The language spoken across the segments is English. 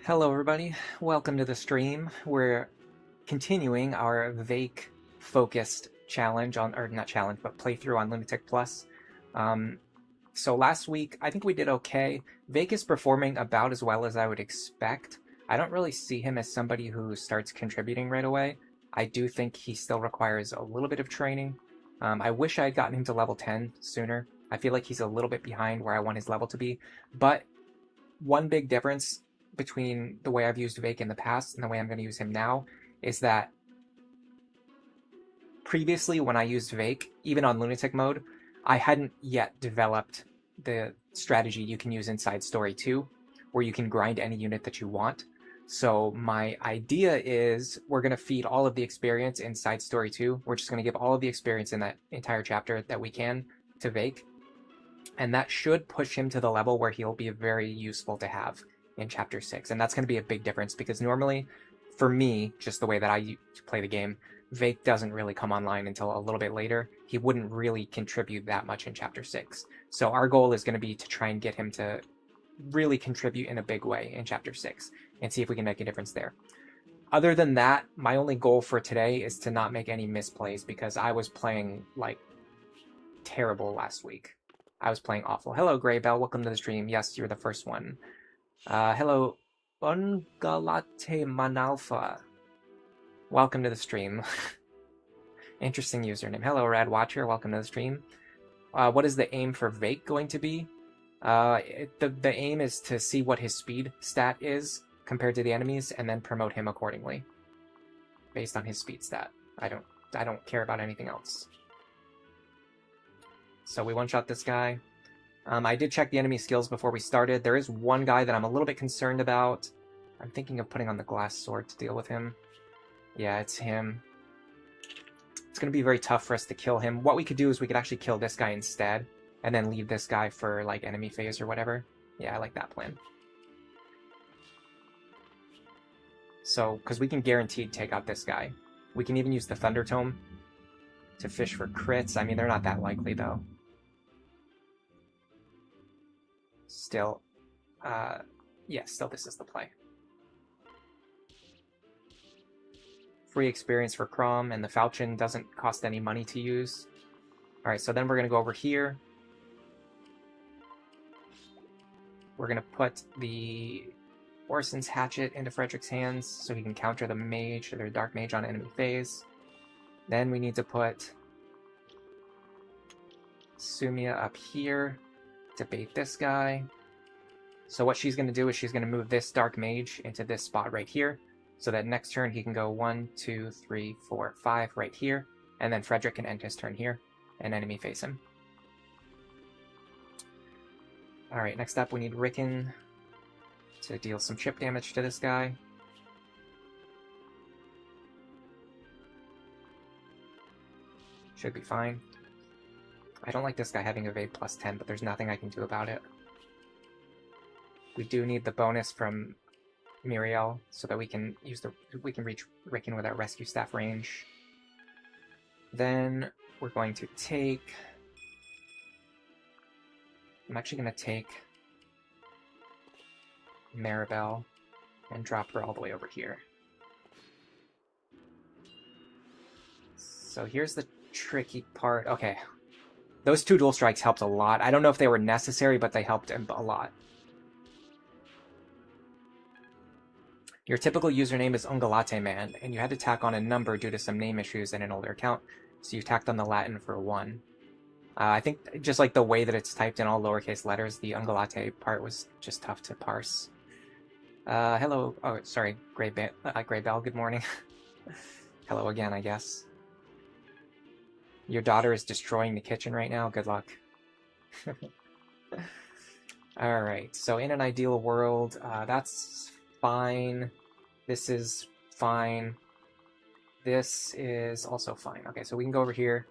Hello everybody, welcome to the stream. We're continuing our Vaike focused challenge on, or not challenge, but playthrough on Lunatic Plus. So last week, I think we did okay. Vaike is performing about as well as I would expect. I don't really see him as somebody who starts contributing right away. I do think he still requires a little bit of training. I wish I had gotten him to level 10 sooner. I feel like he's a little bit behind where I want his level to be, but one big difference between the way I've used Vaike in the past and the way I'm going to use him now is that previously when I used Vaike, even on Lunatic mode, I hadn't yet developed the strategy you can use inside Story 2, where you can grind any unit that you want. So my idea is we're going to feed all of the experience inside Story 2. We're just going to give all of the experience in that entire chapter that we can to Vaike. And that should push him to the level where he'll be very useful to have in Chapter 6. And that's going to be a big difference because normally, for me, just the way that I play the game, Vaike doesn't really come online until a little bit later. He wouldn't really contribute that much in Chapter 6. So our goal is going to be to try and get him to really contribute in a big way in Chapter 6 and see if we can make a difference there. Other than that, my only goal for today is to not make any misplays because I was playing, like, terrible last week. I was playing awful. Hello, Grey Bell. Welcome to the stream. Yes, you're the first one. Hello, Ungalate Manalpha. Welcome to the stream. Interesting username. Hello, Rad Watcher. Welcome to the stream. What is the aim for Vaike going to be? The aim is to see what his speed stat is compared to the enemies, and then promote him accordingly, based on his speed stat. I don't care about anything else. So we one-shot this guy. I did check the enemy skills before we started. There is one guy that I'm a little bit concerned about. I'm thinking of putting on the glass sword to deal with him. Yeah, it's him. It's going to be very tough for us to kill him. What we could do is we could actually kill this guy instead, and then leave this guy for, like, enemy phase or whatever. Yeah, I like that plan. So, because we can guaranteed take out this guy. We can even use the Thunder Tome to fish for crits. I mean, they're not that likely, though. Still, yeah, still this is the play. Free experience for Crom, and the Falchion doesn't cost any money to use. Alright, so then we're going to go over here. We're going to put the Orson's Hatchet into Frederick's hands so he can counter the Mage, or the Dark Mage on enemy phase. Then we need to put Sumia up here to bait this guy. So what she's going to do is she's going to move this Dark Mage into this spot right here, so that next turn he can go 1, 2, 3, 4, 5 right here, and then Frederick can end his turn here, and enemy face him. Alright, next up we need Rickon to deal some chip damage to this guy. Should be fine. I don't like this guy having evade plus 10, but there's nothing I can do about it. We do need the bonus from Muriel so that we can reach Rickon with our rescue staff range. Then we're going to take... I'm actually going to take Maribel and drop her all the way over here. So here's the tricky part. Okay. Those two dual strikes helped a lot. I don't know if they were necessary, but they helped a lot. Your typical username is Ungalate Man, and you had to tack on a number due to some name issues in an older account, so you tacked on the Latin for 1. I think just like the way that it's typed in all lowercase letters, the Ungalate part was just tough to parse. Hello. Oh, sorry, Grey Bell, good morning. Hello again, I guess. Your daughter is destroying the kitchen right now. Good luck. Alright, so in an ideal world, that's fine. This is fine. This is also fine. Okay, so we can go over here.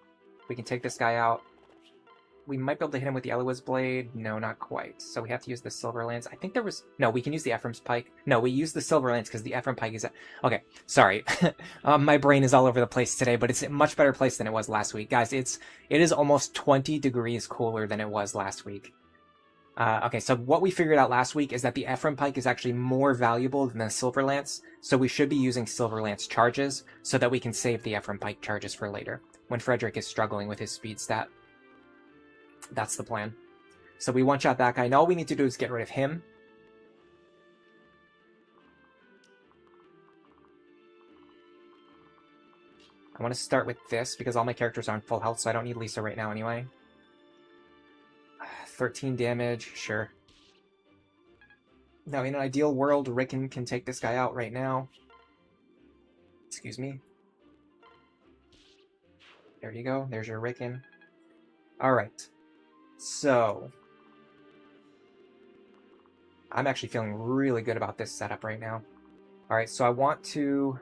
We can take this guy out. We might be able to hit him with the Eloise Blade. No, not quite. So we have to use the Silver Lance. I think there was... No, we can use the Ephraim's Pike. No, we use the Silver Lance because the Ephraim Pike is... Okay, sorry. My brain is all over the place today, but it's a much better place than it was last week. Guys, it is almost 20 degrees cooler than it was last week. Okay, so what we figured out last week is that the Ephraim Pike is actually more valuable than the Silver Lance, so we should be using Silver Lance charges so that we can save the Ephraim Pike charges for later, when Frederick is struggling with his speed stat. That's the plan. So we one-shot that guy, and all we need to do is get rid of him. I want to start with this, because all my characters are on full health, so I don't need Lisa right now anyway. 13 damage, sure. Now, in an ideal world, Rickon can take this guy out right now. Excuse me. There you go. There's your Rickon. Alright. So... I'm actually feeling really good about this setup right now. Alright, so I want to...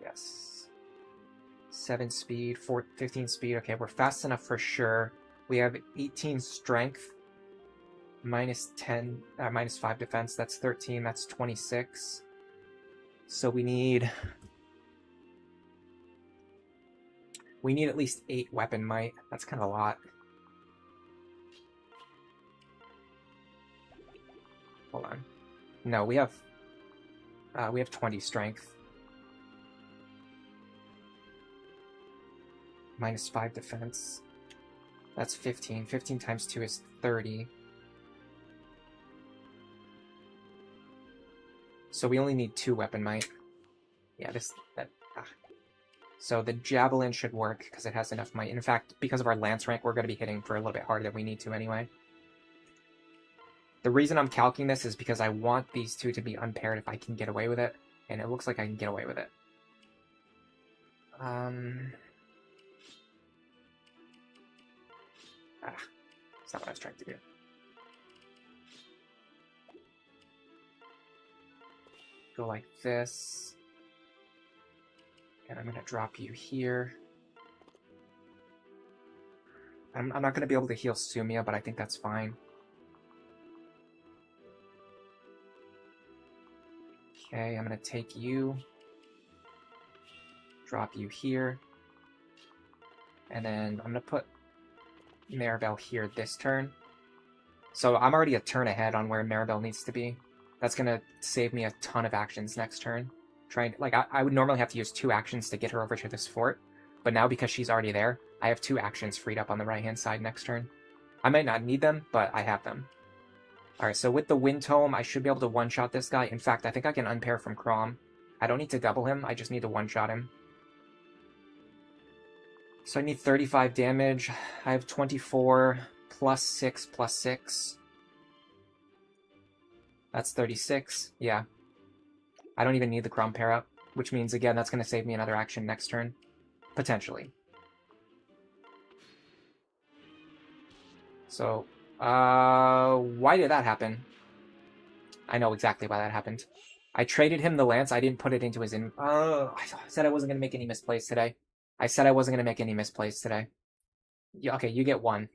Yes. 7 speed, 15 speed. Okay, we're fast enough for sure. We have 18 strength. Minus 10, minus 5 defense. That's 13. That's 26. So we need at least 8 weapon might. That's kind of a lot. Hold on. No, we have 20 strength. Minus 5 defense. That's 15. 15 times 2 is 30. So we only need 2 weapon might. Yeah, So the javelin should work because it has enough might. In fact, because of our lance rank, we're going to be hitting for a little bit harder than we need to anyway. The reason I'm calculating this is because I want these two to be unpaired if I can get away with it, and it looks like I can get away with it. That's not what I was trying to do. Go like this. And I'm going to drop you here. I'm not going to be able to heal Sumia, but I think that's fine. Okay, I'm going to take you. Drop you here. And then I'm going to put Maribel here this turn. So I'm already a turn ahead on where Maribel needs to be. That's going to save me a ton of actions next turn. I would normally have to use 2 actions to get her over to this fort, but now because she's already there, I have 2 actions freed up on the right-hand side next turn. I might not need them, but I have them. Alright, so with the Wind Tome, I should be able to one-shot this guy. In fact, I think I can unpair from Crom. I don't need to double him, I just need to one-shot him. So I need 35 damage. I have 24 plus 6 plus 6. That's 36, yeah. I don't even need the Crom pair up, which means, again, that's going to save me another action next turn. Potentially. So, why did that happen? I know exactly why that happened. I traded him the lance, I didn't put it into his I said I wasn't going to make any misplays today. Yeah, okay, you get 1.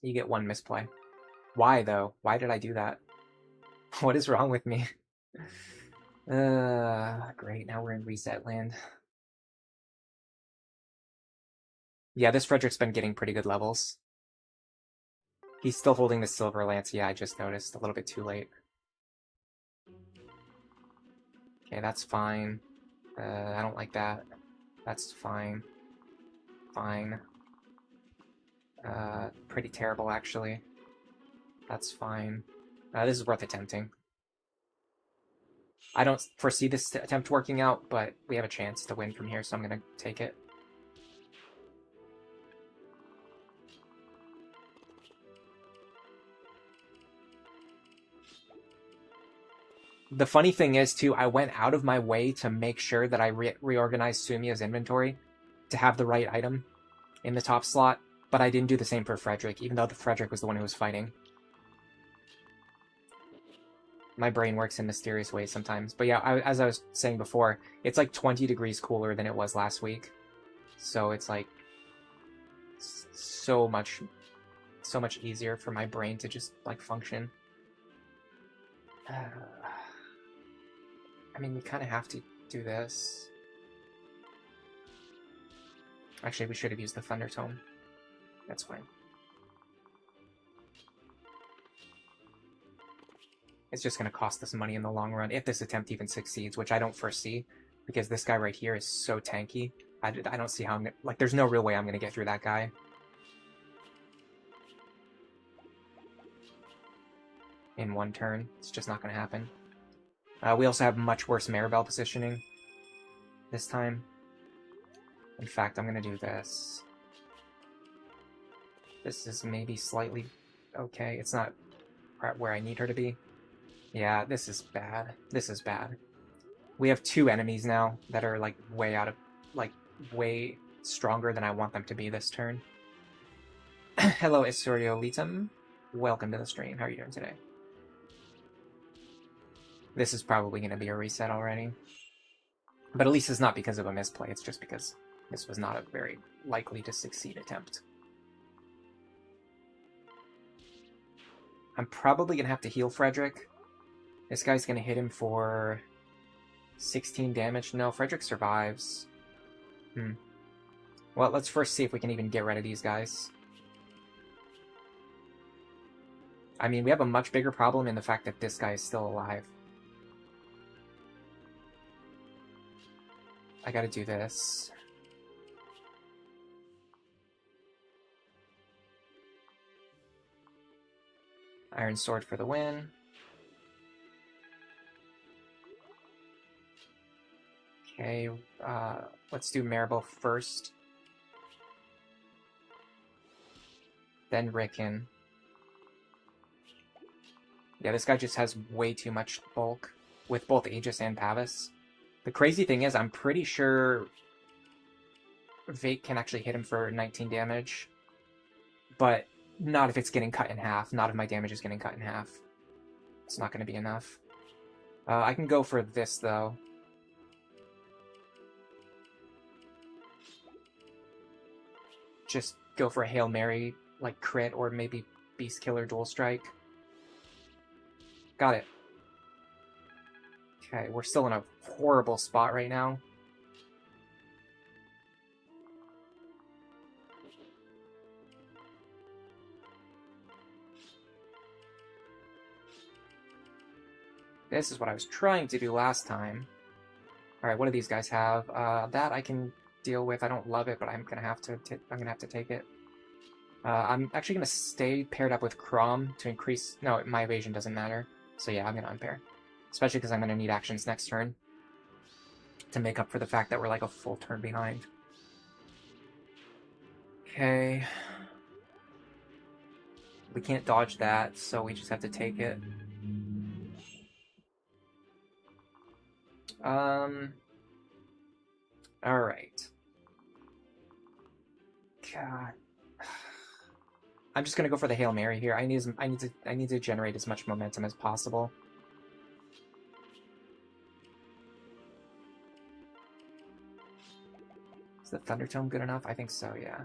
You get 1 misplay. Why, though? Why did I do that? What is wrong with me? Great, now we're in reset land. Yeah, this Frederick's been getting pretty good levels. He's still holding the Silver Lance. Yeah, I just noticed. A little bit too late. Okay, that's fine. I don't like that. That's fine. Fine. Pretty terrible, actually. That's fine. This is worth attempting. I don't foresee this attempt working out, but we have a chance to win from here, so I'm going to take it. The funny thing is, too, I went out of my way to make sure that I reorganized Sumia's inventory to have the right item in the top slot, but I didn't do the same for Frederick, even though Frederick was the one who was fighting. My brain works in mysterious ways sometimes. But yeah, as I was saying before, it's like 20 degrees cooler than it was last week. So it's like so much easier for my brain to just like function. I mean, we kind of have to do this. Actually, we should have used the Thunder Tome. That's fine. It's just going to cost us money in the long run, if this attempt even succeeds, which I don't foresee, because this guy right here is so tanky. I don't see how I'm gonna, like, there's no real way I'm going to get through that guy. In one turn. It's just not going to happen. We also have much worse Maribel positioning this time. In fact, I'm going to do this. This is maybe slightly okay. It's not where I need her to be. Yeah, this is bad. This is bad. We have two enemies now that are, like, way out of, like, way stronger than I want them to be this turn. Hello, Isuriolitum. Welcome to the stream. How are you doing today? This is probably going to be a reset already. But at least it's not because of a misplay. It's just because this was not a very likely to succeed attempt. I'm probably going to have to heal Frederick. This guy's going to hit him for 16 damage. No, Frederick survives. Well, let's first see if we can even get rid of these guys. I mean, we have a much bigger problem in the fact that this guy is still alive. I gotta do this. Iron Sword for the win. Okay, let's do Maribel first. Then Rickon. Yeah, this guy just has way too much bulk with both Aegis and Pavis. The crazy thing is, I'm pretty sure Vaike can actually hit him for 19 damage, but not if it's getting cut in half. Not if my damage is getting cut in half. It's not going to be enough. I can go for this, though. Just go for a Hail Mary, like crit, or maybe Beast Killer Dual Strike. Got it. Okay, we're still in a horrible spot right now. This is what I was trying to do last time. Alright, what do these guys have? That I can deal with. I don't love it, but I'm gonna have to take it. I'm actually gonna stay paired up with Chrom to increase... No, my evasion doesn't matter. So yeah, I'm gonna unpair. Especially because I'm gonna need actions next turn to make up for the fact that we're like a full turn behind. Okay. We can't dodge that, so we just have to take it. Alright. God. I'm just gonna go for the Hail Mary here. I need to generate as much momentum as possible. Is the Thunder Tome good enough? I think so, yeah.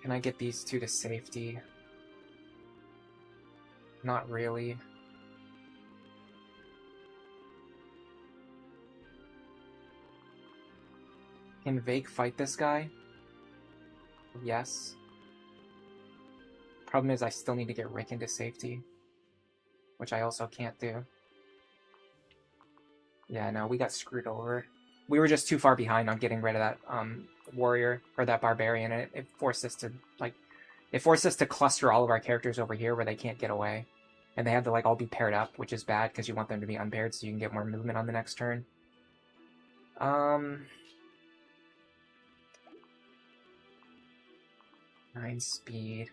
Can I get these two to safety? Not really. Can Vaike fight this guy? Yes. Problem is I still need to get Rick into safety, which I also can't do. Yeah, no, we got screwed over. We were just too far behind on getting rid of that warrior, or that barbarian, and it forced us to, like, it forced us to cluster all of our characters over here where they can't get away. And they have to, like, all be paired up, which is bad, because you want them to be unpaired so you can get more movement on the next turn. 9 speed.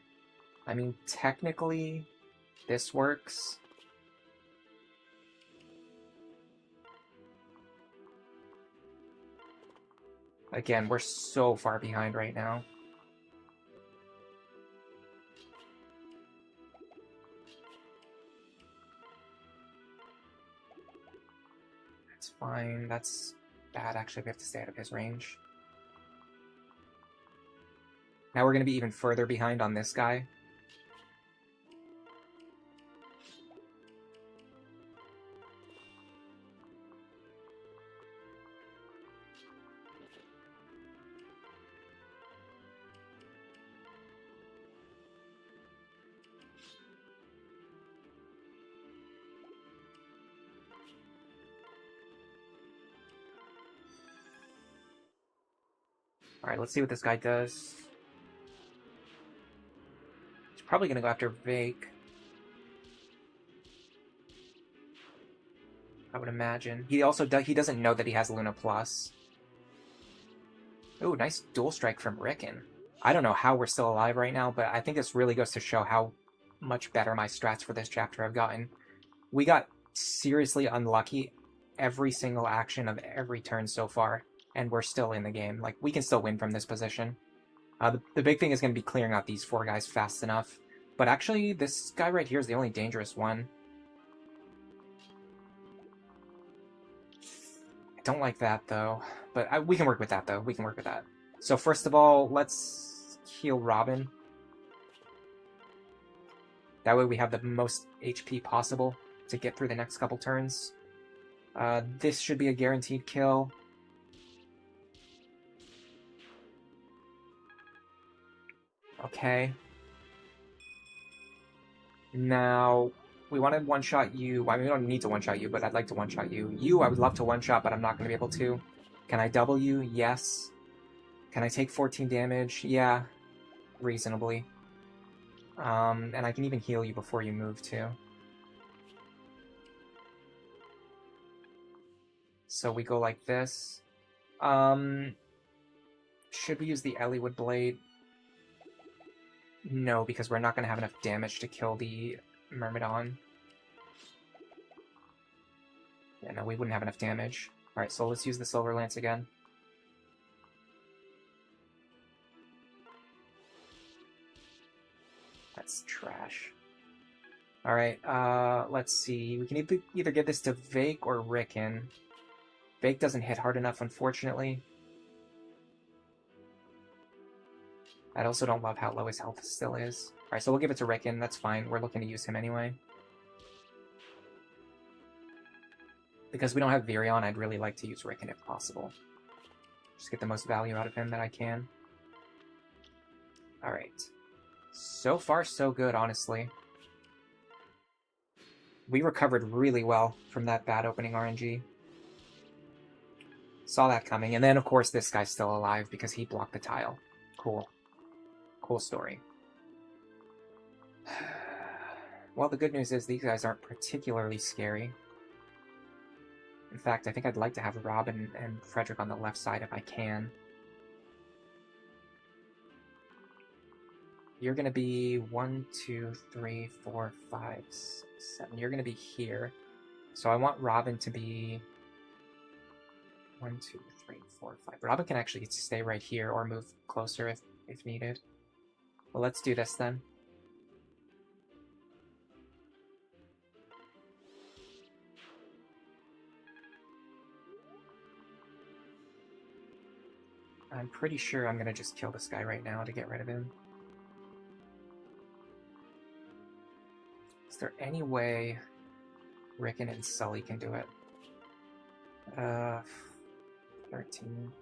I mean, technically, this works. Again, we're so far behind right now. That's fine. That's bad. Actually, we have to stay out of his range. Now we're going to be even further behind on this guy. Alright, let's see what this guy does. He's probably going to go after Vaike. I would imagine. He doesn't know that he has Luna Plus. Ooh, nice dual strike from Rickon. I don't know how we're still alive right now, but I think this really goes to show how much better my strats for this chapter have gotten. We got seriously unlucky every single action of every turn so far, and we're still in the game. Like, we can still win from this position. The big thing is going to be clearing out these 4 guys fast enough. But actually, this guy right here is the only dangerous one. I don't like that, though. But we can work with that, though. We can work with that. So first of all, let's heal Robin. That way we have the most HP possible to get through the next couple turns. This should be a guaranteed kill. Okay. Now, we want to one-shot you. I mean, we don't need to one-shot you, but I'd like to one-shot you. You, I would love to one-shot, but I'm not going to be able to. Can I double you? Yes. Can I take 14 damage? Yeah. Reasonably. And I can even heal you before you move, too. So we go like this. Should we use the Eliwood Blade? No, because we're not going to have enough damage to kill the Myrmidon. Yeah, no, we wouldn't have enough damage. Alright, so let's use the Silver Lance again. That's trash. Alright, let's see. We can either give this to Vaike or Rickon. Vaike doesn't hit hard enough, unfortunately. I also don't love how low his health still is. Alright, so we'll give it to Rickon. That's fine. We're looking to use him anyway. Because we don't have Virion, I'd really like to use Rickon if possible. Just get the most value out of him that I can. Alright. So far, so good, honestly. We recovered really well from that bad opening RNG. Saw that coming. And then, of course, this guy's still alive because he blocked the tile. Cool. Cool story. Well, the good news is these guys aren't particularly scary. In fact, I think I'd like to have Robin and Frederick on the left side if I can. You're going to be 1, 2, 3, 4, 5, 6, 7. You're going to be here. So I want Robin to be 1, 2, 3, 4, 5. Robin can actually stay right here or move closer if needed. Well, let's do this then. I'm pretty sure I'm going to just kill this guy right now to get rid of him. Is there any way Rickon and Sully can do it? 13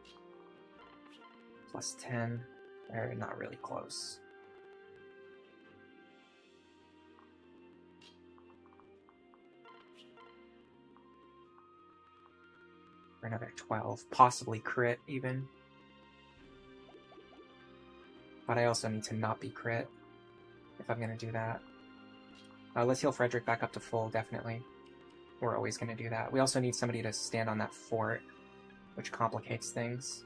plus 10. They're not really close. For another 12. Possibly crit, even. But I also need to not be crit if I'm going to do that. Let's heal Frederick back up to full, definitely. We're always going to do that. We also need somebody to stand on that fort, which complicates things.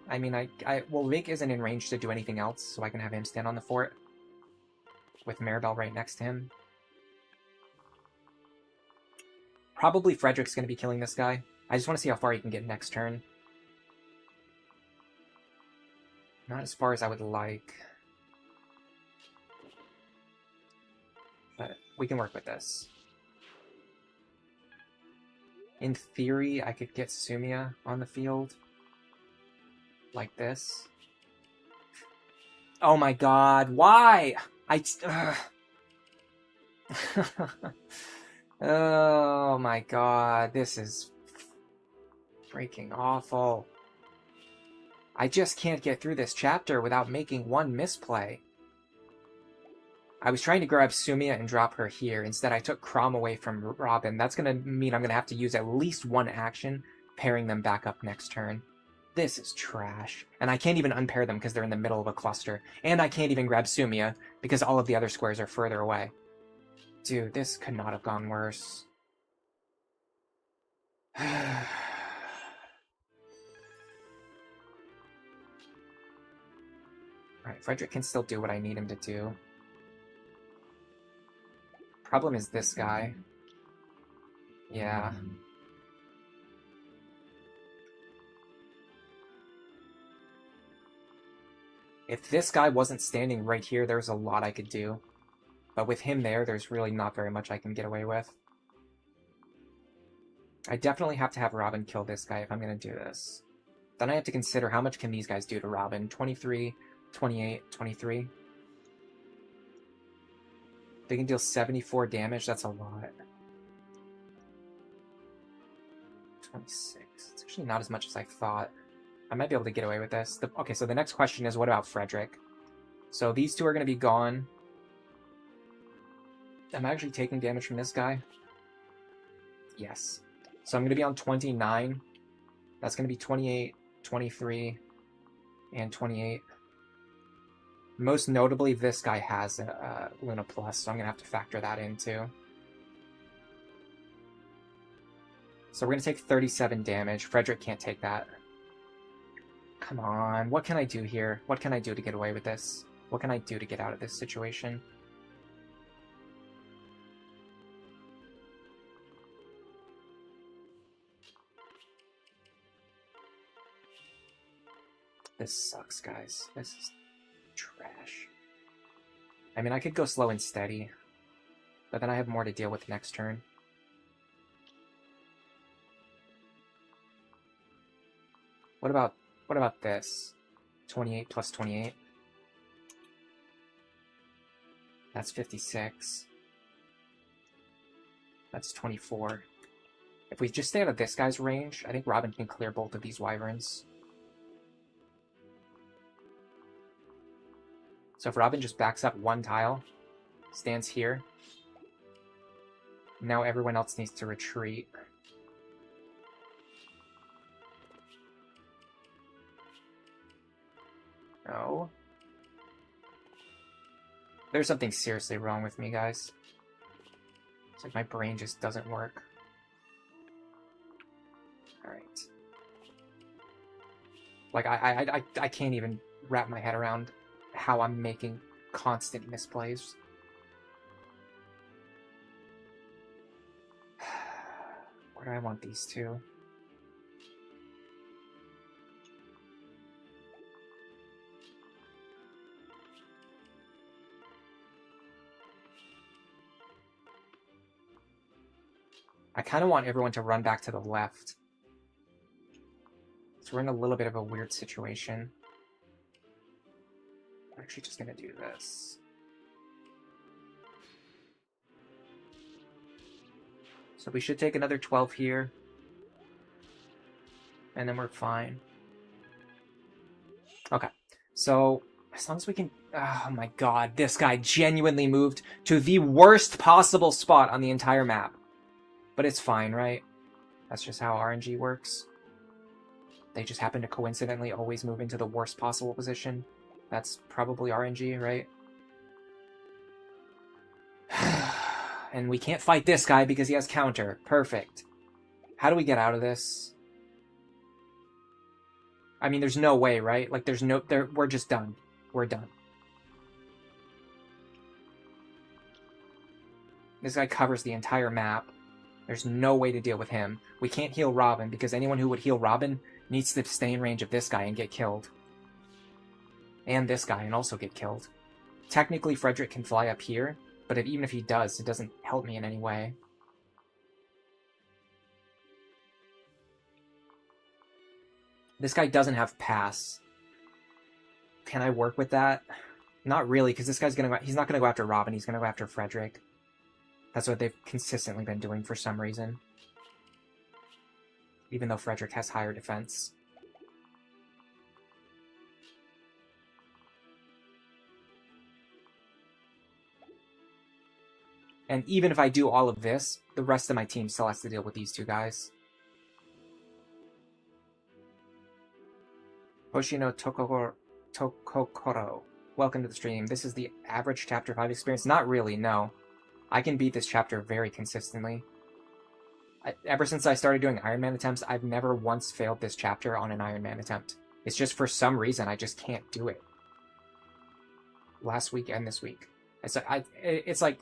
I mean, well, Vaike isn't in range to do anything else, so I can have him stand on the fort with Maribel right next to him. Probably Frederick's going to be killing this guy. I just want to see how far he can get next turn. Not as far as I would like. But we can work with this. In theory, I could get Sumia on the field. Like this. Oh my god, why? Oh my god, this is freaking awful. I just can't get through this chapter without making one misplay. I was trying to grab Sumia and drop her here. Instead, I took Chrom away from Robin. That's going to mean I'm going to have to use at least one action, pairing them back up next turn. This is trash. And I can't even unpair them because they're in the middle of a cluster. And I can't even grab Sumia because all of the other squares are further away. Dude, this could not have gone worse. Alright, Frederick can still do what I need him to do. Problem is this guy. Yeah. If this guy wasn't standing right here, there's a lot I could do. But with him there, there's really not very much I can get away with. I definitely have to have Robin kill this guy if I'm going to do this. Then I have to consider how much can these guys do to Robin. 23, 28, 23. They can deal 74 damage, that's a lot. 26. It's actually not as much as I thought. I might be able to get away with this. Okay, so the next question is, what about Frederick? So these two are going to be gone. Am I actually taking damage from this guy? Yes. So I'm going to be on 29. That's going to be 28, 23, and 28. Most notably, this guy has a Luna Plus, so I'm going to have to factor that in too. So we're going to take 37 damage. Frederick can't take that. Come on, what can I do here? What can I do to get away with this? What can I do to get out of this situation? This sucks, guys. This is trash. I mean, I could go slow and steady, but then I have more to deal with next turn. What about this? 28 plus 28. That's 56. That's 24. If we just stay out of this guy's range, I think Robin can clear both of these wyverns. So if Robin just backs up one tile, stands here, now everyone else needs to retreat. No. There's something seriously wrong with me, guys. It's like my brain just doesn't work. Alright. Like, I can't even wrap my head around how I'm making constant misplays. Where do I want these two? I kind of want everyone to run back to the left. So we're in a little bit of a weird situation. I'm actually just going to do this. So we should take another 12 here. And then we're fine. Okay. So, as long as we can... Oh my god, this guy genuinely moved to the worst possible spot on the entire map. But it's fine, right? That's just how RNG works. They just happen to coincidentally always move into the worst possible position. That's probably RNG, right? And we can't fight this guy because he has counter. Perfect. How do we get out of this? I mean, there's no way, right? Like, there's no... we're just done. We're done. This guy covers the entire map. There's no way to deal with him. We can't heal Robin, because anyone who would heal Robin needs to stay in range of this guy and get killed. And this guy, and also get killed. Technically, Frederick can fly up here, but even if he does, it doesn't help me in any way. This guy doesn't have pass. Can I work with that? Not really, because this guy's he's not gonna go after Robin, he's gonna go after Frederick. That's what they've consistently been doing for some reason. Even though Frederick has higher defense. And even if I do all of this, the rest of my team still has to deal with these two guys. Hoshino Tokokoro. Welcome to the stream. This is the average Chapter 5 experience. Not really, no. I can beat this chapter very consistently. Ever since I started doing Iron Man attempts, I've never once failed this chapter on an Iron Man attempt. It's just for some reason, I just can't do it. Last week and this week. It's like...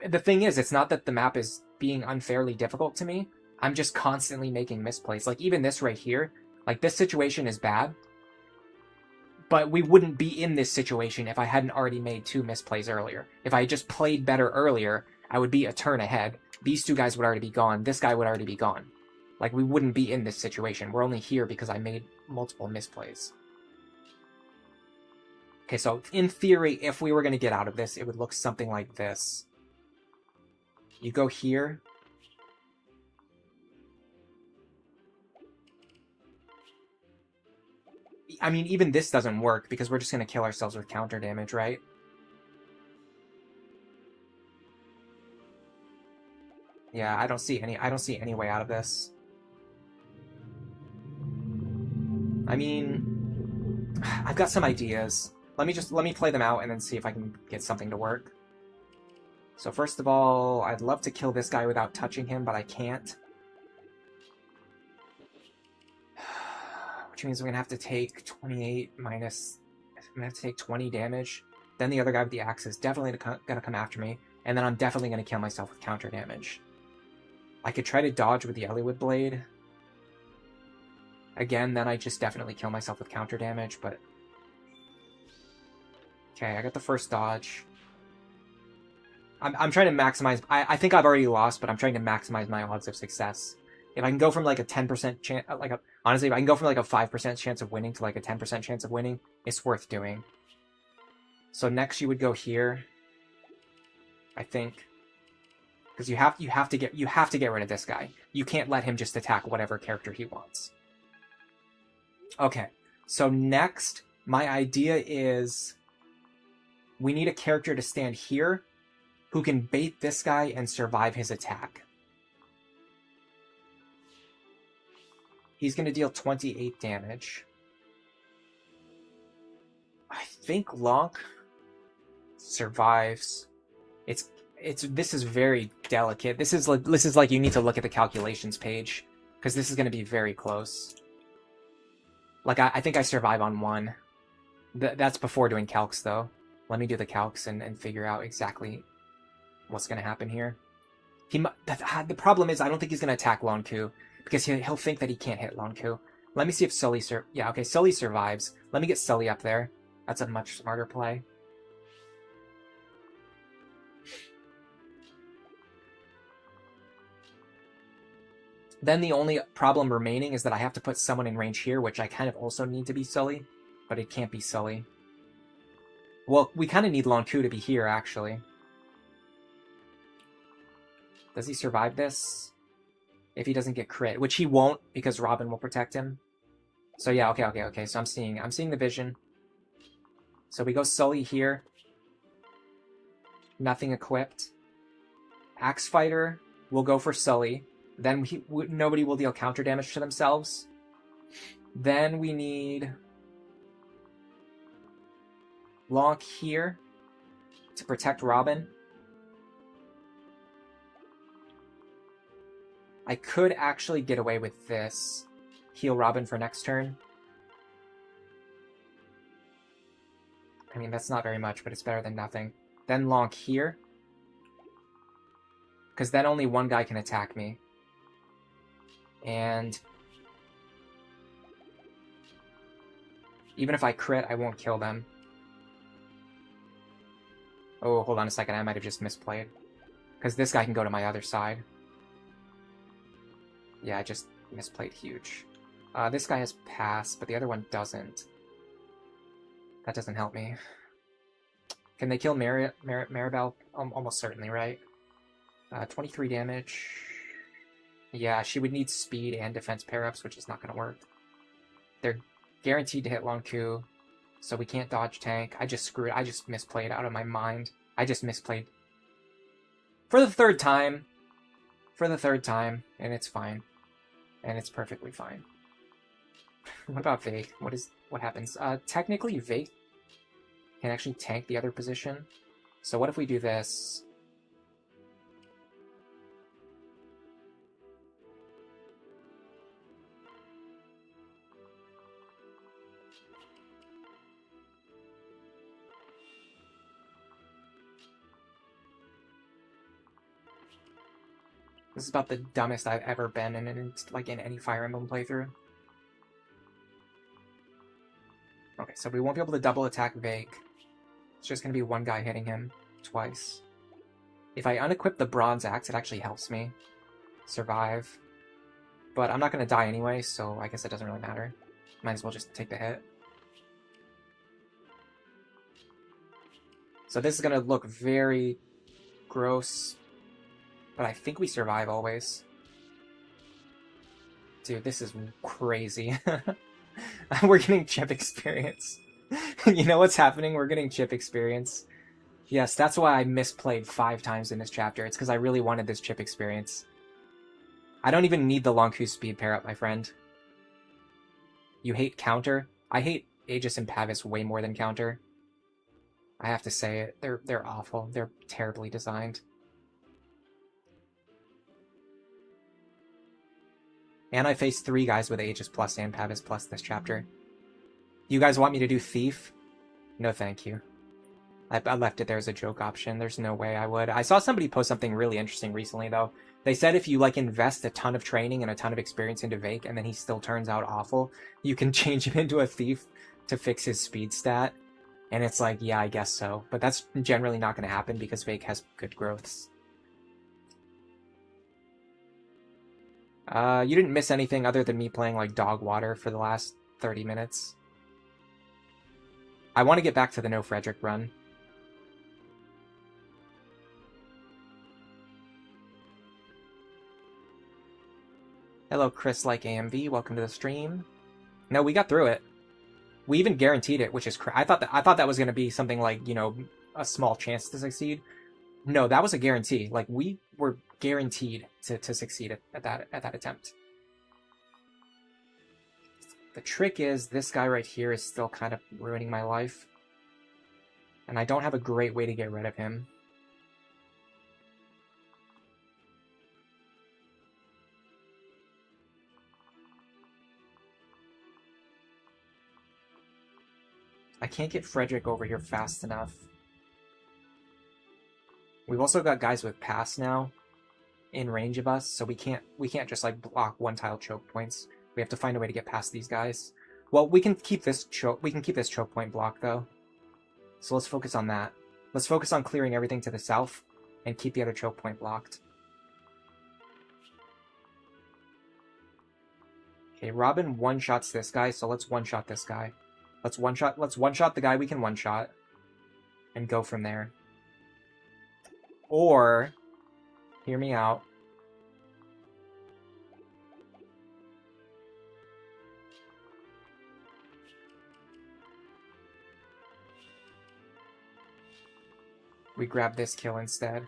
The thing is, it's not that the map is being unfairly difficult to me. I'm just constantly making misplays. Like, even this right here, like, this situation is bad. But we wouldn't be in this situation if I hadn't already made 2 misplays earlier. If I had just played better earlier, I would be a turn ahead. These 2 guys would already be gone. This guy would already be gone. Like, we wouldn't be in this situation. We're only here because I made multiple misplays. Okay, so in theory, if we were going to get out of this, it would look something like this. You go here. I mean, even this doesn't work because we're just going to kill ourselves with counter damage, right? Yeah, I don't see any way out of this. I mean, I've got some ideas. Let me play them out and then see if I can get something to work. So first of all, I'd love to kill this guy without touching him, but I can't. Which means I'm gonna have to take 28 minus... I'm gonna have to take 20 damage. Then the other guy with the axe is definitely gonna come after me. And then I'm definitely gonna kill myself with counter damage. I could try to dodge with the Eliwood Blade. Again, then I just definitely kill myself with counter damage, but... Okay, I got the first dodge. I'm trying to maximize... I think I've already lost, but I'm trying to maximize my odds of success. If I can go from like a 10% chance... honestly, if I can go from like a 5% chance of winning to like a 10% chance of winning, it's worth doing. So next you would go here. I think. Because you have to get rid of this guy. You can't let him just attack whatever character he wants. Okay. So next, my idea is... we need a character to stand here who can bait this guy and survive his attack. He's going to deal 28 damage. I think Lonk survives. This is very delicate. This is like you need to look at the calculations page because this is going to be very close. Like I think I survive on 1. That's before doing calcs though. Let me do the calcs and figure out exactly what's going to happen here. The problem is I don't think he's going to attack Lonku because he'll think that he can't hit Lonku. Let me see if Sully yeah, okay, Sully survives. Let me get Sully up there. That's a much smarter play. Then the only problem remaining is that I have to put someone in range here, which I kind of also need to be Sully, but it can't be Sully. Well, we kind of need Lonku to be here, actually. Does he survive this? If he doesn't get crit, which he won't because Robin will protect him. So yeah, okay. So I'm seeing the vision. So we go Sully here. Nothing equipped. Axe Fighter will go for Sully. Then nobody will deal counter damage to themselves. Then we need Lonk here to protect Robin. I could actually get away with this. Heal Robin for next turn. I mean, that's not very much, but it's better than nothing. Then Lonk here. Because then only one guy can attack me. And even if I crit, I won't kill them. Oh, hold on a second. I might have just misplayed. Because this guy can go to my other side. Yeah, I just misplayed huge. This guy has pass, but the other one doesn't. That doesn't help me. Can they kill Maribel? Almost certainly, right? 23 damage. Yeah, she would need speed and defense pair-ups, which is not going to work. They're guaranteed to hit Long Ku, so we can't dodge tank. I just misplayed out of my mind. I just misplayed. For the third time. And it's fine. And it's perfectly fine. What about Vaike? What happens? Technically, Vaike can actually tank the other position. So what if we do this? This is about the dumbest I've ever been in any Fire Emblem playthrough. Okay, so we won't be able to double attack Vaike. It's just going to be one guy hitting him twice. If I unequip the Bronze Axe, it actually helps me survive. But I'm not going to die anyway, so I guess it doesn't really matter. Might as well just take the hit. So this is going to look very gross, but I think we survive always. Dude, this is crazy. We're getting chip experience. You know what's happening? We're getting chip experience. Yes, that's why I misplayed 5 times in this chapter. It's because I really wanted this chip experience. I don't even need the Long Ku speed pair up, my friend. You hate counter? I hate Aegis and Pavis way more than counter. I have to say it. They're awful. They're terribly designed. And I faced 3 guys with Aegis Plus and Pavis Plus this chapter. You guys want me to do Thief? No thank you. I left it there as a joke option. There's no way I would. I saw somebody post something really interesting recently, though. They said if you, invest a ton of training and a ton of experience into Vaike, and then he still turns out awful, you can change him into a Thief to fix his speed stat. And it's like, yeah, I guess so. But that's generally not going to happen because Vaike has good growths. You didn't miss anything other than me playing, dog water for the last 30 minutes. I want to get back to the No Frederick run. Hello, Chris AMV. Welcome to the stream. No, we got through it. We even guaranteed it, which is I thought that was going to be something a small chance to succeed. No, that was a guarantee. We were guaranteed to succeed at that attempt. The trick is this guy right here is still kind of ruining my life. And I don't have a great way to get rid of him. I can't get Frederick over here fast enough. We've also got guys with pass now in range of us, so we can't just block one-tile choke points. We have to find a way to get past these guys. Well, we can keep this choke point block though. So let's focus on that. Let's focus on clearing everything to the south and keep the other choke point blocked. Okay, Robin one-shots this guy, so let's one-shot this guy. Let's one-shot the guy we can one-shot and go from there. Or, hear me out. We grab this kill instead.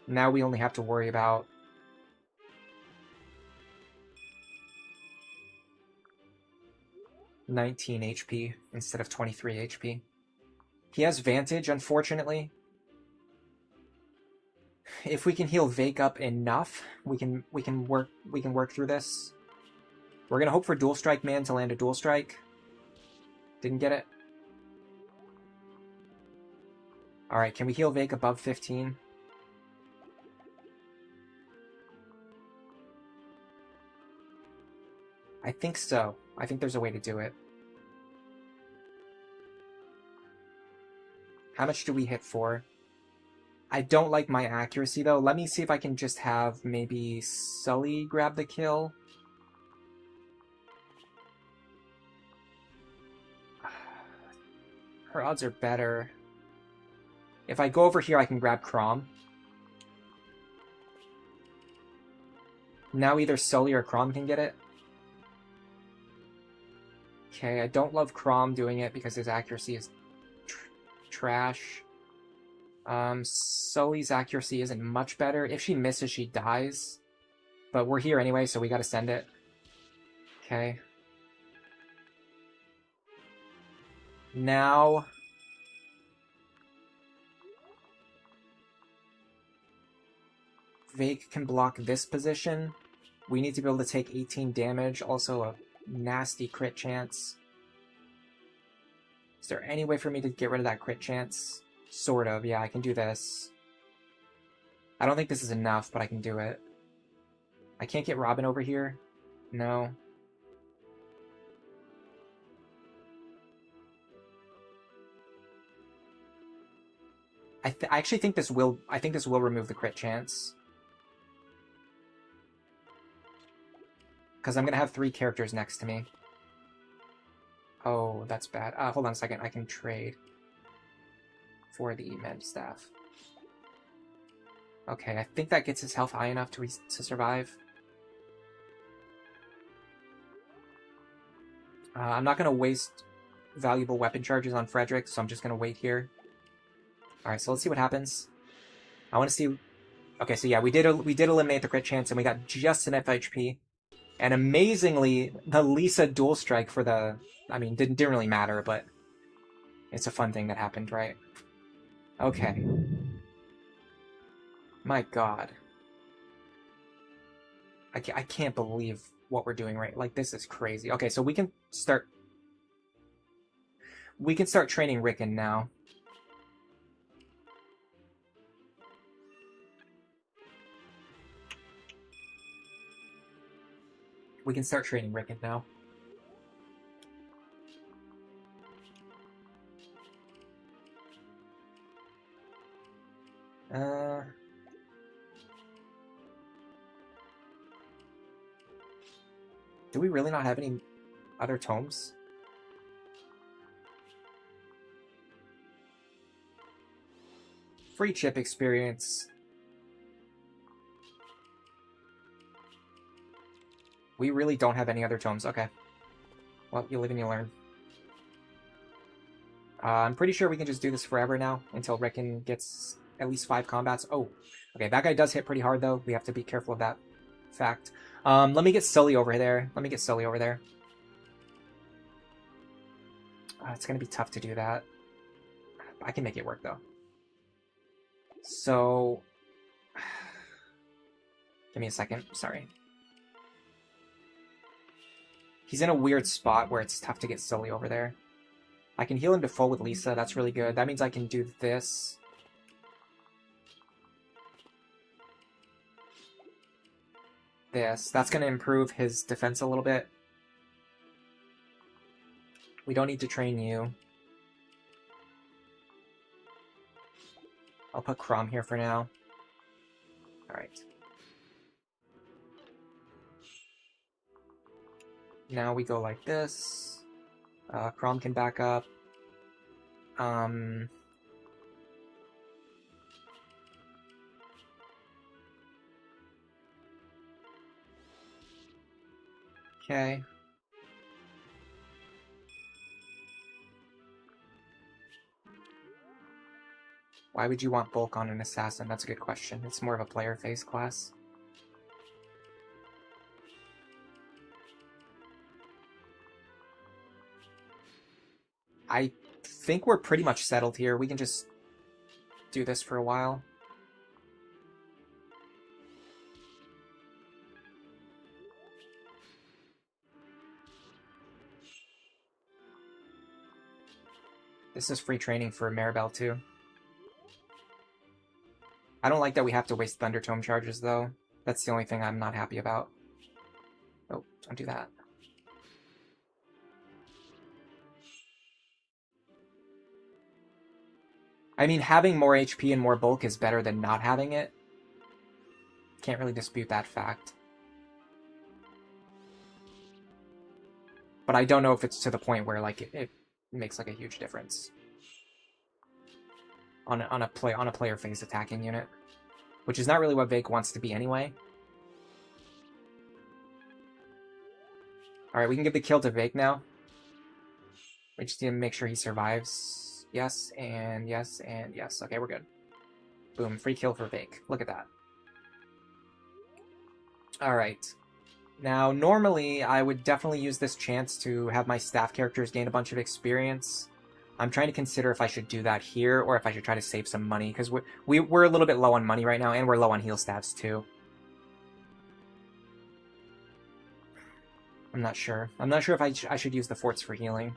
Now we only have to worry about 19 HP instead of 23 HP. He has Vantage, unfortunately. If we can heal Vaike up enough, we can work through this. We're gonna hope for Dual Strike Man to land a Dual Strike. Didn't get it. Alright, can we heal Vaike above 15? I think so. I think there's a way to do it. How much do we hit for? I don't like my accuracy, though. Let me see if I can just have maybe Sully grab the kill. Her odds are better. If I go over here, I can grab Chrom. Now either Sully or Chrom can get it. Okay, I don't love Chrom doing it because his accuracy is trash. Sully's accuracy isn't much better. If she misses, she dies. But we're here anyway, so we gotta send it. Okay. Now... Vaike can block this position. We need to be able to take 18 damage. Also a nasty crit chance. Is there any way for me to get rid of that crit chance? Sort of, yeah, I can do this. I don't think this is enough, but I can do it. I can't get Robin over here. No. I actually think this will. I think this will remove the crit chance. Because I'm gonna have 3 characters next to me. Oh, that's bad. Hold on a second. I can trade for the Mend Staff. Okay, I think that gets his health high enough to survive. I'm not gonna waste valuable weapon charges on Frederick, so I'm just gonna wait here. Alright, so let's see what happens. I want to see... Okay, so yeah, we did eliminate the crit chance, and we got just enough HP. And amazingly, the Lisa dual strike for the... I mean, didn't really matter, but it's a fun thing that happened, right? Okay. My god. I can't believe what we're doing right. Like, this is crazy. Okay, so we can start... We can start training Rickon now. We can start training Rickon now. Do we really not have any other tomes? Free chip experience. We really don't have any other tomes. Okay. Well, you live and you learn. I'm pretty sure we can just do this forever now until Rickon gets at least 5 combats. Oh, okay. That guy does hit pretty hard, though. We have to be careful of that fact. Let me get Sully over there. It's going to be tough to do that. I can make it work, though. So... Give me a second. Sorry. He's in a weird spot where it's tough to get Sully over there. I can heal him to full with Lisa. That's really good. That means I can do this. That's going to improve his defense a little bit. We don't need to train you. I'll put Chrom here for now. Alright. Now we go like this. Chrom can back up. Okay. Why would you want bulk on an assassin? That's a good question. It's more of a player face class. I think we're pretty much settled here. We can just do this for a while. This is free training for Maribel, too. I don't like that we have to waste Thunder Tome charges, though. That's the only thing I'm not happy about. Oh, don't do that. I mean, having more HP and more bulk is better than not having it. Can't really dispute that fact. But I don't know if it's to the point where, like, it makes, like, a huge difference. on a player phase attacking unit, which is not really what Vaike wants to be anyway. All right, we can give the kill to Vaike now. We just need to make sure he survives. Yes, and yes, and yes. Okay, we're good. Boom, free kill for Vaike. Look at that. All right. Now, normally, I would definitely use this chance to have my staff characters gain a bunch of experience. I'm trying to consider if I should do that here, or if I should try to save some money, because we're a little bit low on money right now, and we're low on heal stats, too. I'm not sure. I'm not sure if I should use the forts for healing.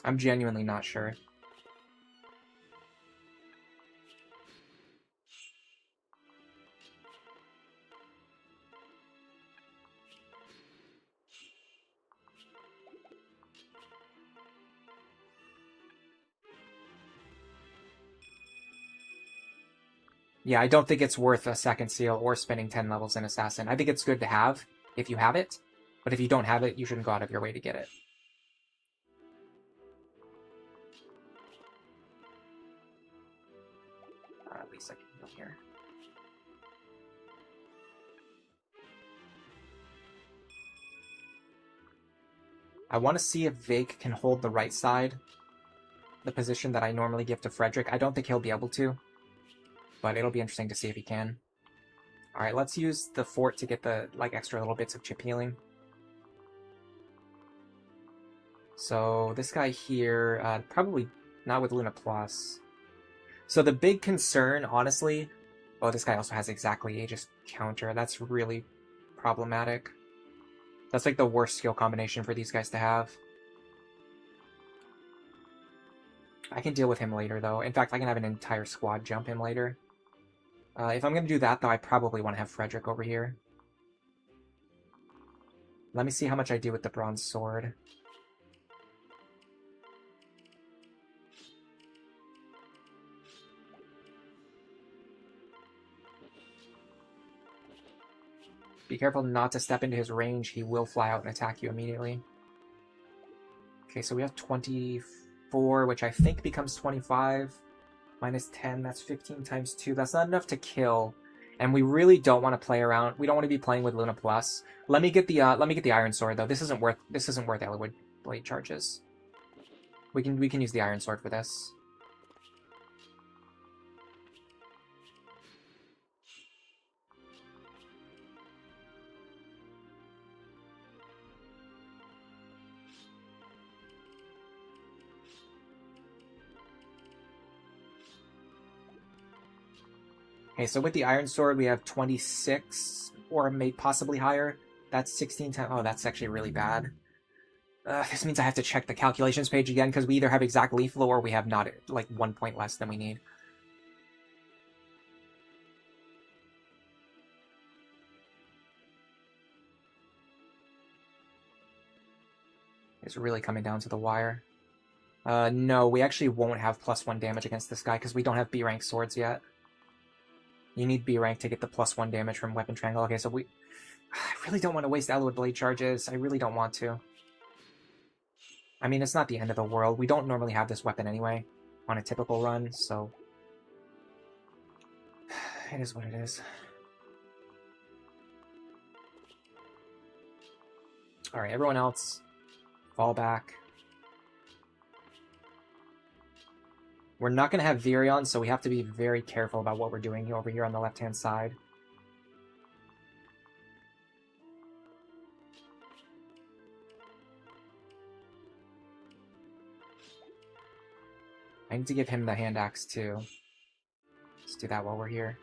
I'm genuinely not sure. Yeah, I don't think it's worth a second seal or spending 10 levels in Assassin. I think it's good to have, if you have it, but if you don't have it, you shouldn't go out of your way to get it. At least I can heal here. I want to see if Vaike can hold the right side, the position that I normally give to Frederick. I don't think he'll be able to, but it'll be interesting to see if he can. Alright, let's use the fort to get the extra little bits of chip healing. So this guy here, probably not with Luna Plus. So the big concern, honestly... Oh, this guy also has exactly Aegis counter. That's really problematic. That's like the worst skill combination for these guys to have. I can deal with him later, though. In fact, I can have an entire squad jump him later. If I'm going to do that, though, I probably want to have Frederick over here. Let me see how much I do with the bronze sword. Be careful not to step into his range. He will fly out and attack you immediately. Okay, so we have 24, which I think becomes 25. Minus 10, that's 15 times 2. That's not enough to kill. And we really don't want to play around. We don't want to be playing with Luna Plus. Let me get the Iron Sword, though. This isn't worth Eliwood blade charges. We can use the Iron Sword for this. Okay, so with the Iron Sword, we have 26, or possibly higher. That's 16 times... Oh, that's actually really bad. This means I have to check the calculations page again, because we either have exact leaf flow or we have not, 1 point less than we need. It's really coming down to the wire. No, we actually won't have +1 damage against this guy, because we don't have B-rank swords yet. You need B rank to get the +1 damage from Weapon Triangle. Okay, so I really don't want to waste Eliwood Blade charges. I really don't want to. I mean, it's not the end of the world. We don't normally have this weapon anyway on a typical run, so... It is what it is. Alright, everyone else, fall back. We're not going to have Virion, so we have to be very careful about what we're doing over here on the left-hand side. I need to give him the hand axe, too. Let's do that while we're here.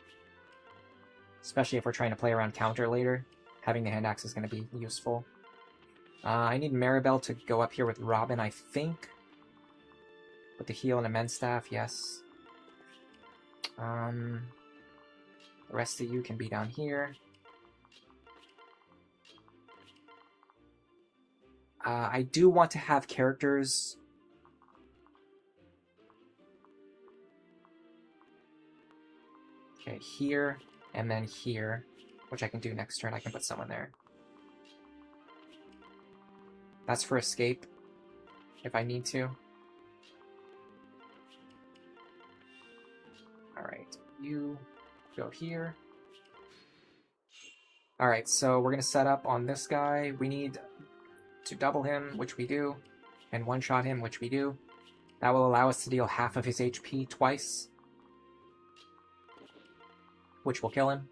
Especially if we're trying to play around counter later. Having the hand axe is going to be useful. I need Maribel to go up here with Robin, I think. With the heal and immense staff, yes. The rest of you can be down here. I do want to have characters... Okay, here, and then here, which I can do next turn. I can put someone there. That's for escape. if I need to. Alright, you go here. Alright, so we're going to set up on this guy. We need to double him, which we do, and one-shot him, which we do. That will allow us to deal half of his HP twice, which will kill him.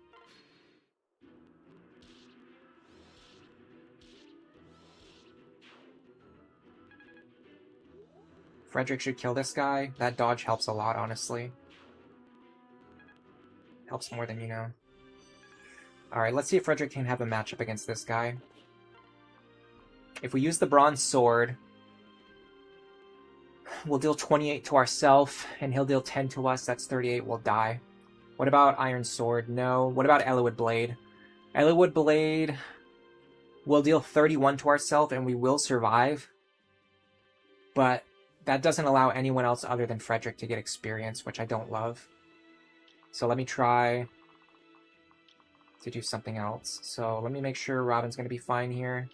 Frederick should kill this guy. That dodge helps a lot, honestly. Helps more than you know. Alright, let's see if Frederick can have a matchup against this guy. If we use the bronze sword, we'll deal 28 to ourselves, and he'll deal 10 to us. That's 38. We'll die. What about iron sword? No. What about Eliwood blade? Eliwood blade will deal 31 to ourselves, and we will survive. But that doesn't allow anyone else other than Frederick to get experience, which I don't love. So let me try to do something else. So let me make sure Robin's going to be fine here.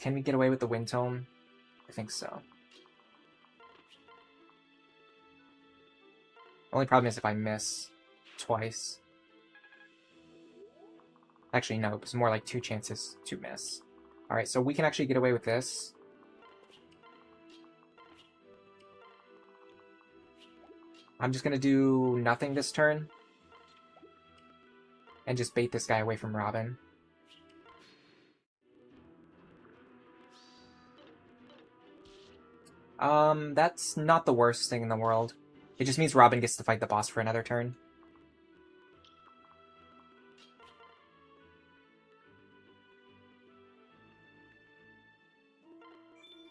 Can we get away with the Wind Tome? I think so. Only problem is if I miss twice. Actually, no, it's more like 2 chances to miss. Alright, so we can actually get away with this. I'm just going to do nothing this turn. And just bait this guy away from Robin. That's not the worst thing in the world. It just means Robin gets to fight the boss for another turn.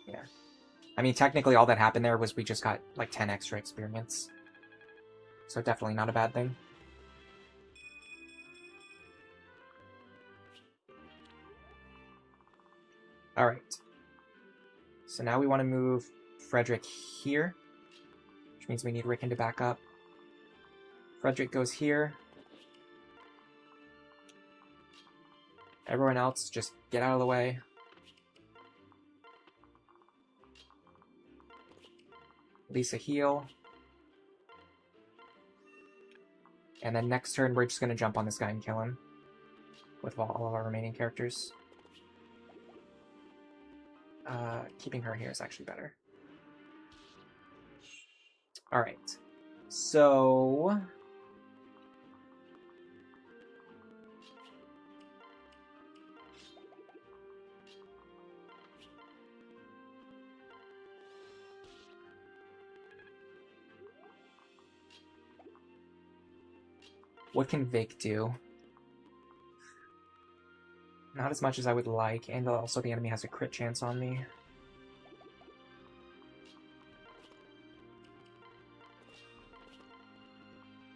Yeah. I mean, technically all that happened there was we just got like 10 extra experience. So definitely not a bad thing. Alright. So now we want to move Frederick here, which means we need Rickon to back up. Frederick goes here. Everyone else, just get out of the way. Lisa heal. And then next turn, we're just going to jump on this guy and kill him with all of our remaining characters. Keeping her here is actually better. Alright. So... what can Vaike do? Not as much as I would like, and also the enemy has a crit chance on me.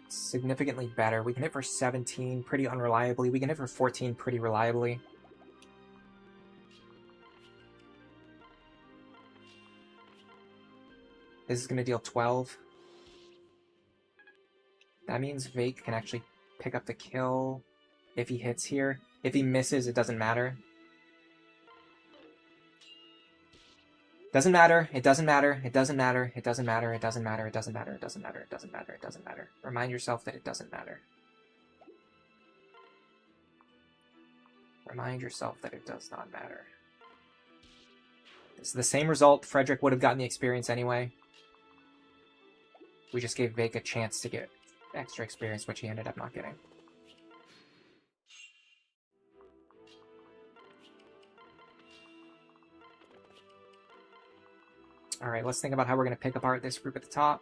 Significantly better. We can hit for 17 pretty unreliably. We can hit for 14 pretty reliably. This is going to deal 12. That means Vaike can actually pick up the kill if he hits here. If he misses, it doesn't matter. Doesn't matter, it doesn't matter, it doesn't matter, it doesn't matter, it doesn't matter, it doesn't matter, it doesn't matter, it doesn't matter, it doesn't matter. Remind yourself that it doesn't matter. Remind yourself that it does not matter. It's the same result. Frederick would have gotten the experience anyway. We just gave Vaike a chance to get extra experience, which he ended up not getting. Alright, let's think about how we're going to pick apart this group at the top.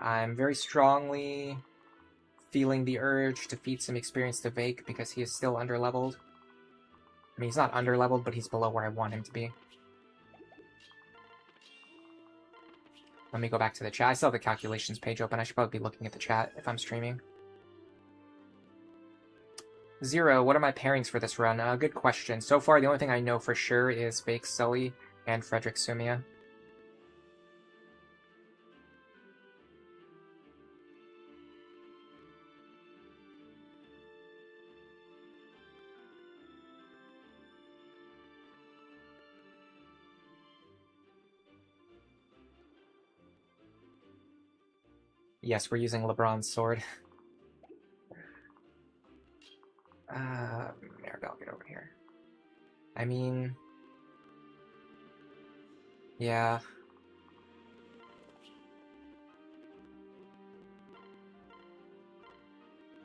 I'm very strongly feeling the urge to feed some experience to Vaike because he is still underleveled. I mean, he's not underleveled, but he's below where I want him to be. Let me go back to the chat. I still have the calculations page open. I should probably be looking at the chat if I'm streaming. Zero, what are my pairings for this run? Good question. So far, the only thing I know for sure is Vaike Sully and Frederick Sumia. Yes, we're using LeBron's sword. Maribel, get over here. I mean... yeah.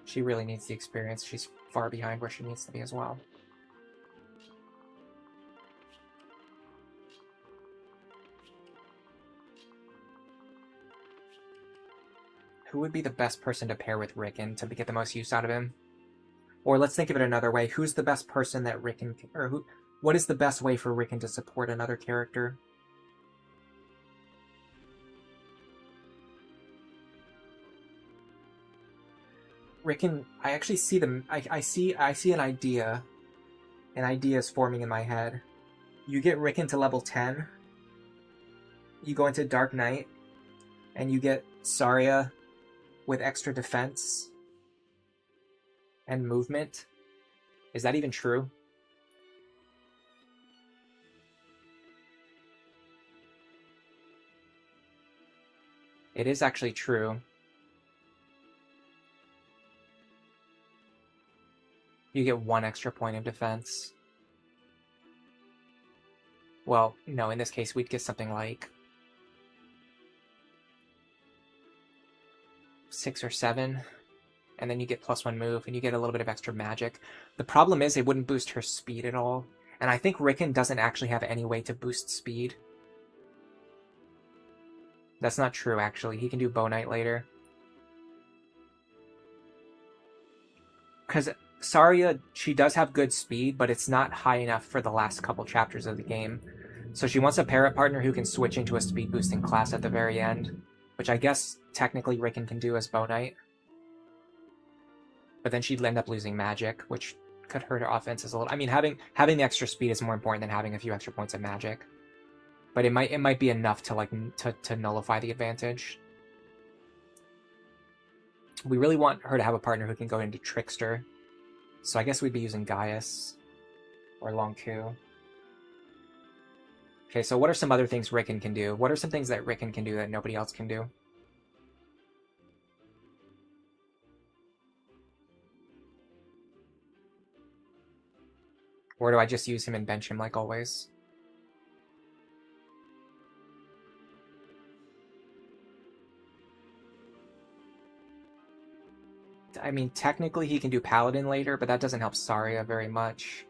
She really needs the experience. She's far behind where she needs to be as well. Who would be the best person to pair with Rickon to get the most use out of him? Or let's think of it another way. Who's the best person that Rickon... or what is the best way for Rickon to support another character? Rickon, I actually see them. I see an idea. An idea is forming in my head. You get Rickon to level 10. You go into Dark Knight, and you get Saria with extra defense and movement. Is that even true? It is actually true. You get 1 extra point of defense. Well, no, in this case, we'd get something like 6 or 7, and then you get +1 move, and you get a little bit of extra magic. The problem is it wouldn't boost her speed at all, and I think Rickon doesn't actually have any way to boost speed. That's not true, actually. He can do Bow Knight later. Because Saria, she does have good speed, but it's not high enough for the last couple chapters of the game. So she wants a parrot partner who can switch into a speed boosting class at the very end, which I guess technically Rickon can do as Bow Knight. But then she'd end up losing magic, which could hurt her offenses a little. I mean, having the extra speed is more important than having a few extra points of magic. But it might be enough to nullify the advantage. We really want her to have a partner who can go into Trickster. So I guess we'd be using Gaius or Lon'qu. Okay, so what are some other things Rickon can do? What are some things that Rickon can do that nobody else can do? Or do I just use him and bench him like always? I mean, technically he can do Paladin later, but that doesn't help Saria very much.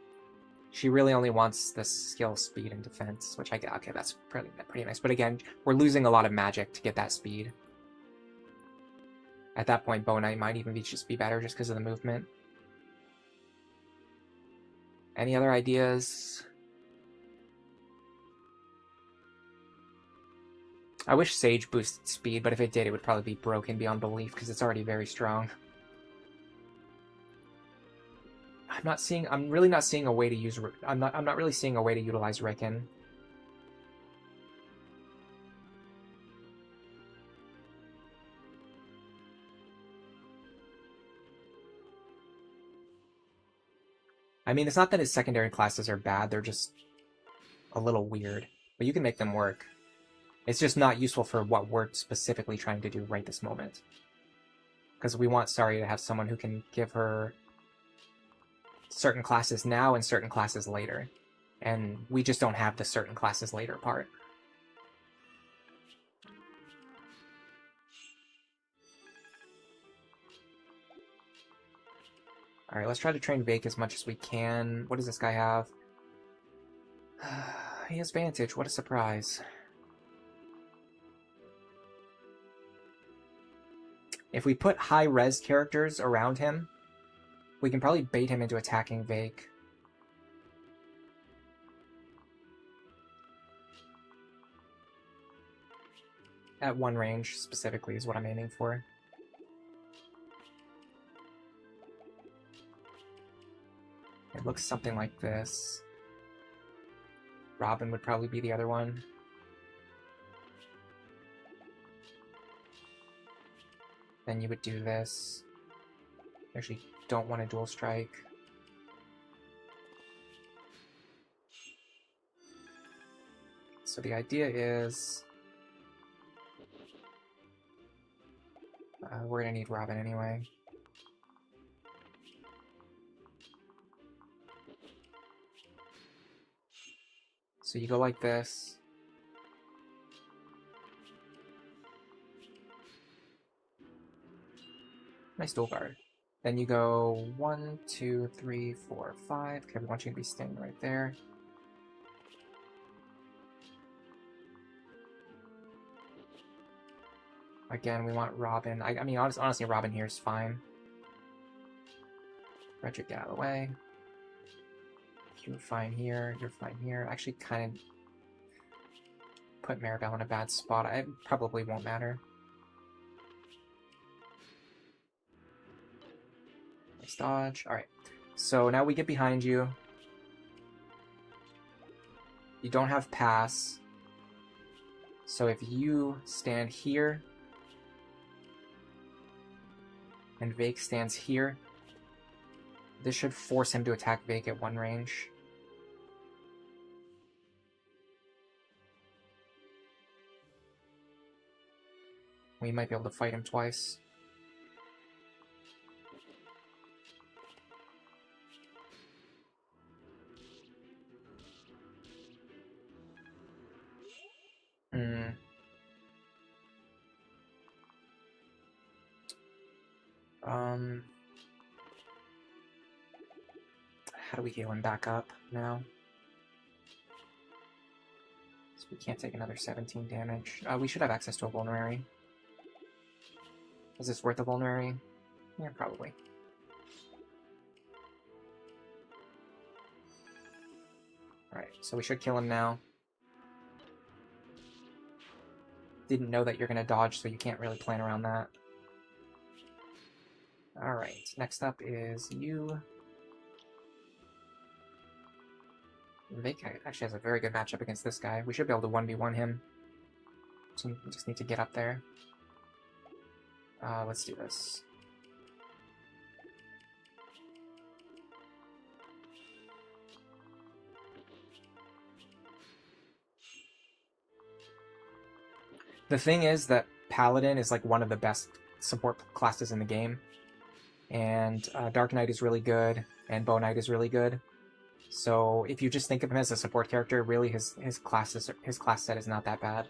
She really only wants the skill, speed, and defense, which I get. Okay, that's pretty nice. But again, we're losing a lot of magic to get that speed. At that point, Bow Knight might even just be better just because of the movement. Any other ideas? I wish Sage boosted speed, but if it did, it would probably be broken beyond belief because it's already very strong. I'm really not seeing a way to use. I'm not really seeing a way to utilize Rickon. I mean, it's not that his secondary classes are bad, they're just a little weird. But you can make them work. It's just not useful for what we're specifically trying to do right this moment. Because we want Saria to have someone who can give her certain classes now and certain classes later. And we just don't have the certain classes later part. Alright, let's try to train Vaike as much as we can. What does this guy have? He has Vantage, what a surprise. If we put high-res characters around him, we can probably bait him into attacking Vaike. At 1 range, specifically, is what I'm aiming for. It looks something like this. Robin would probably be the other one. Then you would do this. Actually, don't want a dual strike. So the idea is... We're gonna need Robin anyway. So you go like this. Nice dual guard. Then you go 1, 2, 3, 4, 5. Okay, we want you to be staying right there. Again, we want Robin. I mean, honestly, Robin here is fine. Frederick, get out of the way. You're fine here. You're fine here. Actually, kind of put Maribel in a bad spot. It probably won't matter. Nice dodge. Alright. So now we get behind you. You don't have pass. So if you stand here and Vaike stands here, this should force him to attack Vaike at one range. We might be able to fight him twice. How do we heal him back up now? So we can't take another 17 damage. We should have access to a vulnerary. Is this worth a vulnerary? Yeah, probably. Alright, so we should kill him now. Didn't know that you're gonna dodge, so you can't really plan around that. Alright, next up is you. Vaike actually has a very good matchup against this guy. We should be able to 1v1 him. So we just need to get up there. Let's do this. The thing is that Paladin is like one of the best support classes in the game. And Dark Knight is really good, and Bow Knight is really good. So if you just think of him as a support character, really his class set is not that bad.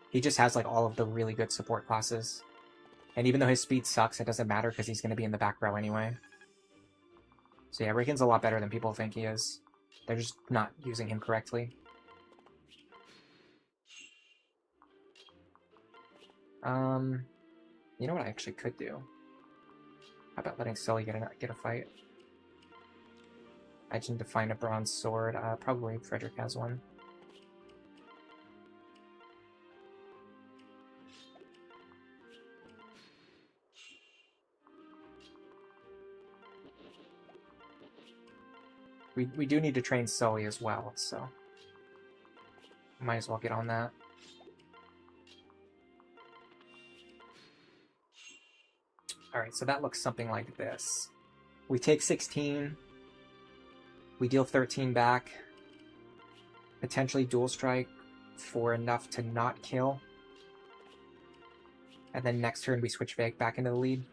He just has like all of the really good support classes. And even though his speed sucks, it doesn't matter because he's going to be in the back row anyway. So yeah, Rickon's a lot better than people think he is. They're just not using him correctly. You know what I actually could do? How about letting Sully get a fight? I just need to find a bronze sword. Probably Frederick has one. We do need to train Sully as well, so might as well get on that. Alright, so that looks something like this. We take 16, we deal 13 back, potentially dual strike for enough to not kill, and then next turn we switch Vaike back into the lead.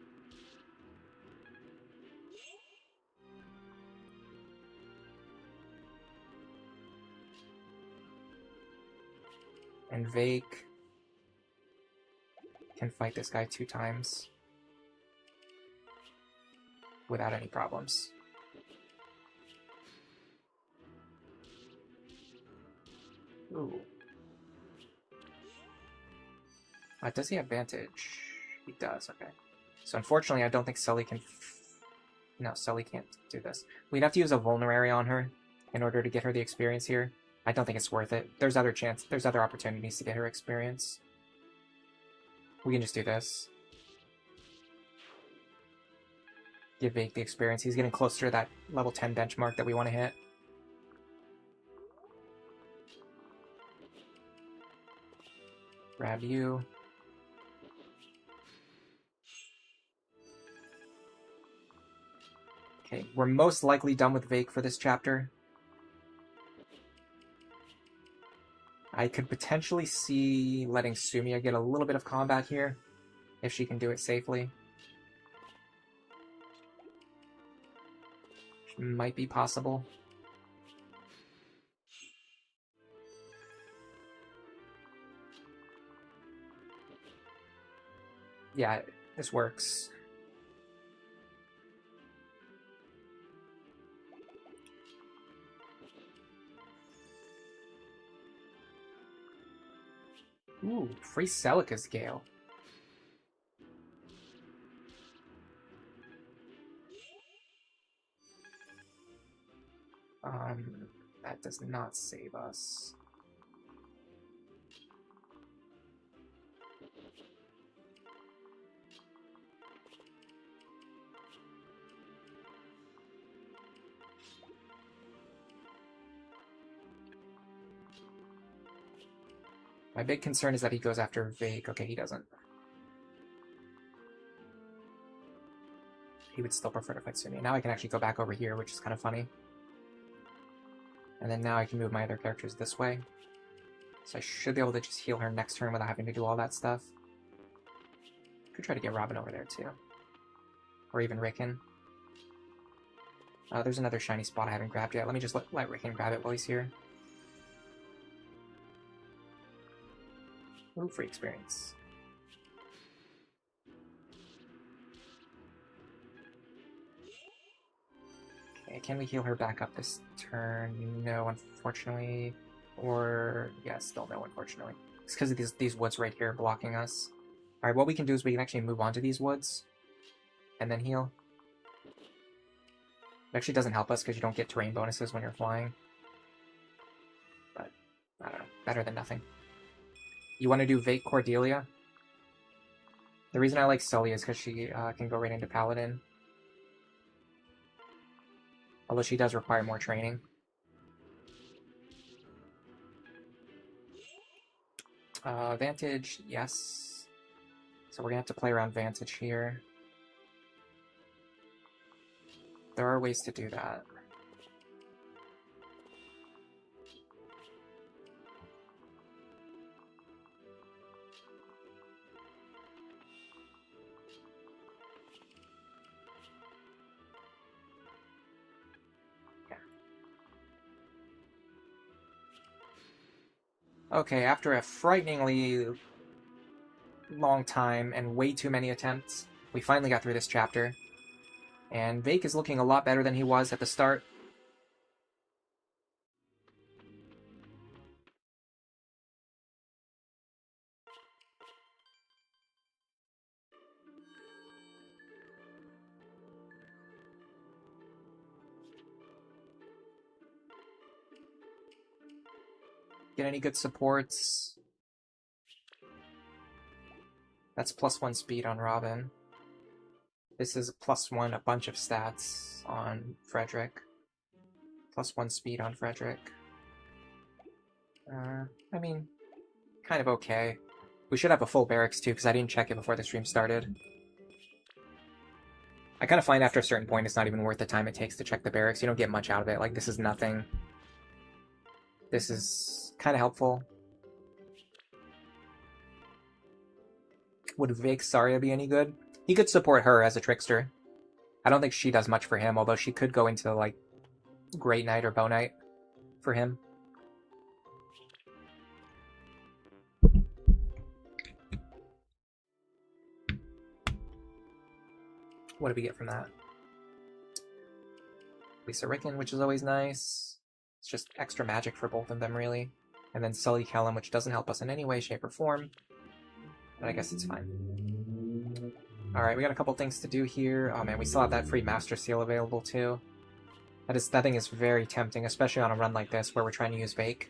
And Vaike can fight this guy 2 times without any problems. Ooh. Does he have advantage? He does, okay. So unfortunately, I don't think Sully can... No, Sully can't do this. We'd have to use a vulnerary on her in order to get her the experience here. I don't think it's worth it. There's other opportunities to get her experience. We can just do this. Give Vaike the experience. He's getting closer to that level 10 benchmark that we want to hit. Grab you. Okay, we're most likely done with Vaike for this chapter. I could potentially see letting Sumia get a little bit of combat here. if she can do it safely. Which might be possible. Yeah, this works. Ooh, free Celica's Gale. That does not save us. My big concern is that he goes after Vaike. Okay, he doesn't. He would still prefer to fight Sunny. Now I can actually go back over here, which is kind of funny. And then now I can move my other characters this way. So I should be able to just heal her next turn without having to do all that stuff. Could try to get Robin over there too. Or even Rickon. There's another shiny spot I haven't grabbed yet. Let me just let Rickon grab it while he's here. Ooh, free experience. Okay, can we heal her back up this turn? No, unfortunately. Or, yeah, still no, unfortunately. It's because of these woods right here blocking us. Alright, what we can do is we can actually move on to these woods. And then heal. It actually doesn't help us because you don't get terrain bonuses when you're flying. But, I don't know. Better than nothing. You want to do Vaike Cordelia? The reason I like Sully is because she can go right into Paladin. Although she does require more training. Vantage, yes. So we're going to have to play around Vantage here. There are ways to do that. Okay, after a frighteningly long time and way too many attempts, we finally got through this chapter. And Vaike is looking a lot better than he was at the start. Get any good supports? That's +1 speed on Robin. This is +1 a bunch of stats on Frederick. +1 speed on Frederick. I mean, kind of okay. We should have a full barracks too, because I didn't check it before the stream started. I kind of find after a certain point it's not even worth the time it takes to check the barracks. You don't get much out of it. Like, this is nothing. This is kind of helpful. Would Vaike Saria be any good? He could support her as a trickster. I don't think she does much for him, although she could go into, like, Great Knight or Bow Knight for him. What do we get from that? Lisa Rickon, which is always nice. It's just extra magic for both of them, really. And then Sully Kellum, which doesn't help us in any way, shape, or form. But I guess it's fine. Alright, we got a couple things to do here. Oh man, we still have that free Master Seal available too. That thing is very tempting, especially on a run like this where we're trying to use Vaike.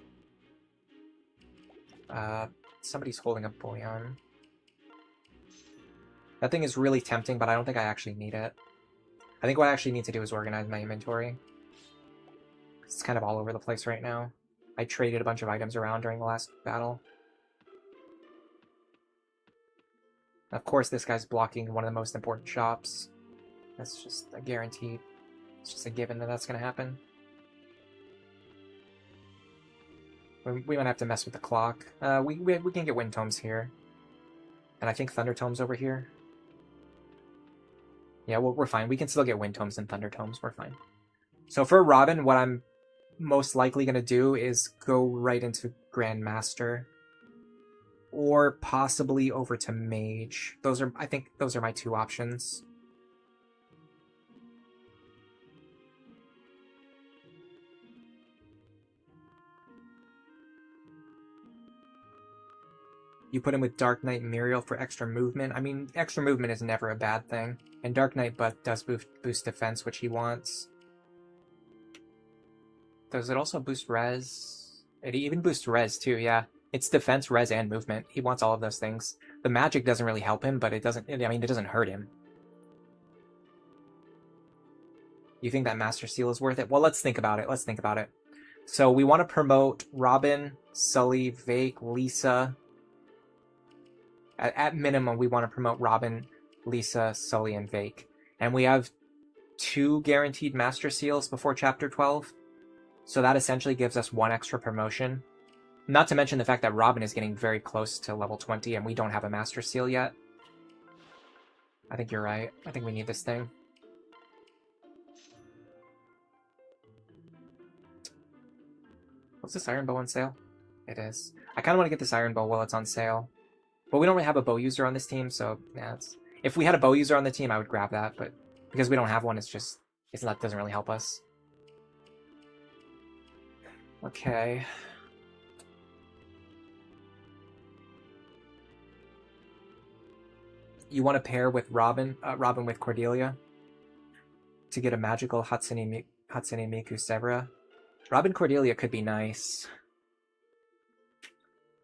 Somebody's holding a bullion. That thing is really tempting, but I don't think I actually need it. I think what I actually need to do is organize my inventory. It's kind of all over the place right now. I traded a bunch of items around during the last battle. Of course, this guy's blocking one of the most important shops. That's just a guarantee. It's just a given that that's going to happen. We might have to mess with the clock. We can get wind tomes here. And I think Thunder Tome's over here. Yeah, we're fine. We can still get Wind Tomes and Thunder Tomes. We're fine. So for Robin, what I'm most likely going to do is go right into Grandmaster. Or possibly over to Mage. I think those are my two options. You put him with Dark Knight Muriel for extra movement. I mean, extra movement is never a bad thing. And Dark Knight does boost defense, which he wants. Does it also boost res? It even boosts res too, yeah. It's defense, res, and movement. He wants all of those things. The magic doesn't really help him, but it doesn't hurt him. You think that Master Seal is worth it? Well, let's think about it. So we want to promote Robin, Sully, Vaike, Lisa. At minimum, we want to promote Robin, Lisa, Sully, and Vaike. And we have 2 guaranteed Master Seals before Chapter 12. So that essentially gives us 1 extra promotion. Not to mention the fact that Robin is getting very close to level 20 and we don't have a Master Seal yet. I think you're right. I think we need this thing. Was this Iron Bow on sale? It is. I kind of want to get this Iron Bow while it's on sale. But we don't really have a bow user on this team, so yeah, if we had a bow user on the team, I would grab that, but because we don't have one, doesn't really help us. Okay. You want to pair with Robin with Cordelia to get a magical Hatsune Miku Severa. Robin Cordelia could be nice.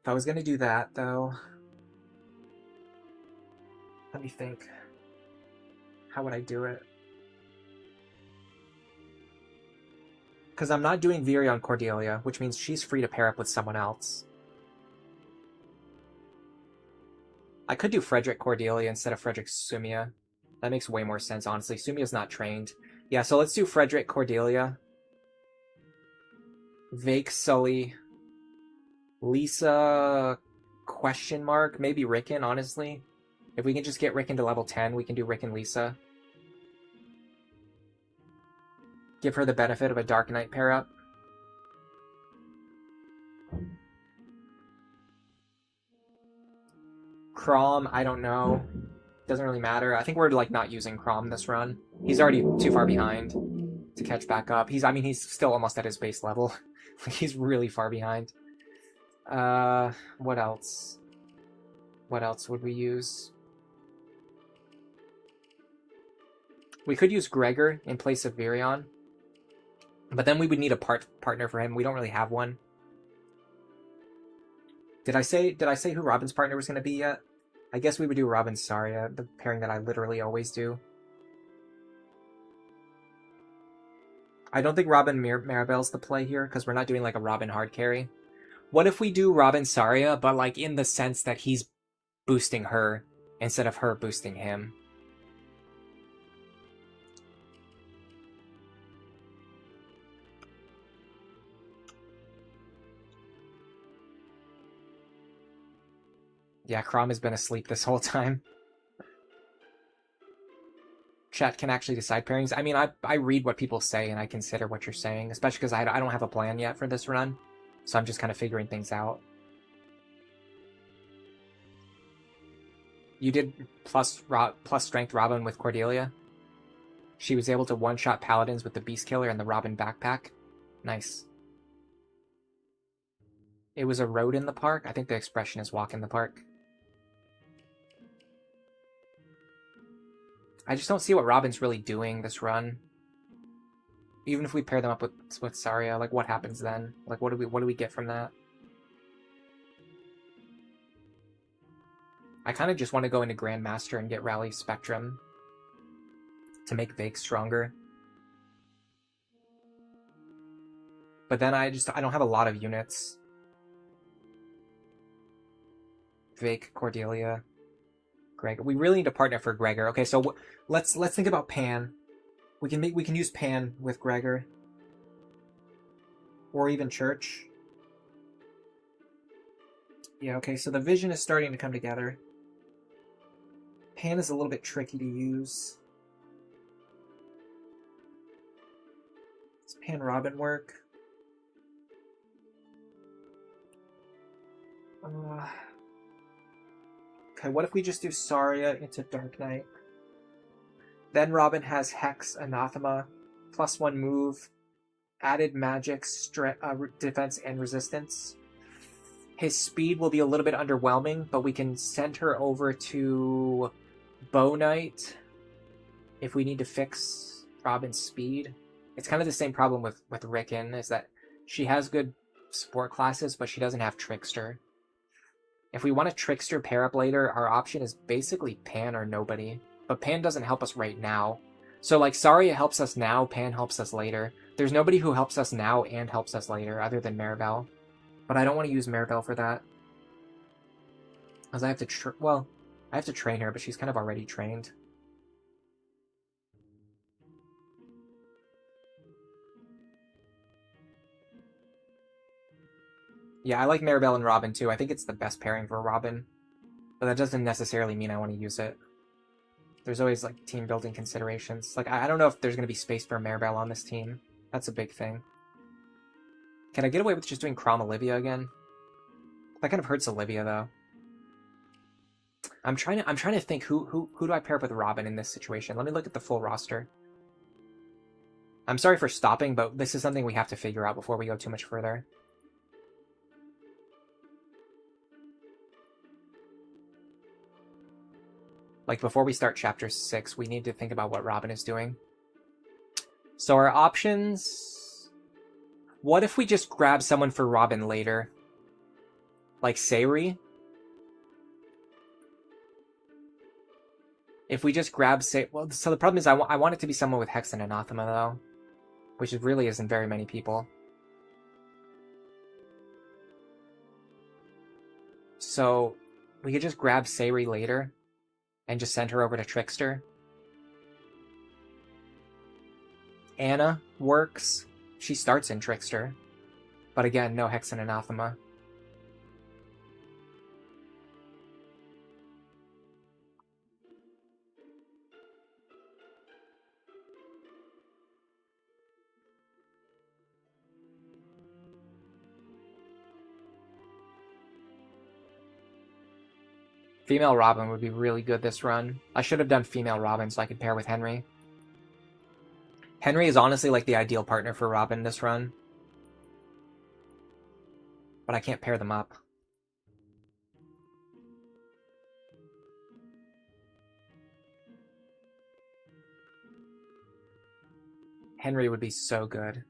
If I was going to do that, though... Let me think. How would I do it? Because I'm not doing Viri on Cordelia, which means she's free to pair up with someone else. I could do Frederick Cordelia instead of Frederick Sumia. That makes way more sense, honestly. Sumia's not trained. Yeah, so let's do Frederick Cordelia. Vaike Sully. Lisa... question mark? Maybe Rickon, honestly. If we can just get Rickon to level 10, we can do Rickon Lisa. Give her the benefit of a Dark Knight pair up. Chrom, I don't know. Doesn't really matter. I think we're like not using Chrom this run. He's already too far behind to catch back up. He's still almost at his base level. He's really far behind. What else? What else would we use? We could use Gregor in place of Virion. But then we would need a partner for him. We don't really have one. Did I say who Robin's partner was going to be yet? I guess we would do Robin Saria, the pairing that I literally always do. I don't think Robin Maribel's the play here, because we're not doing like a Robin hard carry. What if we do Robin Saria, but like in the sense that he's boosting her instead of her boosting him? Yeah, Chrom has been asleep this whole time. Chat can actually decide pairings. I mean, I read what people say and I consider what you're saying, especially because I don't have a plan yet for this run. So I'm just kind of figuring things out. You did plus strength Robin with Cordelia. She was able to one-shot paladins with the Beast Killer and the Robin backpack. Nice. It was a road in the park? I think the expression is walk in the park. I just don't see what Robin's really doing this run. Even if we pair them up with Saria, like what happens then? Like what do we get from that? I kind of just want to go into Grandmaster and get Rally Spectrum to make Vaike stronger. But then I don't have a lot of units. Vaike, Cordelia, Gregor. We really need a partner for Gregor. Okay, so let's think about Pan. We can use Pan with Gregor, or even Church. Yeah. Okay. So the vision is starting to come together. Pan is a little bit tricky to use. Does Pan Robin work? Okay, what if we just do Saria into Dark Knight? Then Robin has Hex, Anathema, +1 move, added magic, defense, and resistance. His speed will be a little bit underwhelming, but we can send her over to Bow Knight if we need to fix Robin's speed. It's kind of the same problem with Rickon, is that she has good support classes, but she doesn't have Trickster. If we want a Trickster pair up later, our option is basically Pan or nobody. But Pan doesn't help us right now. So like Saria helps us now, Pan helps us later. There's nobody who helps us now and helps us later other than Maribel. But I don't want to use Maribel for that. Because I have to I have to train her, but she's kind of already trained. Yeah, I like Maribel and Robin too. I think it's the best pairing for Robin. But that doesn't necessarily mean I want to use it. There's always like team building considerations. Like I don't know if there's going to be space for Maribel on this team. That's a big thing. Can I get away with just doing Crom Olivia again? That kind of hurts Olivia though. I'm trying to think who do I pair up with Robin in this situation. Let me look at the full roster. I'm sorry for stopping, but this is something we have to figure out before we go too much further. Like, before we start Chapter 6, we need to think about what Robin is doing. So our options... What if we just grab someone for Robin later? Like Sayri? If we just grab Sayri... Well, so the problem is I want it to be someone with Hex and Anathema, though. Which really isn't very many people. So, we could just grab Sayri later. And just send her over to Trickster. Anna works. She starts in Trickster. But again, no Hex and Anathema. Female Robin would be really good this run. I should have done female Robin so I could pair with Henry. Henry is honestly like the ideal partner for Robin this run. But I can't pair them up. Henry would be so good.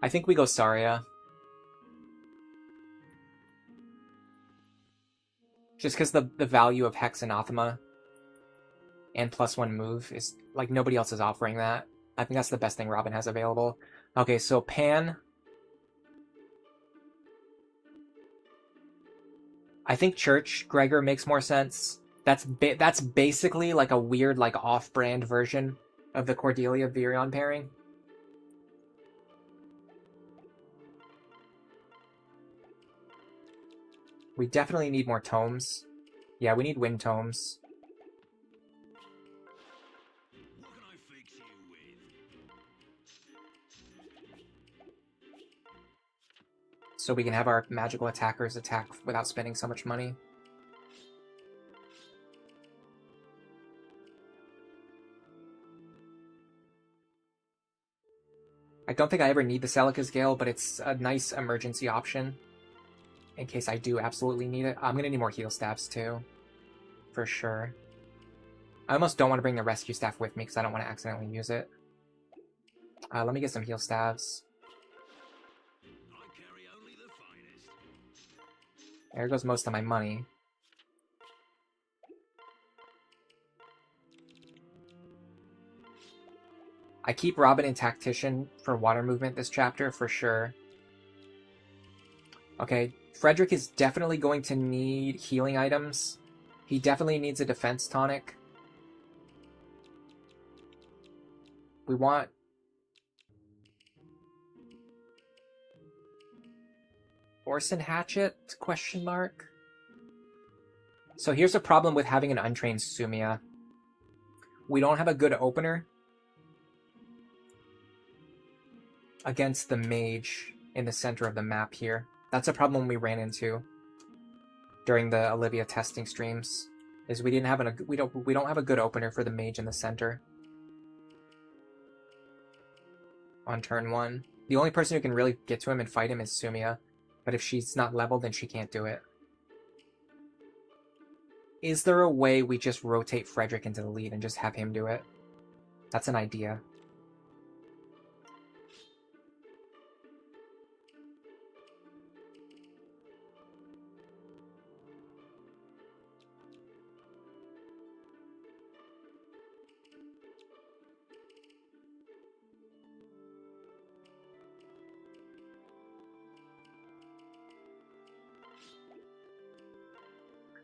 I think we go Saria. Just because the value of Hex Anathema and +1 move is, like, nobody else is offering that. I think that's the best thing Robin has available. Okay, so Pan. I think Church Gregor makes more sense. That's basically like a weird, like, off-brand version of the Cordelia Virion pairing. We definitely need more tomes. Yeah, we need wind tomes. What can I fix you with? So we can have our magical attackers attack without spending so much money. I don't think I ever need the Celica's Gale, but it's a nice emergency option. In case I do absolutely need it. I'm gonna need more heal staffs too. For sure. I almost don't want to bring the rescue staff with me because I don't want to accidentally use it. Let me get some heal staffs. I carry only the finest. There goes most of my money. I keep Robin and Tactician for water movement this chapter for sure. Okay, Frederick is definitely going to need healing items. He definitely needs a defense tonic. We want Orson Hatchet? Question mark. So here's a problem with having an untrained Sumia. We don't have a good opener against the mage in the center of the map here. That's a problem we ran into during the Olivia testing streams. Is we didn't have we don't have a good opener for the mage in the center on turn 1. The only person who can really get to him and fight him is Sumia, but if she's not leveled, then she can't do it. Is there a way we just rotate Frederick into the lead and just have him do it? That's an idea.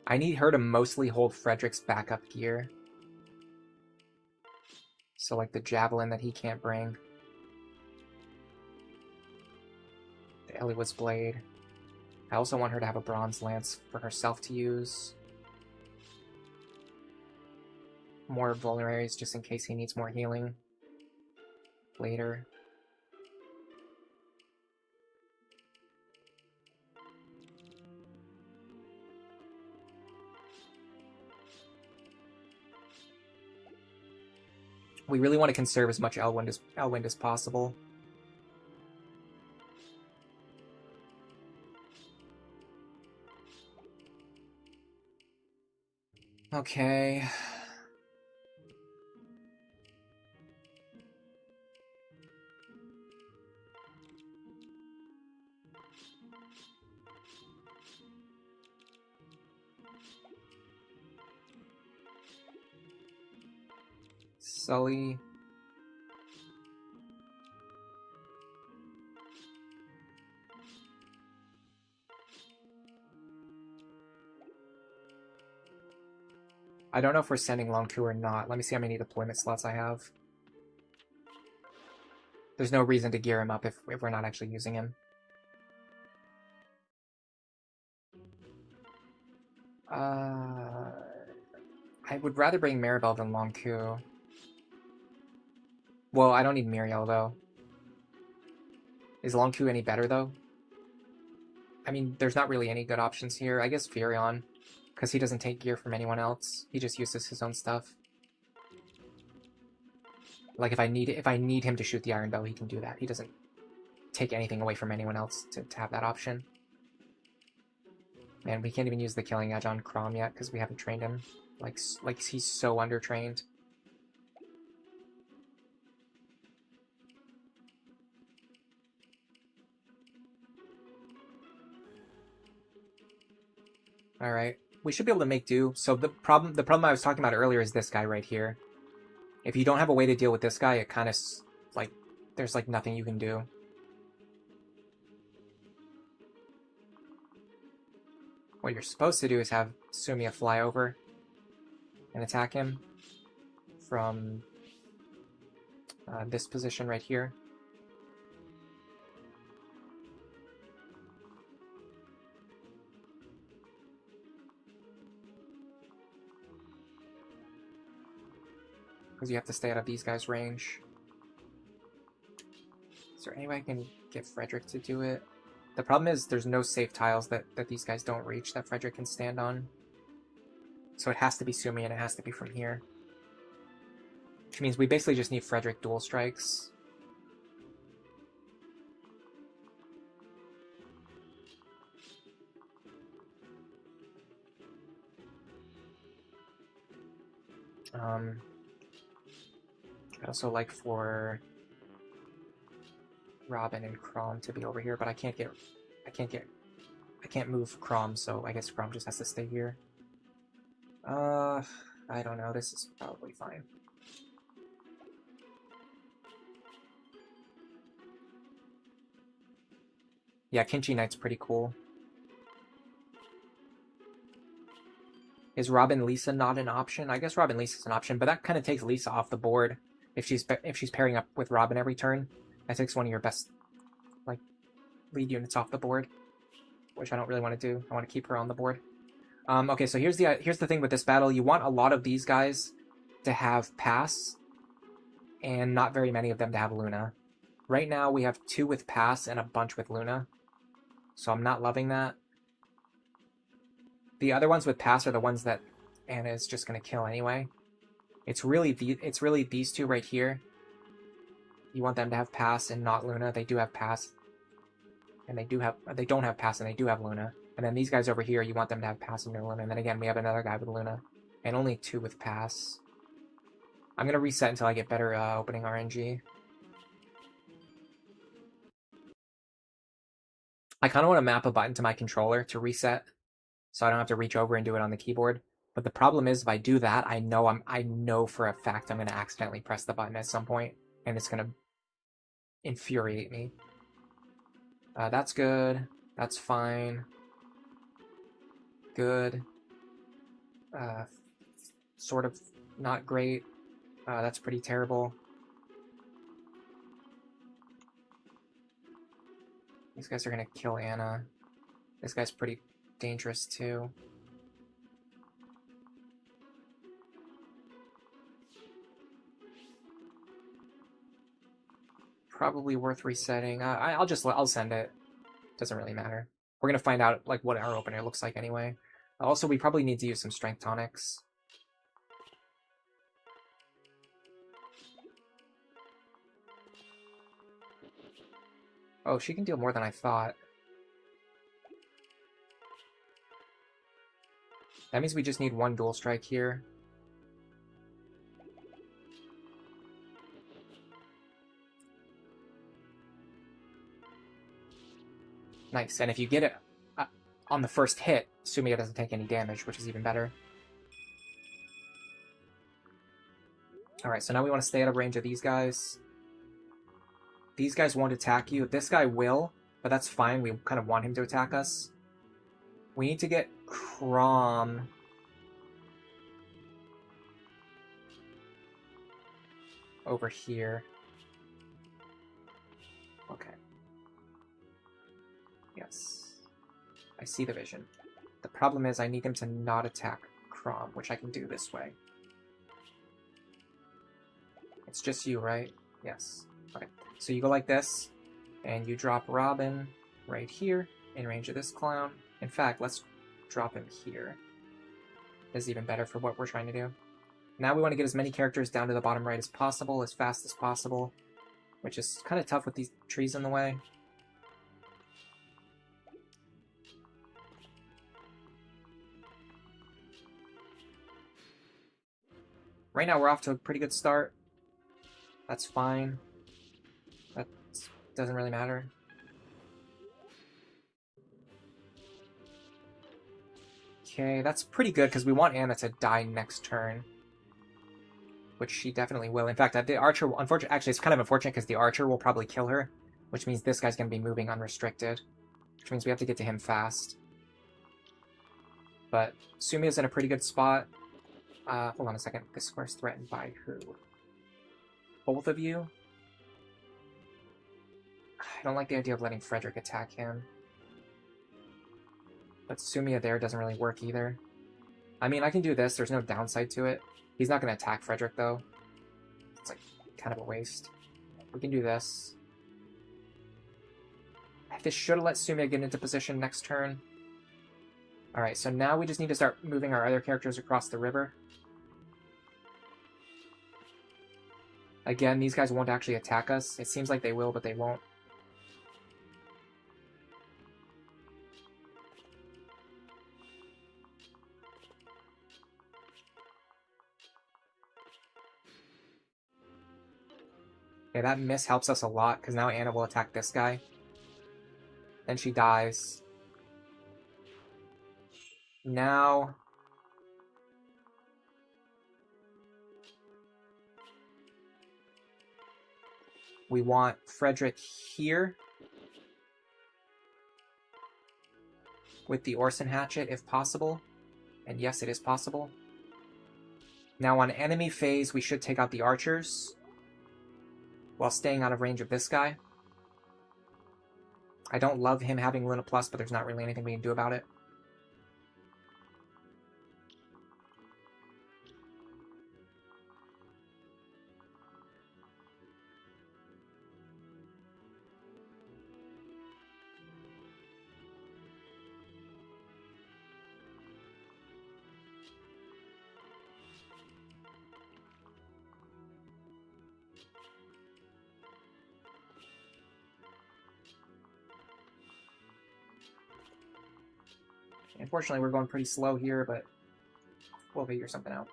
I need her to mostly hold Frederick's backup gear. So like the javelin that he can't bring. The Eliwaz blade. I also want her to have a bronze lance for herself to use. More vulneraries just in case he needs more healing later. We really want to conserve as much Elwind as possible. Okay. Sully. I don't know if we're sending Long Coup or not. Let me see how many deployment slots I have. There's no reason to gear him up if we're not actually using him. I would rather bring Maribel than Long Coup. Well, I don't need Muriel, though. Is Long Coup any better, though? I mean, there's not really any good options here. I guess Furion, because he doesn't take gear from anyone else. He just uses his own stuff. Like, if I need him to shoot the Iron Bow, he can do that. He doesn't take anything away from anyone else to have that option. Man, we can't even use the Killing Edge on Chrom yet, because we haven't trained him. Like he's so undertrained. Alright. We should be able to make do. So the problem I was talking about earlier is this guy right here. If you don't have a way to deal with this guy, it kind of, like, there's, like, nothing you can do. What you're supposed to do is have Sumia fly over and attack him from this position right here. Because you have to stay out of these guys' range. Is there any way I can get Frederick to do it? The problem is there's no safe tiles that these guys don't reach that Frederick can stand on. So it has to be Sumi and it has to be from here. Which means we basically just need Frederick dual strikes. I'd also like for Robin and Chrom to be over here, but I can't move Chrom, so I guess Chrom just has to stay here. I don't know, this is probably fine. Yeah, Kinchi Knight's pretty cool. Is Robin Lisa not an option? I guess Robin Lisa's an option, but that kind of takes Lisa off the board if she's pairing up with Robin every turn. That takes one of your best, like, lead units off the board. which I don't really want to do. I want to keep her on the board. Okay, so here's the thing with this battle. You want a lot of these guys to have pass, and not very many of them to have Luna. Right now we have 2 with pass and a bunch with Luna, so I'm not loving that. The other ones with pass are the ones that Anna is just going to kill anyway. It's really these 2 right here. You want them to have pass and not Luna. They do have pass, and they don't have pass and they do have Luna. And then these guys over here, you want them to have pass and no Luna. And then again, we have another guy with Luna, and only 2 with pass. I'm gonna reset until I get better opening RNG. I kind of want to map a button to my controller to reset, so I don't have to reach over and do it on the keyboard. But the problem is, if I do that, I know for a fact I'm gonna accidentally press the button at some point, and it's gonna infuriate me. That's good. That's fine. Good. Sort of not great. That's pretty terrible. These guys are gonna kill Anna. This guy's pretty dangerous too. Probably worth resetting. I'll send it. Doesn't really matter. We're gonna find out like what our opener looks like anyway. Also, we probably need to use some strength tonics. Oh, she can deal more than I thought. That means we just need 1 dual strike here. Nice, and if you get it on the first hit, Sumiya doesn't take any damage, which is even better. Alright, so now we want to stay out of range of these guys. These guys won't attack you. This guy will, but that's fine. We kind of want him to attack us. We need to get Chrom. Over here. Okay. Yes. I see the vision. The problem is I need him to not attack Chrom, which I can do this way. It's just you, right? Yes. Okay. So you go like this, and you drop Robin right here in range of this clown. In fact, let's drop him here. This is even better for what we're trying to do. Now we want to get as many characters down to the bottom right as possible, as fast as possible, which is kind of tough with these trees in the way. Right now we're off to a pretty good start. That's fine. That doesn't really matter. Okay, that's pretty good because we want Anna to die next turn. Which she definitely will. In fact, the archer, unfortunately, actually it's kind of unfortunate because the archer will probably kill her, which means this guy's going to be moving unrestricted, which means we have to get to him fast. But Sumiya's in a pretty good spot. Hold on a second. This square's threatened by who? Both of you? I don't like the idea of letting Frederick attack him. But Sumiya there doesn't really work either. I mean, I can do this. There's no downside to it. He's not going to attack Frederick, though. It's like kind of a waste. We can do this. This should have let Sumiya get into position next turn. Alright, so now we just need to start moving our other characters across the river. Again, these guys won't actually attack us. It seems like they will, but they won't. Okay, that miss helps us a lot, because now Anna will attack this guy. Then she dies. Now... we want Frederick here. With the Orson Hatchet, if possible. And yes, it is possible. Now on enemy phase, we should take out the archers. While staying out of range of this guy. I don't love him having Luna Plus, but there's not really anything we can do about it. Unfortunately, we're going pretty slow here, but we'll figure something out.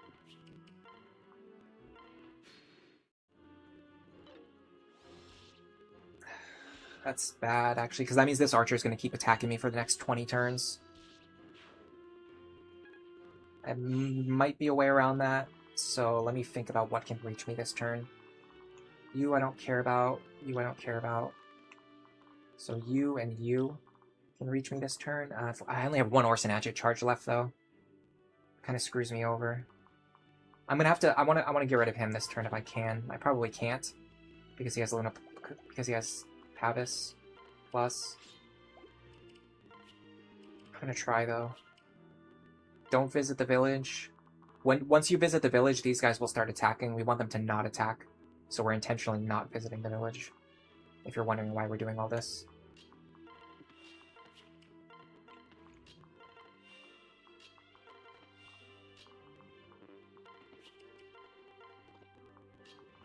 That's bad, actually, because that means this archer is going to keep attacking me for the next 20 turns. I might be a way around that, so let me think about what can reach me this turn. You I don't care about. You I don't care about. So you and you can reach me this turn. I only have one Orson Hatchet charge left, though. Kind of screws me over. I'm gonna have to. I want to get rid of him this turn if I can. I probably can't because he has Luna. Because he has Pavis plus. I'm gonna try though. Don't visit the village. Once you visit the village, these guys will start attacking. We want them to not attack, so we're intentionally not visiting the village. If you're wondering why we're doing all this.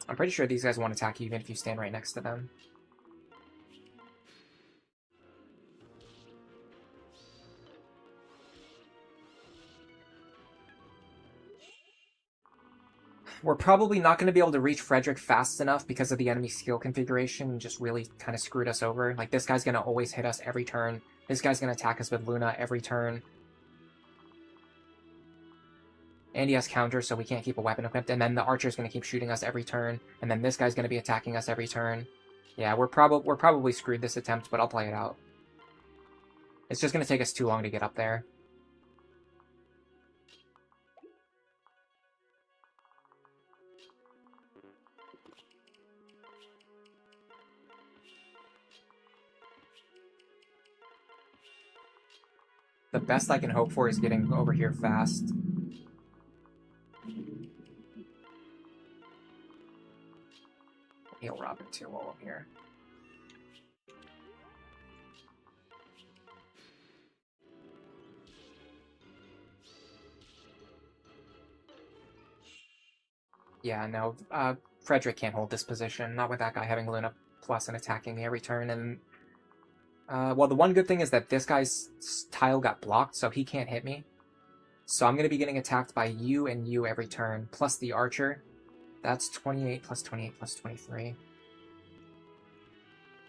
I'm pretty sure these guys won't attack you even if you stand right next to them. We're probably not going to be able to reach Frederick fast enough because of the enemy skill configuration and just really kind of screwed us over. Like, this guy's going to always hit us every turn. This guy's going to attack us with Luna every turn. And he has counters, so we can't keep a weapon equipped. And then the archer's going to keep shooting us every turn. And then this guy's going to be attacking us every turn. Yeah, we're probably screwed this attempt, but I'll play it out. It's just going to take us too long to get up there. The best I can hope for is getting over here fast. Heal Robin too while I'm here. Yeah, no, Frederick can't hold this position, not with that guy having Luna Plus and attacking me every turn, and well, the one good thing is that this guy's tile got blocked, so he can't hit me. So I'm going to be getting attacked by you and you every turn, plus the archer. That's 28 plus 28 plus 23.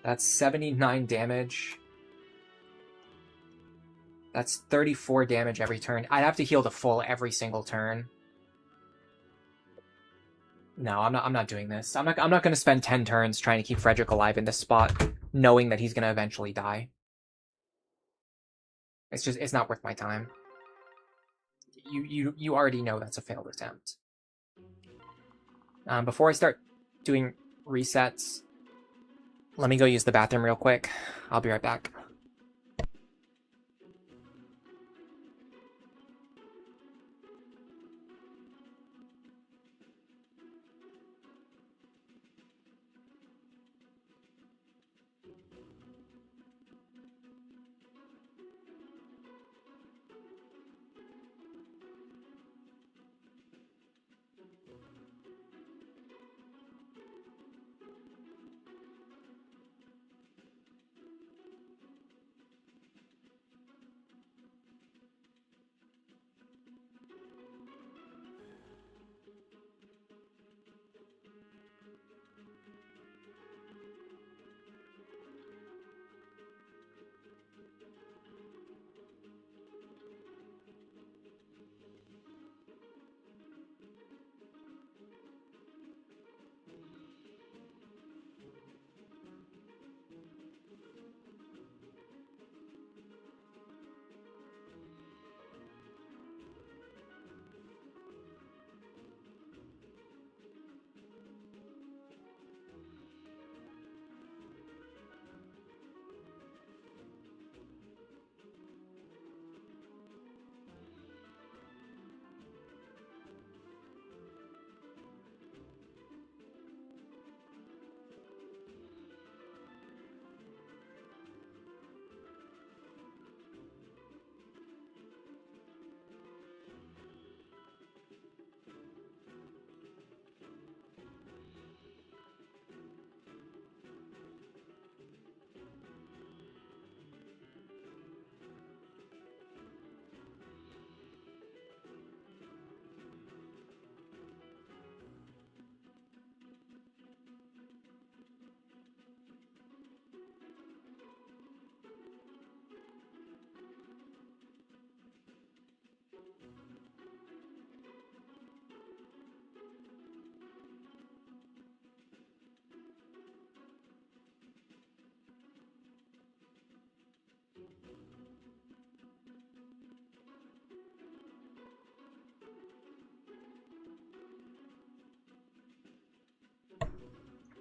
That's 79 damage. That's 34 damage every turn. I'd have to heal the full every single turn. No, I'm not doing this. I'm not going to spend 10 turns trying to keep Frederick alive in this spot, knowing that he's going to eventually die. It's not worth my time. You already know that's a failed attempt. Before I start doing resets, let me go use the bathroom real quick. I'll be right back.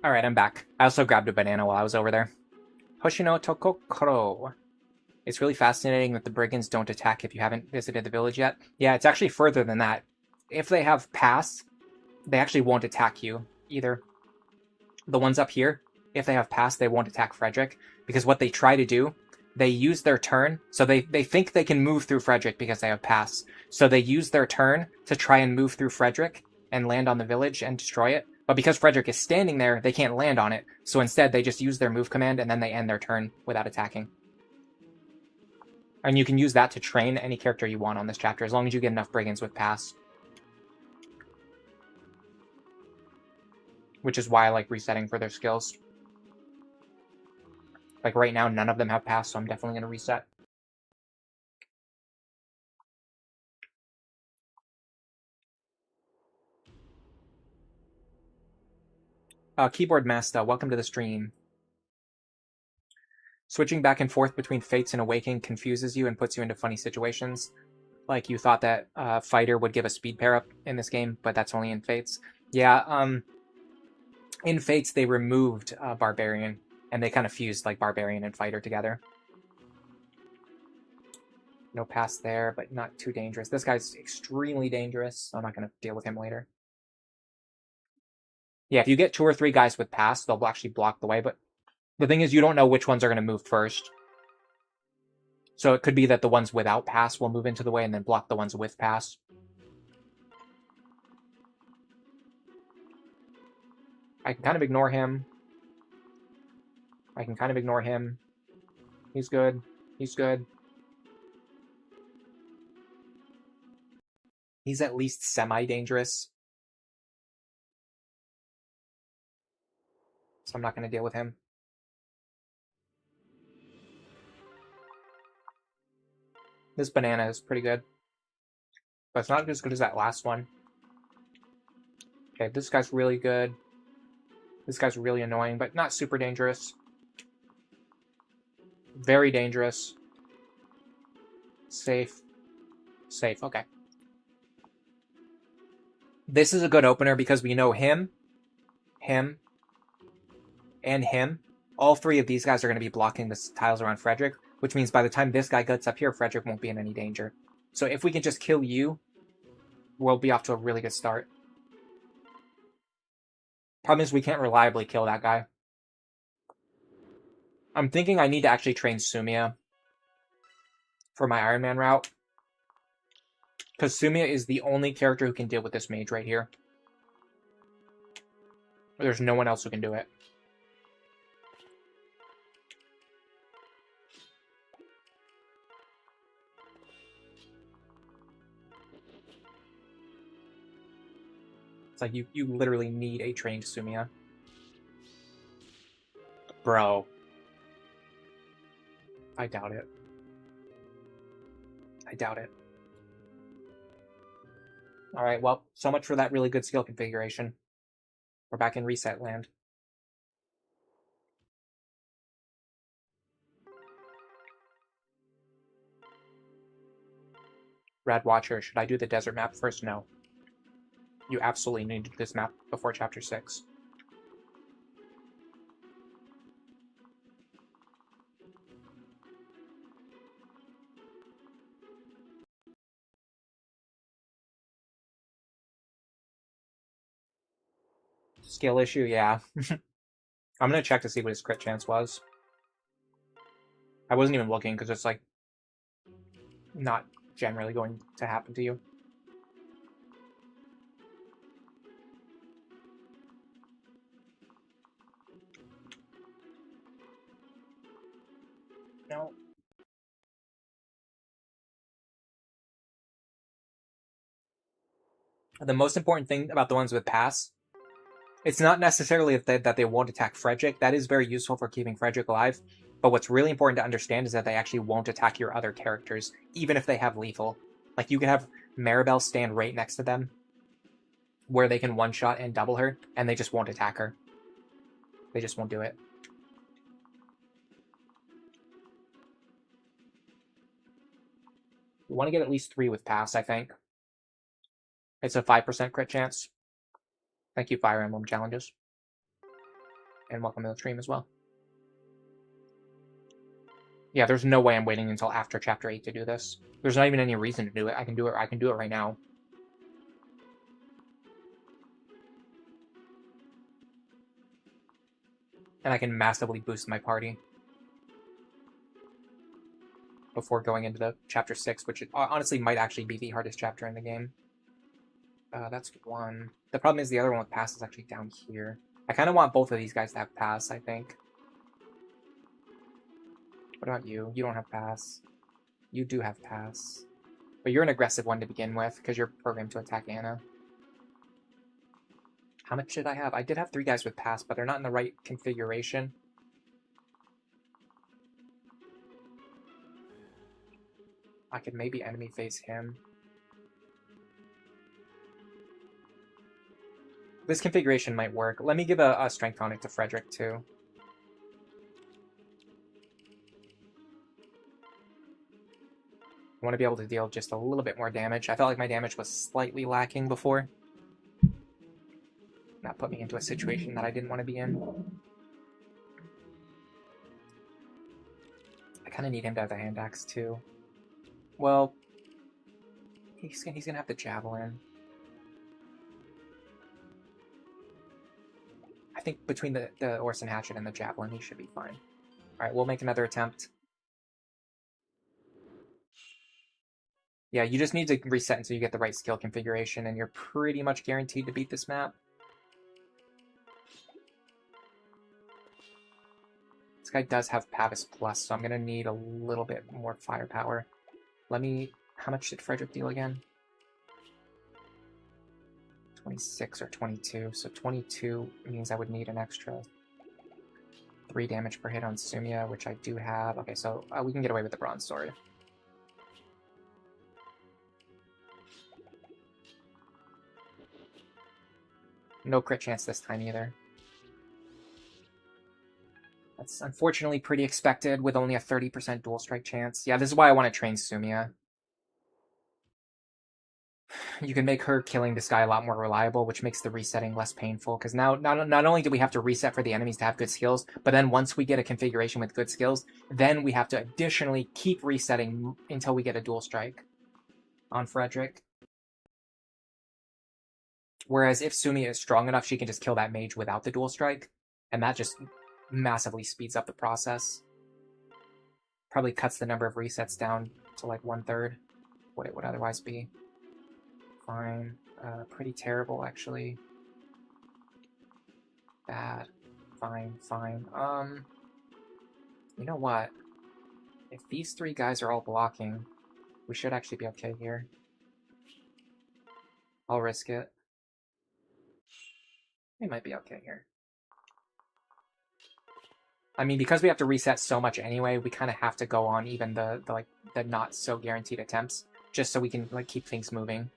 Alright, I'm back. I also grabbed a banana while I was over there. Hoshino Tokokoro. It's really fascinating that the brigands don't attack if you haven't visited the village yet. Yeah, it's actually further than that. If they have pass, they actually won't attack you either. The ones up here, if they have pass, they won't attack Frederick, because what they try to do, they use their turn, so they think they can move through Frederick because they have pass. So they use their turn to try and move through Frederick and land on the village and destroy it. But because Frederick is standing there, they can't land on it. So instead, they just use their move command and then they end their turn without attacking. And you can use that to train any character you want on this chapter, as long as you get enough brigands with pass. Which is why I like resetting for their skills. Like right now, none of them have pass, so I'm definitely going to reset. Keyboard Master, welcome to the stream. Switching back and forth between Fates and Awakening confuses you and puts you into funny situations. Like you thought that Fighter would give a speed pair up in this game, but that's only in Fates. Yeah, in Fates they removed Barbarian, and they kind of fused like Barbarian and Fighter together. No pass there, but not too dangerous. This guy's extremely dangerous, so I'm not going to deal with him later. Yeah, if you get 2 or 3 guys with pass, they'll actually block the way, but the thing is you don't know which ones are going to move first. So it could be that the ones without pass will move into the way and then block the ones with pass. I can kind of ignore him. He's good. He's good. He's at least semi-dangerous. So I'm not going to deal with him. This banana is pretty good. But it's not as good as that last one. Okay, this guy's really good. This guy's really annoying, but not super dangerous. Very dangerous. Safe. Safe, okay. This is a good opener because we know him, and him. All 3 of these guys are going to be blocking the tiles around Frederick, which means by the time this guy gets up here, Frederick won't be in any danger. So if we can just kill you, we'll be off to a really good start. Problem is we can't reliably kill that guy. I'm thinking I need to actually train Sumia for my Iron Man route. Because Sumia is the only character who can deal with this mage right here. There's no one else who can do it. It's like you literally need a trained Sumia. Bro. I doubt it. I doubt it. Alright, well, so much for that really good skill configuration. We're back in reset land. Rad Watcher, should I do the desert map first? No. You absolutely need this map before Chapter 6. Skill issue, yeah. I'm gonna check to see what his crit chance was. I wasn't even looking because it's like not generally going to happen to you. No. The most important thing about the ones with pass, it's not necessarily that they won't attack Frederick. That is very useful for keeping Frederick alive. But what's really important to understand is that they actually won't attack your other characters, even if they have lethal. Like, you can have Maribel stand right next to them, where they can one-shot and double her, and they just won't attack her. They just won't do it. You want to get at least 3 with pass, I think. It's a 5% crit chance. Thank you, Fire Emblem Challenges. and welcome to the stream as well. Yeah, there's no way I'm waiting until after Chapter 8 to do this. There's not even any reason to do it. I can do it right now. And I can massively boost my party before going into the Chapter 6, which honestly might actually be the hardest chapter in the game. That's one. The problem is the other one with pass is actually down here. I kind of want both of these guys to have pass, I think. What about you? You don't have pass. You do have pass. But you're an aggressive one to begin with, because you're programmed to attack Anna. How much did I have? I did have 3 guys with pass, but they're not in the right configuration. I could maybe enemy face him. This configuration might work. Let me give a strength tonic to Frederick, too. I want to be able to deal just a little bit more damage. I felt like my damage was slightly lacking before. That put me into a situation that I didn't want to be in. I kind of need him to have the hand axe, too. Well, he's gonna have the javelin. I think between the Orson Hatchet and the javelin, he should be fine. Alright, we'll make another attempt. Yeah, you just need to reset until you get the right skill configuration, and you're pretty much guaranteed to beat this map. This guy does have Pavis Plus, so I'm going to need a little bit more firepower. How much did Frederick deal again? 26 or 22. So 22 means I would need an extra 3 damage per hit on Sumia, which I do have. Okay, so we can get away with the Bronze Sword. No crit chance this time either. That's unfortunately pretty expected with only a 30% dual strike chance. Yeah, this is why I want to train Sumia. You can make her killing this guy a lot more reliable, which makes the resetting less painful, because now not only do we have to reset for the enemies to have good skills, but then once we get a configuration with good skills, then we have to additionally keep resetting until we get a dual strike on Frederick. Whereas if Sumia is strong enough, she can just kill that mage without the dual strike, and that just massively speeds up the process. Probably cuts the number of resets down to like 1/3 what it would otherwise be. Fine. Pretty terrible, actually. Bad. Fine, fine. You know what? If these 3 guys are all blocking, we should actually be okay here. I'll risk it. We might be okay here. I mean, because we have to reset so much anyway, we kind of have to go on even the not so guaranteed attempts, just so we can like keep things moving.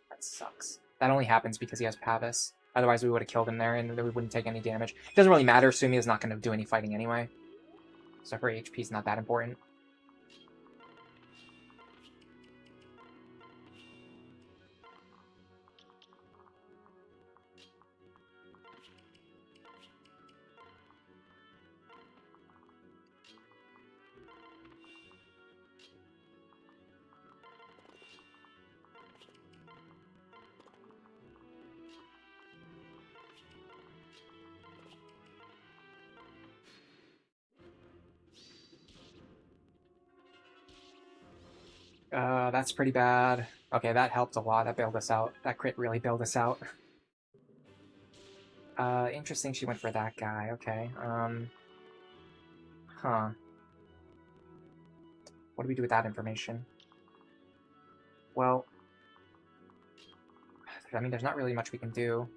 That sucks. That only happens because he has Pavis. Otherwise, we would have killed him there, and we wouldn't take any damage. It doesn't really matter. Sumia's not going to do any fighting anyway, so her HP is not that important. That's pretty bad. Okay, that helped a lot. That bailed us out. That crit really bailed us out. Interesting she went for that guy. Okay, huh. What do we do with that information? Well, I mean, there's not really much we can do.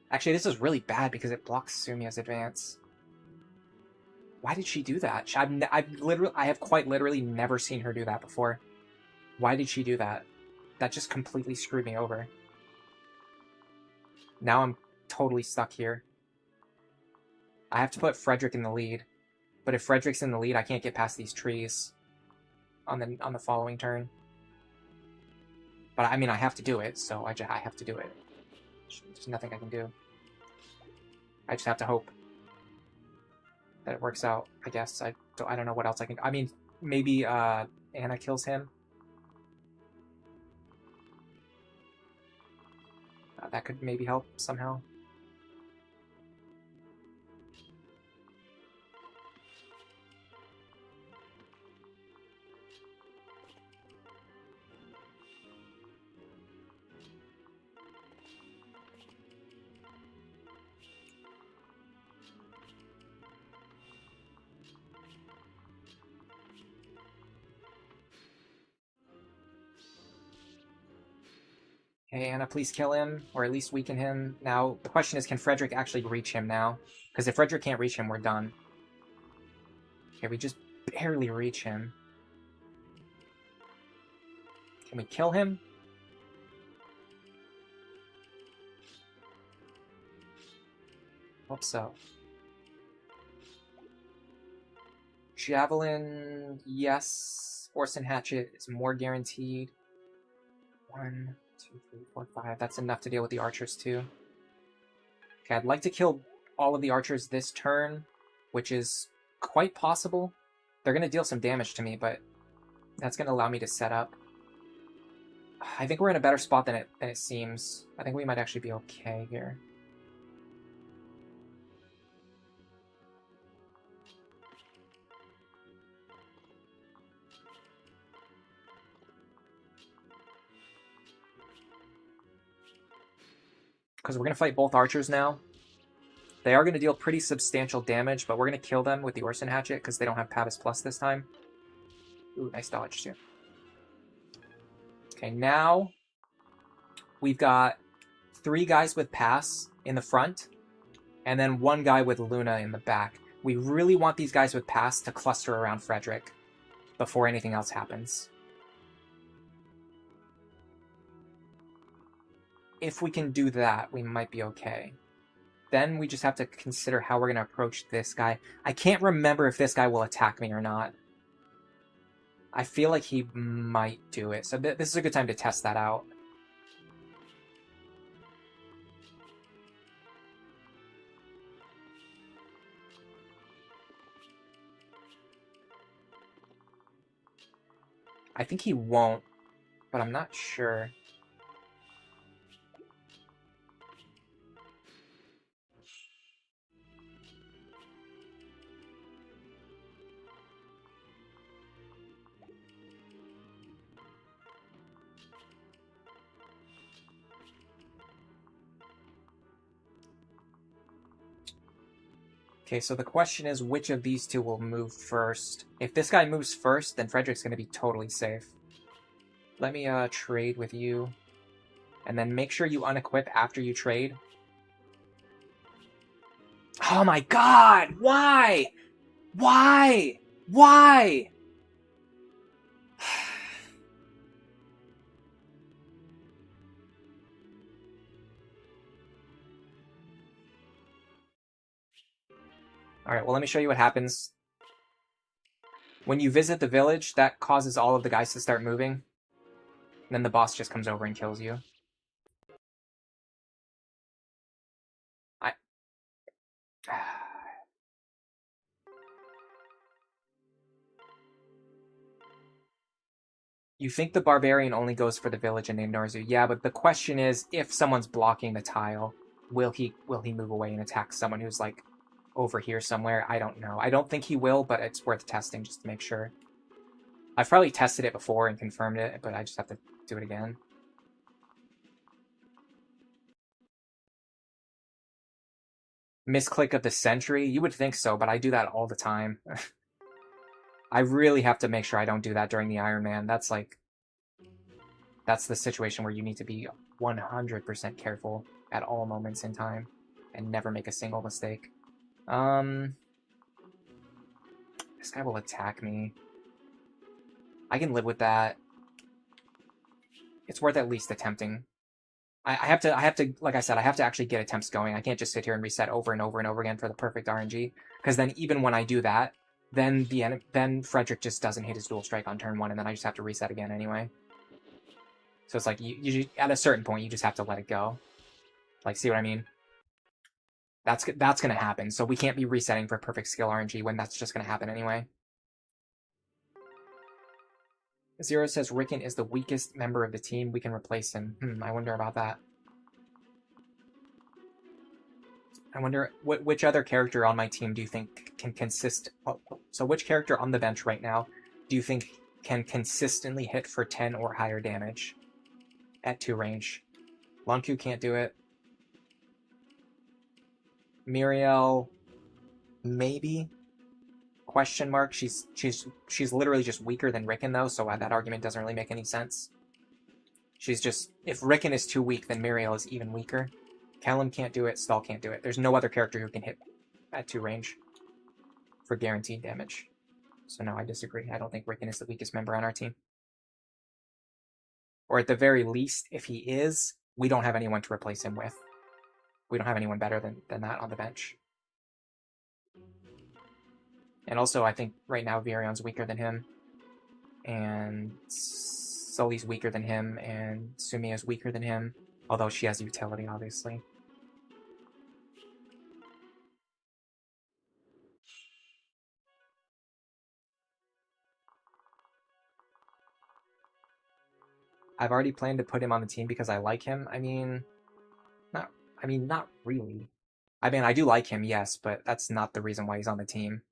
Actually, this is really bad because it blocks Sumia's advance. Why did she do that? I have quite literally never seen her do that before. Why did she do that? That just completely screwed me over. Now I'm totally stuck here. I have to put Frederick in the lead. But if Frederick's in the lead, I can't get past these trees on the following turn. But I mean, I have to do it, so I have to do it. There's nothing I can do. I just have to hope that it works out, I guess. I don't know what else I can... I mean, maybe Anna kills him. That could maybe help somehow. Hey, Anna, please kill him, or at least weaken him. Now, the question is, can Frederick actually reach him now? Because if Frederick can't reach him, we're done. Okay, we just barely reach him. Can we kill him? Hope so. Javelin, yes. Orson Hatchet is more guaranteed. 1, 2, 3, 4, 5. That's enough to deal with the archers too. Okay, I'd like to kill all of the archers this turn, which is quite possible. They're going to deal some damage to me, but that's going to allow me to set up. I think we're in a better spot than it seems. I think we might actually be okay here. Because we're going to fight both archers now. They are going to deal pretty substantial damage, but we're going to kill them with the Orson Hatchet because they don't have Pavis Plus this time. Ooh, nice dodge too. Okay, now we've got 3 guys with Pass in the front, and then 1 guy with Luna in the back. We really want these guys with Pass to cluster around Frederick before anything else happens. If we can do that, we might be okay. Then we just have to consider how we're going to approach this guy. I can't remember if this guy will attack me or not. I feel like he might do it, so this is a good time to test that out. I think he won't, but I'm not sure. Okay, so the question is which of these 2 will move first. If this guy moves first, then Frederick's going to be totally safe. Let me trade with you. And then make sure you unequip after you trade. Oh my god! Why? Why? Why? Alright, well let me show you what happens. When you visit the village, that causes all of the guys to start moving. And then the boss just comes over and kills you. You think the barbarian only goes for the village and ignores you. Yeah, but the question is, if someone's blocking the tile, will he move away and attack someone who's, like, over here somewhere? I don't know. I don't think he will, but it's worth testing just to make sure. I've probably tested it before and confirmed it, but I just have to do it again. Misclick of the century? You would think so, but I do that all the time. I really have to make sure I don't do that during the Iron Man. That's like... That's the situation where you need to be 100% careful at all moments in time and never make a single mistake. This guy will attack me. I can live with that. It's worth at least attempting. I have to, like I said, I have to actually get attempts going. I can't just sit here and reset over and over and over again for the perfect RNG. Because then even when I do that, then Frederick just doesn't hit his dual strike on turn 1, and then I just have to reset again anyway. So it's like, you at a certain point, you just have to let it go. Like, see what I mean? That's going to happen, so we can't be resetting for perfect skill RNG when that's just going to happen anyway. Zero says Rickon is the weakest member of the team. We can replace him. I wonder about that. I wonder which other character on my team do you think can so which character on the bench right now do you think can consistently hit for 10 or higher damage at 2 range? Lonku can't do it. Muriel, maybe? Question mark. She's literally just weaker than Rickon though, so that argument doesn't really make any sense. She's just, if Rickon is too weak, then Muriel is even weaker. Callum can't do it, Stall can't do it. There's no other character who can hit at 2 range for guaranteed damage. So no, I disagree. I don't think Rickon is the weakest member on our team. Or at the very least, if he is, we don't have anyone to replace him with. We don't have anyone better than that on the bench. And also, I think right now Virion's weaker than him. And Sully's weaker than him. And Sumia's weaker than him. Although she has utility, obviously. I've already planned to put him on the team because I like him. I mean, not really. I mean, I do like him, yes, but that's not the reason why he's on the team.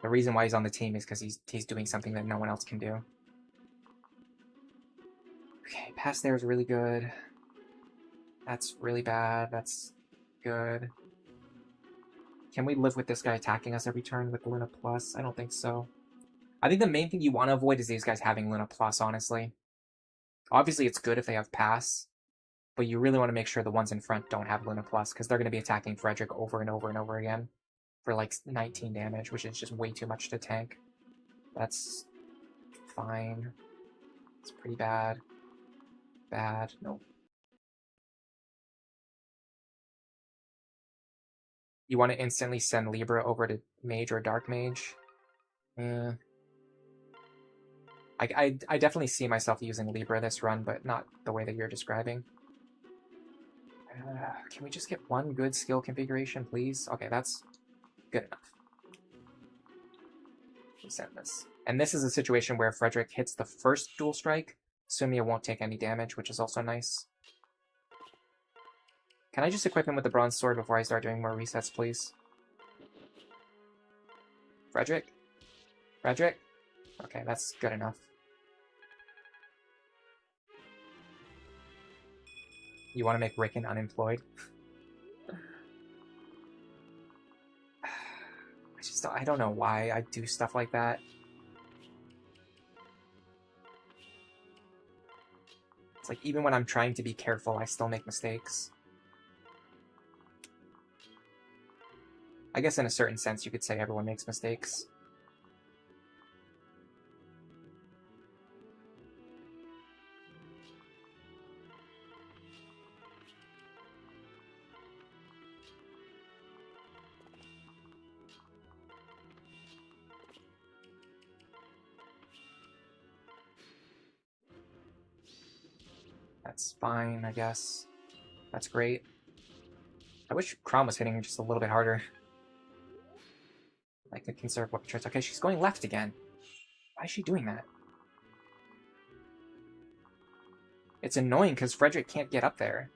The reason why he's on the team is because he's doing something that no one else can do. Okay, pass there is really good. That's really bad. That's good. Can we live with this guy attacking us every turn with Luna Plus? I don't think so. I think the main thing you want to avoid is these guys having Luna Plus, honestly. Obviously, it's good if they have pass, but you really want to make sure the ones in front don't have Luna Plus, because they're going to be attacking Frederick over and over and over again for like 19 damage, which is just way too much to tank. That's fine. It's pretty bad. Bad. Nope. You want to instantly send Libra over to Mage or Dark Mage? I definitely see myself using Libra this run, but not the way that you're describing. Can we just get one good skill configuration, please? Okay, that's good enough. We'll send this. And this is a situation where Frederick hits the first dual strike, Sumia won't take any damage, which is also nice. Can I just equip him with the bronze sword before I start doing more resets, please? Frederick? Frederick? Okay, that's good enough. You want to make Rickon unemployed? I don't know why I do stuff like that. It's like, even when I'm trying to be careful, I still make mistakes. I guess in a certain sense, you could say everyone makes mistakes. That's fine, I guess. That's great. I wish Crom was hitting her just a little bit harder. I could conserve weapon traits. Okay, she's going left again. Why is she doing that? It's annoying because Frederick can't get up there.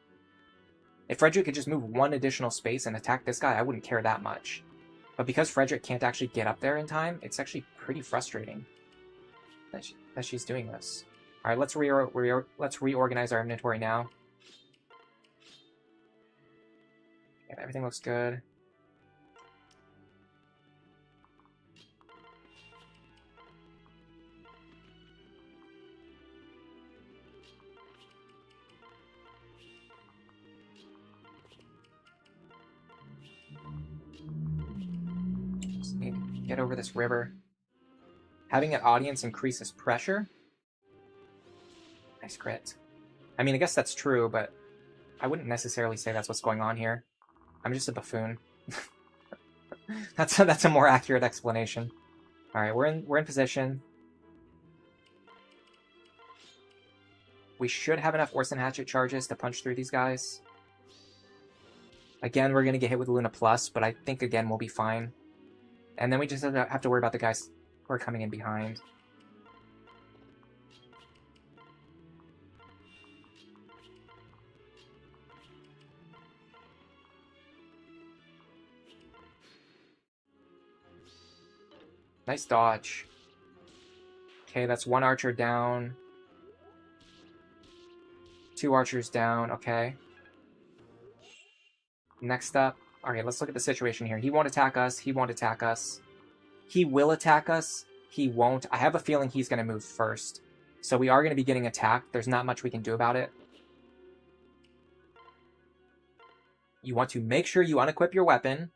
If Frederick could just move one additional space and attack this guy, I wouldn't care that much. But because Frederick can't actually get up there in time, it's actually pretty frustrating that she's doing this. Alright, let's reorganize our inventory now. Okay, everything looks good. Just need to get over this river. Having an audience increases pressure? Nice crit. I mean, I guess that's true, but I wouldn't necessarily say that's what's going on here. I'm just a buffoon. That's a more accurate explanation. All right, we're in position. We should have enough Orson Hatchet charges to punch through these guys. Again, we're going to get hit with Luna Plus, but I think, again, we'll be fine. And then we just have to worry about the guys who are coming in behind. Nice dodge. Okay, that's one archer down. 2 archers down, okay. Next up, alright, let's look at the situation here. He won't attack us, he won't attack us. He will attack us, he won't. I have a feeling he's going to move first. So we are going to be getting attacked. There's not much we can do about it. You want to make sure you unequip your weapon.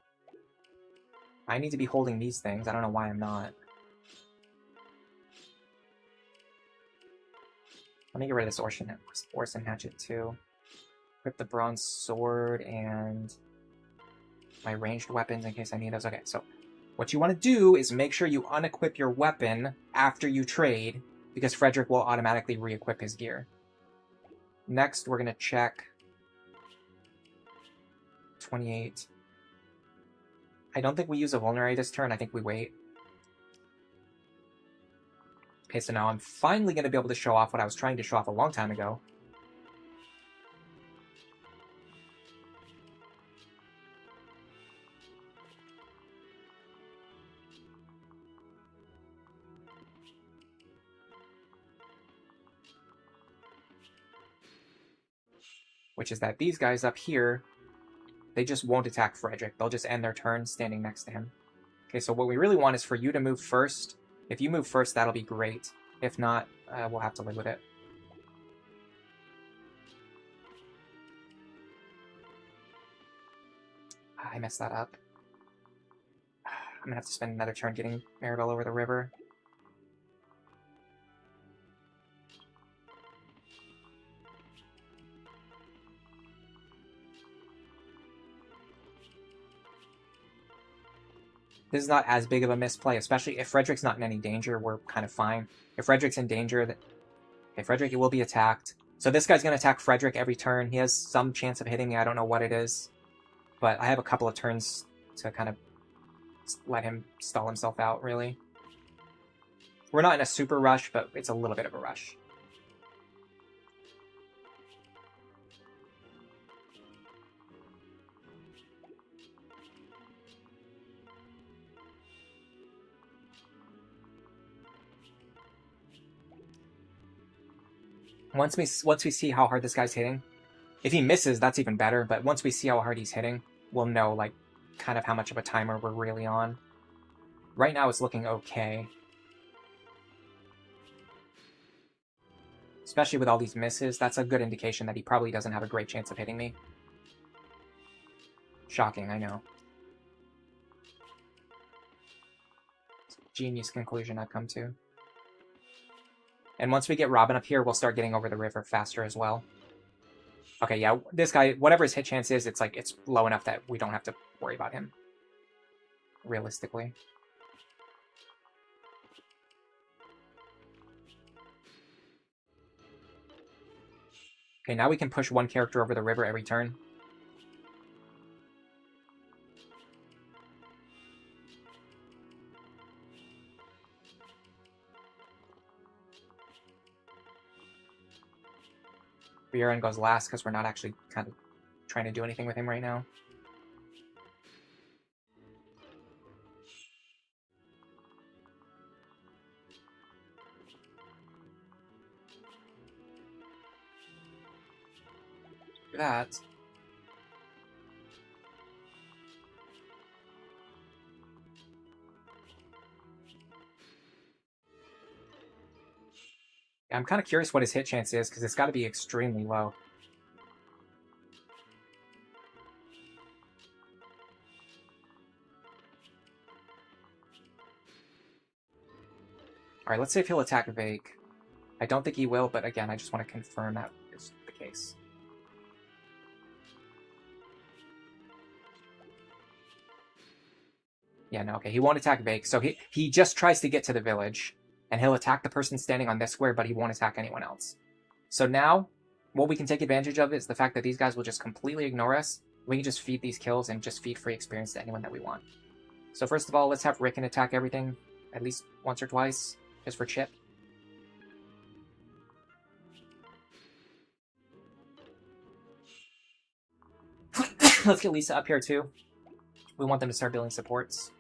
I need to be holding these things. I don't know why I'm not. Let me get rid of this Orson Hatchet too. Equip the Bronze Sword and my ranged weapons in case I need those. Okay, so what you want to do is make sure you unequip your weapon after you trade, because Frederick will automatically re-equip his gear. Next, we're going to check 28. I don't think we use a Vulnerary this turn. I think we wait. Okay, so now I'm finally going to be able to show off what I was trying to show off a long time ago. Which is that these guys up here, they just won't attack Frederick. They'll just end their turn standing next to him. Okay, so what we really want is for you to move first. If you move first, that'll be great. If not, we'll have to live with it. I messed that up. I'm gonna have to spend another turn getting Maribel over the river. This is not as big of a misplay, especially if Frederick's not in any danger, we're kind of fine. If Frederick's in danger, okay, Frederick will be attacked. So this guy's going to attack Frederick every turn. He has some chance of hitting me, I don't know what it is. But I have a couple of turns to kind of let him stall himself out, really. We're not in a super rush, but it's a little bit of a rush. Once we see how hard this guy's hitting, if he misses, that's even better, but once we see how hard he's hitting, we'll know, like, kind of how much of a timer we're really on. Right now it's looking okay. Especially with all these misses, that's a good indication that he probably doesn't have a great chance of hitting me. Shocking, I know. Genius conclusion I've come to. And once we get Robin up here, we'll start getting over the river faster as well. Okay, yeah, this guy, whatever his hit chance is, it's like, it's low enough that we don't have to worry about him. Realistically. Okay, now we can push one character over the river every turn. Viren goes last because we're not actually kind of trying to do anything with him right now. Do that. I'm kind of curious what his hit chance is, because it's got to be extremely low. Alright, let's see if he'll attack Vaike. I don't think he will, but again, I just want to confirm that is the case. Yeah, no, okay, he won't attack Vaike, so he just tries to get to the village. And he'll attack the person standing on this square, but he won't attack anyone else. So now, what we can take advantage of is the fact that these guys will just completely ignore us. We can just feed these kills and just feed free experience to anyone that we want. So first of all, let's have Rickon attack everything at least once or twice, just for chip. Let's get Lisa up here too. We want them to start building supports.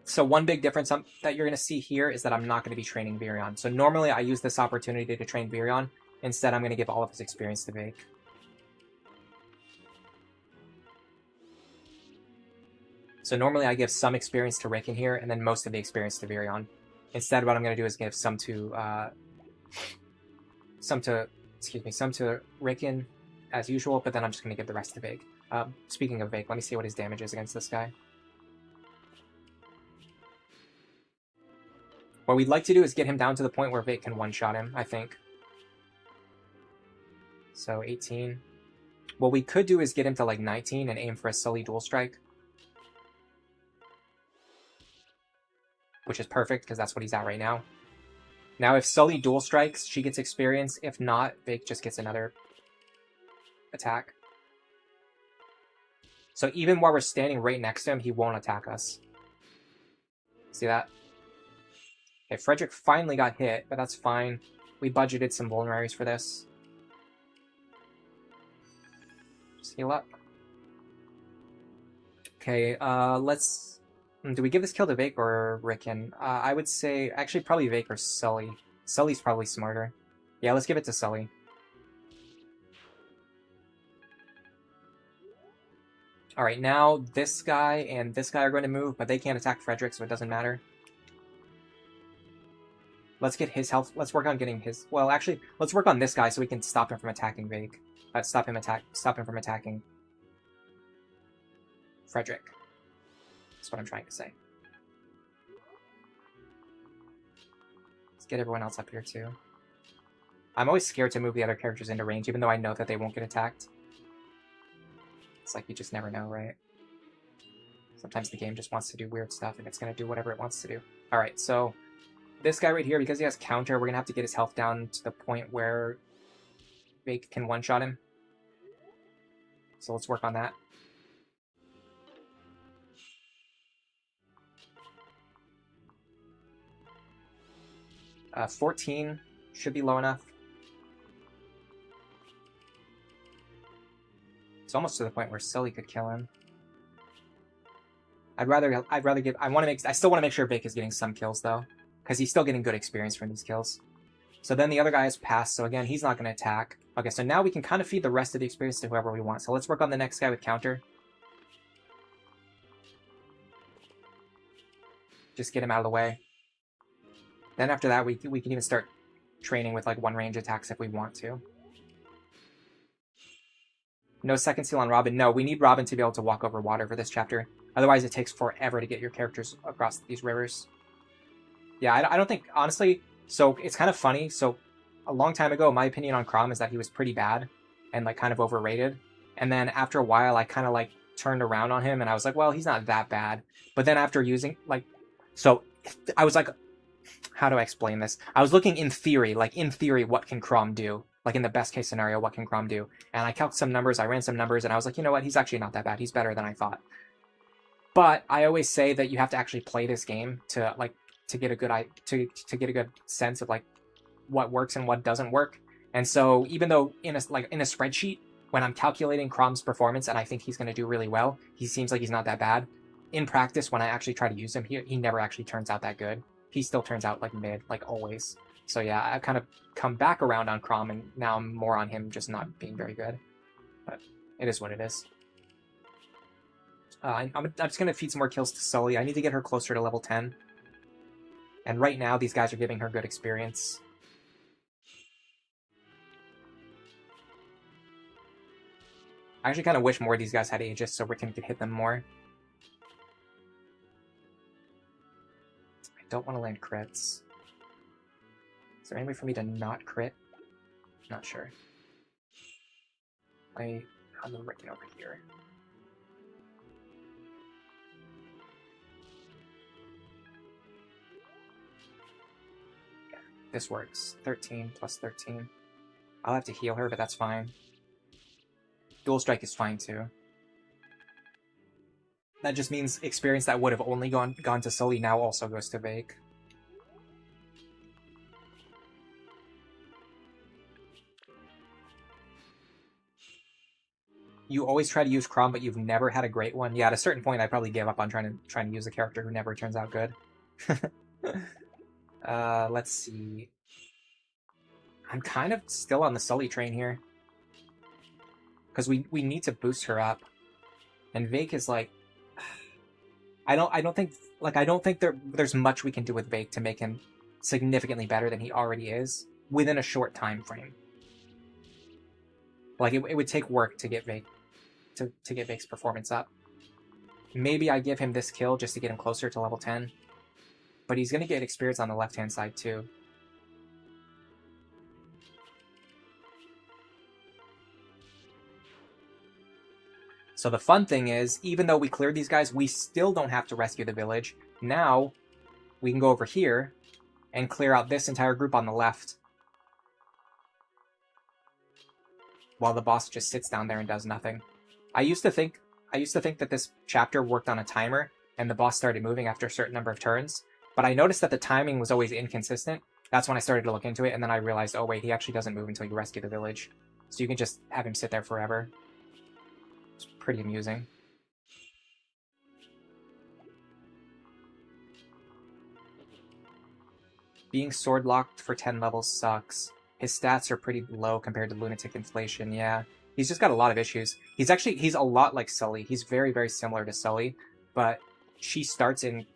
So one big difference that you're going to see here is that I'm not going to be training Virion. So normally I use this opportunity to train Virion. Instead, I'm going to give all of his experience to Vaike. So normally I give some experience to Rickon here, and then most of the experience to Virion. Instead, what I'm going to do is give some to Rickon as usual, but then I'm just going to give the rest to Vaike. Speaking of Vaike, let me see what his damage is against this guy. What we'd like to do is get him down to the point where Vaike can one-shot him, I think. So 18. What we could do is get him to like 19 and aim for a Sully dual strike. Which is perfect, because that's what he's at right now. Now, if Sully dual strikes, she gets experience. If not, Vaike just gets another attack. So even while we're standing right next to him, he won't attack us. See that? Okay, Frederick finally got hit, but that's fine. We budgeted some vulneraries for this. Just heal up. Okay, let's... Do we give this kill to Vaike or Rickon? I would say, actually, probably Vaike or Sully. Sully's probably smarter. Yeah, let's give it to Sully. Alright, now this guy and this guy are going to move, but they can't attack Frederick, so it doesn't matter. Let's get his health. Let's work on getting his... Well, actually, let's work on this guy so we can stop him from attacking Vaike. Stop him from attacking Frederick. That's what I'm trying to say. Let's get everyone else up here too. I'm always scared to move the other characters into range, even though I know that they won't get attacked. It's like you just never know, right? Sometimes the game just wants to do weird stuff, and it's going to do whatever it wants to do. Alright, so this guy right here, because he has counter, we're going to have to get his health down to the point where Vaike can one-shot him. So let's work on that. 14 should be low enough. It's almost to the point where Sully could kill him. I still want to make sure Vaike is getting some kills though, because he's still getting good experience from these kills. So then the other guy has passed, so again, he's not going to attack. Okay, so now we can kind of feed the rest of the experience to whoever we want. So let's work on the next guy with counter. Just get him out of the way. Then after that, we can even start training with like one range attacks if we want to. No second seal on Robin. No, we need Robin to be able to walk over water for this chapter. Otherwise, it takes forever to get your characters across these rivers. Yeah, I don't think, honestly, so it's kind of funny. So a long time ago, my opinion on Crom is that he was pretty bad and like kind of overrated. And then after a while, I kind of like turned around on him and I was like, well, he's not that bad. But then after using like, so I was like, how do I explain this? I was looking in theory, what can Crom do? Like in the best case scenario, what can Crom do? And I calculated some numbers, I ran some numbers, and I was like, you know what? He's actually not that bad. He's better than I thought. But I always say that you have to actually play this game to get a good sense of like what works and what doesn't work. And so even though in a spreadsheet, when I'm calculating Crom's performance and I think he's going to do really well, he seems like he's not that bad. In practice, when I actually try to use him, he never actually turns out that good. He still turns out like mid, like always. So yeah, I've kind of come back around on Crom, and now I'm more on him just not being very good. But it is what it is. I'm just going to feed some more kills to Sully. I need to get her closer to level 10. And right now, these guys are giving her good experience. I actually kind of wish more of these guys had Aegis so Rickon could hit them more. I don't want to land crits. Is there any way for me to not crit? Not sure. I have them Rickon over here. this works. 13 plus 13. I'll have to heal her, but that's fine. Dual Strike is fine too. That just means experience that would have only gone to Sully now also goes to Vaike. You always try to use Chrom, but you've never had a great one. Yeah, at a certain point, I probably gave up on trying to use a character who never turns out good. Let's see. I'm kind of still on the Sully train here. Because we need to boost her up. And Vaike is like... I don't think there's much we can do with Vaike to make him significantly better than he already is within a short time frame. Like, it would take work to get Vaike to get Vaike's performance up. Maybe I give him this kill just to get him closer to level 10. But he's going to get experience on the left-hand side, too. So the fun thing is, even though we cleared these guys, we still don't have to rescue the village. Now, we can go over here and clear out this entire group on the left. While the boss just sits down there and does nothing. I used to think that this chapter worked on a timer, and the boss started moving after a certain number of turns. But I noticed that the timing was always inconsistent. That's when I started to look into it, and then I realized, oh wait, he actually doesn't move until you rescue the village. So you can just have him sit there forever. It's pretty amusing. Being sword locked for 10 levels sucks. His stats are pretty low compared to Lunatic Inflation, yeah. He's just got a lot of issues. He's a lot like Sully. He's very, very similar to Sully, but she starts in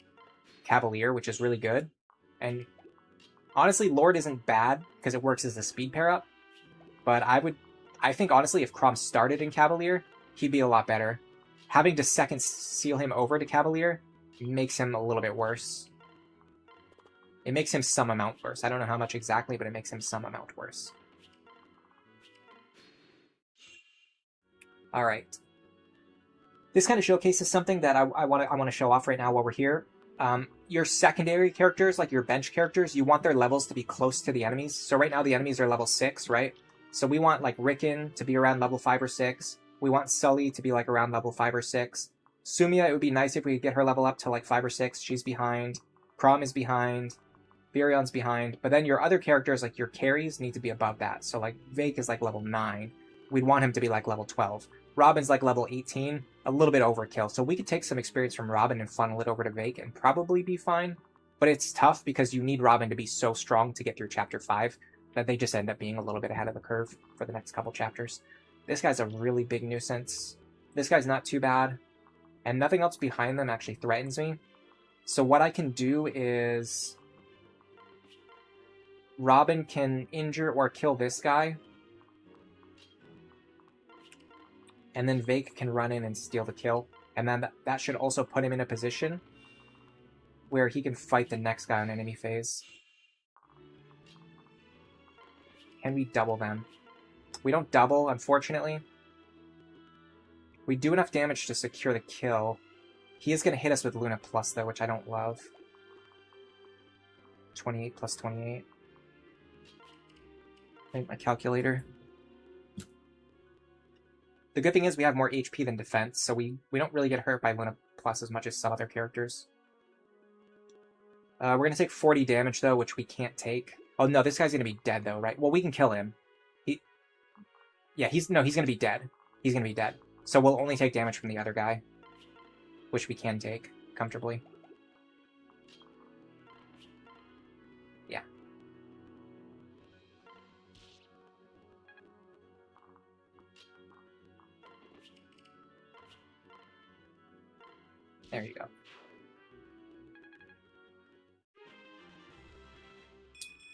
Cavalier, which is really good. And honestly, Lord isn't bad because it works as a speed pair up. But I think honestly, if Chrom started in Cavalier, he'd be a lot better. Having to second seal him over to Cavalier makes him a little bit worse. It makes him some amount worse. I don't know how much exactly, but it makes him some amount worse. All right. This kind of showcases something that I want to show off right now while we're here. Your secondary characters, like your bench characters, you want their levels to be close to the enemies. So right now the enemies are level 6, right? So we want like Rickon to be around level 5 or 6. We want Sully to be like around level 5 or 6. Sumia, it would be nice if we could get her level up to like 5 or 6. She's behind. Chrom is behind. Virion's behind. But then your other characters, like your carries, need to be above that. So like Vaike is like level 9. We'd want him to be like level 12. Robin's like level 18. A little bit overkill. So we could take some experience from Robin and funnel it over to Vaike and probably be fine. But it's tough because you need Robin to be so strong to get through Chapter 5 that they just end up being a little bit ahead of the curve for the next couple chapters. This guy's a really big nuisance. This guy's not too bad. And nothing else behind them actually threatens me. So what I can do is... Robin can injure or kill this guy. And then Vaike can run in and steal the kill. And then that should also put him in a position where he can fight the next guy on enemy phase. Can we double them? We don't double, unfortunately. We do enough damage to secure the kill. He is going to hit us with Luna Plus, though, which I don't love. 28 plus 28. I need my calculator. The good thing is we have more HP than defense, so we don't really get hurt by Luna Plus as much as some other characters. We're going to take 40 damage, though, which we can't take. Oh, no, this guy's going to be dead, though, right? Well, we can kill him. He's going to be dead. He's going to be dead. So we'll only take damage from the other guy, which we can take comfortably. Yeah. There you go.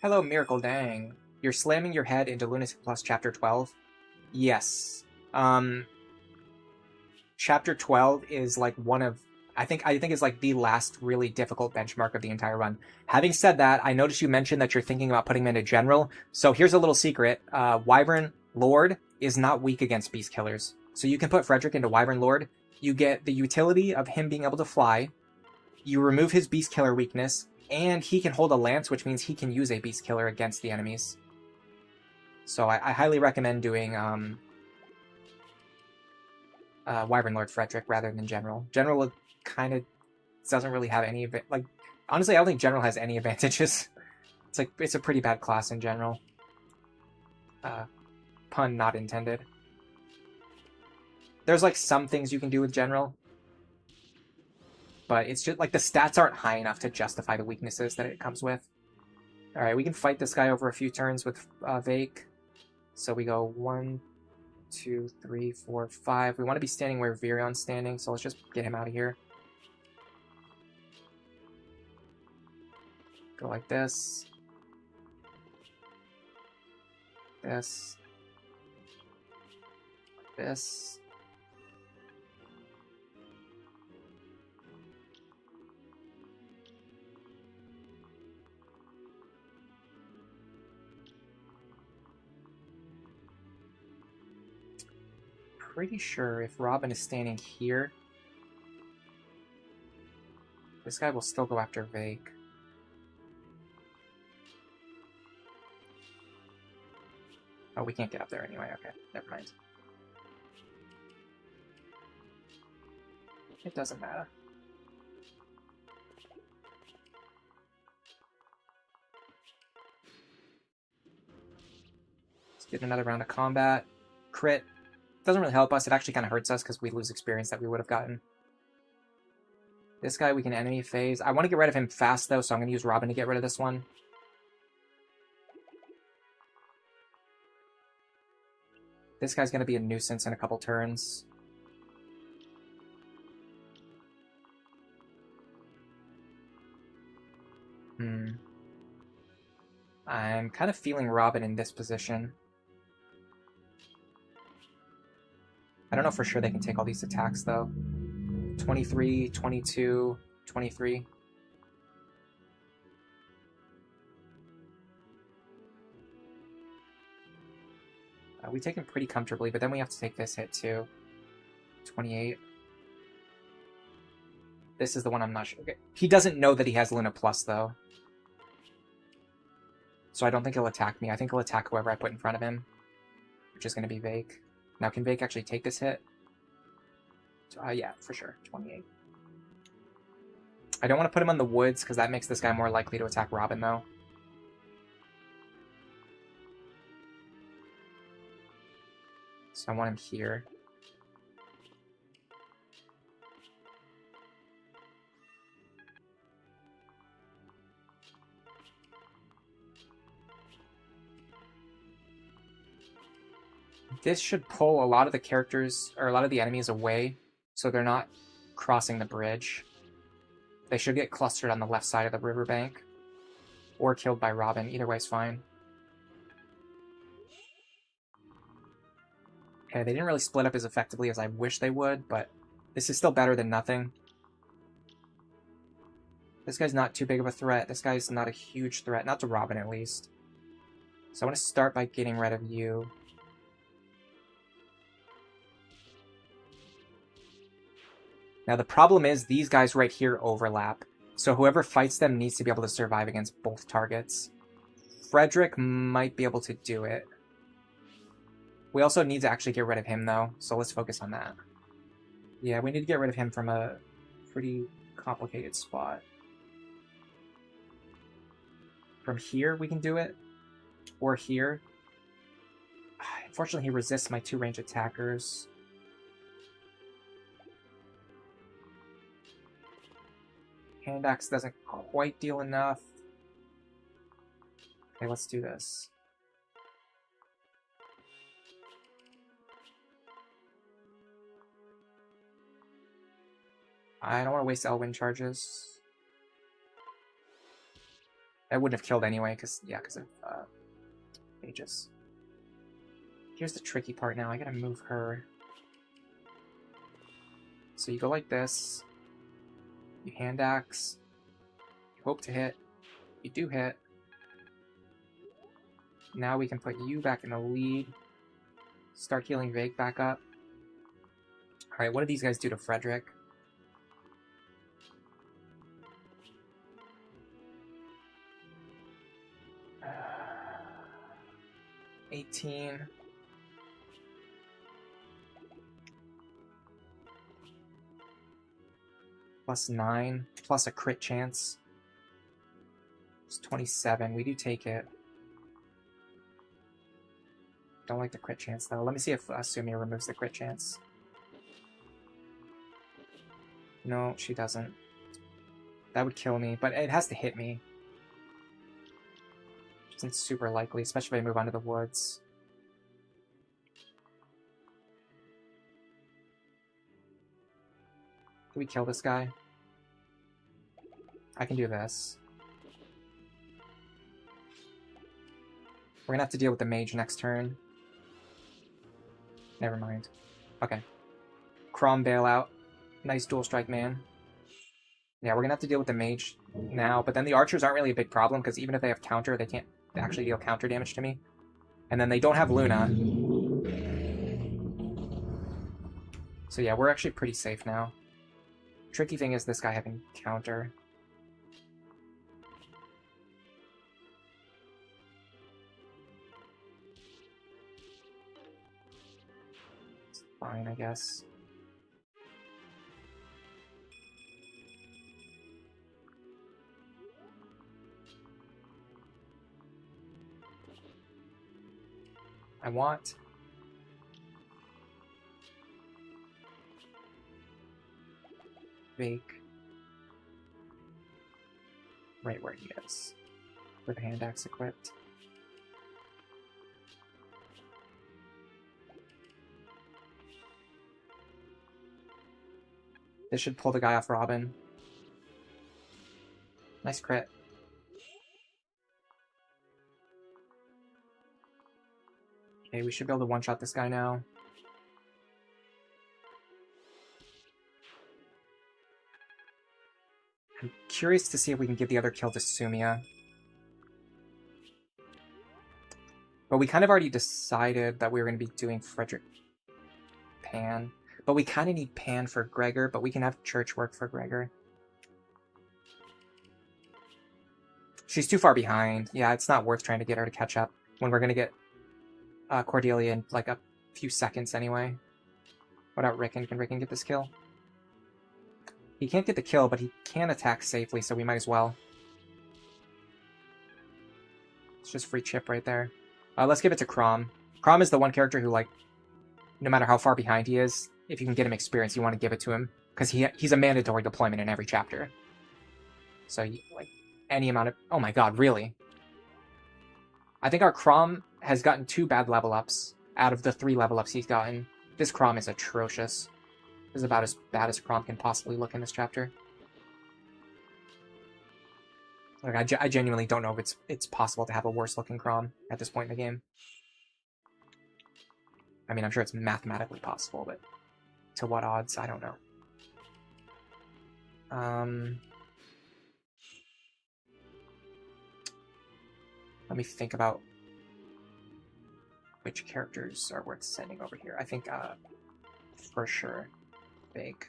Hello, Miracle Dang. You're slamming your head into Lunatic Plus Chapter 12? Yes. Chapter 12 is like one of... I think it's like the last really difficult benchmark of the entire run. Having said that, I noticed you mentioned that you're thinking about putting him into General. So here's a little secret. Wyvern Lord is not weak against Beast Killers. So you can put Frederick into Wyvern Lord. You get the utility of him being able to fly. You remove his Beast Killer weakness. And he can hold a lance, which means he can use a beast killer against the enemies. So I highly recommend doing Wyvern Lord Frederick rather than General. General kind of doesn't really have any like. Honestly, I don't think General has any advantages. It's like it's a pretty bad class in general. Pun not intended. There's like some things you can do with General, but it's just like the stats aren't high enough to justify the weaknesses that it comes with. All right, we can fight this guy over a few turns with Vaike. So we go 1, 2, 3, 4, 5. We want to be standing where Virion's standing, so let's just get him out of here. Go like this. This. Like this. Pretty sure if Robin is standing here, this guy will still go after Vaike. Oh, we can't get up there anyway. Okay, never mind. It doesn't matter. Let's get another round of combat. Crit. Doesn't really help us. It actually kind of hurts us because we lose experience that we would have gotten. This guy we can enemy phase. I want to get rid of him fast, though, so I'm going to use Robin to get rid of this one. This guy's going to be a nuisance in a couple turns. I'm kind of feeling Robin in this position. I don't know for sure they can take all these attacks, though. 23, 22, 23. We take him pretty comfortably, but then we have to take this hit, too. 28. This is the one I'm not sure. Okay. He doesn't know that he has Luna Plus, though. So I don't think he'll attack me. I think he'll attack whoever I put in front of him, which is going to be Vaike. Now, can Vaike actually take this hit? Yeah, for sure. 28. I don't want to put him on the woods, because that makes this guy more likely to attack Robin, though. So I want him here. This should pull a lot of the characters, or a lot of the enemies away, so they're not crossing the bridge. They should get clustered on the left side of the riverbank, or killed by Robin. Either way is fine. Okay, they didn't really split up as effectively as I wish they would, but this is still better than nothing. This guy's not too big of a threat. This guy's not a huge threat, not to Robin at least. So I want to start by getting rid of you. Now the problem is these guys right here overlap, so whoever fights them needs to be able to survive against both targets. Frederick might be able to do it. We also need to actually get rid of him though, so let's focus on that. Yeah, we need to get rid of him from a pretty complicated spot. From here we can do it, or here. Unfortunately he resists my 2 range attackers. Hand axe doesn't quite deal enough. Okay, let's do this. I don't want to waste Elwyn charges. I wouldn't have killed anyway, because of Aegis. Here's the tricky part now. I gotta move her. So you go like this. You hand axe. You hope to hit. You do hit. Now we can put you back in the lead. Start healing Vaike back up. Alright, what do these guys do to Frederick? 15. Plus 9, plus a crit chance. It's 27. We do take it. Don't like the crit chance, though. Let me see if Sumia removes the crit chance. No, she doesn't. That would kill me, but it has to hit me. Which isn't super likely, especially if I move onto the woods. Do we kill this guy? I can do this. We're gonna have to deal with the mage next turn. Never mind. Okay. Crom bailout. Nice dual strike man. Yeah, we're gonna have to deal with the mage now, but then the archers aren't really a big problem, because even if they have counter, they can't actually deal counter damage to me. And then they don't have Luna. So yeah, we're actually pretty safe now. Tricky thing is this guy having counter. It's fine, I guess. I want Vaike right where he is, with hand axe equipped. This should pull the guy off Robin. Nice crit. Okay, we should be able to one-shot this guy now. I'm curious to see if we can give the other kill to Sumia. But we kind of already decided that we were going to be doing Frederick Pan. But we kind of need Pan for Gregor, but we can have Church work for Gregor. She's too far behind. Yeah, it's not worth trying to get her to catch up when we're going to get Cordelia in like a few seconds anyway. What about Rickon? Can Rickon get this kill? He can't get the kill, but he can attack safely, so we might as well. It's just free chip right there. Let's give it to Crom. Crom is the one character who, like, no matter how far behind he is, if you can get him experience, you want to give it to him. Because he's a mandatory deployment in every chapter. So, like, any amount of... Oh my god, really? I think our Crom has gotten 2 bad level ups out of the 3 level ups he's gotten. This Crom is atrocious. This is about as bad as Crom can possibly look in this chapter. Like, I genuinely don't know if it's possible to have a worse looking Crom at this point in the game. I mean, I'm sure it's mathematically possible, but to what odds? I don't know. Let me think about which characters are worth sending over here. I think, for sure, Vaike.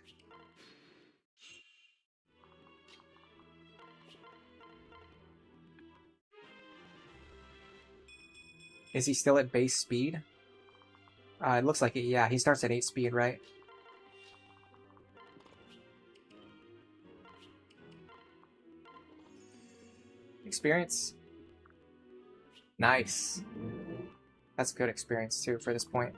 Is he still at base speed? It looks like it, yeah. He starts at 8 speed, right? Experience? Nice. That's good experience, too, for this point.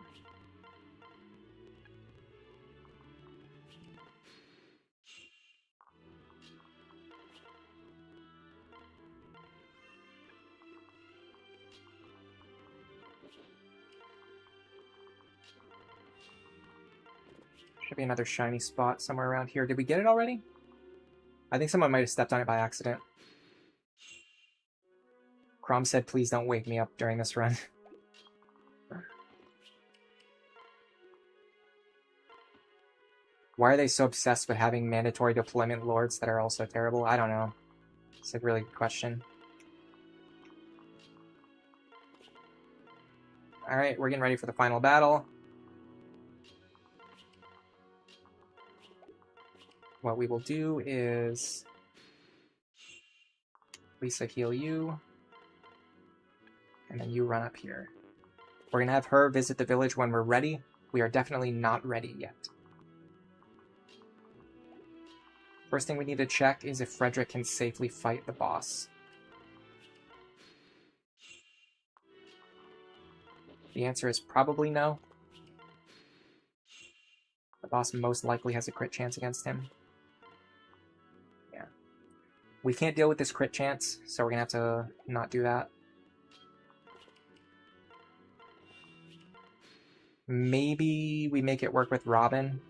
Should be another shiny spot somewhere around here. Did we get it already? I think someone might have stepped on it by accident. Crom said, please don't wake me up during this run. Why are they so obsessed with having mandatory deployment lords that are also terrible? I don't know. It's a really good question. Alright, we're getting ready for the final battle. What we will do is... Lisa, heal you. And then you run up here. We're going to have her visit the village when we're ready. We are definitely not ready yet. First thing we need to check is if Frederick can safely fight the boss. The answer is probably no. The boss most likely has a crit chance against him. Yeah. We can't deal with this crit chance, so we're going to have to not do that. Maybe we make it work with Robin.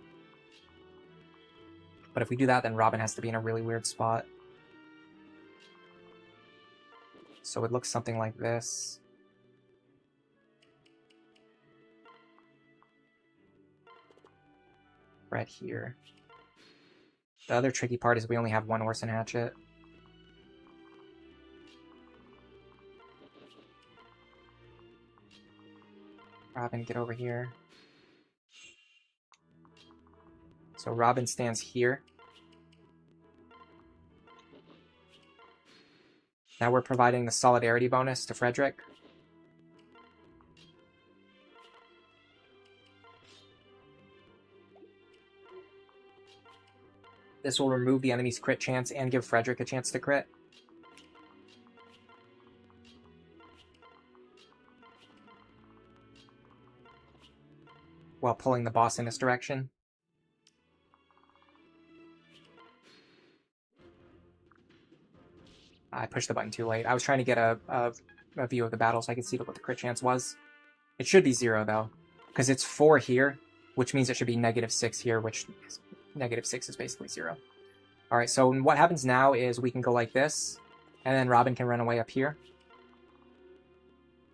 But if we do that, then Robin has to be in a really weird spot. So it looks something like this. Right here. The other tricky part is we only have one Orson Hatchet. Robin, get over here. So Robin stands here. Now we're providing the solidarity bonus to Frederick. This will remove the enemy's crit chance and give Frederick a chance to crit. While pulling the boss in this direction. I pushed the button too late. I was trying to get a view of the battle so I could see what the crit chance was. It should be 0 though, because it's 4 here, which means it should be -6 here, which is, -6 is basically 0. Alright, so what happens now is we can go like this, and then Robin can run away up here.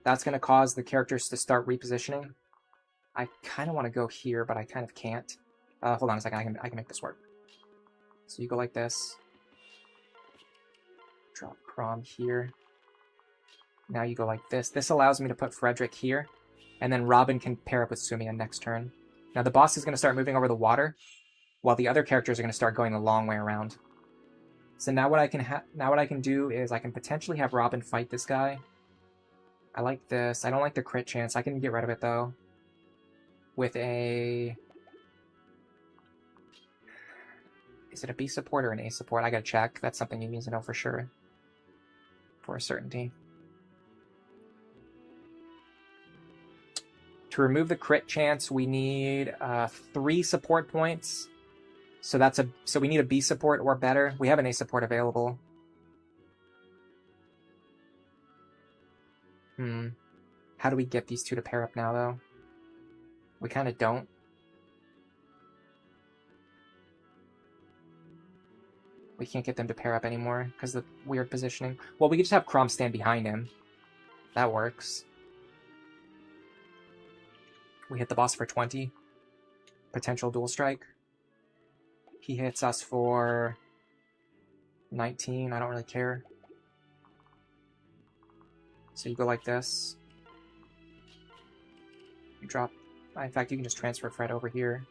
That's going to cause the characters to start repositioning. I kind of want to go here, but I kind of can't. Hold on a second, I can make this work. So you go like this. Drop Crom here. Now you go like this. This allows me to put Frederick here, and then Robin can pair up with Sumia next turn. Now the boss is going to start moving over the water, while the other characters are going to start going the long way around. So now what I can do is I can potentially have Robin fight this guy. I like this. I don't like the crit chance. I can get rid of it though. With a... Is it a B support or an A support? I gotta check. That's something you need to know for sure. For a certainty. To remove the crit chance, we need 3 support points. So we need a B support or better. We have an A support available. How do we get these two to pair up now, though? We kind of don't. We can't get them to pair up anymore because of the weird positioning. Well, we could just have Crom stand behind him. That works. We hit the boss for 20. Potential dual strike. He hits us for 19. I don't really care. So you go like this. You drop... In fact, you can just transfer Fred over here.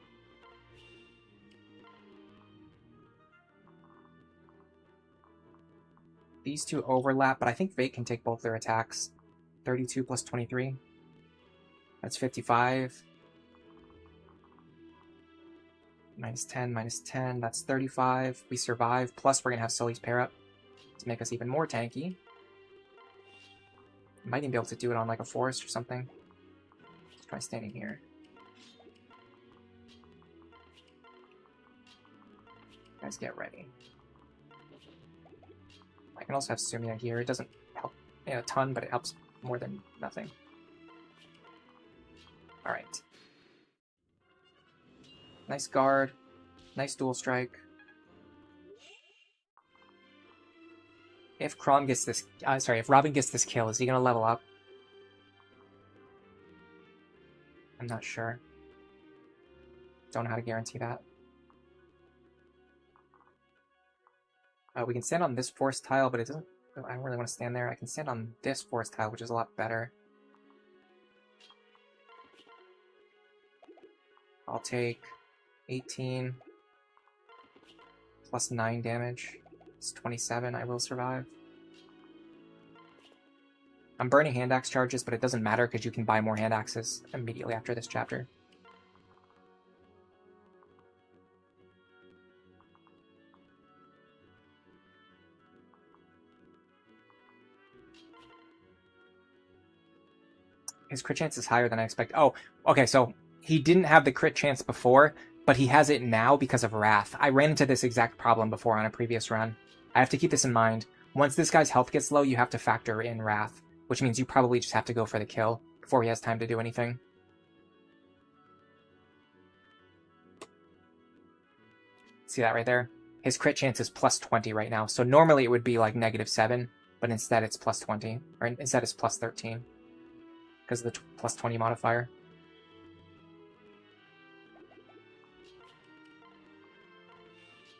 These two overlap, but I think Vaike can take both their attacks. 32 plus 23. That's 55. Minus 10, minus 10. That's 35. We survive. Plus, we're going to have Sully's pair up to make us even more tanky. Might even be able to do it on like a forest or something. Let's try standing here. Guys, get ready. I can also have Sumia here. It doesn't help a ton, but it helps more than nothing. Alright. Nice guard. Nice dual strike. If Crom gets this... if Robin gets this kill, is he going to level up? I'm not sure. Don't know how to guarantee that. We can stand on this forest tile, but it doesn't... I don't really want to stand there. I can stand on this forest tile, which is a lot better. I'll take 18 plus 9 damage. It's 27. I will survive. I'm burning hand axe charges, but it doesn't matter because you can buy more hand axes immediately after this chapter. His crit chance is higher than I expect. Oh, okay, so he didn't have the crit chance before, but he has it now because of Wrath. I ran into this exact problem before on a previous run. I have to keep this in mind. Once this guy's health gets low, you have to factor in Wrath, which means you probably just have to go for the kill before he has time to do anything. See that right there? His crit chance is plus 20 right now, so normally it would be like -7, but instead it's plus 20, or instead it's plus 13. Because of the plus 20 modifier.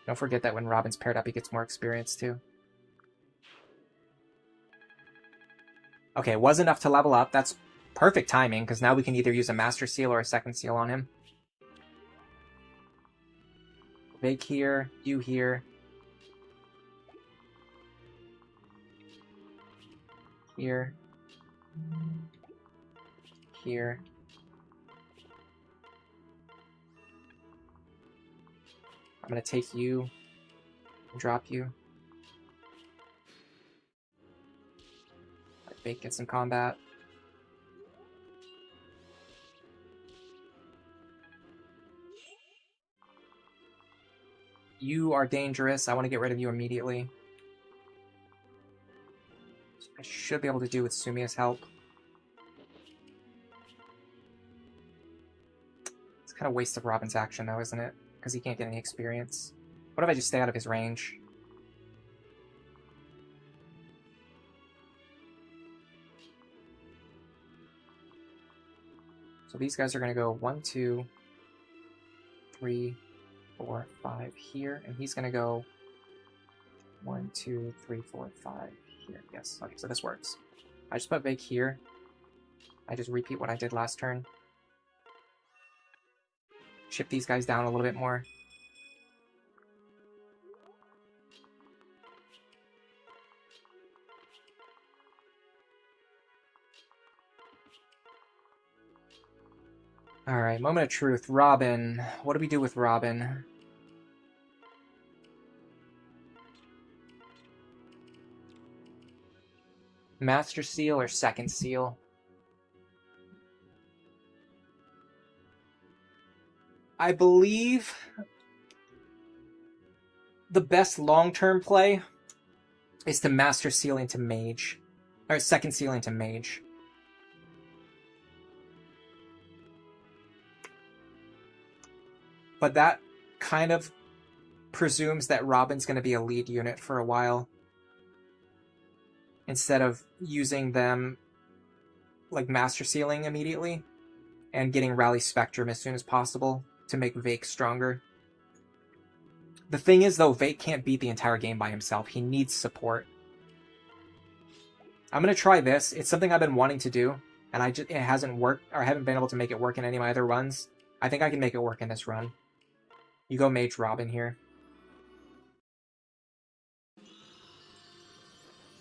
Don't forget that when Robin's paired up, he gets more experience too. Okay, it was enough to level up. That's perfect timing, because now we can either use a Master Seal or a second seal on him. Vaike here, you here. Here. Here. I'm going to take you and drop you. Let Vaike get some combat. You are dangerous. I want to get rid of you immediately. I should be able to do with Sumia's help. It's kind of a waste of Robin's action though, isn't it? Because he can't get any experience. What if I just stay out of his range? So these guys are going to go 1, 2, 3, 4, 5 here, and he's going to go 1, 2, 3, 4, 5 here. Yes, okay, so this works. I just put Vaike here. I just repeat what I did last turn. Chip these guys down a little bit more. Alright, moment of truth. Robin. What do we do with Robin? Master Seal or Second Seal? I believe the best long-term play is to Master Seal into Mage. Or Second Seal into Mage. But that kind of presumes that Robin's going to be a lead unit for a while. Instead of using them like Master Sealing immediately and getting Rally Spectrum as soon as possible to make Vaike stronger. The thing is, though, Vaike can't beat the entire game by himself. He needs support. I'm going to try this. It's something I've been wanting to do, and it hasn't worked, or I haven't been able to make it work in any of my other runs. I think I can make it work in this run. You go Mage Robin here.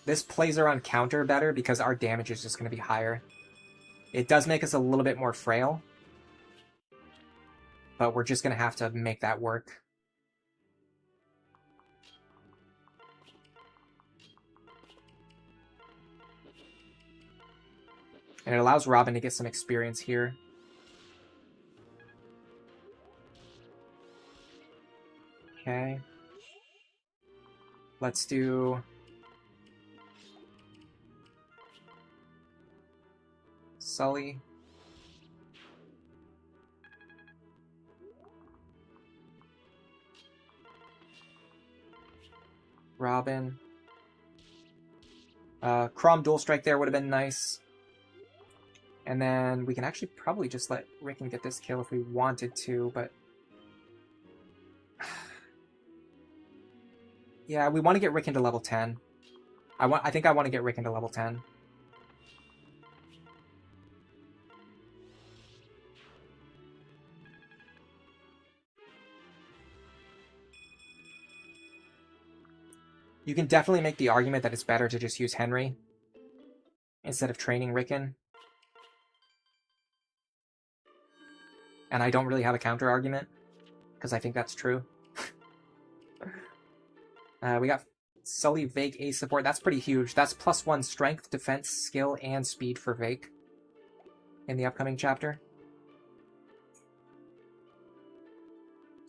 This plays her on counter better because our damage is just going to be higher. It does make us a little bit more frail, but we're just going to have to make that work. And it allows Robin to get some experience here. Okay. Let's do... Sully. Robin. Chrom Dual Strike there would have been nice. And then we can actually probably just let Rickon get this kill if we wanted to, but... yeah, we want to get Rickon to level 10. I think I want to get Rickon to level 10. You can definitely make the argument that it's better to just use Henry instead of training Rickon. And I don't really have a counter argument, because I think that's true. We got Sully, Vaike, A support. That's pretty huge. That's +1 strength, defense, skill, and speed for Vaike in the upcoming chapter.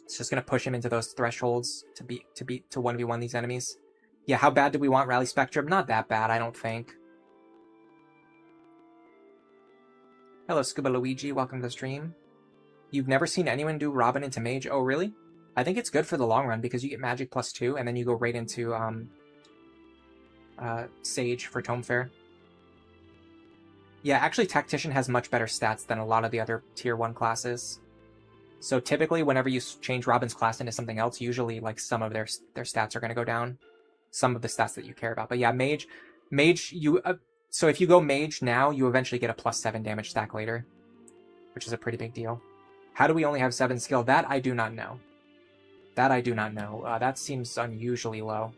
It's just gonna push him into those thresholds to 1v1 these enemies. Yeah, how bad do we want Rally Spectrum? Not that bad, I don't think. Hello, Scuba Luigi. Welcome to the stream. You've never seen anyone do Robin into Mage? Oh, really? I think it's good for the long run because you get Magic +2, and then you go right into Sage for Tome Fair. Yeah, actually, Tactician has much better stats than a lot of the other Tier 1 classes. So typically, whenever you change Robin's class into something else, usually like some of their stats are going to go down. Some of the stats that you care about. But yeah, Mage, you... so if you go Mage now, you eventually get a +7 damage stack later, which is a pretty big deal. How do we only have 7 skill? That I do not know. That I do not know. That seems unusually low.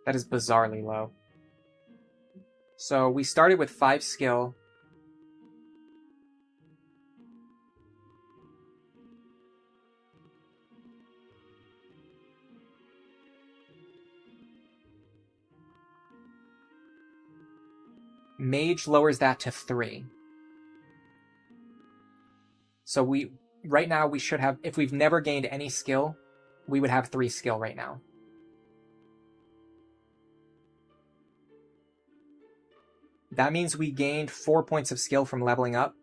That is bizarrely low. So we started with 5 skill. Mage lowers that to 3. So right now we should have, if we've never gained any skill, we would have 3 skill right now. That means we gained 4 points of skill from leveling up.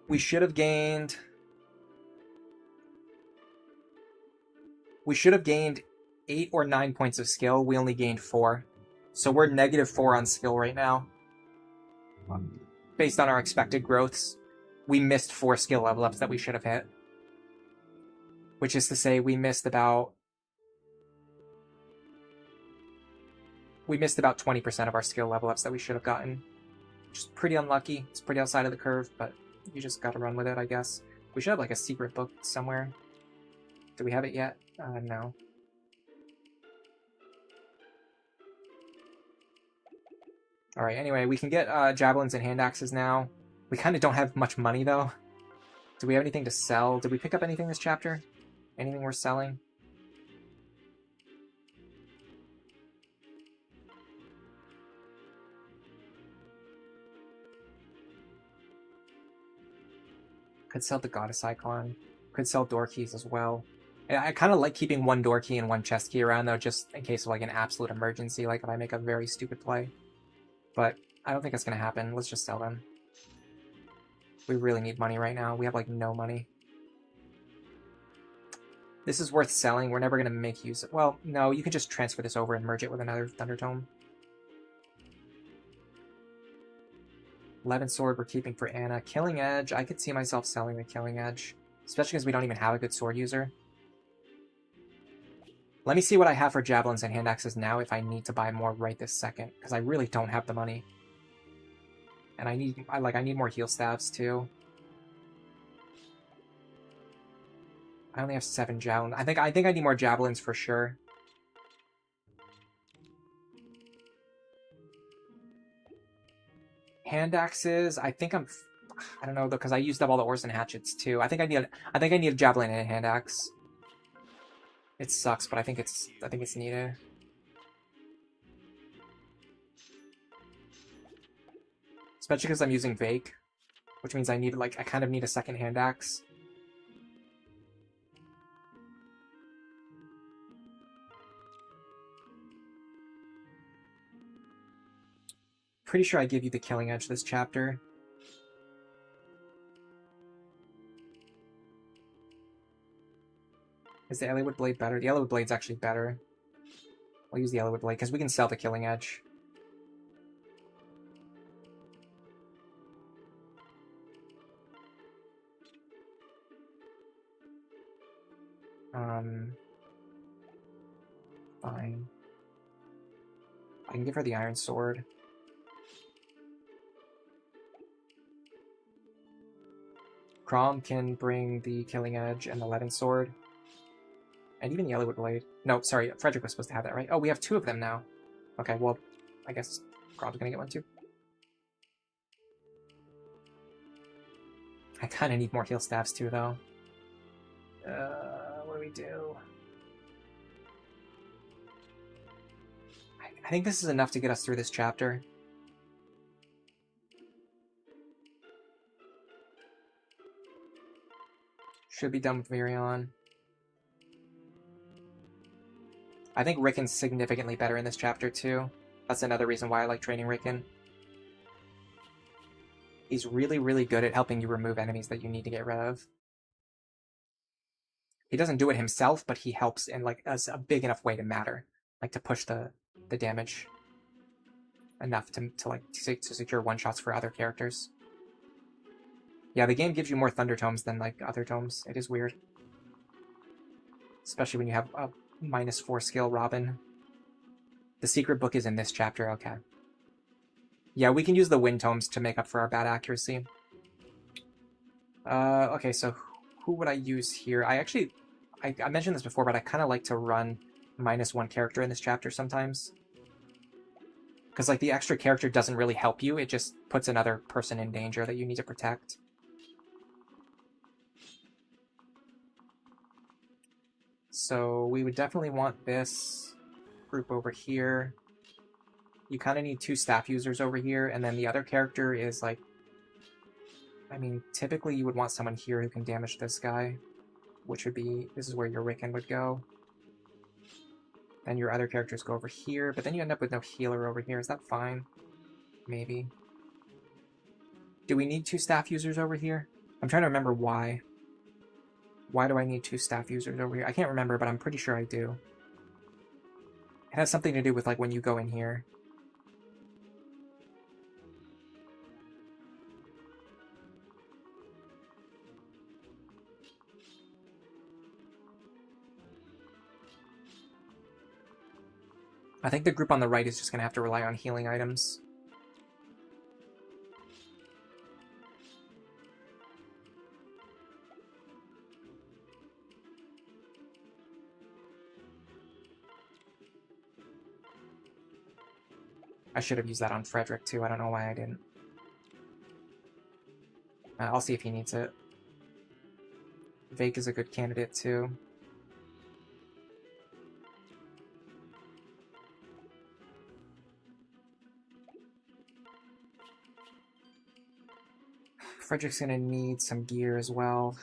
We should have gained 8 or 9 points of skill. We only gained 4. So we're -4 on skill right now. Based on our expected growths, we missed 4 skill level ups that we should have hit. Which is to say, we missed about 20% of our skill level ups that we should have gotten. Which is pretty unlucky. It's pretty outside of the curve, but you just gotta run with it, I guess. We should have like a secret book somewhere. Do we have it yet? No. Alright, anyway, we can get javelins and hand axes now. We kind of don't have much money, though. Do we have anything to sell? Did we pick up anything this chapter? Anything worth selling? Could sell the Goddess Icon. Could sell door keys as well. I kind of like keeping 1 door key and 1 chest key around, though, just in case of like an absolute emergency, like if I make a very stupid play. But I don't think that's going to happen. Let's just sell them. We really need money right now. We have like no money. This is worth selling. We're never going to make use of... Well, no, you can just transfer this over and merge it with another Thunder Tome. 11 sword we're keeping for Anna. Killing Edge. I could see myself selling the Killing Edge. Especially because we don't even have a good sword user. Let me see what I have for javelins and hand axes now if I need to buy more right this second. Because I really don't have the money. And I need more heal staves too. I only have 7 javelins. I think I need more javelins for sure. Hand axes, I don't know though, because I used up all the oars and hatchets too. I think I need a javelin and a hand axe. It sucks, but I think it's needed. Especially because I'm using Vaike, which means I kind of need a second hand axe. Pretty sure I give you the Killing Edge this chapter. Is the Eliwood Blade better? The Eliwood Blade's actually better. I'll use the Eliwood Blade because we can sell the Killing Edge. Fine. I can give her the iron sword. Crom can bring the killing edge and the leaden sword. And even the Eliwood blade. No, sorry, Frederick was supposed to have that, right? Oh, we have 2 of them now. Okay, well, I guess Crom's gonna get one too. I kind of need more heal staffs too, though. What do we do? I think this is enough to get us through this chapter. Should be done with Virion. I think Rickon's significantly better in this chapter too. That's another reason why I like training Rickon. He's really, really good at helping you remove enemies that you need to get rid of. He doesn't do it himself, but he helps in like a big enough way to matter, like to push the damage enough to secure one-shots for other characters. Yeah, the game gives you more Thunder Tomes than like other tomes. It is weird. Especially when you have a -4 skill Robin. The secret book is in this chapter, okay. Yeah, we can use the Wind Tomes to make up for our bad accuracy. Okay, so who would I use here? I mentioned this before, but I kind of like to run -1 character in this chapter sometimes. Because like the extra character doesn't really help you, it just puts another person in danger that you need to protect. So we would definitely want this group over here. You kind of need 2 staff users over here, and then the other character is like... I mean, typically you would want someone here who can damage this guy, which would be... This is where your Rickon would go. Then your other characters go over here, but then you end up with no healer over here. Is that fine? Maybe. Do we need 2 staff users over here? I'm trying to remember why. Why do I need 2 staff users over here? I can't remember, but I'm pretty sure I do. It has something to do with like when you go in here. I think the group on the right is just going to have to rely on healing items. I should have used that on Frederick too, I don't know why I didn't. I'll see if he needs it. Vaike is a good candidate too. Frederick's gonna need some gear as well.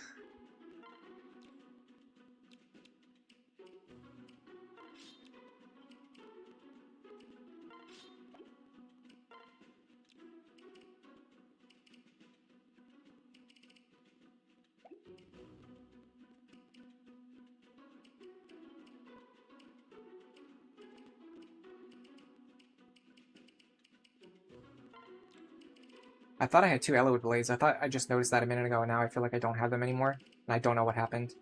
I thought I had 2 Eliwood Blades. I thought I just noticed that a minute ago, and now I feel like I don't have them anymore. And I don't know what happened.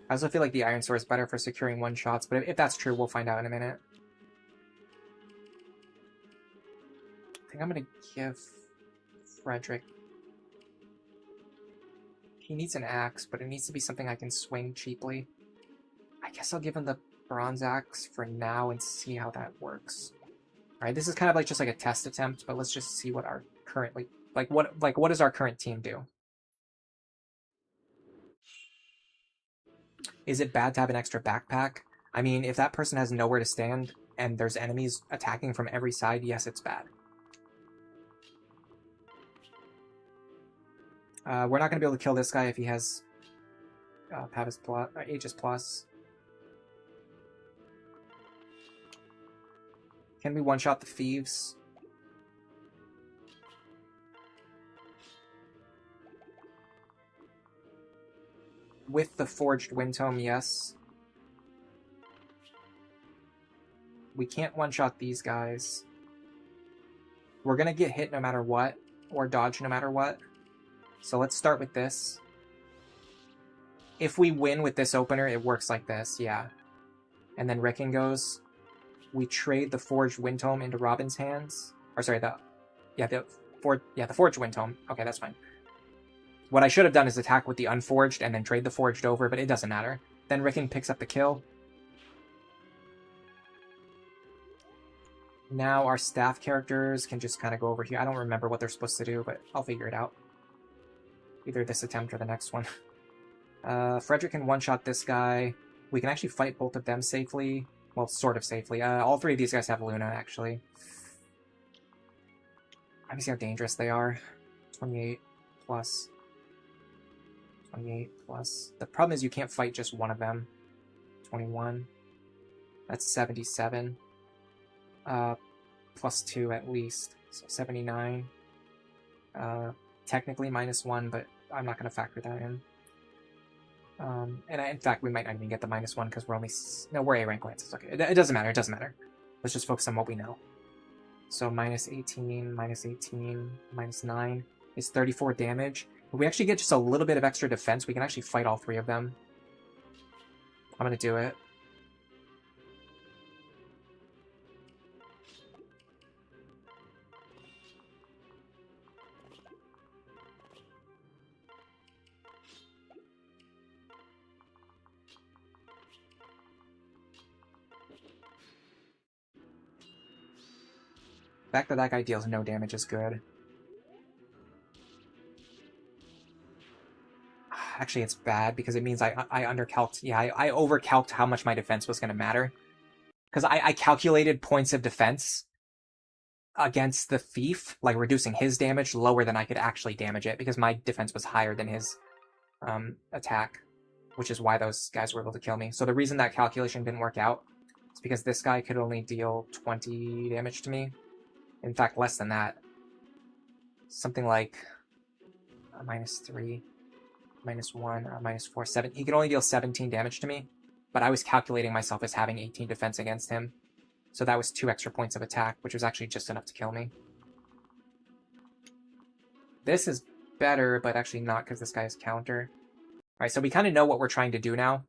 I also feel like the Iron Sword is better for securing one-shots, but if that's true, we'll find out in a minute. I think I'm gonna give Frederick... He needs an axe, but it needs to be something I can swing cheaply. I guess I'll give him the Bronze Axe for now and see how that works. Alright, this is kind of like just like a test attempt, but let's just see what our currently... what does our current team do? Is it bad to have an extra backpack? I mean, if that person has nowhere to stand and there's enemies attacking from every side, yes, it's bad. We're not going to be able to kill this guy if he has Aegis Plus. Can we one-shot the thieves? With the Forged Wind Tome, yes. We can't one-shot these guys. We're gonna get hit no matter what. or dodge no matter what. So let's start with this. If we win with this opener, it works like this, yeah. And then Rickon goes. We trade the Forged Wind Tome into Robin's hands. Or sorry, the Forged Wind Tome. Okay, that's fine. What I should have done is attack with the Unforged and then trade the Forged over, but it doesn't matter. Then Rickon picks up the kill. Now our staff characters can just kind of go over here. I don't remember what they're supposed to do, but I'll figure it out. Either this attempt or the next one. Frederick can one-shot this guy. We can actually fight both of them safely. Well, sort of safely. All three of these guys have Luna, actually. Let me see how dangerous they are. 28 plus. 28 plus. The problem is you can't fight just one of them. 21. That's 77. Plus 2 at least. So 79. Technically -1, but I'm not going to factor that in. In fact, we might not even get the -1 because we're only... No, we're A-rank lances. Okay, it doesn't matter. It doesn't matter. Let's just focus on what we know. So -18, -18, -9 is 34 damage. If we actually get just a little bit of extra defense, we can actually fight all three of them. I'm going to do it. The fact that that guy deals no damage is good. Actually, it's bad because it means I undercalced. Yeah, I overcalced how much my defense was going to matter. Because I calculated points of defense against the thief, like reducing his damage lower than I could actually damage it, because my defense was higher than his attack, which is why those guys were able to kill me. So the reason that calculation didn't work out is because this guy could only deal 20 damage to me. In fact, less than that. Something like -3, -1, -4, 7. He could only deal 17 damage to me, but I was calculating myself as having 18 defense against him. So that was 2 extra points of attack, which was actually just enough to kill me. This is better, but actually not because this guy has counter. Alright, so we kind of know what we're trying to do now.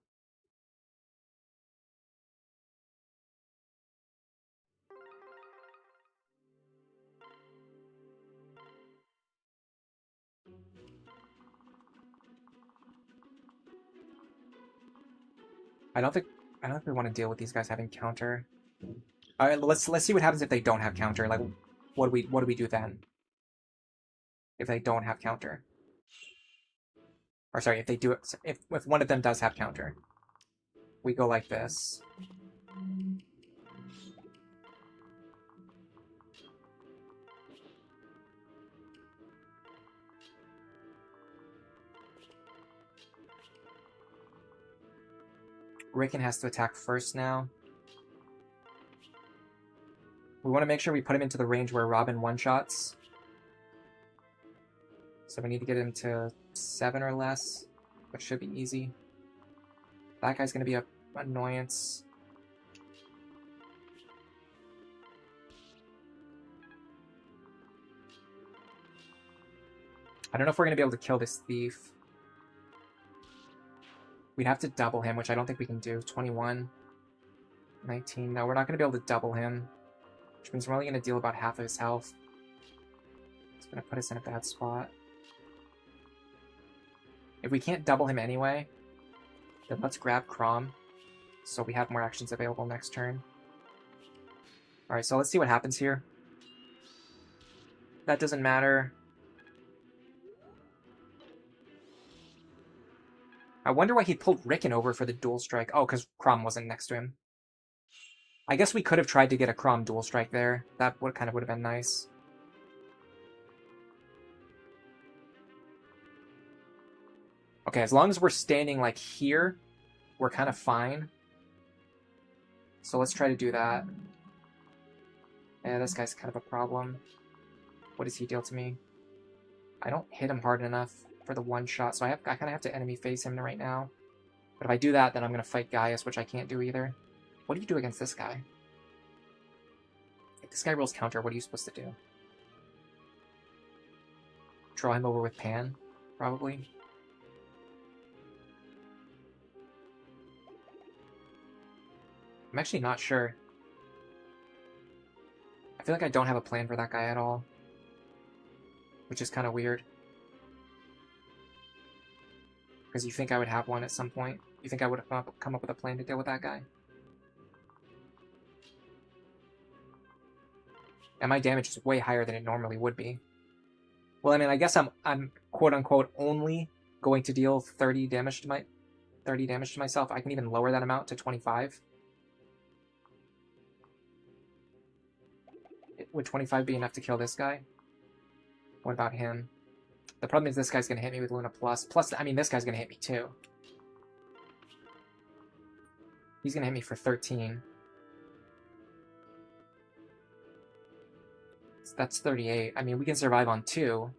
I don't think we want to deal with these guys having counter. All right, let's see what happens if they don't have counter. Like, what do we do then? If they don't have counter, or sorry, if they do it, if one of them does have counter, we go like this. Rickon has to attack first now. We want to make sure we put him into the range where Robin one-shots. So we need to get him to 7 or less, which should be easy. That guy's going to be an annoyance. I don't know if we're going to be able to kill this thief. We'd have to double him, which I don't think we can do. 21, 19. No, we're not going to be able to double him, which means we're only going to deal about half of his health. It's going to put us in a bad spot. If we can't double him anyway, then let's grab Crom, so we have more actions available next turn. Alright, so let's see what happens here. That doesn't matter. I wonder why he pulled Rickon over for the dual strike. Oh, because Crom wasn't next to him. I guess we could have tried to get a Crom dual strike there. That would kind of would have been nice. Okay, as long as we're standing like here, we're kind of fine. So let's try to do that. Yeah, this guy's kind of a problem. What does he deal to me? I don't hit him hard enough for the one shot, so I kind of have to enemy face him right now. But if I do that, then I'm going to fight Gaius, which I can't do either. What do you do against this guy? If this guy rolls counter, what are you supposed to do? Draw him over with Pan, probably. I'm actually not sure. I feel like I don't have a plan for that guy at all. Which is kind of weird. Because you think I would have one at some point. You think I would have come up with a plan to deal with that guy? And my damage is way higher than it normally would be. Well, I mean, I guess I'm quote-unquote only going to deal 30 damage to myself. I can even lower that amount to 25. Would 25 be enough to kill this guy? What about him? The problem is this guy's going to hit me with Luna Plus. Plus, I mean, this guy's going to hit me too. He's going to hit me for 13. So that's 38. I mean, we can survive on 2.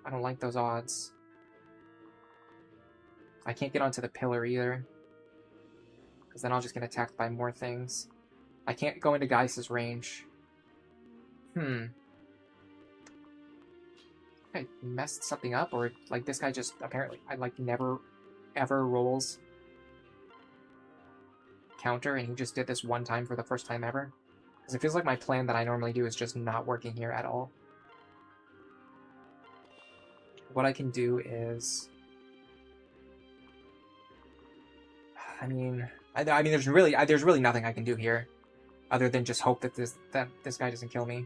I don't like those odds. I can't get onto the pillar either. Because then I'll just get attacked by more things. I can't go into Geis's range. I messed something up, or like this guy just apparently never ever rolls counter, and he just did this one time for the first time ever. Because it feels like my plan that I normally do is just not working here at all. What I can do is, I mean, there's really nothing I can do here, other than just hope that this guy doesn't kill me.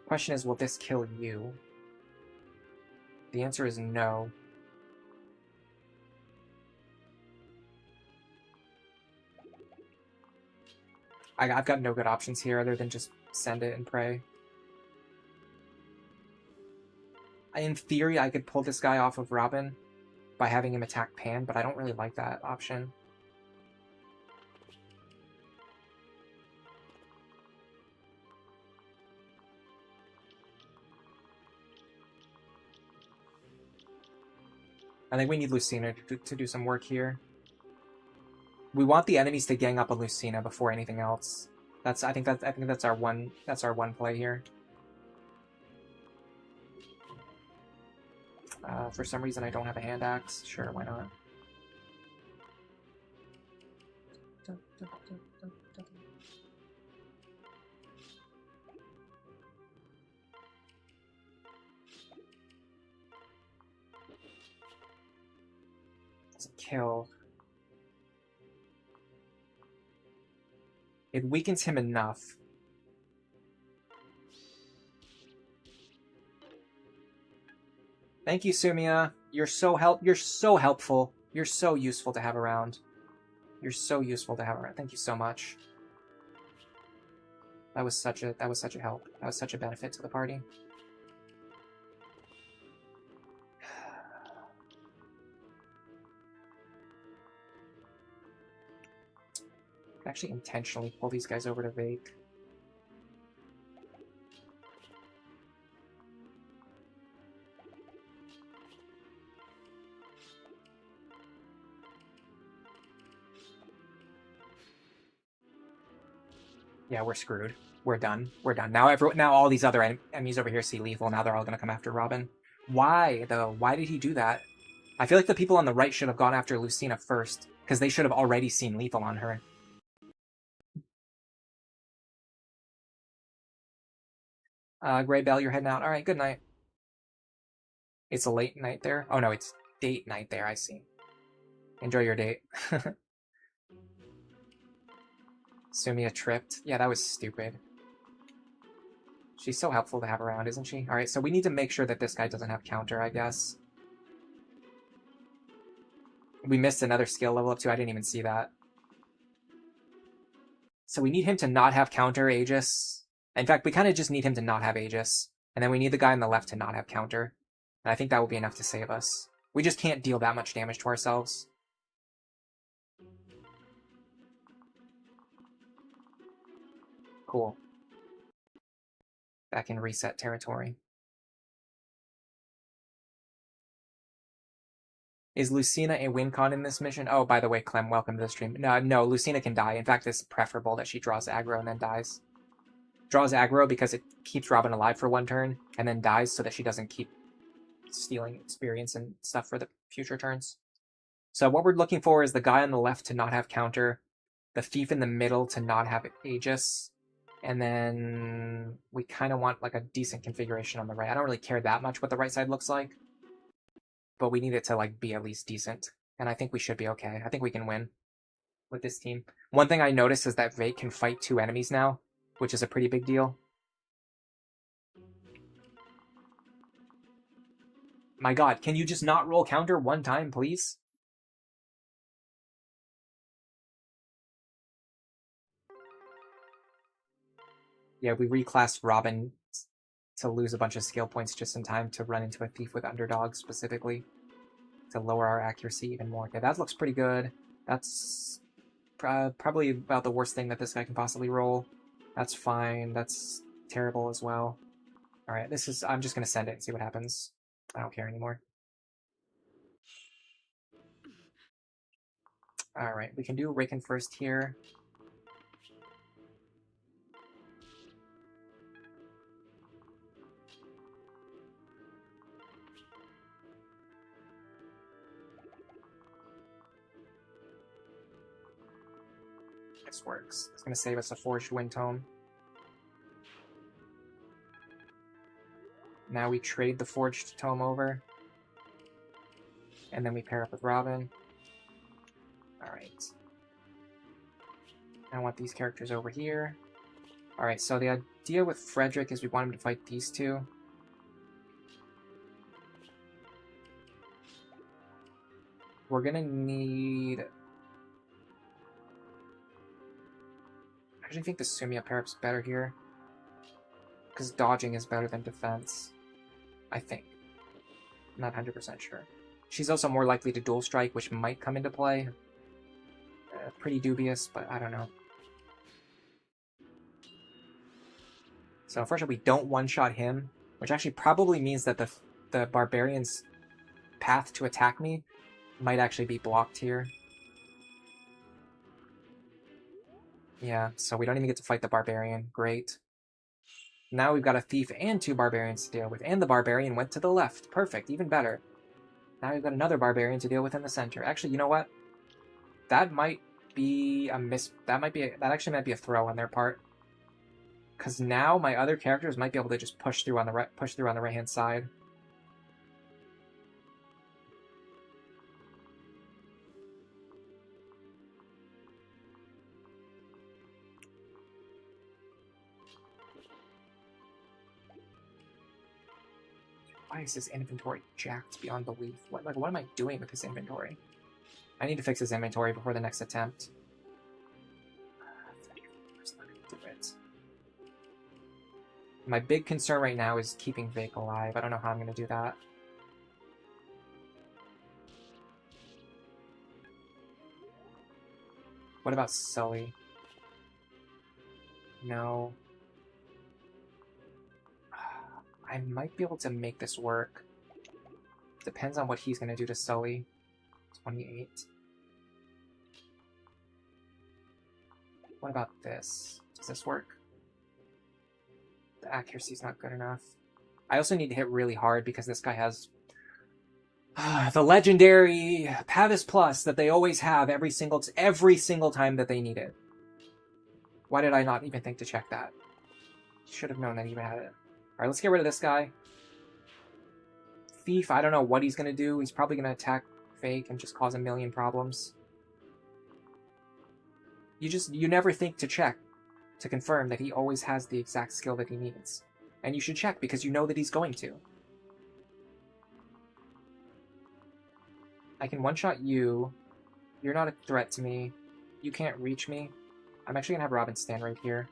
Question is, will this kill you? The answer is no. I've got no good options here other than just send it and pray. In theory, I could pull this guy off of Robin by having him attack Pan, but I don't really like that option. I think we need Lucina to do some work here. We want the enemies to gang up on Lucina before anything else. I think that's our one play here. For some reason I don't have a hand axe. Sure, why not? Doesn't kill. It weakens him enough. Thank you, Sumia. You're so helpful. You're so useful to have around. You're so useful to have around. Thank you so much. That was such a help. That was such a benefit to the party. Actually intentionally pull these guys over to Vaike. Yeah, we're screwed. We're done. We're done. Now all these other enemies over here see lethal. Now they're all going to come after Robin. Why, though? Why did he do that? I feel like the people on the right should have gone after Lucina first, because they should have already seen lethal on her. Gray Bell, you're heading out. All right, good night. It's a late night there. Oh no, it's date night there. I see. Enjoy your date. Sumia tripped. Yeah, that was stupid. She's so helpful to have around, isn't she? Alright, so we need to make sure that this guy doesn't have counter, I guess. We missed another skill level up too. I didn't even see that. So we need him to not have counter Aegis. In fact, we kind of just need him to not have Aegis. And then we need the guy on the left to not have counter. And I think that will be enough to save us. We just can't deal that much damage to ourselves. Cool. Back in reset territory. Is Lucina a win con in this mission? Oh, by the way, Clem, welcome to the stream. No, Lucina can die. In fact, it's preferable that she draws aggro and then dies. Draws aggro because it keeps Robin alive for 1 turn, and then dies so that she doesn't keep stealing experience and stuff for the future turns. So what we're looking for is the guy on the left to not have counter, the thief in the middle to not have Aegis, and then we kind of want like a decent configuration on the right. I don't really care that much what the right side looks like, but we need it to like be at least decent. And I think we should be okay. I think we can win with this team. One thing I noticed is that Vaike can fight 2 enemies now, which is a pretty big deal. My god, can you just not roll counter 1 time, please? Yeah, we reclassed Robin to lose a bunch of skill points just in time to run into a thief with underdog specifically to lower our accuracy even more. Okay, that looks pretty good. That's probably about the worst thing that this guy can possibly roll. That's fine. That's terrible as well. All right, this is. I'm just gonna send it and see what happens. I don't care anymore. All right, we can do Raken first here. This works. It's gonna save us a Forged Wind Tome. Now we trade the Forged Tome over. And then we pair up with Robin. Alright. I want these characters over here. Alright, so the idea with Frederick is we want him to fight these 2. We're gonna need... I actually think the Sumia pair-up's better here. Because dodging is better than defense. I think. I'm not 100% sure. She's also more likely to dual strike, which might come into play. Pretty dubious, but I don't know. So unfortunately we don't one-shot him, which actually probably means that the Barbarian's path to attack me might actually be blocked here. Yeah, so we don't even get to fight the Barbarian. Great. Now we've got a Thief and 2 Barbarians to deal with, and the Barbarian went to the left. Perfect, even better. Now we've got another Barbarian to deal with in the center. Actually, you know what? That might be a miss. That actually might be a throw on their part. Because now my other characters might be able to just push through on the right-hand side. Why is his inventory jacked beyond belief? What am I doing with his inventory? I need to fix his inventory before the next attempt. Do it. My big concern right now is keeping Vaike alive. I don't know how I'm going to do that. What about Sully? No. I might be able to make this work. Depends on what he's going to do to Sully. 28. What about this? Does this work? The accuracy's not good enough. I also need to hit really hard because this guy has the legendary Pavis Plus that they always have every single time that they need it. Why did I not even think to check that? Should have known that he even had it. Alright, let's get rid of this guy. Thief, I don't know what he's going to do. He's probably going to attack Vaike and just cause a million problems. You never think to check to confirm that he always has the exact skill that he needs. And you should check because you know that he's going to. I can one-shot you. You're not a threat to me. You can't reach me. I'm actually going to have Robin stand right here.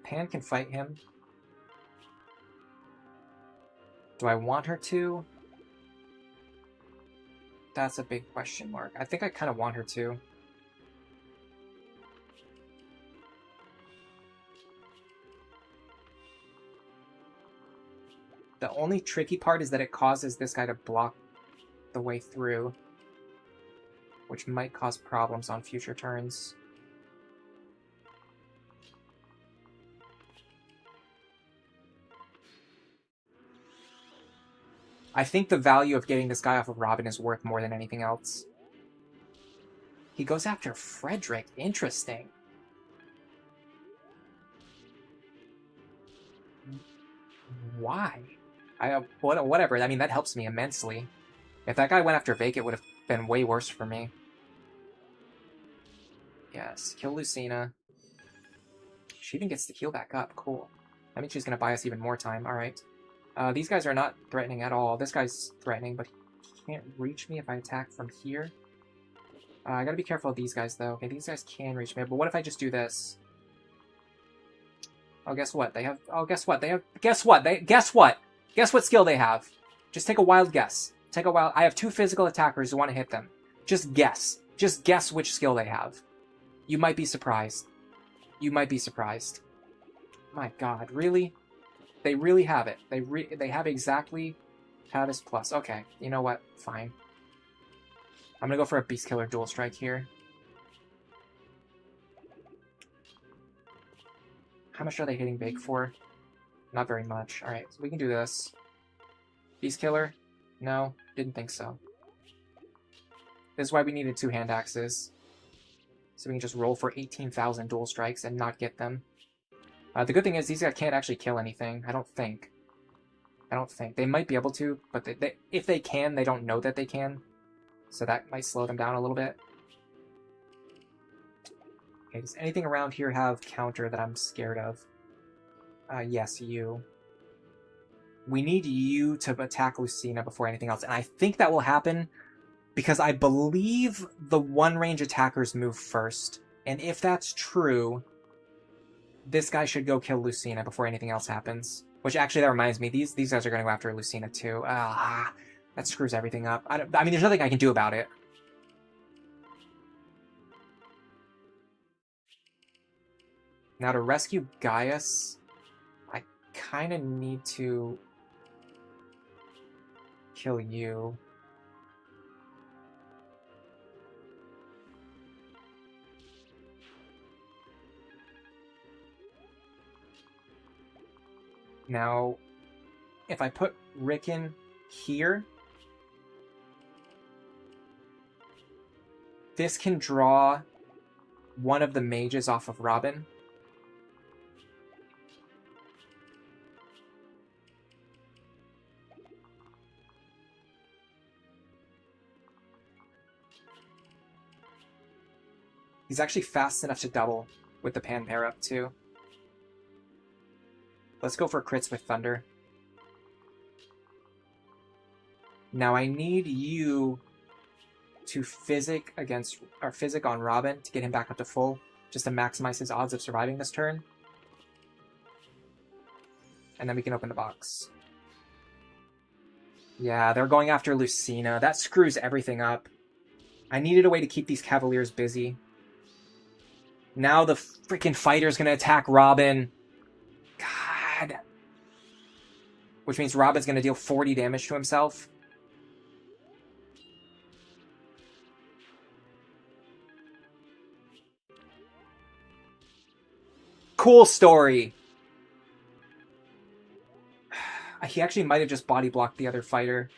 Pan can fight him. Do I want her to? That's a big question mark. I think I kind of want her to. The only tricky part is that it causes this guy to block the way through, which might cause problems on future turns. I think the value of getting this guy off of Robin is worth more than anything else. He goes after Frederick. Interesting. Why? Whatever. I mean, that helps me immensely. If that guy went after Vaike, it would have been way worse for me. Yes, kill Lucina. She even gets to heal back up. Cool. That means she's going to buy us even more time. Alright. These guys are not threatening at all. This guy's threatening, but he can't reach me if I attack from here. I gotta be careful of these guys, though. Okay, these guys can reach me, but what if I just do this? Oh, guess what? They have... Oh, guess what? They have... Guess what? Guess what? Guess what skill they have? Just take a wild guess. Take a wild... I have 2 physical attackers who want to hit them. Just guess. Just guess which skill they have. You might be surprised. You might be surprised. My god, really? They really have it. They have exactly Tavis plus. Okay, you know what? Fine. I'm gonna go for a Beast Killer Dual Strike here. How much are they hitting Vaike for? Not very much. Alright, so we can do this. Beast Killer? No, didn't think so. This is why we needed 2 hand axes. So we can just roll for 18,000 dual strikes and not get them. The good thing is these guys can't actually kill anything. I don't think. They might be able to, but if they can, they don't know that they can. So that might slow them down a little bit. Okay, does anything around here have counter that I'm scared of? Yes, you. We need you to attack Lucina before anything else, and I think that will happen because I believe the one-range attackers move first. And if that's true, this guy should go kill Lucina before anything else happens. Which actually, that reminds me, these guys are going to go after Lucina too. That screws everything up. I mean, there's nothing I can do about it. Now to rescue Gaius, I kind of need to kill you. Now, if I put Rickon here, this can draw one of the mages off of Robin. He's actually fast enough to double with the Pan pair up too. Let's go for crits with Thunder. Now I need you to physic on Robin to get him back up to full, just to maximize his odds of surviving this turn. And then we can open the box. Yeah, they're going after Lucina. That screws everything up. I needed a way to keep these Cavaliers busy. Now the freaking fighter's gonna attack Robin. God. Which means Robin's gonna deal 40 damage to himself. Cool story. He actually might have just body blocked the other fighter.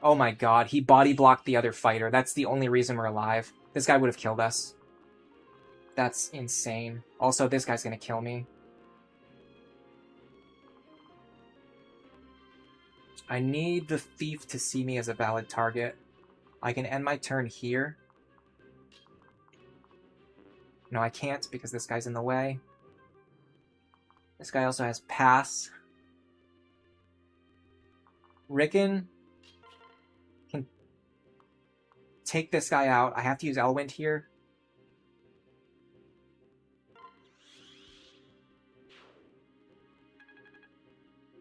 Oh my god, he body blocked the other fighter. That's the only reason we're alive. This guy would have killed us. That's insane. Also, this guy's gonna kill me. I need the thief to see me as a valid target. I can end my turn here. No, I can't because this guy's in the way. This guy also has pass. Rickon can take this guy out. I have to use Elwind here.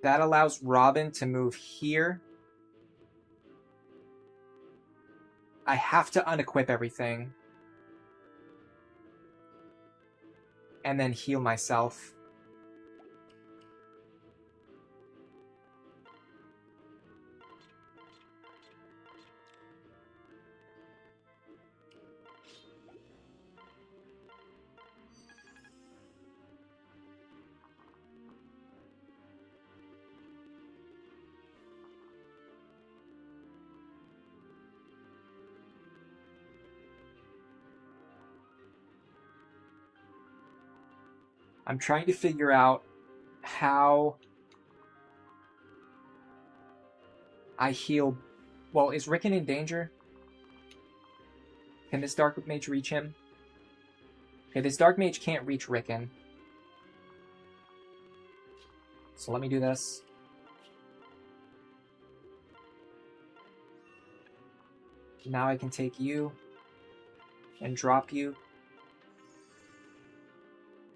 That allows Robin to move here. I have to unequip everything. And then heal myself. I'm trying to figure out how I heal. Well, is Rickon in danger? Can this Dark Mage reach him? Okay, this Dark Mage can't reach Rickon. So let me do this. Now I can take you and drop you.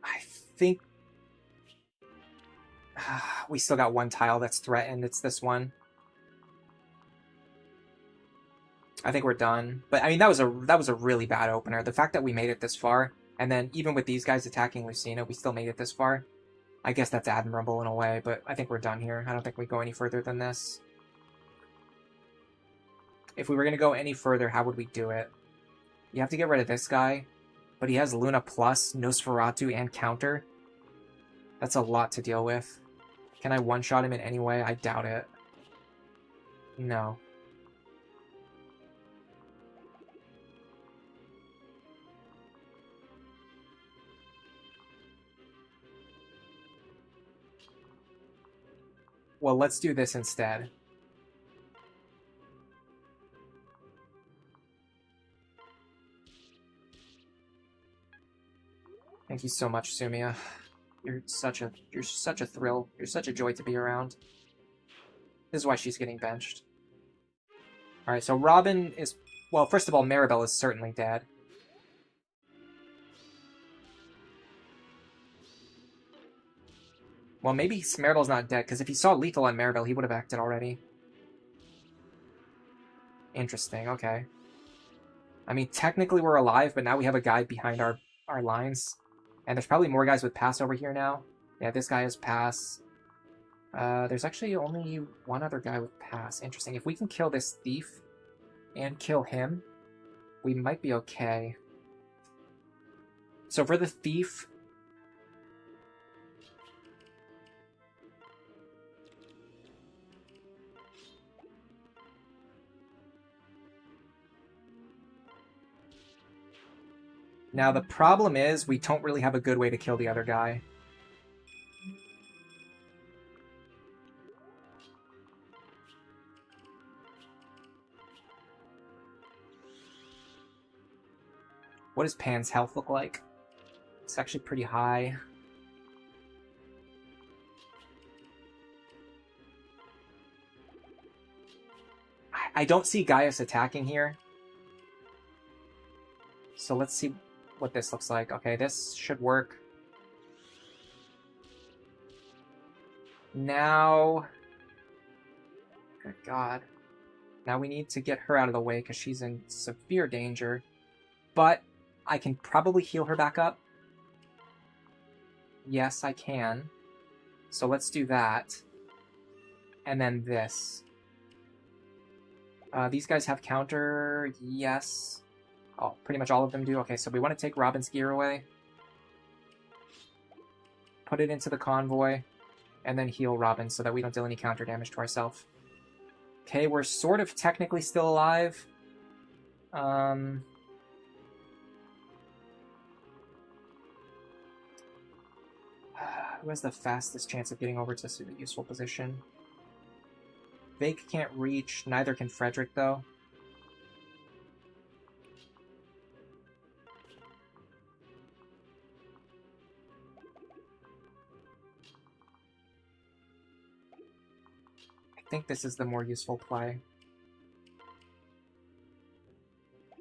I think we still got one tile that's threatened. It's this one. I think we're done. But I mean, that was a really bad opener. The fact that we made it this far, and then even with these guys attacking Lucina, we still made it this far. I guess that's admirable in a way, but I think we're done here. I don't think we go any further than this. If we were going to go any further, how would we do it? You have to get rid of this guy, but he has Luna Plus, Nosferatu, and Counter. That's a lot to deal with. Can I one-shot him in any way? I doubt it. No. Well, let's do this instead. Thank you so much, Sumia. You're such a thrill. You're such a joy to be around. This is why she's getting benched. Alright, so Robin is... Well, first of all, Maribel is certainly dead. Well, maybe Maribel's not dead, because if he saw lethal on Maribel, he would have acted already. Interesting, okay. I mean, technically we're alive, but now we have a guy behind our lines. And there's probably more guys with pass over here now. Yeah, this guy has pass. There's actually only one other guy with pass. Interesting. If we can kill this thief and kill him, we might be okay. So for the thief... Now, the problem is we don't really have a good way to kill the other guy. What does Pan's health look like? It's actually pretty high. I don't see Gaius attacking here. So let's see what this looks like. Okay, this should work. Now... Good God. Now we need to get her out of the way because she's in severe danger. But I can probably heal her back up. Yes, I can. So let's do that. And then this. These guys have counter. Yes. Oh, pretty much all of them do. Okay, so we want to take Robin's gear away. Put it into the convoy. And then heal Robin so that we don't deal any counter damage to ourselves. Okay, we're sort of technically still alive. Who has the fastest chance of getting over to a useful position? Vaike can't reach. Neither can Frederick, though. I think this is the more useful play.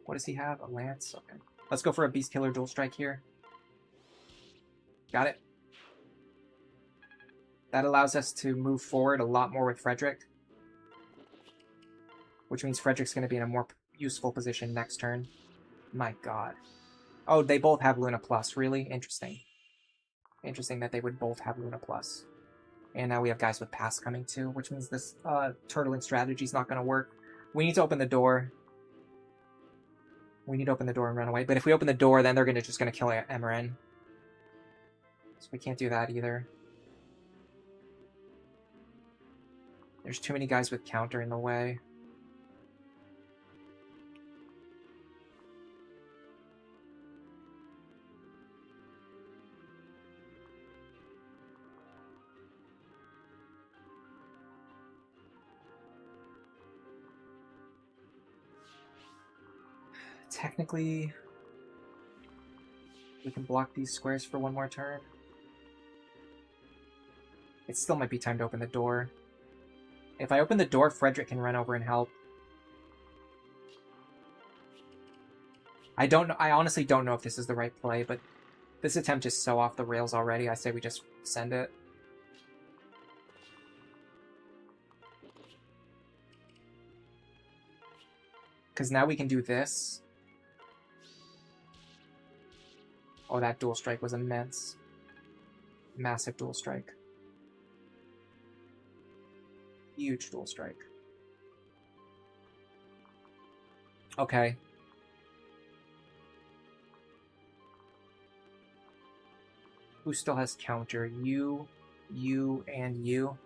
What does he have? A lance? Okay. Let's go for a Beast Killer Dual Strike here. Got it. That allows us to move forward a lot more with Frederick. Which means Frederick's going to be in a more useful position next turn. My God. Oh, they both have Luna Plus. Really? Interesting. Interesting that they would both have Luna Plus. And now we have guys with pass coming too, which means this turtling strategy is not going to work. We need to open the door. We need to open the door and run away. But if we open the door, then they're just going to kill Emeren. So we can't do that either. There's too many guys with counter in the way. technically, we can block these squares for one more turn. It still might be time to open the door. If I open the door, Frederick can run over and help. I honestly don't know if this is the right play, but this attempt is so off the rails already, I say we just send it. Because now we can do this. Oh, that dual strike was immense. Massive dual strike. Huge dual strike. Okay. Who still has counter? You, and you.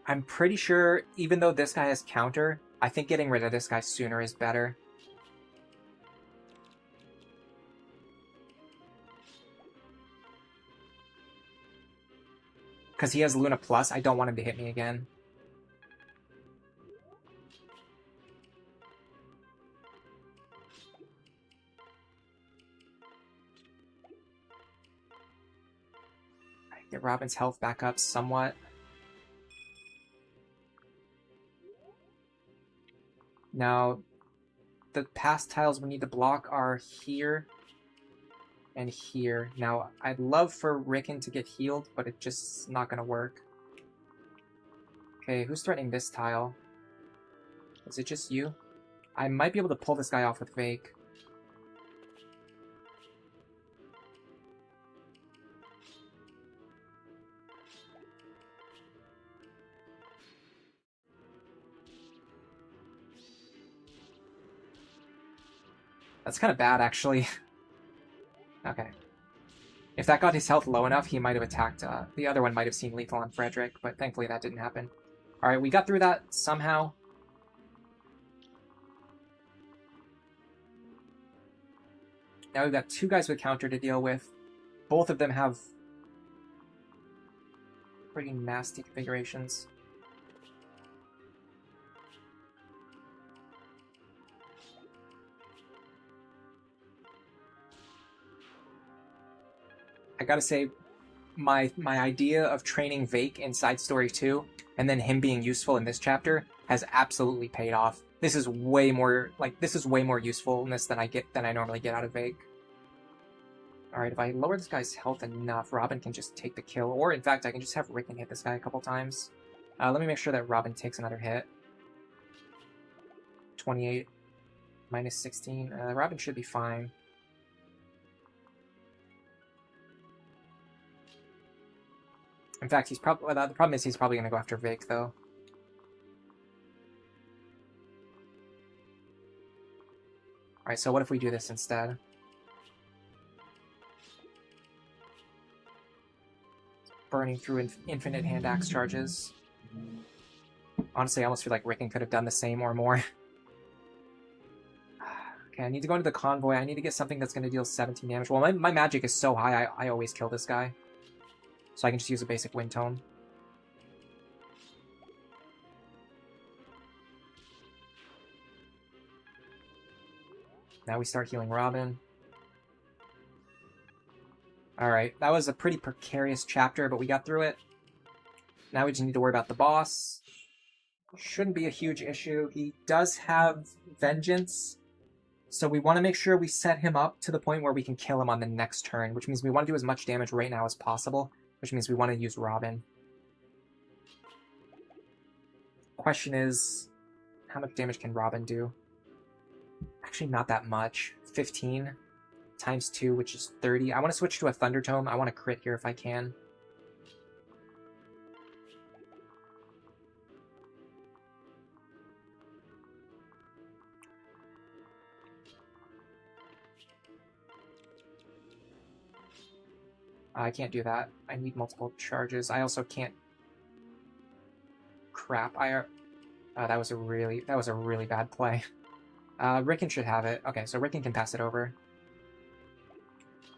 I'm pretty sure, even though this guy has counter, I think getting rid of this guy sooner is better. Because he has Luna Plus, I don't want him to hit me again. Get Robin's health back up somewhat. Now, the past tiles we need to block are here and here. Now, I'd love for Rickon to get healed, but it's just not going to work. Okay, who's threatening this tile? Is it just you? I might be able to pull this guy off with Vaike. That's kind of bad, actually. Okay. If that got his health low enough, he might have attacked, the other one might have seen lethal on Frederick, but thankfully that didn't happen. Alright, we got through that somehow. Now we've got two guys with counter to deal with. Both of them have pretty nasty configurations. I gotta say, my idea of training Vaike in Side Story 2, and then him being useful in this chapter, has absolutely paid off. This is way more, usefulness than I normally get out of Vaike. Alright, if I lower this guy's health enough, Robin can just take the kill, or in fact, I can just have Rickon hit this guy a couple times. Let me make sure that Robin takes another hit. 28, minus 16. Robin should be fine. In fact, he's probably the problem is he's probably going to go after Vaike, though. Alright, so what if we do this instead? Burning through infinite hand axe charges. Honestly, I almost feel like Rickon could have done the same or more. Okay, I need to go into the convoy. I need to get something that's going to deal 17 damage. Well, my magic is so high, I always kill this guy. So I can just use a basic wind tone. Now we start healing Robin. Alright, that was a pretty precarious chapter, but we got through it. Now we just need to worry about the boss. Shouldn't be a huge issue. He does have Vengeance, so we want to make sure we set him up to the point where we can kill him on the next turn, which means we want to do as much damage right now as possible, which means we want to use Robin. Question is, how much damage can Robin do? Actually, not that much. 15 times 2, which is 30. I want to switch to a Thunder Tome. I want to crit here if I can. I can't do that. I need multiple charges. I also can't... Crap. That was a really bad play. Rickon should have it. Okay, so Rickon can pass it over.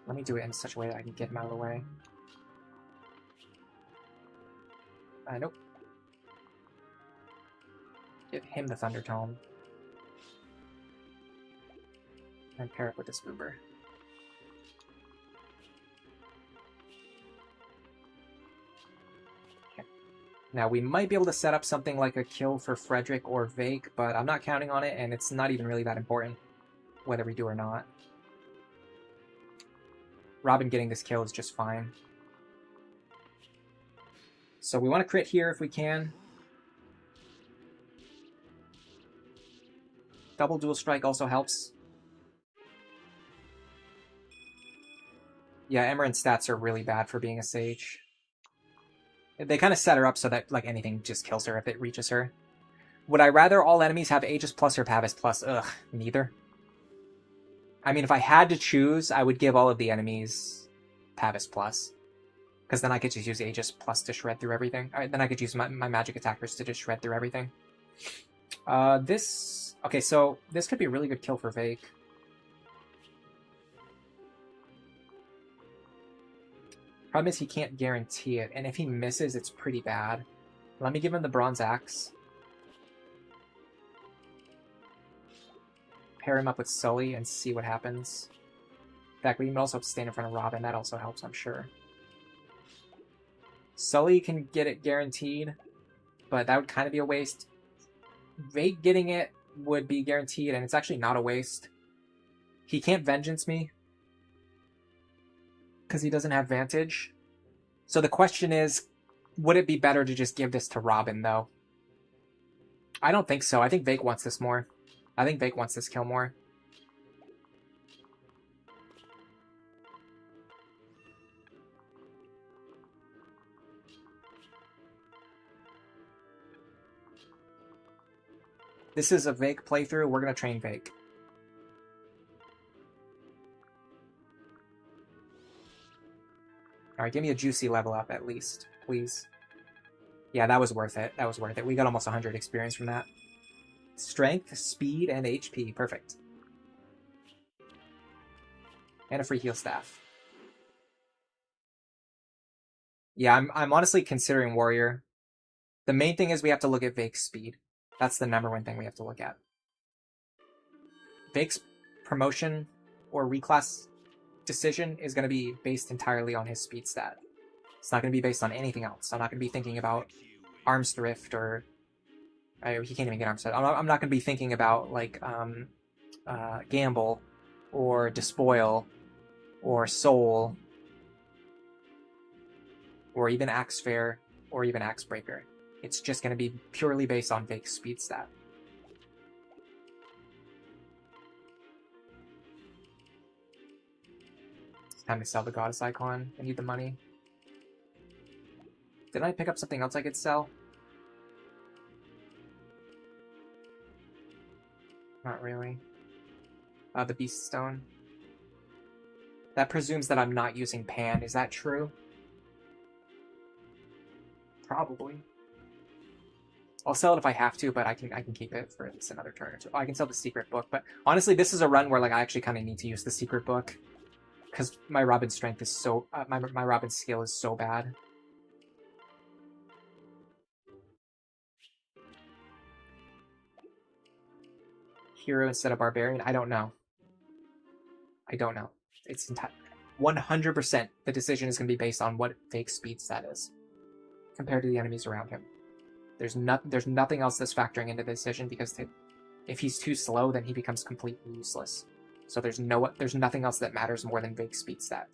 Let me do it in such a way that I can get him out of the way. Nope. Give him the Thunder Tome. And pair it with this Uber. Okay. Now we might be able to set up something like a kill for Frederick or Vaike, but I'm not counting on it, and it's not even really that important whether we do or not. Robin getting this kill is just fine. So we want to crit here if we can. Double dual strike also helps. Yeah, Emeren's stats are really bad for being a Sage. They kind of set her up so that like anything just kills her if it reaches her. Would I rather all enemies have Aegis Plus or Pavis Plus? Ugh, neither. I mean, if I had to choose, I would give all of the enemies Pavis Plus. Because then I could just use Aegis Plus to shred through everything. Alright, then I could use my magic attackers to just shred through everything. This... Okay, so this could be a really good kill for Vaike. Problem is he can't guarantee it, and if he misses, it's pretty bad. Let me give him the Bronze Axe. Pair him up with Sully and see what happens. In fact, we can also stand in front of Robin. That also helps, I'm sure. Sully can get it guaranteed, but that would kind of be a waste. Vaike getting it would be guaranteed, and it's actually not a waste. He can't Vengeance me because he doesn't have Vantage. So the question is, would it be better to just give this to Robin, though? I don't think so. I think Vaike wants this more. I think Vaike wants this kill more. This is a Vaike playthrough. We're going to train Vaike. Alright, give me a juicy level up at least, please. Yeah, that was worth it. That was worth it. We got almost 100 experience from that. Strength, speed, and HP. Perfect. And a free heal staff. Yeah, I'm honestly considering Warrior. The main thing is we have to look at Vaike's speed. That's the number one thing we have to look at. Vaike's promotion or reclass decision is going to be based entirely on his speed stat. It's not going to be based on anything else. I'm not going to be thinking about Arms Thrift or... he can't even get Arms Thrift. I'm not going to be thinking about, like, Gamble or Despoil or Soul or even Axe Fair or even Axe Breaker. It's just going to be purely based on Vaike's speed stat. It's time to sell the Goddess Icon. I need the money. Did I pick up something else I could sell? Not really. The Beast Stone. That presumes that I'm not using Pan. Is that true? Probably. I'll sell it if I have to, but I can keep it for at least another turn or two. Oh, I can sell the secret book, but honestly, this is a run where like I actually kind of need to use the secret book because my Robin strength is so my Robin skill is so bad. Hero instead of barbarian? I don't know. I don't know. It's 100% the decision is going to be based on what Vaike's speed stat is compared to the enemies around him. There's nothing else that's factoring into the decision because if he's too slow, then he becomes completely useless. So there's nothing else that matters more than Vaike's speed stat.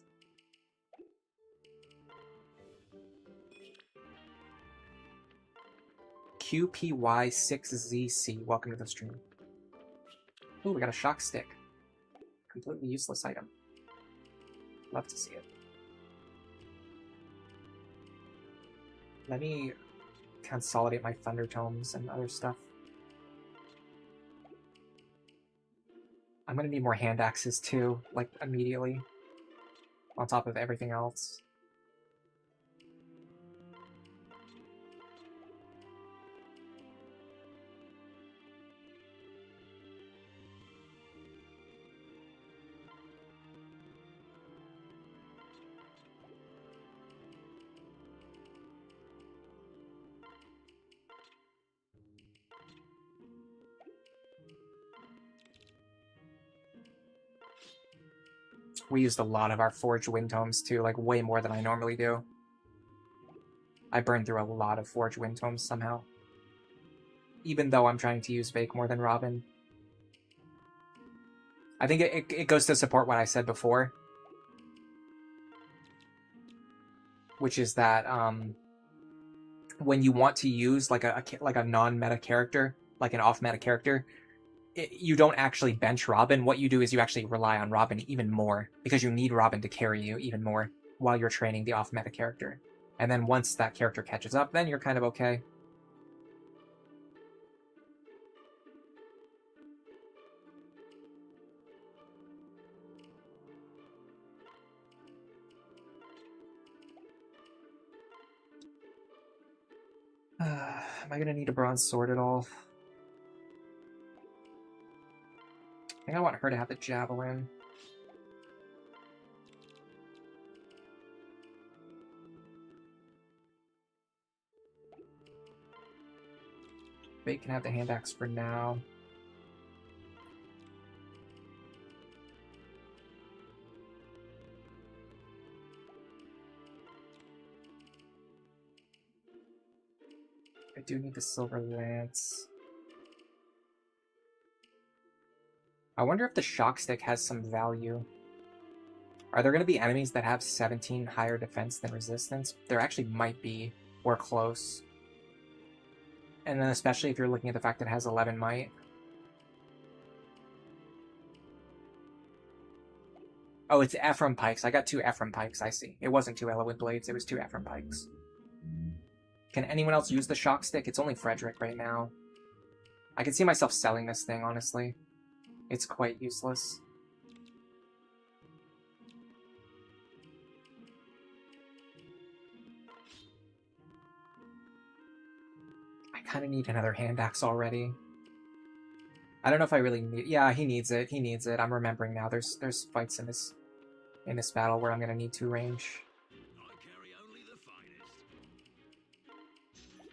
QPY6ZC, welcome to the stream. Ooh, we got a shock stick. Completely useless item. Love to see it. Let me consolidate my Thunder Tomes and other stuff. I'm gonna need more hand axes too, like immediately. On top of everything else. We used a lot of our forged wind tomes too, like way more than I normally do. I burned through a lot of forged wind tomes somehow. Even though I'm trying to use Vaike more than Robin. I think it goes to support what I said before. Which is that when you want to use like a non-meta character, like an off-meta character, you don't actually bench Robin. What you do is you actually rely on Robin even more, because you need Robin to carry you even more while you're training the off-meta character. And then once that character catches up, then you're kind of okay. Am I gonna need a bronze sword at all? I think I want her to have the javelin. Vaike can have the hand axe for now. I do need the silver lance. I wonder if the shock stick has some value. Are there going to be enemies that have 17 higher defense than resistance? There actually might be, or close. And then especially if you're looking at the fact that it has 11 might. Oh, it's Ephraim Pikes. I got 2 Ephraim Pikes, I see. It wasn't 2 Elowood Blades, it was 2 Ephraim Pikes. Can anyone else use the shock stick? It's only Frederick right now. I can see myself selling this thing, honestly. It's quite useless. I kind of need another hand axe already. I don't know if I really need... Yeah, he needs it. He needs it. I'm remembering now. There's fights in this battle where I'm gonna need 2 range.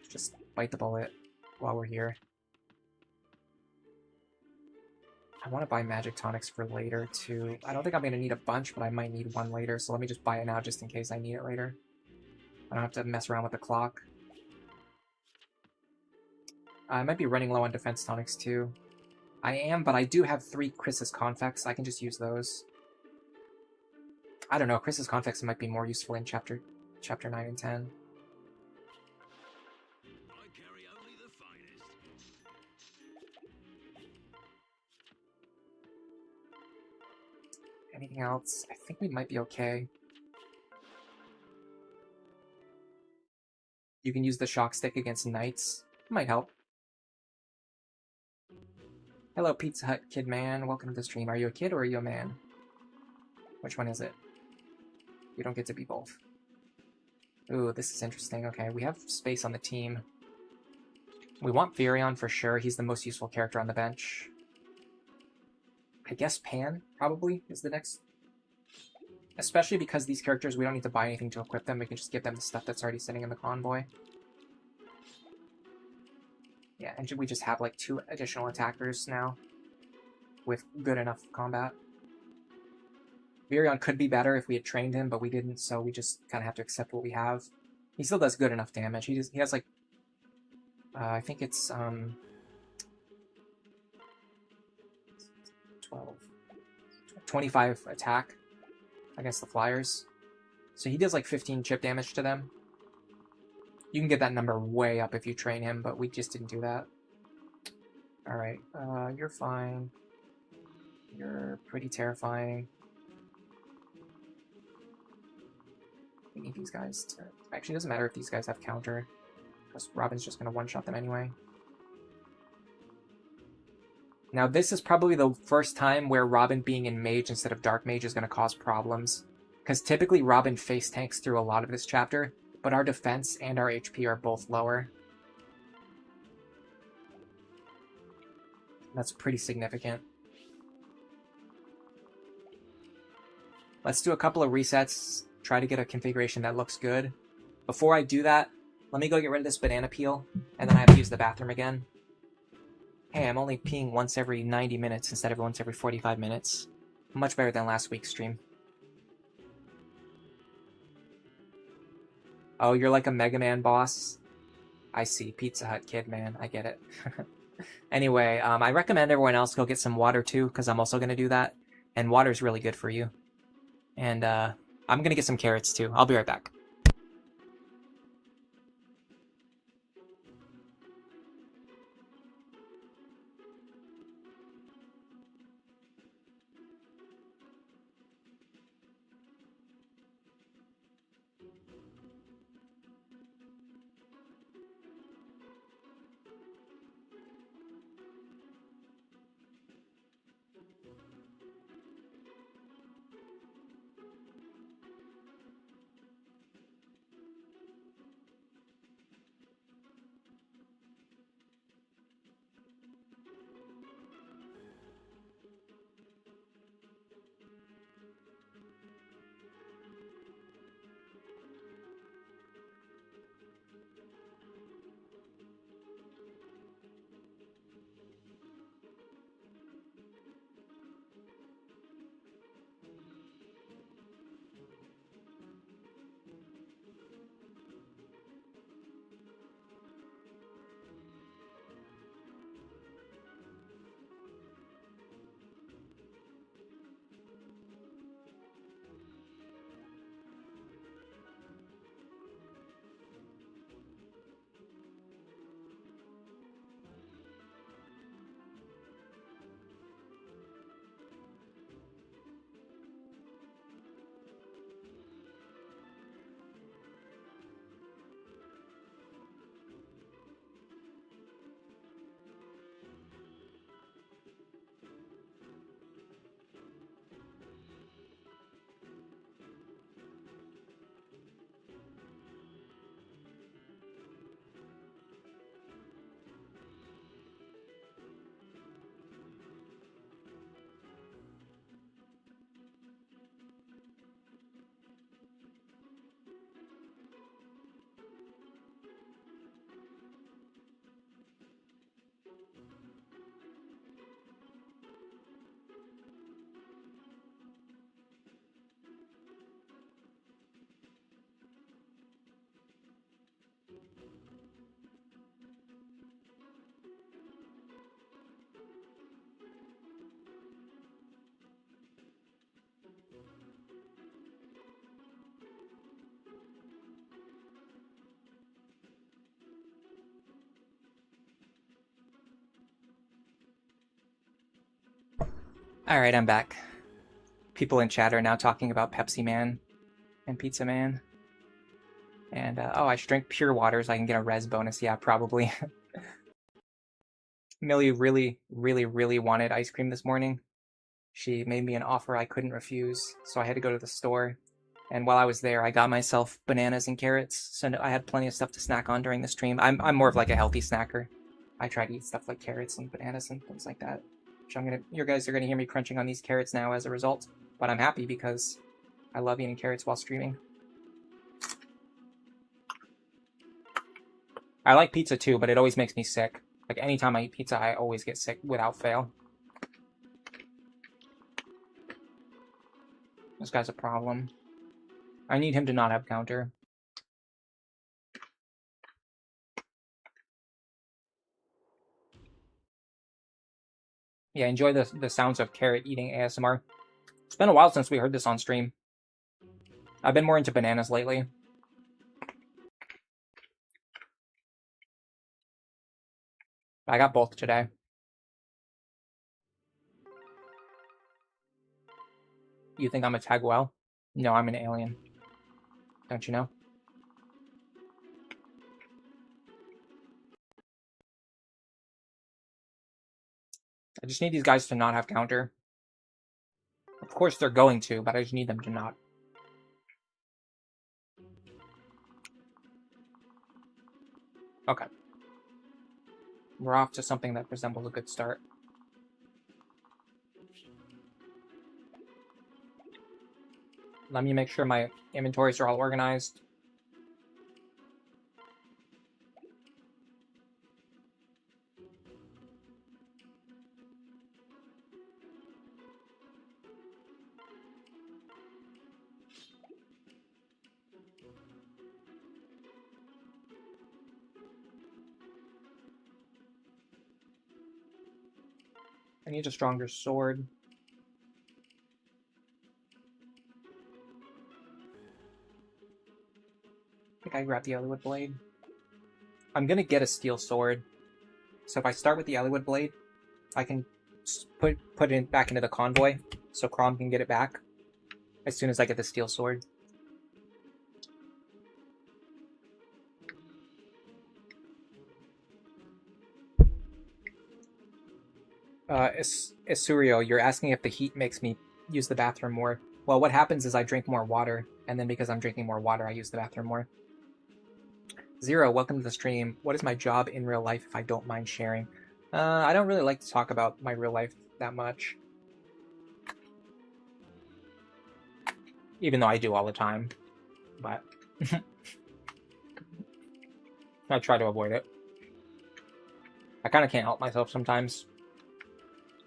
Just bite the bullet while we're here. I want to buy magic tonics for later too. I don't think I'm going to need a bunch, but I might need 1 later, so let me just buy it now just in case I need it later. I don't have to mess around with the clock. I might be running low on defense tonics too. I am, but I do have 3 Chris's Confects. I can just use those. I don't know, Chris's Confects might be more useful in chapter 9 and 10. Anything else? I think we might be okay. You can use the shock stick against knights. Might help. Hello, Pizza Hut Kid Man. Welcome to the stream. Are you a kid or are you a man? Which one is it? You don't get to be both. Ooh, this is interesting. Okay, we have space on the team. We want Virion for sure. He's the most useful character on the bench. I guess Pan, probably, is the next. Especially because these characters, we don't need to buy anything to equip them. We can just give them the stuff that's already sitting in the convoy. Yeah, and we just have like 2 additional attackers now with good enough combat. Virion could be better if we had trained him, but we didn't, so we just kind of have to accept what we have. He still does good enough damage. He has like... I think it's... 25 attack against the flyers. So he does like 15 chip damage to them. You can get that number way up if you train him, but we just didn't do that. Alright, you're fine. You're pretty terrifying. We need these guys to... Actually, it doesn't matter if these guys have counter, because Robin's just going to one-shot them anyway. Now, this is probably the first time where Robin being in Mage instead of Dark Mage is going to cause problems. Because typically Robin face tanks through a lot of this chapter, but our defense and our HP are both lower. That's pretty significant. Let's do a couple of resets, try to get a configuration that looks good. Before I do that, let me go get rid of this banana peel, and then I have to use the bathroom again. Hey, I'm only peeing once every 90 minutes instead of once every 45 minutes. Much better than last week's stream. Oh, you're like a Mega Man boss? I see. Pizza Hut kid, man. I get it. Anyway, I recommend everyone else go get some water too, because I'm also going to do that. And water's really good for you. And I'm going to get some carrots too. I'll be right back. Alright, I'm back. People in chat are now talking about Pepsi Man and Pizza Man. And, oh, I should drink pure water so I can get a res bonus. Yeah, probably. Millie really, really, really wanted ice cream this morning. She made me an offer I couldn't refuse, so I had to go to the store. And while I was there, I got myself bananas and carrots, so I had plenty of stuff to snack on during the stream. I'm more of like a healthy snacker. I try to eat stuff like carrots and bananas and things like that. Which you guys are gonna hear me crunching on these carrots now as a result. But I'm happy because I love eating carrots while streaming. I like pizza too, but it always makes me sick. Like anytime I eat pizza, I always get sick without fail. This guy's a problem. I need him to not have counter. Yeah, enjoy the sounds of carrot eating ASMR. It's been a while since we heard this on stream. I've been more into bananas lately. I got both today. You think I'm a Taguel? No, I'm an alien. Don't you know? I just need these guys to not have counter. Of course they're going to, but I just need them to not. Okay. We're off to something that resembles a good start. Let me make sure my inventories are all organized. I need a stronger sword. I think I grabbed the Eliwood Blade. I'm gonna get a steel sword. So if I start with the Eliwood Blade, I can put it back into the convoy, so Crom can get it back as soon as I get the steel sword. Isurio, you're asking if the heat makes me use the bathroom more. Well, what happens is I drink more water, and then because I'm drinking more water, I use the bathroom more. Zero, welcome to the stream. What is my job in real life if I don't mind sharing? I don't really like to talk about my real life that much. Even though I do all the time. But I try to avoid it. I kind of can't help myself sometimes.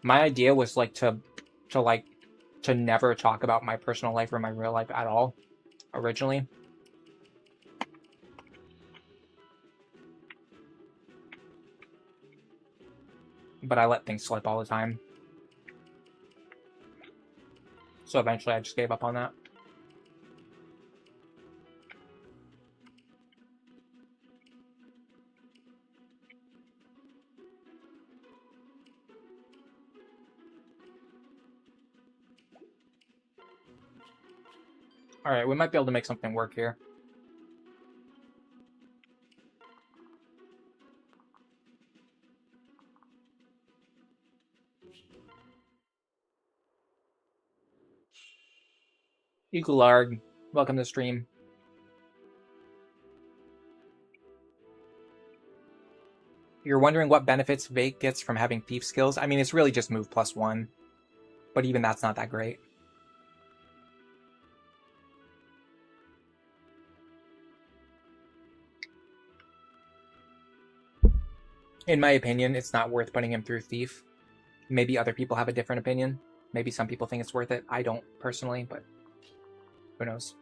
My idea was like to never talk about my personal life or my real life at all originally. But I let things slip all the time. So eventually I just gave up on that. Alright, we might be able to make something work here. Eaglearg, welcome to the stream. You're wondering what benefits Vaike gets from having thief skills? I mean, it's really just move +1. But even that's not that great. In my opinion, it's not worth putting him through Thief. Maybe other people have a different opinion. Maybe some people think it's worth it. I don't, personally, but who knows.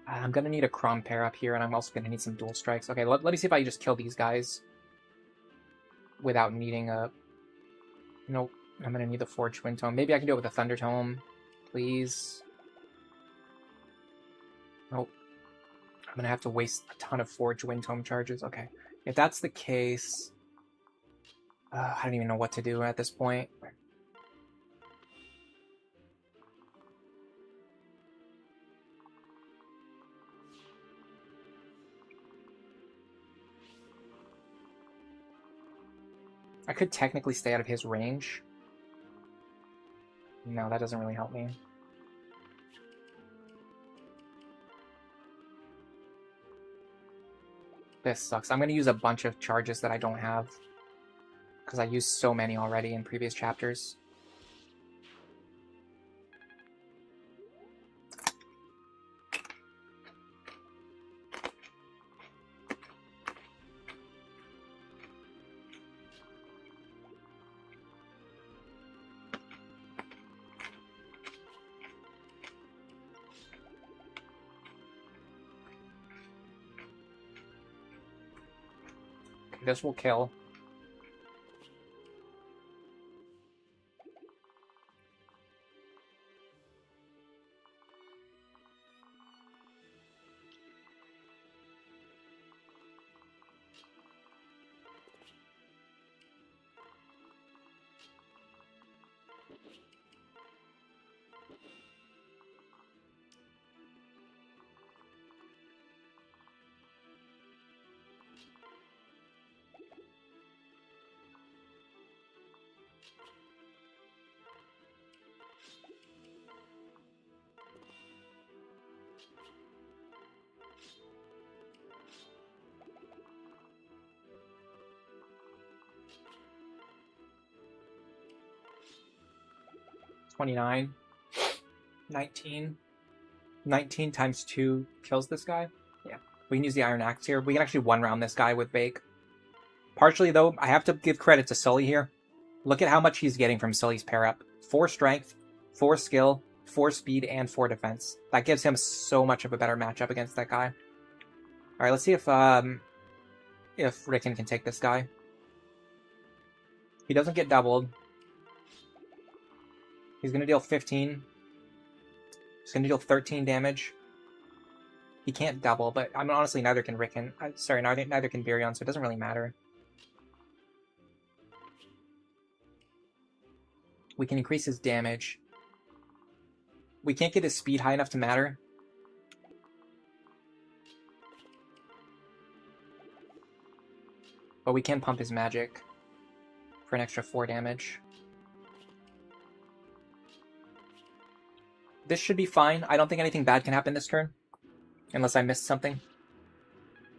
I'm going to need a Crom pair up here, and I'm also going to need some dual strikes. Okay, let me see if I can just kill these guys without needing a... Nope, I'm going to need the Forged Wind Tome. Maybe I can do it with a Thunder Tome, please. Nope. I'm going to have to waste a ton of Forged Wind Tome charges. Okay, if that's the case... I don't even know what to do at this point. I could technically stay out of his range. No, that doesn't really help me. This sucks. I'm going to use a bunch of charges that I don't have. Because I used so many already in previous chapters. This will kill. $29. 19. 19 times 2 kills this guy. Yeah. We can use the Iron Axe here. We can actually one-round this guy with Vaike. Partially, though, I have to give credit to Sully here. Look at how much he's getting from Sully's pair-up. 4 strength, 4 skill, 4 speed, and 4 defense. That gives him so much of a better matchup against that guy. Alright, let's see if if Rickon can take this guy. He doesn't get doubled. He's going to deal 15. He's going to deal 13 damage. He can't double, but I mean, honestly, neither can Rickon. Sorry, neither can Virion, so it doesn't really matter. We can increase his damage. We can't get his speed high enough to matter. But we can pump his magic for an extra 4 damage. This should be fine. I don't think anything bad can happen this turn. Unless I missed something.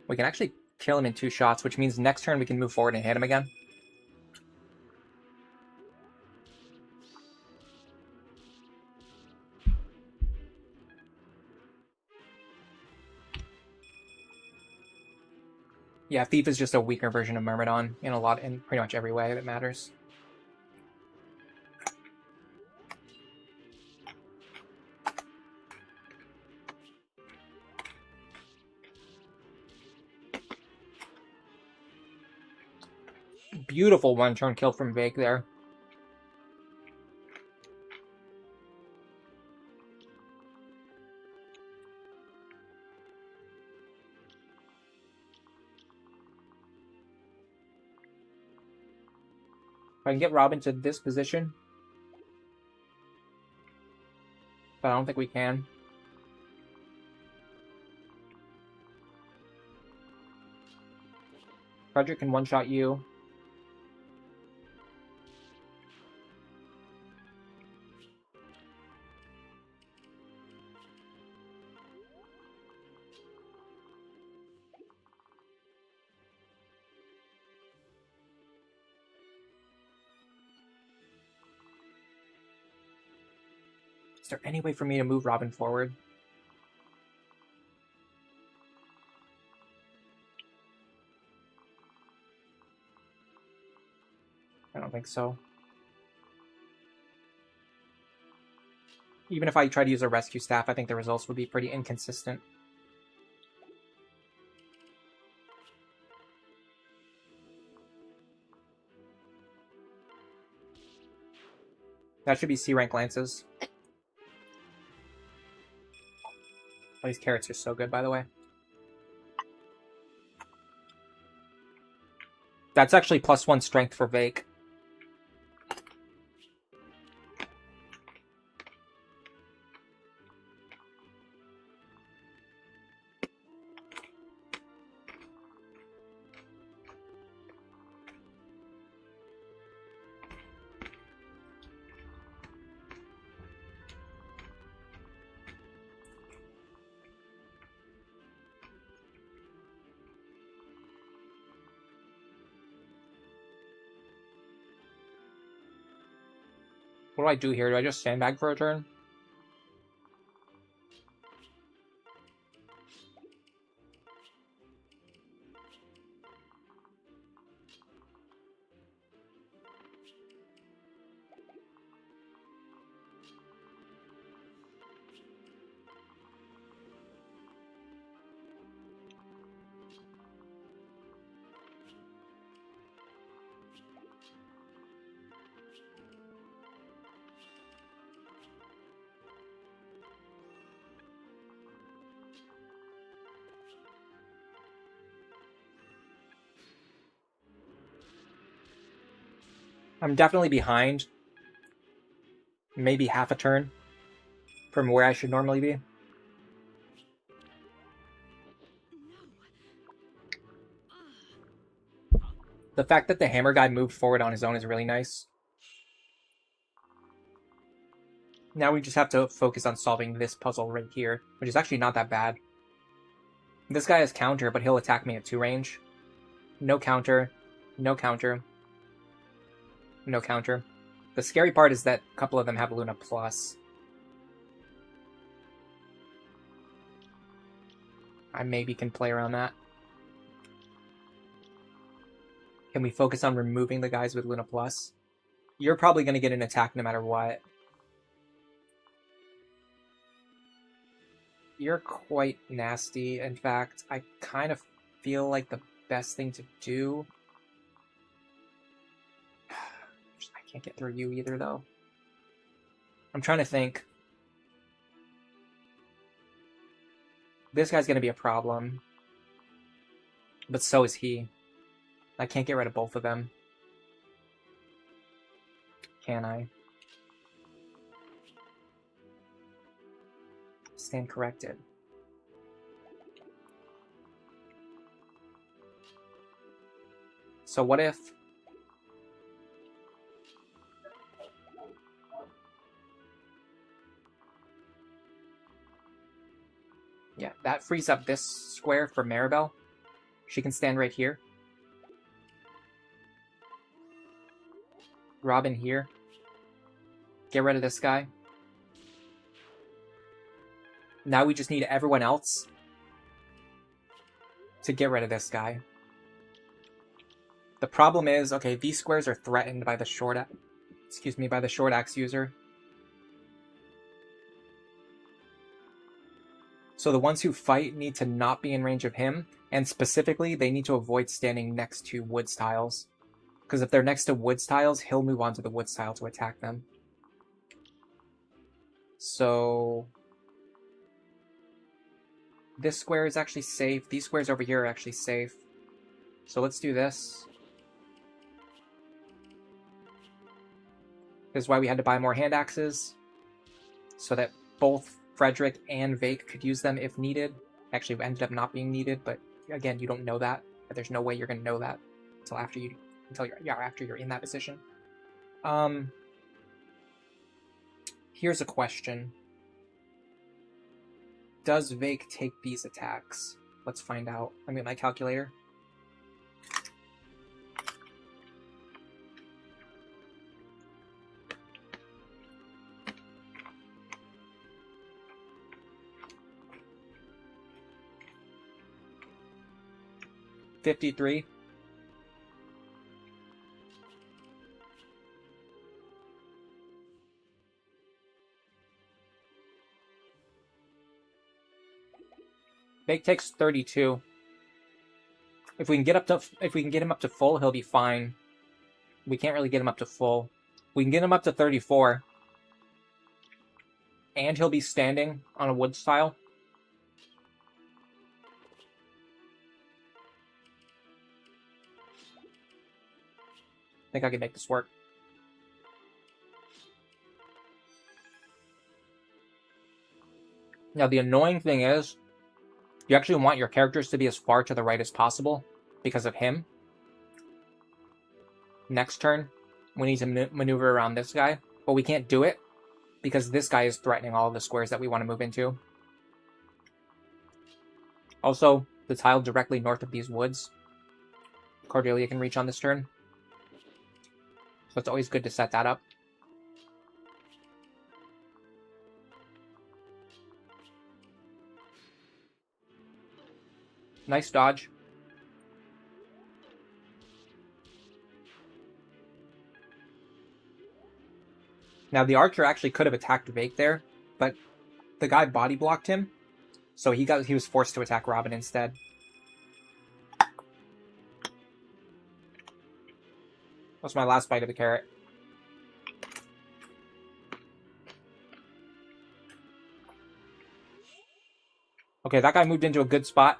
We can actually kill him in 2 shots, which means next turn we can move forward and hit him again. Yeah, Thief is just a weaker version of Myrmidon in pretty much every way that matters. Beautiful one-turn kill from Vaike there. If I can get Robin to this position. But I don't think we can. Frederick can one-shot you. Is there any way for me to move Robin forward? I don't think so. Even if I try to use a rescue staff, I think the results would be pretty inconsistent. That should be C-rank lances. Oh, these carrots are so good, by the way. That's actually +1 strength for Vaike. What do I do here? Do I just sandbag for a turn? I'm definitely behind. Maybe half a turn from where I should normally be. The fact that the hammer guy moved forward on his own is really nice. Now we just have to focus on solving this puzzle right here, which is actually not that bad. This guy has counter, but he'll attack me at 2 range. No counter. No counter. No counter. The scary part is that a couple of them have Luna Plus. I maybe can play around that. Can we focus on removing the guys with Luna Plus? You're probably going to get an attack no matter what. You're quite nasty. In fact, I kind of feel like the best thing to do. I can't get through you either, though. I'm trying to think. This guy's going to be a problem. But so is he. I can't get rid of both of them. Can I? Stand corrected. So what if... Yeah, that frees up this square for Maribel. She can stand right here. Robin here. Get rid of this guy. Now we just need everyone else to get rid of this guy. The problem is, okay, these squares are threatened by the short axe user. So the ones who fight need to not be in range of him, and specifically, they need to avoid standing next to wood tiles. Because if they're next to wood tiles, he'll move on to the wood tile to attack them. So... this square is actually safe. These squares over here are actually safe. So let's do this. This is why we had to buy more hand axes. So that both Frederick and Vaike could use them if needed. Actually, it ended up not being needed, but again, you don't know that. There's no way you're going to know that until after you're in that position. Here's a question. Does Vaike take these attacks? Let's find out. Let me get my calculator. $53. Vaike takes 32. If we can get him up to full, he'll be fine. We can't really get him up to full. We can get him up to 34. And he'll be standing on a wood tile. I think I can make this work. Now the annoying thing is, you actually want your characters to be as far to the right as possible because of him. Next turn, we need to maneuver around this guy, but we can't do it because this guy is threatening all of the squares that we want to move into. Also, the tile directly north of these woods, Cordelia can reach on this turn. So it's always good to set that up. Nice dodge. Now the archer actually could have attacked Vaike there, but the guy body blocked him, so he was forced to attack Robin instead. That's my last bite of the carrot. Okay, that guy moved into a good spot.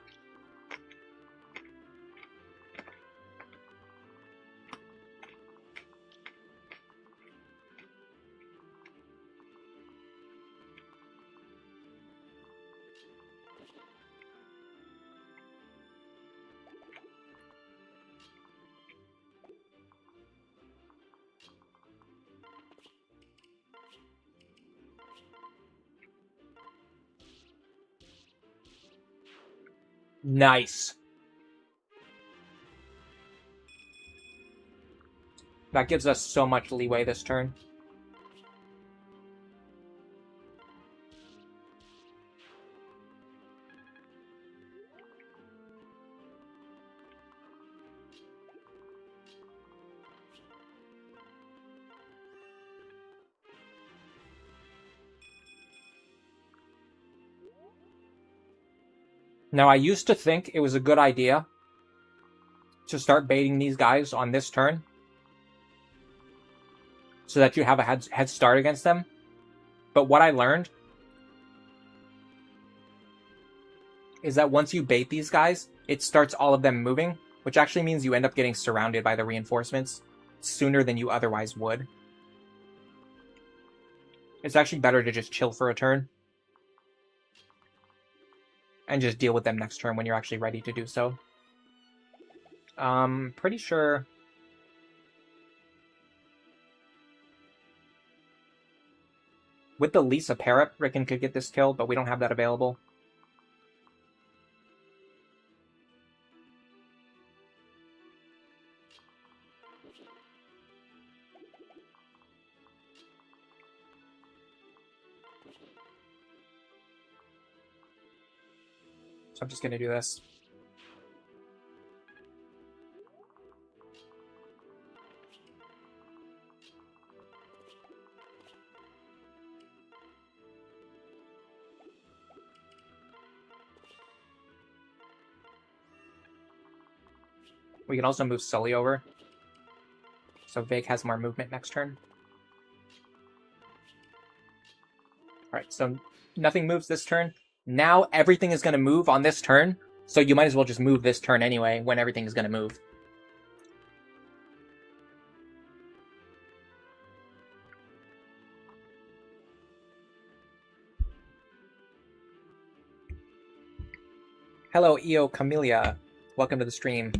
Nice. That gives us so much leeway this turn. Now, I used to think it was a good idea to start baiting these guys on this turn so that you have a head start against them. But what I learned is that once you bait these guys, it starts all of them moving, which actually means you end up getting surrounded by the reinforcements sooner than you otherwise would. It's actually better to just chill for a turn and just deal with them next turn when you're actually ready to do so. Pretty sure... With the Lisa Parrot, Rickon could get this kill, but we don't have that available. So I'm just going to do this. We can also move Sully over. So Vaike has more movement next turn. Alright, so nothing moves this turn. Now everything is going to move on this turn, so you might as well just move this turn anyway when everything is going to move. Hello, EO Camellia. Welcome to the stream.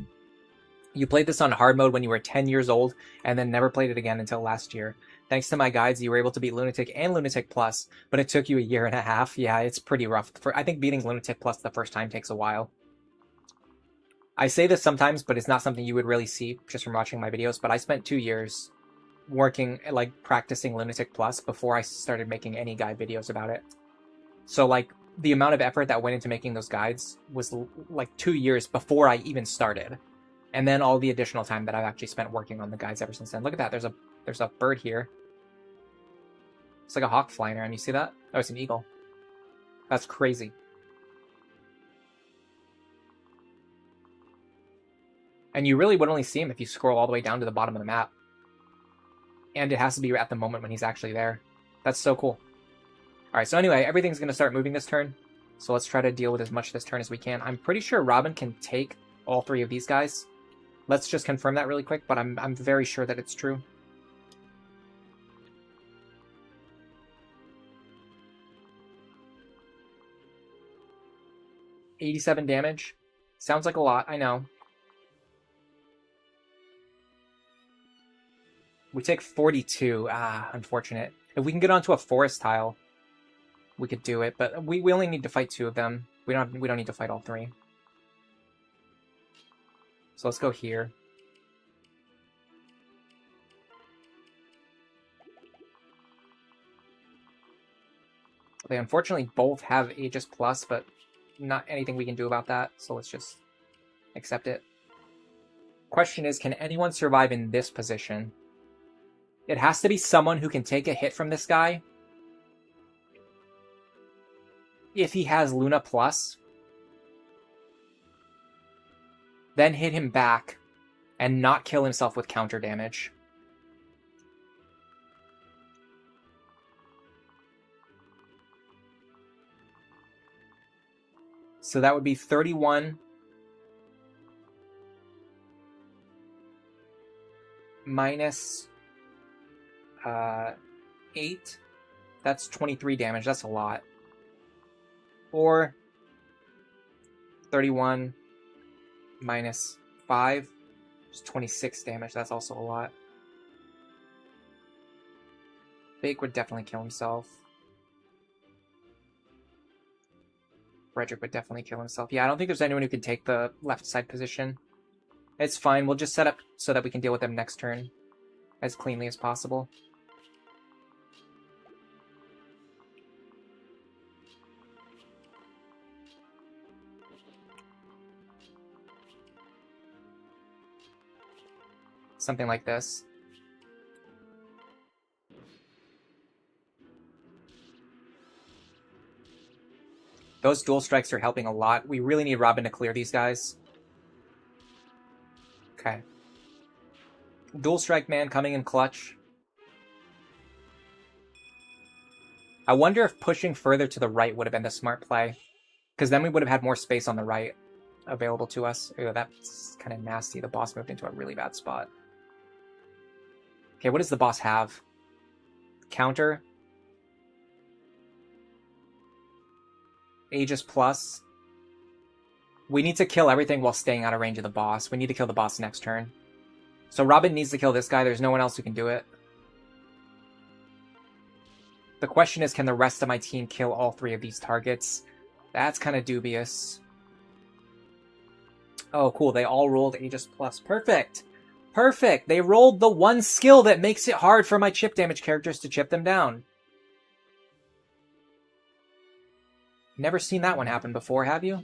You played this on hard mode when you were 10 years old, and then never played it again until last year. Thanks to my guides, you were able to beat Lunatic and Lunatic Plus, but it took you a year and a half. Yeah, it's pretty rough. I think beating Lunatic Plus the first time takes a while. I say this sometimes, but it's not something you would really see just from watching my videos, but I spent 2 years working, like, practicing Lunatic Plus before I started making any guide videos about it. So, like, the amount of effort that went into making those guides was, like, 2 years before I even started. And then all the additional time that I've actually spent working on the guides ever since then. Look at that, there's a bird here. It's like a hawk flying around, you see that? Oh, it's an eagle. That's crazy. And you really would only see him if you scroll all the way down to the bottom of the map. And it has to be at the moment when he's actually there. That's so cool. Alright, so anyway, everything's going to start moving this turn. So let's try to deal with as much this turn as we can. I'm pretty sure Robin can take all 3 of these guys. Let's just confirm that really quick, but I'm very sure that it's true. $87 damage. Sounds like a lot, I know. We take 42. Ah, unfortunate. If we can get onto a forest tile, we could do it, but we only need to fight 2 of them. We don't need to fight all 3. So let's go here. They unfortunately both have Aegis Plus, but not anything we can do about that, so let's just accept it. Question is, can anyone survive in this position? It has to be someone who can take a hit from this guy. If he has Luna Plus, then hit him back and not kill himself with counter damage. So that would be 31 minus 8. That's 23 damage. That's a lot. Or 31 minus 5 is 26 damage. That's also a lot. Vaike would definitely kill himself. Frederick would definitely kill himself. Yeah, I don't think there's anyone who can take the left side position. It's fine. We'll just set up so that we can deal with them next turn as cleanly as possible. Something like this. Those dual strikes are helping a lot. We really need Robin to clear these guys. Okay. Dual Strike Man coming in clutch. I wonder if pushing further to the right would have been the smart play. Because then we would have had more space on the right available to us. Ew, that's kind of nasty. The boss moved into a really bad spot. Okay, what does the boss have? Counter. Aegis Plus. We need to kill everything while staying out of range of the boss. We need to kill the boss next turn. So Robin needs to kill this guy. There's no one else who can do it. The question is, can the rest of my team kill all 3 of these targets? That's kind of dubious. Oh, cool. They all rolled Aegis Plus. Perfect. Perfect. They rolled the one skill that makes it hard for my chip damage characters to chip them down. Never seen that one happen before, have you?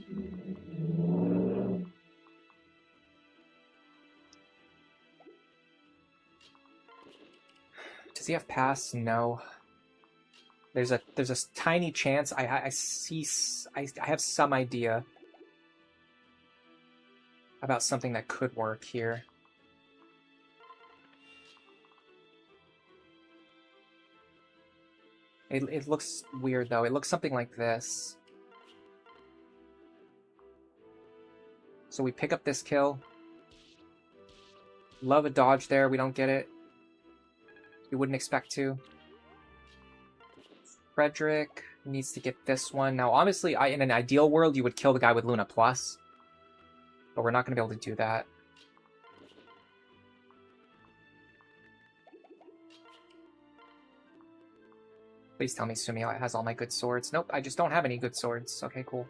Does he have pass? No. There's a tiny chance. I have some idea about something that could work here. It looks weird though. It looks something like this. So we pick up this kill. Love a dodge there. We don't get it. We wouldn't expect to. Frederick needs to get this one. Now, obviously, in an ideal world, you would kill the guy with Luna Plus. But we're not going to be able to do that. Please tell me Sumiya has all my good swords. Nope, I just don't have any good swords. Okay, cool.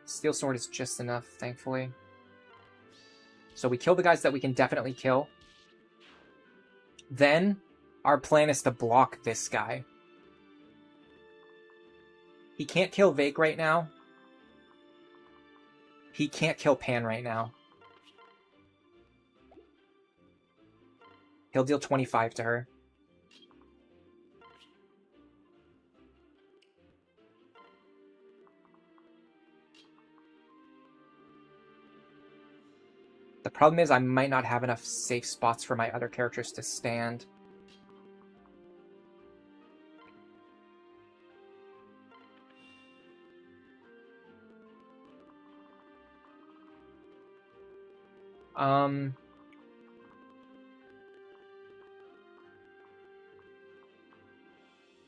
Steel Sword is just enough, thankfully. So we kill the guys that we can definitely kill. Then, our plan is to block this guy. He can't kill Vaike right now. He can't kill Pan right now. He'll deal 25 to her. The problem is I might not have enough safe spots for my other characters to stand.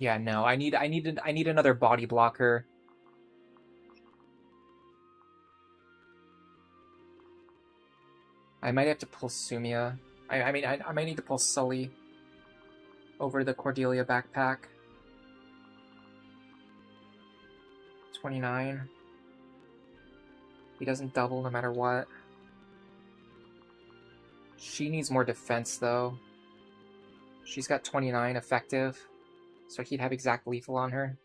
Yeah, no. I need another body blocker. I might have to pull Sumiya. I mean, I might need to pull Sully over the Cordelia backpack. 29. He doesn't double no matter what. She needs more defense, though. She's got 29 effective, so he'd have exact lethal on her.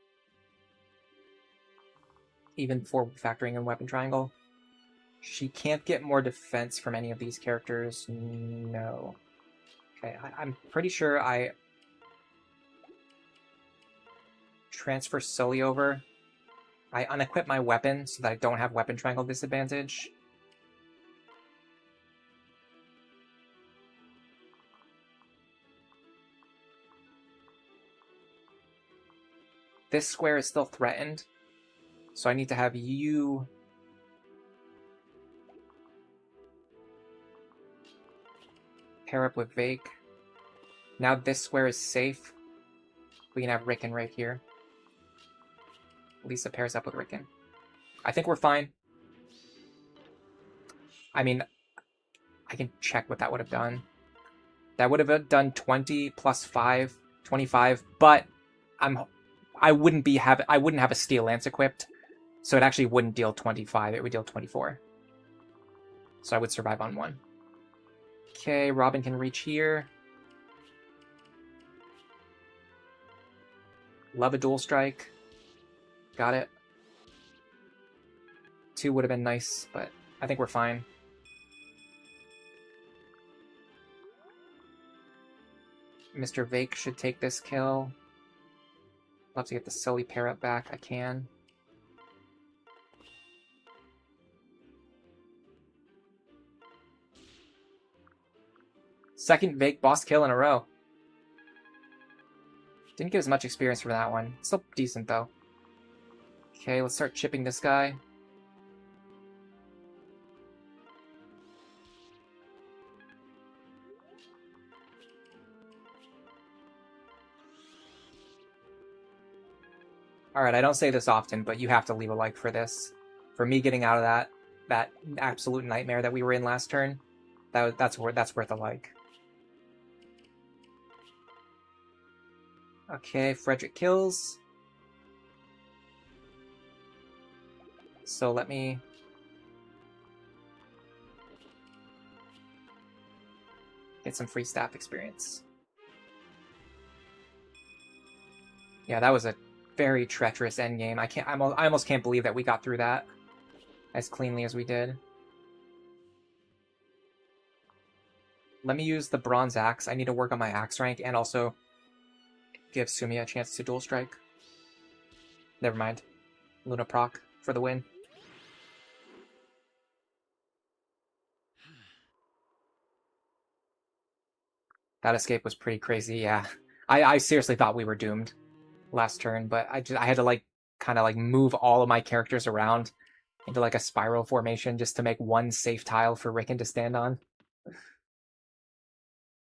Even before factoring in Weapon Triangle. She can't get more defense from any of these characters. No. Okay, I'm pretty sure I transfer Sully over. I unequip my weapon so that I don't have Weapon Triangle disadvantage. This square is still threatened, so I need to have you pair up with Vaike. Now this square is safe. We can have Rickon right here. Lisa pairs up with Rickon. I think we're fine. I mean, I can check what that would have done. That would have done 20 plus 5, 25, but I wouldn't have a Steel Lance equipped, so it actually wouldn't deal 25, it would deal 24. So I would survive on 1. Okay, Robin can reach here. Love a dual strike. Got it. 2 would have been nice, but I think we're fine. Mr. Vaike should take this kill. Love to get the Sully pair up back. I can. Second Vaike boss kill in a row. Didn't get as much experience from that one. Still decent, though. Okay, let's start chipping this guy. Alright, I don't say this often, but you have to leave a like for this. For me getting out of that absolute nightmare that we were in last turn, that's worth a like. Okay, Frederick kills. So let me... get some free staff experience. Yeah, that was a very treacherous endgame. I almost can't believe that we got through that as cleanly as we did. Let me use the bronze axe. I need to work on my axe rank and also give Sumiya a chance to dual strike. Never mind. Luna proc for the win. That escape was pretty crazy, yeah. I seriously thought we were doomed last turn, but I had to kind of move all of my characters around into like a spiral formation just to make one safe tile for Rickon to stand on.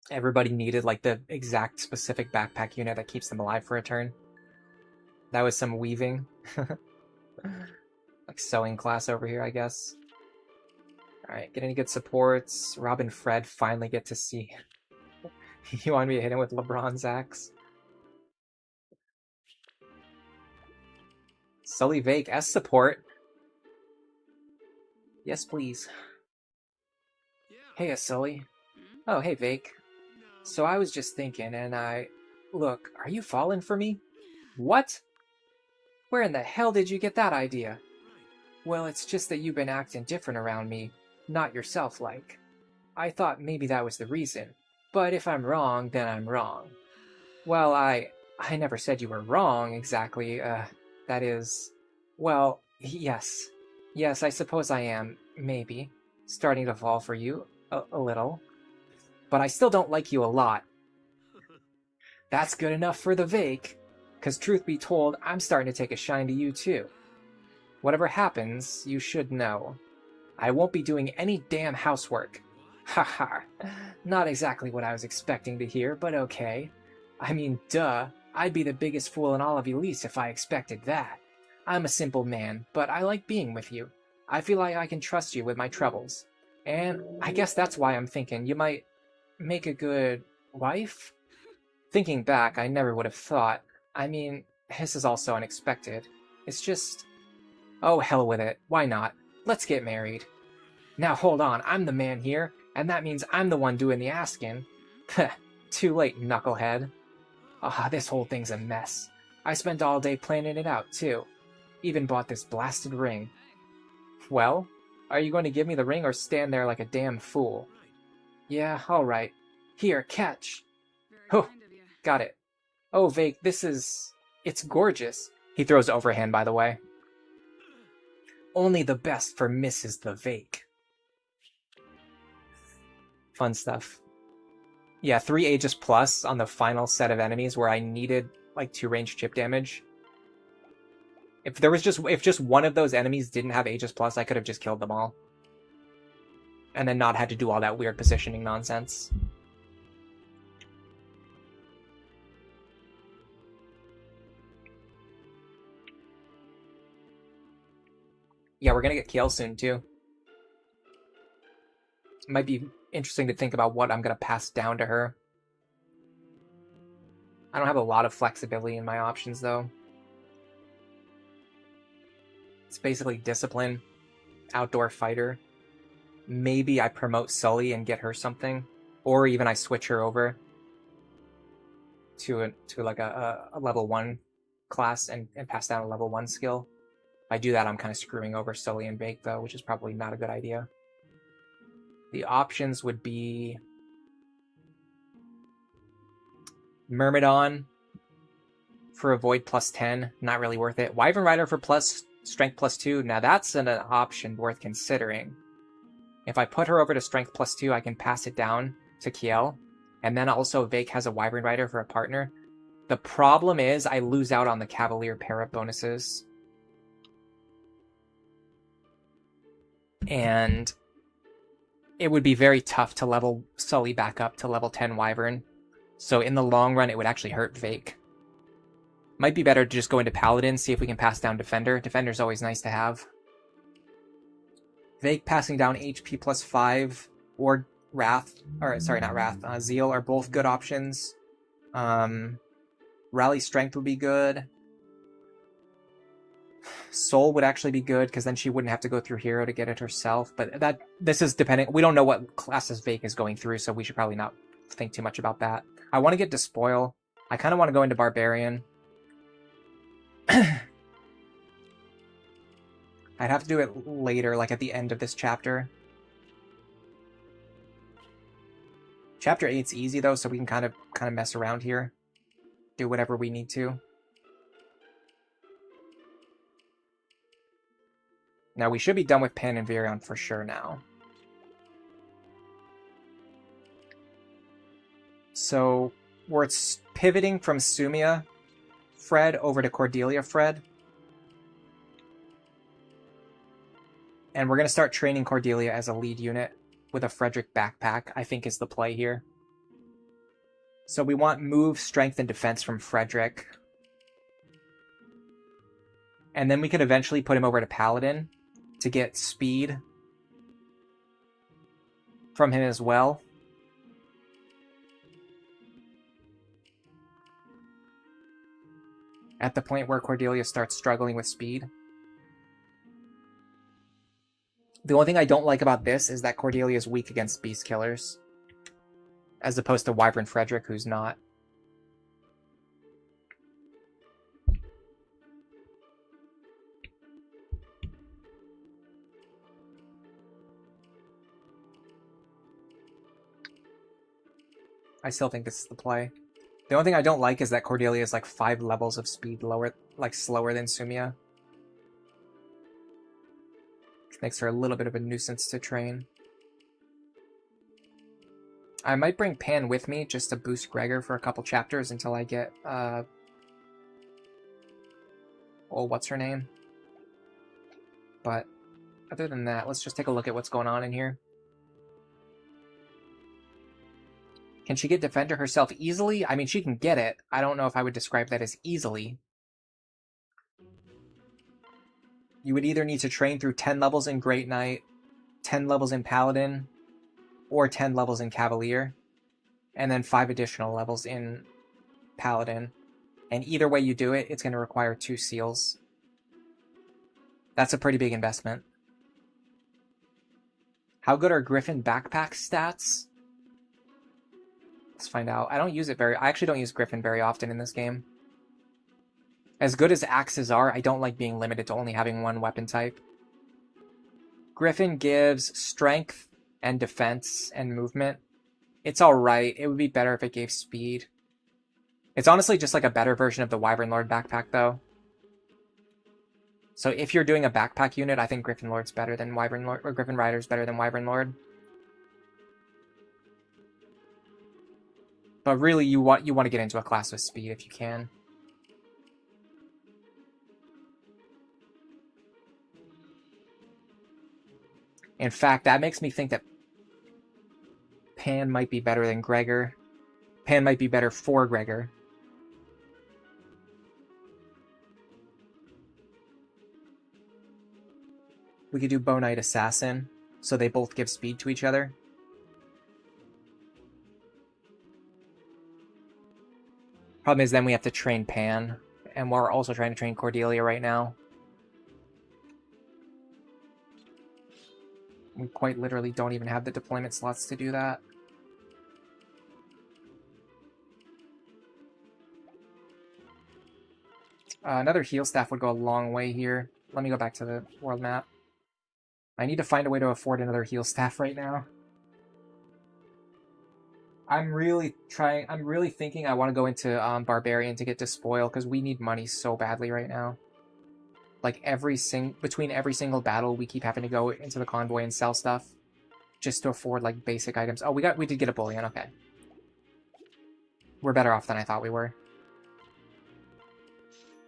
Everybody needed like the exact specific backpack unit that keeps them alive for a turn. That was some weaving. Like sewing class over here, I guess. Alright, get any good supports. Rob and Fred finally get to see. You want me to hit him with LeBron's axe? Sully Vaike as support. Yes, please. Hey, Sully. Oh, hey, Vaike. So I was just thinking, and Look, are you falling for me? What? Where in the hell did you get that idea? Well, it's just that you've been acting different around me, not yourself-like. I thought maybe that was the reason, but if I'm wrong, then I'm wrong. Well, I never said you were wrong, exactly, that is... Well, yes. Yes, I suppose I am, maybe, starting to fall for you, a little. But I still don't like you a lot. That's good enough for the Vaike, because truth be told, I'm starting to take a shine to you too. Whatever happens, you should know. I won't be doing any damn housework. Haha, not exactly what I was expecting to hear, but okay. I mean, duh, I'd be the biggest fool in all of Elise if I expected that. I'm a simple man, but I like being with you. I feel like I can trust you with my troubles. And I guess that's why I'm thinking you might make a good wife? Thinking back, I never would have thought. I mean, this is all so unexpected. It's just... Oh, hell with it. Why not? Let's get married. Now hold on, I'm the man here, and that means I'm the one doing the asking. Peh, too late, knucklehead. Ah, this whole thing's a mess. I spent all day planning it out, too. Even bought this blasted ring. Well, are you going to give me the ring or stand there like a damn fool? Yeah, alright. Here, catch! Oh, got it. Oh, Vaike, it's gorgeous. He throws overhand, by the way. Only the best for Mrs. the Vaike. Fun stuff. Yeah, 3 Aegis plus on the final set of enemies where I needed, like, 2 range chip damage. If just one of those enemies didn't have Aegis plus, I could have just killed them all. And then not had to do all that weird positioning nonsense. Yeah, we're gonna get Kael soon, too. It might be interesting to think about what I'm gonna pass down to her. I don't have a lot of flexibility in my options, though. It's basically discipline, outdoor fighter. Maybe I promote Sully and get her something, or even I switch her over to like a level 1 class and pass down a level 1 skill. If I do that, I'm kind of screwing over Sully and Vaike, though, which is probably not a good idea. The options would be Myrmidon for Avoid plus 10, not really worth it. Wyvern Rider for Strength plus 2, now that's an option worth considering. If I put her over to Strength plus 2, I can pass it down to Kiel. And then also Vaike has a Wyvern Rider for a partner. The problem is I lose out on the Cavalier para bonuses. And it would be very tough to level Sully back up to level 10 Wyvern. So in the long run, it would actually hurt Vaike. Might be better to just go into Paladin, see if we can pass down Defender. Defender's always nice to have. Vaike passing down HP plus 5 or Wrath, or sorry, not Wrath, Zeal are both good options. Rally Strength would be good. Soul would actually be good, because then she wouldn't have to go through Hero to get it herself. But this is depending. We don't know what classes Vaike is going through, so we should probably not think too much about that. I want to get Despoil. I kind of want to go into Barbarian. I'd have to do it later, like at the end of this chapter. Chapter 8's easy though, so we can kind of mess around here. Do whatever we need to. Now we should be done with Pan and Virion for sure now. So we're pivoting from Sumia Fred over to Cordelia Fred. And we're going to start training Cordelia as a lead unit with a Frederick backpack, I think is the play here. So we want move, strength, and defense from Frederick. And then we could eventually put him over to Paladin to get speed from him as well. At the point where Cordelia starts struggling with speed. The only thing I don't like about this is that Cordelia is weak against Beast Killers, as opposed to Wyvern Frederick, who's not. I still think this is the play. The only thing I don't like is that Cordelia is like 5 levels of speed lower, like slower than Sumia. Which makes her a little bit of a nuisance to train. I might bring Pan with me just to boost Gregor for a couple chapters until I get, oh, what's her name? But other than that, let's just take a look at what's going on in here. Can she get Defender herself easily? I mean, she can get it. I don't know if I would describe that as easily. You would either need to train through 10 levels in Great Knight, 10 levels in Paladin, or 10 levels in Cavalier, and then 5 additional levels in Paladin. And either way you do it, it's going to require 2 seals. That's a pretty big investment. How good are Griffin backpack stats? Let's find out. I actually don't use Griffin very often in this game. As good as axes are, I don't like being limited to only having one weapon type. Griffin gives strength and defense and movement. It's alright. It would be better if it gave speed. It's honestly just like a better version of the Wyvern Lord backpack, though. So if you're doing a backpack unit, I think Griffin Lord's better than Wyvern Lord, or Griffin Rider's better than Wyvern Lord. But really, you want to get into a class with speed if you can. In fact, that makes me think that Pan might be better than Gregor. Pan might be better for Gregor. We could do Bow Knight Assassin, so they both give speed to each other. Problem is then we have to train Pan, and we're also trying to train Cordelia right now. We quite literally don't even have the deployment slots to do that. Another heal staff would go a long way here. Let me go back to the world map. I need to find a way to afford another heal staff right now. I'm really thinking I want to go into Barbarian to get Despoil, because we need money so badly right now. Like between every single battle, we keep having to go into the convoy and sell stuff. just to afford like basic items. Oh, we did get a bullion. Okay, we're better off than I thought we were.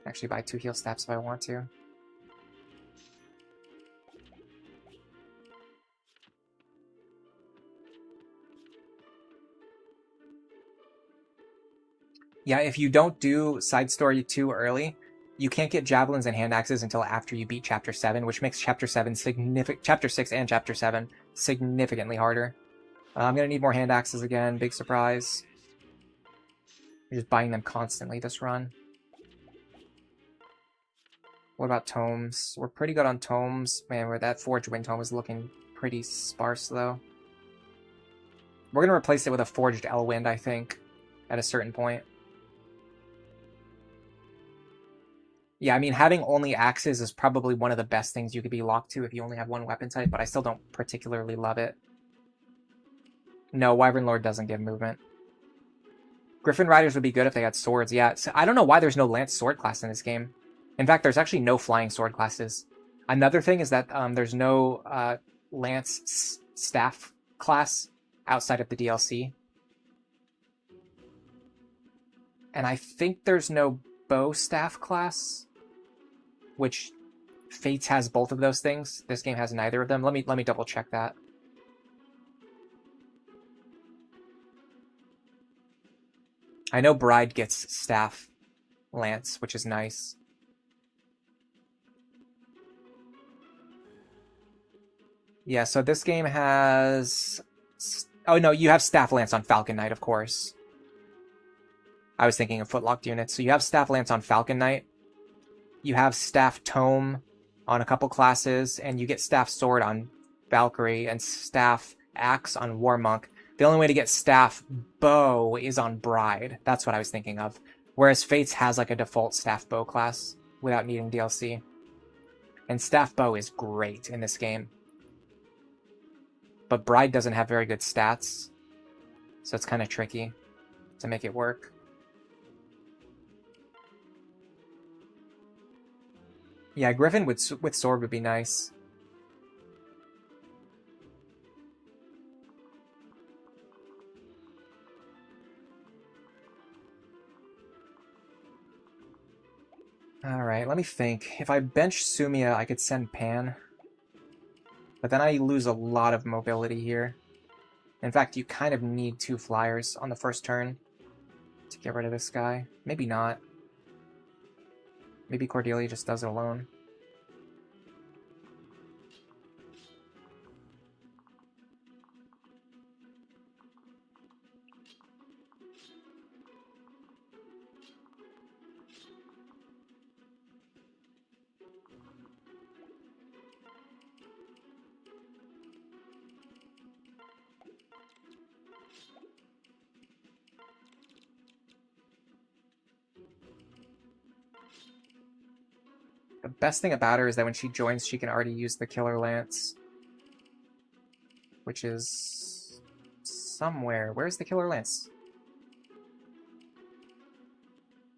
Actually, buy 2 heal staffs if I want to. Yeah, if you don't do side story too early, you can't get javelins and hand axes until after you beat Chapter 7, which makes Chapter 7 Chapter 6 and Chapter 7 significantly harder. I'm gonna need more hand axes again. Big surprise. You're just buying them constantly this run. What about tomes? We're pretty good on tomes. Man, where that Forged Wind Tome is looking pretty sparse, though. We're going to replace it with a Forged Elwind, I think, at a certain point. Yeah, I mean, having only axes is probably one of the best things you could be locked to if you only have one weapon type, but I still don't particularly love it. No, Wyvern Lord doesn't give movement. Griffin Riders would be good if they had swords, yeah. So I don't know why there's no Lance Sword class in this game. In fact, there's actually no flying sword classes. Another thing is that there's no Lance Staff class outside of the DLC. And I think there's no Bow Staff class, which Fates has both of those things. This game has neither of them. Let me double check that. I know Bride gets Staff Lance, which is nice. Yeah, so this game has... Oh, no, you have Staff Lance on Falcon Knight, of course. I was thinking of footlocked units. So you have Staff Lance on Falcon Knight. You have Staff Tome on a couple classes, and you get Staff Sword on Valkyrie and Staff Axe on War Monk. The only way to get Staff Bow is on Bride. That's what I was thinking of. Whereas Fates has like a default Staff Bow class without needing DLC. And Staff Bow is great in this game. But Bride doesn't have very good stats, so it's kind of tricky to make it work. Yeah, Griffin with sword would be nice. Alright, let me think. If I bench Sumia, I could send Pan. But then I lose a lot of mobility here. In fact, you kind of need 2 flyers on the first turn to get rid of this guy. Maybe not. Maybe Cordelia just does it alone. The best thing about her is that when she joins, she can already use the Killer Lance. Which is... somewhere. Where's the Killer Lance?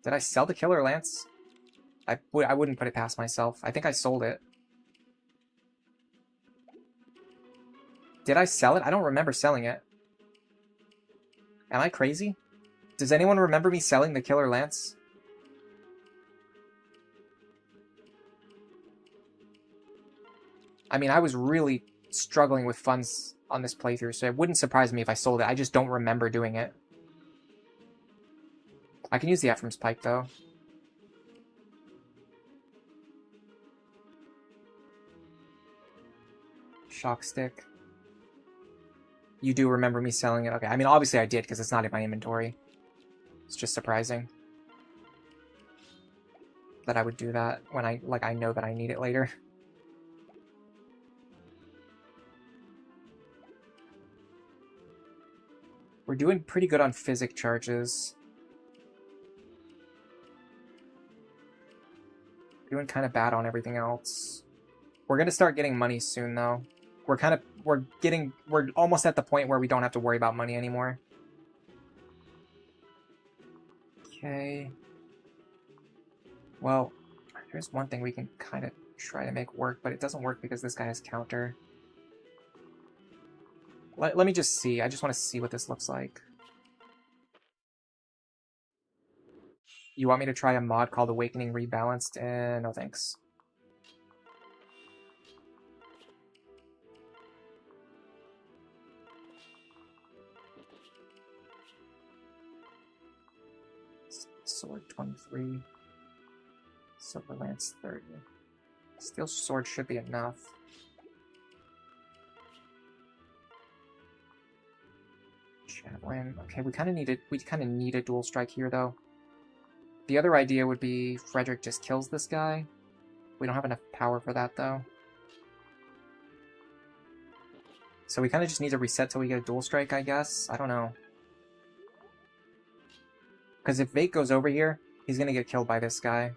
Did I sell the Killer Lance? I wouldn't put it past myself. I think I sold it. Did I sell it? I don't remember selling it. Am I crazy? Does anyone remember me selling the Killer Lance? I mean, I was really struggling with funds on this playthrough, so it wouldn't surprise me if I sold it. I just don't remember doing it. I can use the Ephraim's Pike, though. Shock Stick. You do remember me selling it? Okay, I mean, obviously I did, because it's not in my inventory. It's just surprising that I would do that when I know that I need it later. We're doing pretty good on physic charges. Doing kind of bad on everything else. We're gonna start getting money soon, though. We're almost at the point where we don't have to worry about money anymore. Okay. Well, there's one thing we can kind of try to make work, but it doesn't work because this guy has counter. Let me just see. I just want to see what this looks like. You want me to try a mod called Awakening Rebalanced? No thanks. Sword 23. Silver Lance 30. Steel Sword should be enough. Javelin. Okay, we kind of need a dual strike here though. The other idea would be Frederick just kills this guy. We don't have enough power for that though. So we kind of just need to reset till we get a dual strike, I guess. I don't know. Because if Vaike goes over here, he's going to get killed by this guy.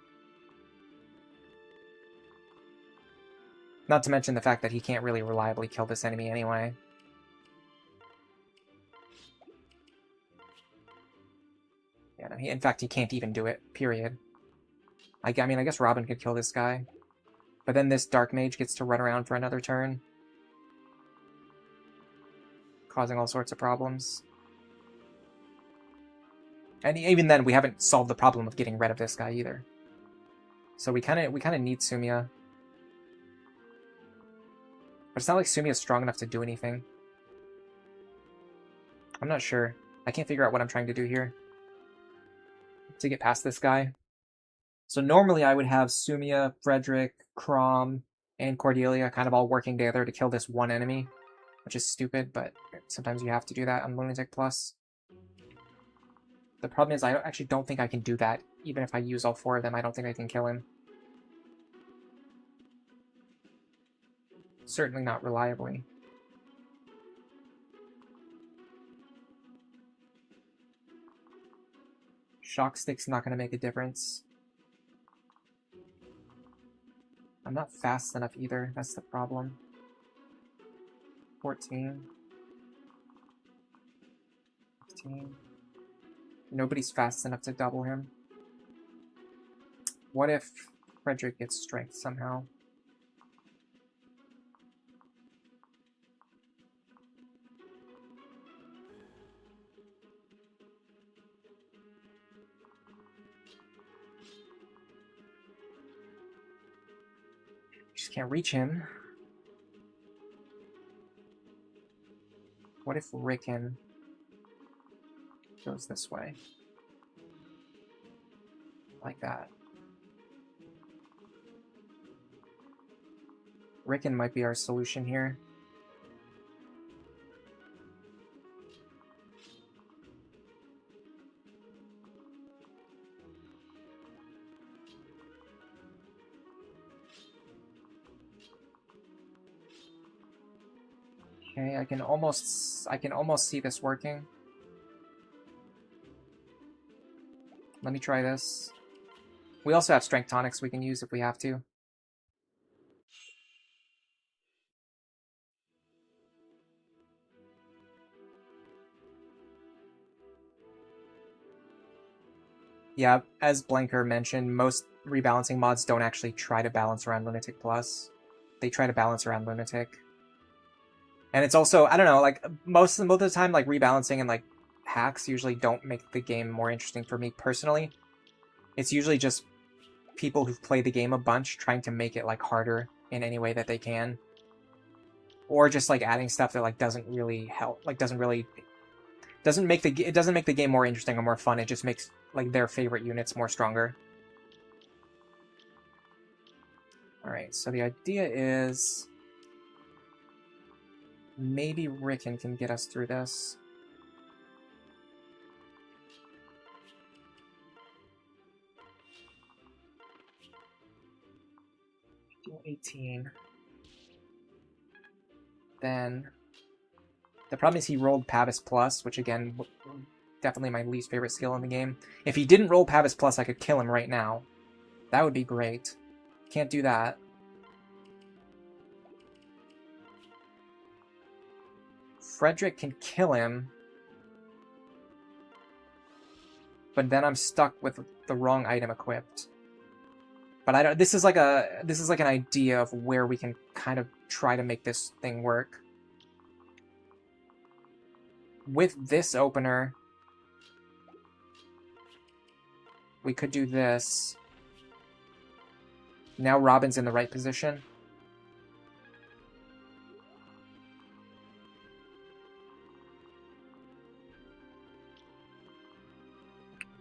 Not to mention the fact that he can't really reliably kill this enemy anyway. Yeah, no, in fact, he can't even do it, period. I mean, I guess Robin could kill this guy. But then this Dark Mage gets to run around for another turn. Causing all sorts of problems. And even then, we haven't solved the problem of getting rid of this guy either. So we kind of need Sumia. But it's not like Sumia's strong enough to do anything. I'm not sure. I can't figure out what I'm trying to do here to get past this guy. So normally I would have Sumia, Frederick, Crom, and Cordelia kind of all working together to kill this one enemy, which is stupid, but sometimes you have to do that on Lunatic Plus. The problem is I actually don't think I can do that. Even if I use all 4 of them, I don't think I can kill him. Certainly not reliably. Shock Stick's not going to make a difference. I'm not fast enough either, that's the problem. 14. 15. Nobody's fast enough to double him. What if Frederick gets strength somehow? Just can't reach him. What if Rickon goes this way? Like that. Rickon might be our solution here. Okay, I can almost see this working. Let me try this. We also have strength tonics we can use if we have to. Yeah, as Blanker mentioned, most rebalancing mods don't actually try to balance around Lunatic Plus. They try to balance around Lunatic. And it's also, I don't know, like, most of the time, like, rebalancing and, like, hacks usually don't make the game more interesting for me personally. It's usually just people who've played the game a bunch trying to make it, like, harder in any way that they can. Or just, like, adding stuff that, like, doesn't really help, like, doesn't make the game more interesting or more fun. It just makes, like, their favorite units more stronger. Alright, so the idea is maybe Rickon can get us through this. Deal 18. Then the problem is he rolled Pavis Plus, which again, definitely my least favorite skill in the game. If he didn't roll Pavis Plus, I could kill him right now. That would be great. Can't do that. Frederick can kill him, but then I'm stuck with the wrong item equipped. But I don't. This is like an idea of where we can kind of try to make this thing work. with this opener, we could do this. Now Robin's in the right position.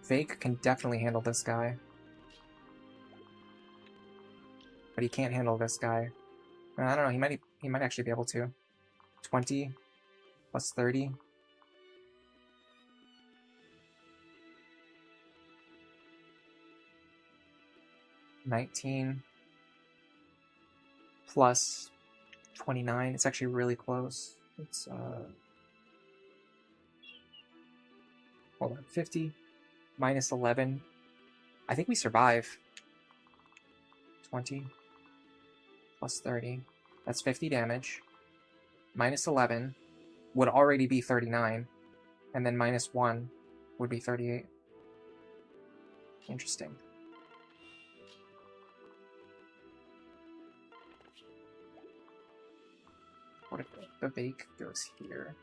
Vaike can definitely handle this guy. But he can't handle this guy. I don't know, he might actually be able to. 20 plus 30. $19 plus 29. It's actually really close. It's hold on, 50 minus 11. I think we survive. 20 plus 30. That's 50 damage. Minus 11 would already be 39. And then minus 1 would be 38. Interesting. What if the Vaike goes here?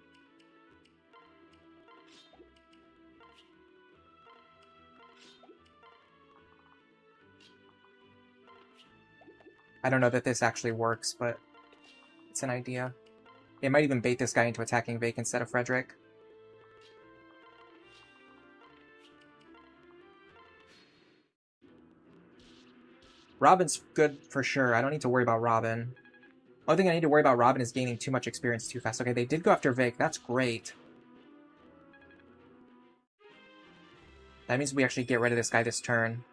I don't know that this actually works, but it's an idea. It might even bait this guy into attacking Vaike instead of Frederick. Robin's good for sure. I don't need to worry about Robin. Only thing I need to worry about Robin is gaining too much experience too fast. Okay, they did go after Vaike. That's great. That means we actually get rid of this guy this turn.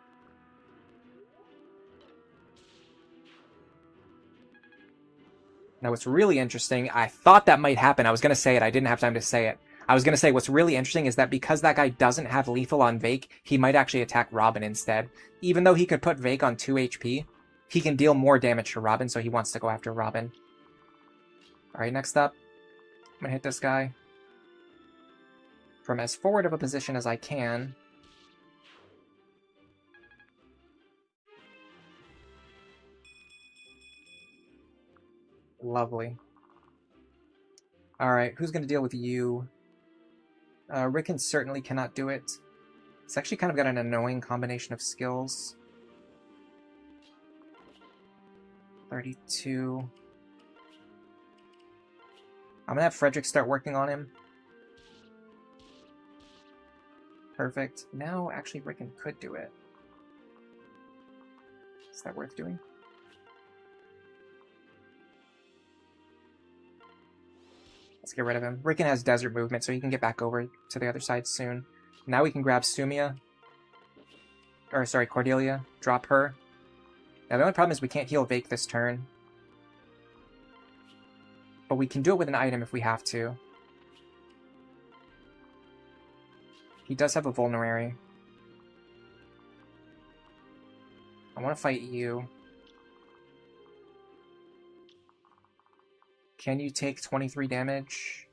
Now what's really interesting, I thought that might happen. I was going to say it. I didn't have time to say it. I was going to say what's really interesting is that because that guy doesn't have lethal on Vaike, he might actually attack Robin instead. Even though he could put Vaike on 2 HP, he can deal more damage to Robin, so he wants to go after Robin. Alright, next up, I'm going to hit this guy from as forward of a position as I can. Lovely. Alright, who's going to deal with you? Rickon certainly cannot do it. It's actually kind of got an annoying combination of skills. 32. I'm gonna have Frederick start working on him. Perfect. Now, actually, Rickon could do it. Is that worth doing? Let's get rid of him. Rickon has desert movement, so he can get back over to the other side soon. Now we can grab Sumia. Or, sorry, Cordelia. Drop her. Now, the only problem is we can't heal Vaike this turn. But we can do it with an item if we have to. He does have a vulnerary. I want to fight you. Can you take 23 damage?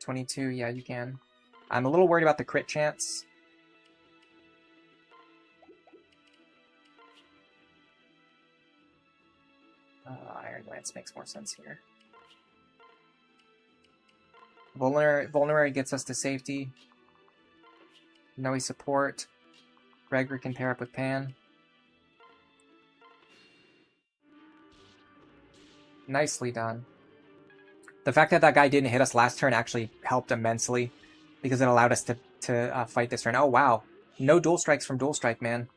22, yeah, you can. I'm a little worried about the crit chance. Iron Lance makes more sense here. Vulnerary gets us to safety. Noe support. Gregor can pair up with Pan. Nicely done. The fact that that guy didn't hit us last turn actually helped immensely because it allowed us to fight this turn. Oh, wow. No dual strikes from dual strike, man.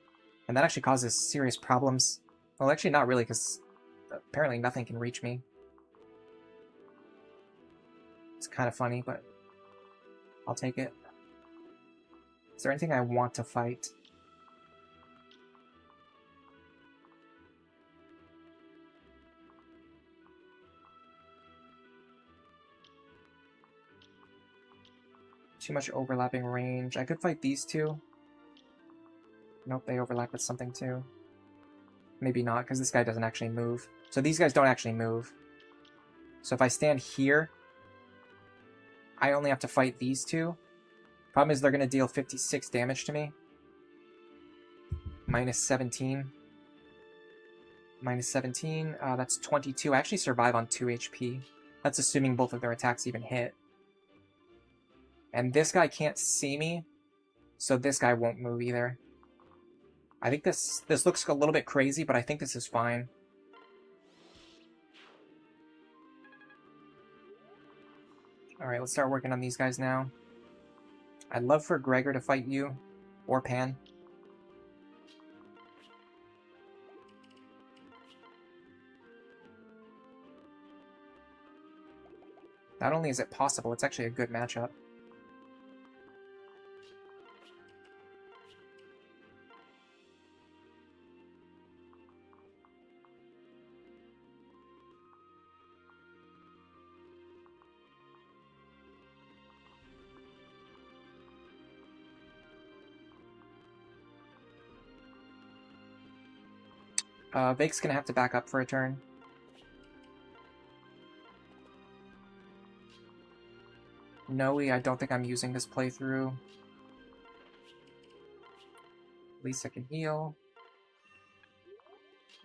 And that actually causes serious problems. Well, actually not really, because apparently nothing can reach me. It's kind of funny, but I'll take it. Is there anything I want to fight? Too much overlapping range. I could fight these two. Nope, they overlap with something too. Maybe not, because this guy doesn't actually move. So these guys don't actually move. So if I stand here, I only have to fight these two. Problem is they're going to deal 56 damage to me. Minus 17. Minus 17. That's 22. I actually survive on 2 HP. That's assuming both of their attacks even hit. And this guy can't see me, so this guy won't move either. I think this looks a little bit crazy, but I think this is fine. Alright, let's start working on these guys now. I'd love for Gregor to fight you, or Pan. Not only is it possible, it's actually a good matchup. Vake's gonna have to back up for a turn. Noe, I don't think I'm using this playthrough. Lisa can heal.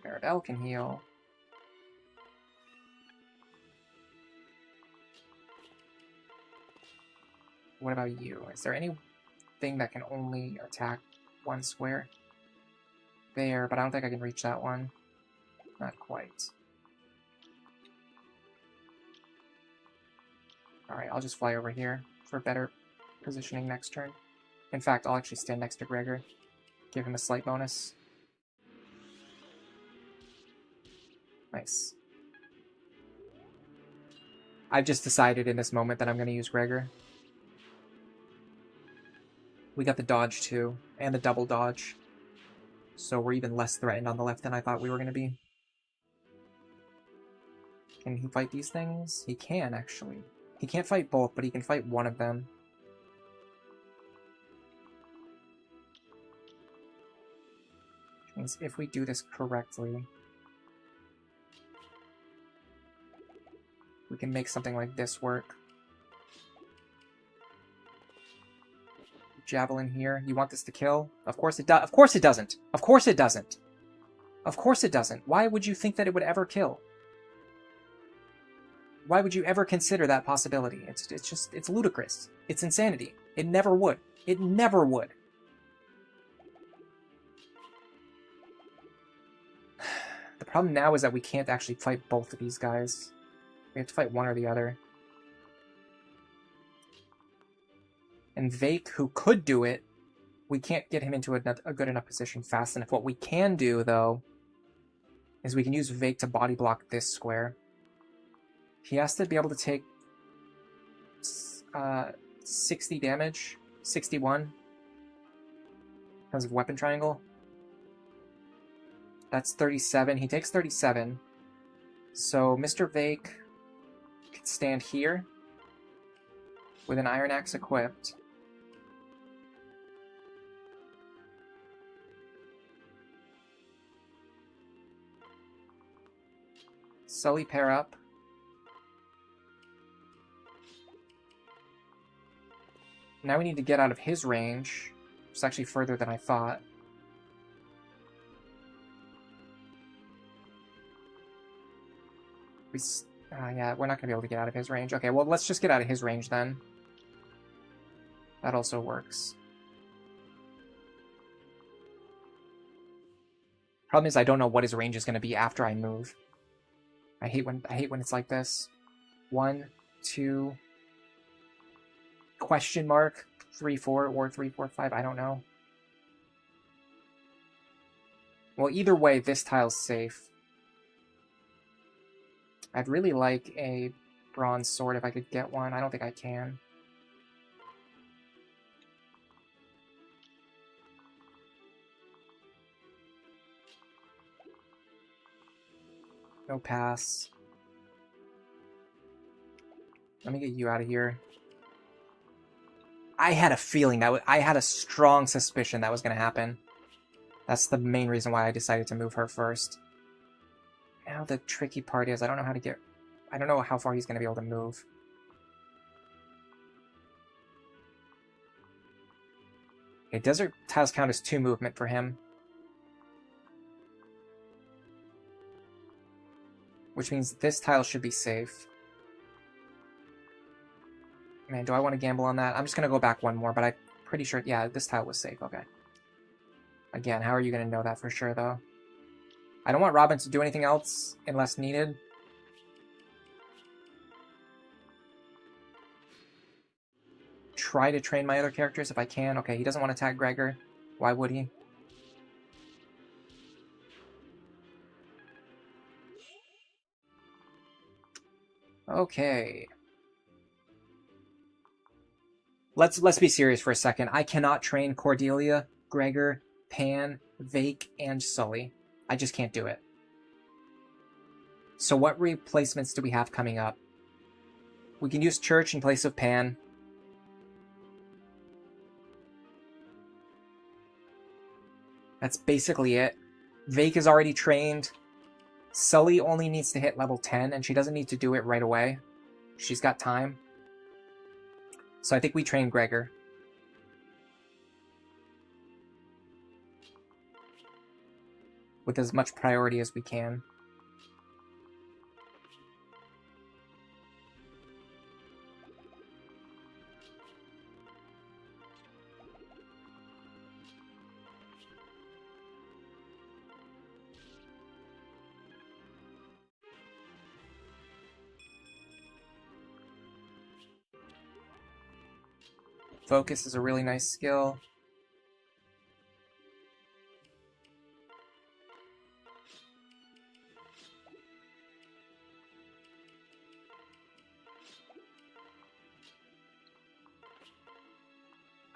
Maribel can heal. What about you? Is there anything that can only attack one square? There, but I don't think I can reach that one. Not quite. Alright, I'll just fly over here for better positioning next turn. In fact, I'll actually stand next to Gregor. Give him a slight bonus. Nice. I've just decided in this moment that I'm going to use Gregor. We got the dodge too, and the double dodge. So we're even less threatened on the left than I thought we were going to be. Can he fight these things? He can, actually. He can't fight both, but he can fight one of them. Which means if we do this correctly, we can make something like this work. Javelin here. You want this to kill? Of course it does. Of course it doesn't. Of course it doesn't. Of course it doesn't. Why would you think that it would ever kill? Why would you ever consider that possibility? It's ludicrous. It's insanity. It never would. It never would. The problem now is that we can't actually fight both of these guys. We have to fight one or the other. And Vaike, who could do it, we can't get him into a good enough position fast enough. What we can do, though, is we can use Vaike to body block this square. He has to be able to take 60 damage, 61, because of weapon triangle. That's 37. He takes 37. So Mr. Vaike can stand here with an Iron Axe equipped. Sully pair up. Now we need to get out of his range. It's actually further than I thought. Yeah, we're not going to be able to get out of his range. Okay, well, let's just get out of his range then. That also works. Problem is I don't know what his range is going to be after I move. I hate when it's like this. 1, 2... question mark 3, 4 or 3, 4, 5. I don't know. Well, either way, this tile's safe. I'd really like a bronze sword if I could get one. I don't think I can. No pass. Let me get you out of here. I had a feeling that I had a strong suspicion that was going to happen. That's the main reason why I decided to move her first. Now the tricky part is I don't know how to get... I don't know how far he's going to be able to move. Okay, desert tiles count as 2 movement for him. Which means this tile should be safe. Man, do I want to gamble on that? I'm just going to go back one more, but I'm pretty sure... Yeah, this tile was safe. Okay. Again, how are you going to know that for sure, though? I don't want Robin to do anything else unless needed. Try to train my other characters if I can. Okay, he doesn't want to attack Gregor. Why would he? Okay. Let's be serious for a second. I cannot train Cordelia, Gregor, Pan, Vaike, and Sully. I just can't do it. So what replacements do we have coming up? We can use Church in place of Pan. That's basically it. Vaike is already trained. Sully only needs to hit level 10, and she doesn't need to do it right away. She's got time. So I think we train Gregor. With as much priority as we can. Focus is a really nice skill.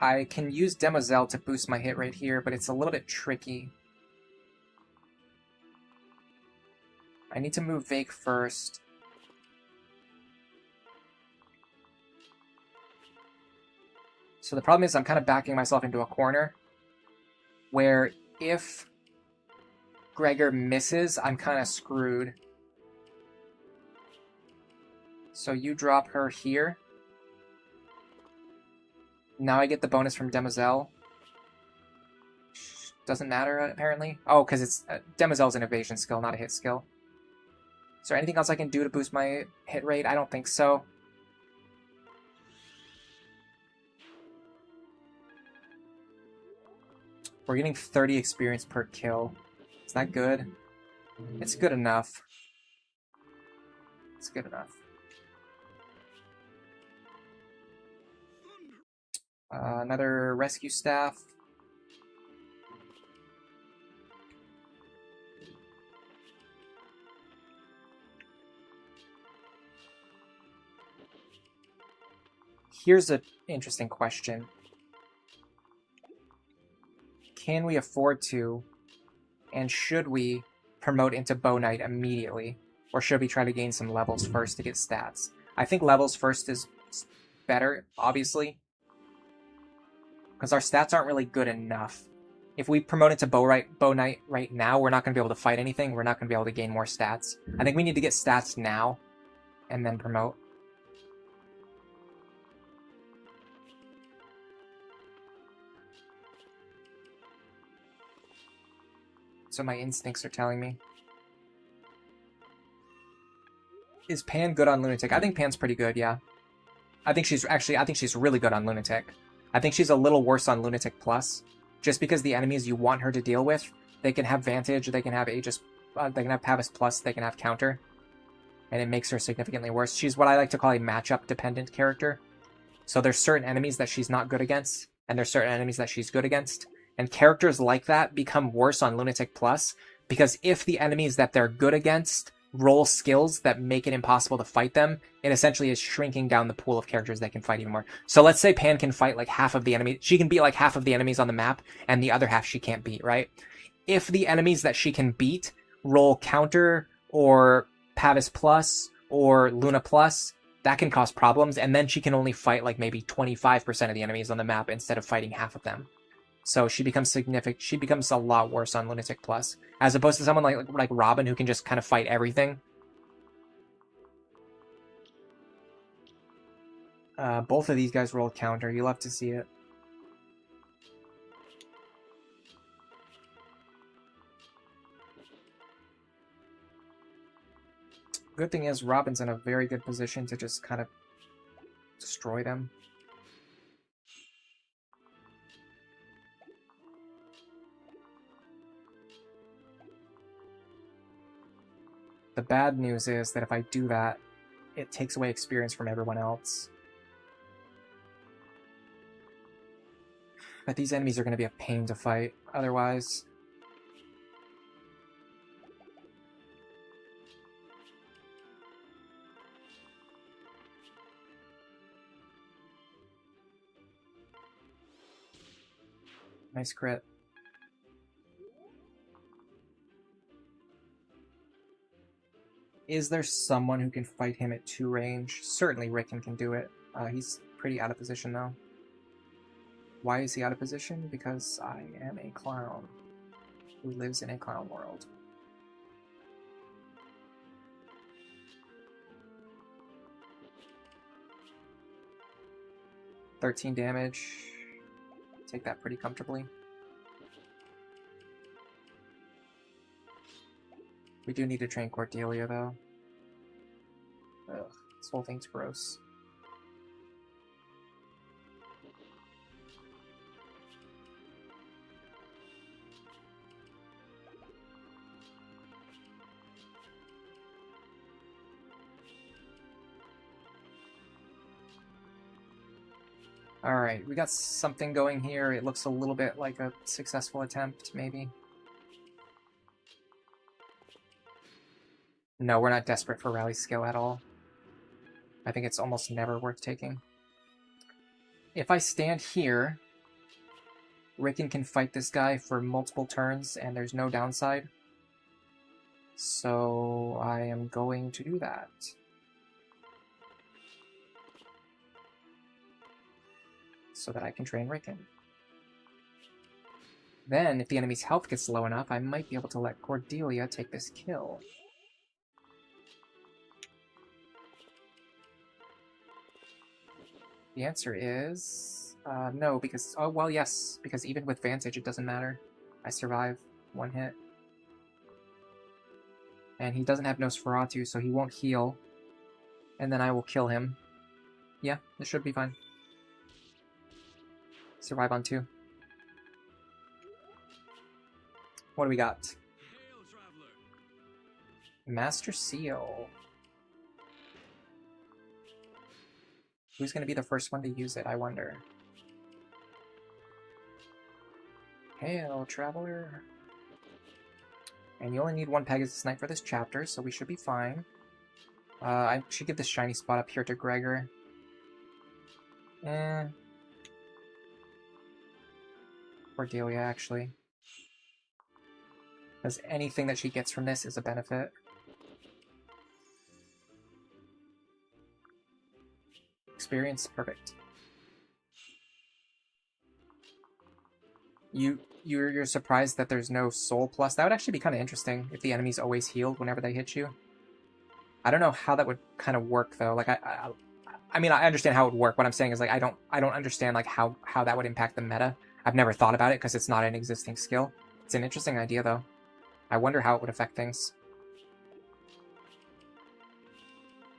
I can use Demoiselle to boost my hit rate here, but it's a little bit tricky. I need to move Vaike first. So the problem is I'm kind of backing myself into a corner where if Gregor misses, I'm kind of screwed. So you drop her here. Now I get the bonus from Demoiselle. Doesn't matter, apparently. Oh, because it's Demoiselle's an evasion skill, not a hit skill. Is there anything else I can do to boost my hit rate? I don't think so. We're getting 30 experience per kill. Is that good? It's good enough. It's good enough. Another rescue staff. Here's an interesting question. Can we afford to, and should we, promote into Bow Knight immediately? Or should we try to gain some levels first to get stats? I think levels first is better, obviously. Because our stats aren't really good enough. If we promote into Bow Knight right now, we're not going to be able to fight anything. We're not going to be able to gain more stats. I think we need to get stats now, and then promote. So my instincts are telling me. Is Pan good on Lunatic? I think Pan's pretty good, yeah. I think she's really good on Lunatic. I think she's a little worse on Lunatic Plus, just because the enemies you want her to deal with, they can have Vantage, they can have Aegis, they can have Pavis Plus, they can have Counter, and it makes her significantly worse. She's what I like to call a matchup-dependent character. So there's certain enemies that she's not good against, and there's certain enemies that she's good against. And characters like that become worse on Lunatic Plus, because if the enemies that they're good against roll skills that make it impossible to fight them, it essentially is shrinking down the pool of characters that can fight even more. So let's say Pan can fight like half of the enemies. She can beat like half of the enemies on the map, and the other half she can't beat, right? If the enemies that she can beat roll Counter, or Pavis Plus, or Luna Plus, that can cause problems, and then she can only fight like maybe 25% of the enemies on the map instead of fighting half of them. So she becomes significant. She becomes a lot worse on Lunatic Plus, as opposed to someone like Robin, who can just kind of fight everything. Both of these guys roll Counter. You love to see it. Good thing is Robin's in a very good position to just kind of destroy them. The bad news is that if I do that, it takes away experience from everyone else. But these enemies are going to be a pain to fight otherwise. Nice crit. Is there someone who can fight him at 2 range? Certainly Rickon can do it. He's pretty out of position though. Why is he out of position? Because I am a clown who lives in a clown world. $13 damage. Take that pretty comfortably. We do need to train Cordelia, though. Ugh, this whole thing's gross. Alright, we got something going here. It looks a little bit like a successful attempt, maybe. No, we're not desperate for rally skill at all. I think it's almost never worth taking. If I stand here, Rickon can fight this guy for multiple turns, and there's no downside. So I am going to do that. So that I can train Rickon. Then, if the enemy's health gets low enough, I might be able to let Cordelia take this kill. The answer is... no, because... Oh, well, yes, because even with Vantage, it doesn't matter. I survive 1 hit. And he doesn't have Nosferatu, so he won't heal. And then I will kill him. Yeah, this should be fine. Survive on 2. What do we got? Master Seal. Who's going to be the first one to use it, I wonder? Hail, Traveler. And you only need 1 Pegasus Knight for this chapter, so we should be fine. I should give this shiny spot up here to Gregor. Cordelia, actually. Because anything that she gets from this is a benefit. Experience, perfect. You're surprised that there's no soul plus. That would actually be kind of interesting if the enemy's always healed whenever they hit you. I don't know how that would kind of work though. Like I mean I understand how it would work. What I'm saying is like I don't understand like how that would impact the meta. I've never thought about it because it's not an existing skill. It's an interesting idea though. I wonder how it would affect things.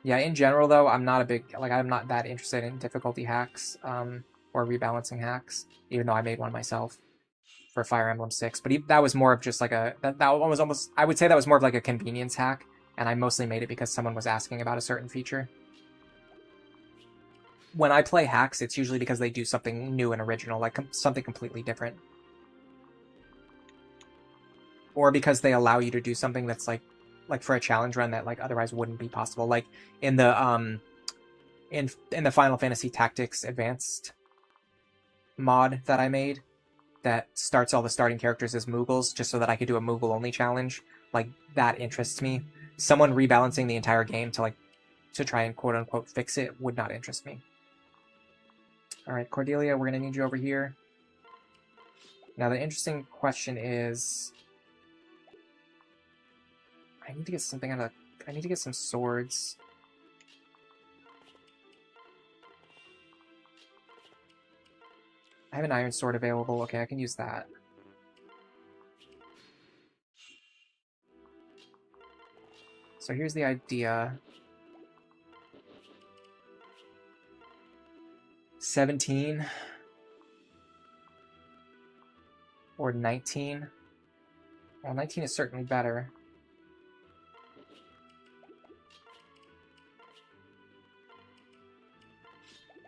Yeah, in general though, I'm not that interested in difficulty hacks or rebalancing hacks, even though I made one myself for Fire Emblem 6. But that was more of just like that was almost, I would say that was more of like a convenience hack, and I mostly made it because someone was asking about a certain feature. When I play hacks, it's usually because they do something new and original, like something completely different. Or because they allow you to do something that's like for a challenge run that like otherwise wouldn't be possible. Like in the in the Final Fantasy Tactics Advanced mod that I made that starts all the starting characters as Moogles just so that I could do a Moogle only challenge. Like that interests me. Someone rebalancing the entire game to try and quote unquote fix it would not interest me. Alright, Cordelia, we're gonna need you over here. Now the interesting question is I need to get something out of... I need to get some swords. I have an iron sword available. Okay, I can use that. So here's the idea. 17 or 19. Well, 19 is certainly better.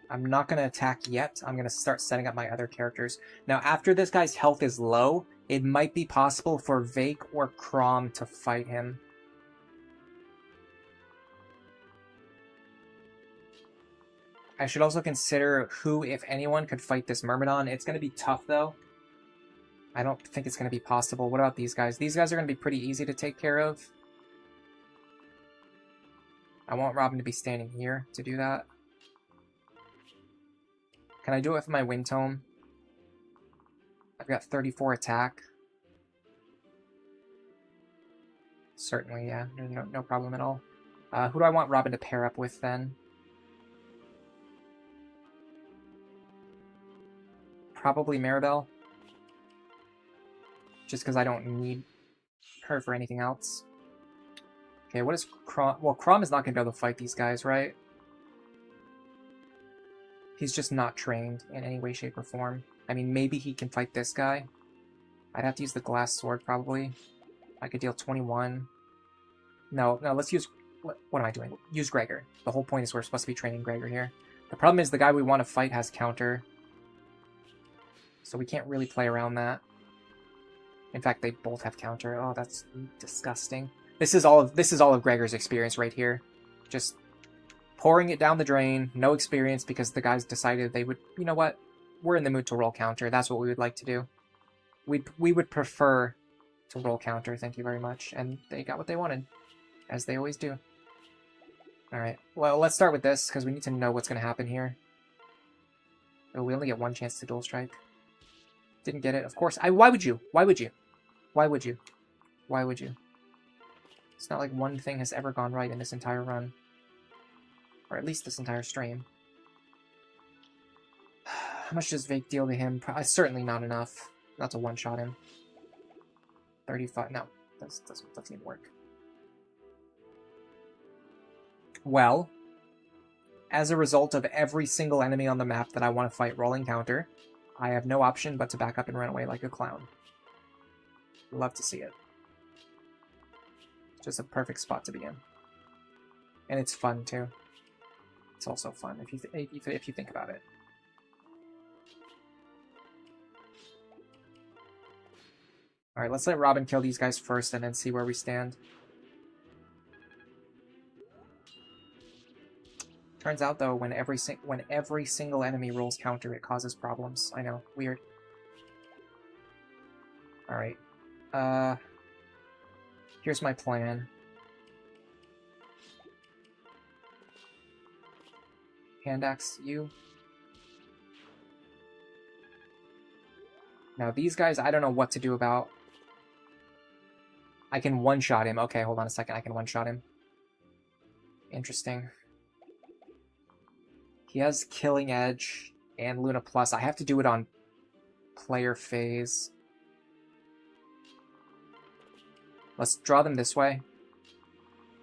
I'm not going to attack yet. I'm going to start setting up my other characters. Now, after this guy's health is low, it might be possible for Vaike or Crom to fight him. I should also consider who, if anyone, could fight this Myrmidon. It's going to be tough, though. I don't think it's going to be possible. What about these guys? These guys are going to be pretty easy to take care of. I want Robin to be standing here to do that. Can I do it with my Wind Tome? I've got 34 attack. Certainly, yeah. No problem at all. Who do I want Robin to pair up with, then? Probably Maribel. Just because I don't need her for anything else. Okay, what is Crom? Well, Crom is not going to be able to fight these guys, right? He's just not trained in any way, shape, or form. I mean, maybe he can fight this guy. I'd have to use the glass sword, probably. I could deal 21. No, let's use... What am I doing? Use Gregor. The whole point is we're supposed to be training Gregor here. The problem is the guy we want to fight has counter. So we can't really play around that. In fact, they both have counter. Oh, that's disgusting. This is all of Gregor's experience right here. Just pouring it down the drain, no experience because the guys decided they would, you know what? We're in the mood to roll counter. That's what we would like to do. We would prefer to roll counter, thank you very much. And they got what they wanted, as they always do. Alright, well, let's start with this, because we need to know what's going to happen here. Oh, we only get one chance to dual strike. Didn't get it, of course. Why would you? Why would you? Why would you? Why would you? It's not like one thing has ever gone right in this entire run. Or at least this entire stream. How much does Vaike deal to him? Certainly not enough. Not to one-shot him. 35. No, that doesn't even work. Well, as a result of every single enemy on the map that I want to fight rolling counter, I have no option but to back up and run away like a clown. Love to see it. Just a perfect spot to be in. And it's fun, too. It's also fun if you think about it. Alright, let's let Robin kill these guys first and then see where we stand. Turns out, though, when every single enemy rolls counter, it causes problems. I know. Weird. Alright. Here's my plan. Hand axe you. Now, these guys, I don't know what to do about. I can one-shot him. Okay, hold on a second. I can one-shot him. Interesting. He has Killing Edge and Luna Plus. I have to do it on player phase. Let's draw them this way.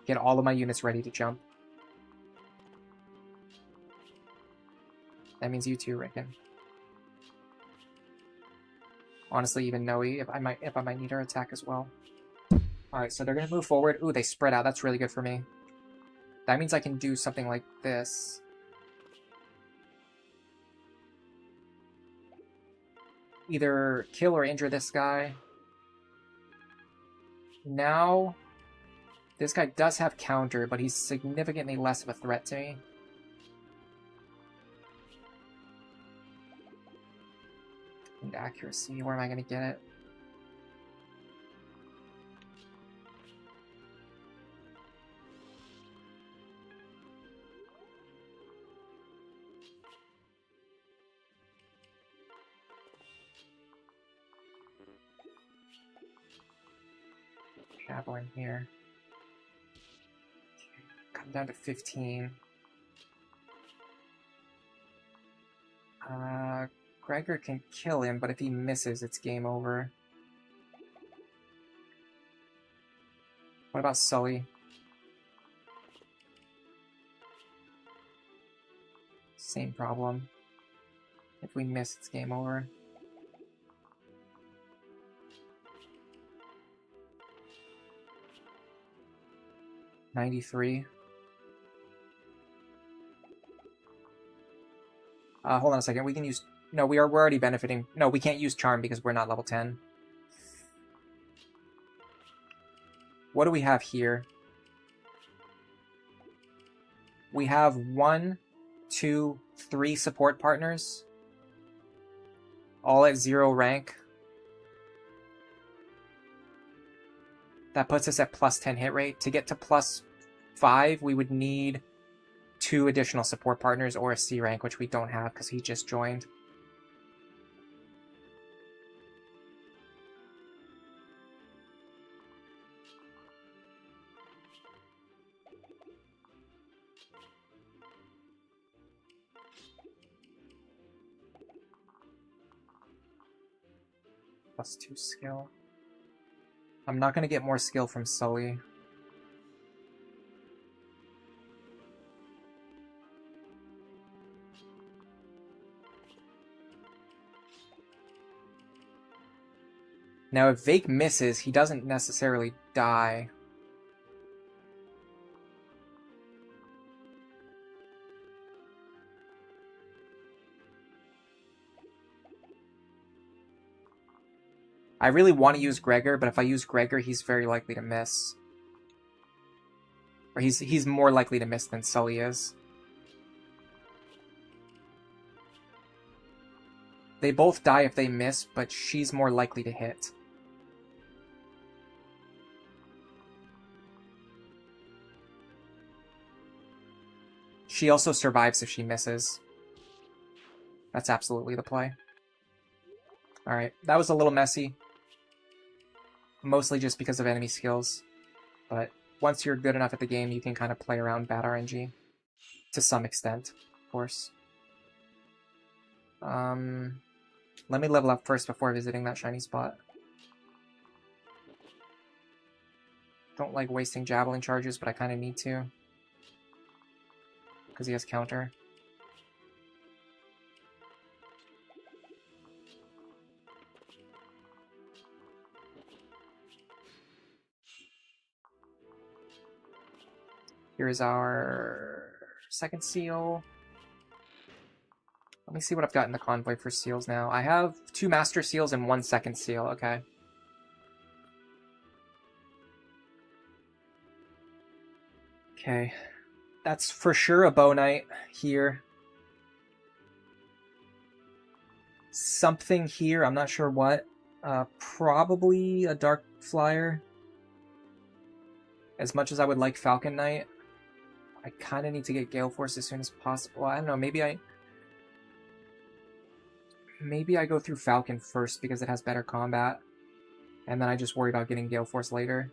Get all of my units ready to jump. That means you too, Rickon. Honestly, even Noe, if I might need her attack as well. Alright, so they're gonna move forward. Ooh, they spread out. That's really good for me. That means I can do something like this. Either kill or injure this guy. Now, this guy does have counter, but he's significantly less of a threat to me. And accuracy, where am I going to get it? Javelin here. Come down to 15. Gregor can kill him, but if he misses, it's game over. What about Sully? Same problem. If we miss, it's game over. $93. Hold on a second. We can use... No, we're already benefiting. No, we can't use Charm because we're not level 10. What do we have here? We have 1, 2, 3 support partners. All at 0 rank. That puts us at plus 10 hit rate. To get to plus 5, we would need 2 additional support partners or a C rank, which we don't have because he just joined. Plus 2 skill. I'm not going to get more skill from Sully. Now, if Vaike misses, he doesn't necessarily die. I really want to use Gregor, but if I use Gregor, he's very likely to miss. Or he's more likely to miss than Sully is. They both die if they miss, but she's more likely to hit. She also survives if she misses. That's absolutely the play. Alright, that was a little messy. Mostly just because of enemy skills. But once you're good enough at the game, you can kind of play around bad RNG. To some extent, of course. Let me level up first before visiting that shiny spot. Don't like wasting javelin charges, but I kind of need to. Because he has counter. Here's our second seal. Let me see what I've got in the convoy for seals now. I have 2 master seals and 1 second seal. Okay. Okay. That's for sure a bow knight here. Something here, I'm not sure what. Probably a dark flyer. As much as I would like Falcon Knight, I kind of need to get Gale Force as soon as possible. I don't know, maybe I go through Falcon first because it has better combat. And then I just worry about getting Gale Force later.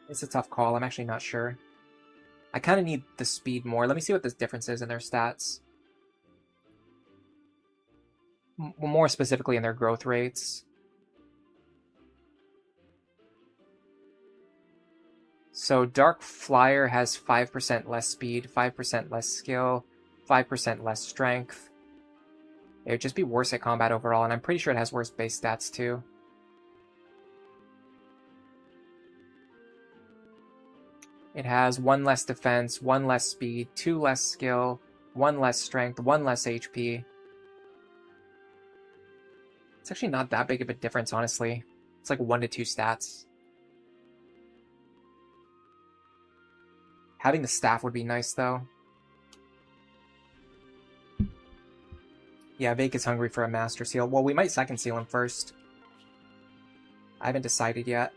It's a tough call, I'm actually not sure. I kind of need the speed more. Let me see what this difference is in their stats. More specifically in their growth rates. So Dark Flyer has 5% less speed, 5% less skill, 5% less strength. It would just be worse at combat overall, and I'm pretty sure it has worse base stats too. It has 1 less defense, 1 less speed, 2 less skill, 1 less strength, 1 less HP. It's actually not that big of a difference, honestly. It's like 1 to 2 stats. Having the staff would be nice, though. Yeah, Vaike is hungry for a Master Seal. Well, we might second seal him first. I haven't decided yet.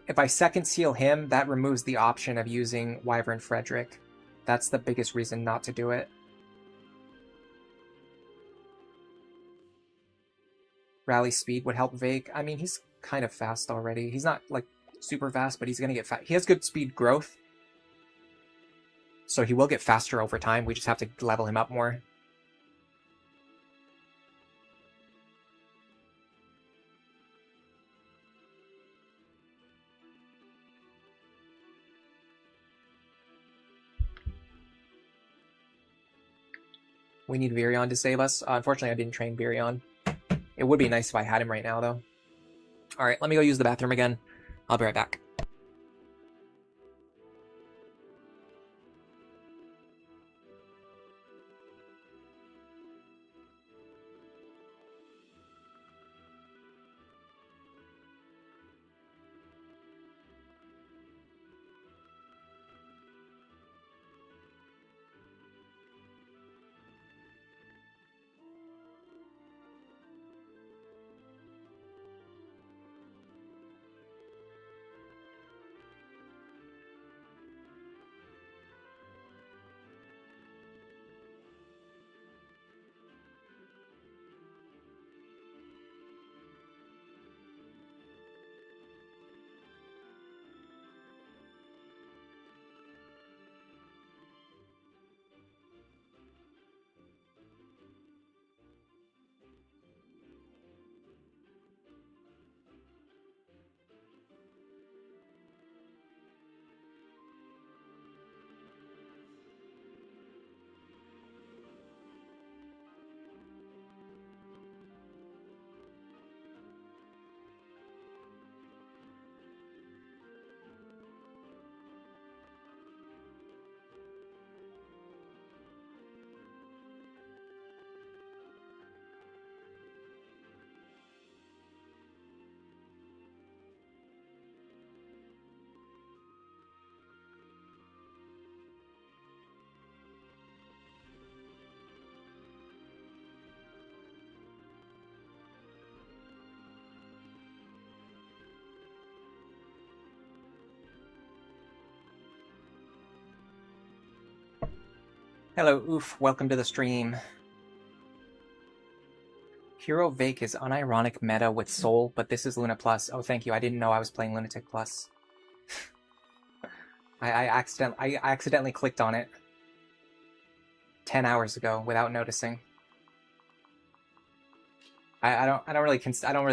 If I second seal him, that removes the option of using Wyvern Frederick. That's the biggest reason not to do it. Rally speed would help Vaike. I mean, he's kind of fast already. He's not, like, super fast, but he's going to get fast. He has good speed growth. So he will get faster over time. We just have to level him up more. We need Virion to save us. Unfortunately, I didn't train Virion. It would be nice if I had him right now, though. Alright, let me go use the bathroom again. I'll be right back. Hello, Oof. Welcome to the stream. Hero Vaike is unironic meta with Soul, but this is Luna Plus. Oh, thank you. I didn't know I was playing Lunatic Plus. I accidentally clicked on it 10 hours ago without noticing. I don't really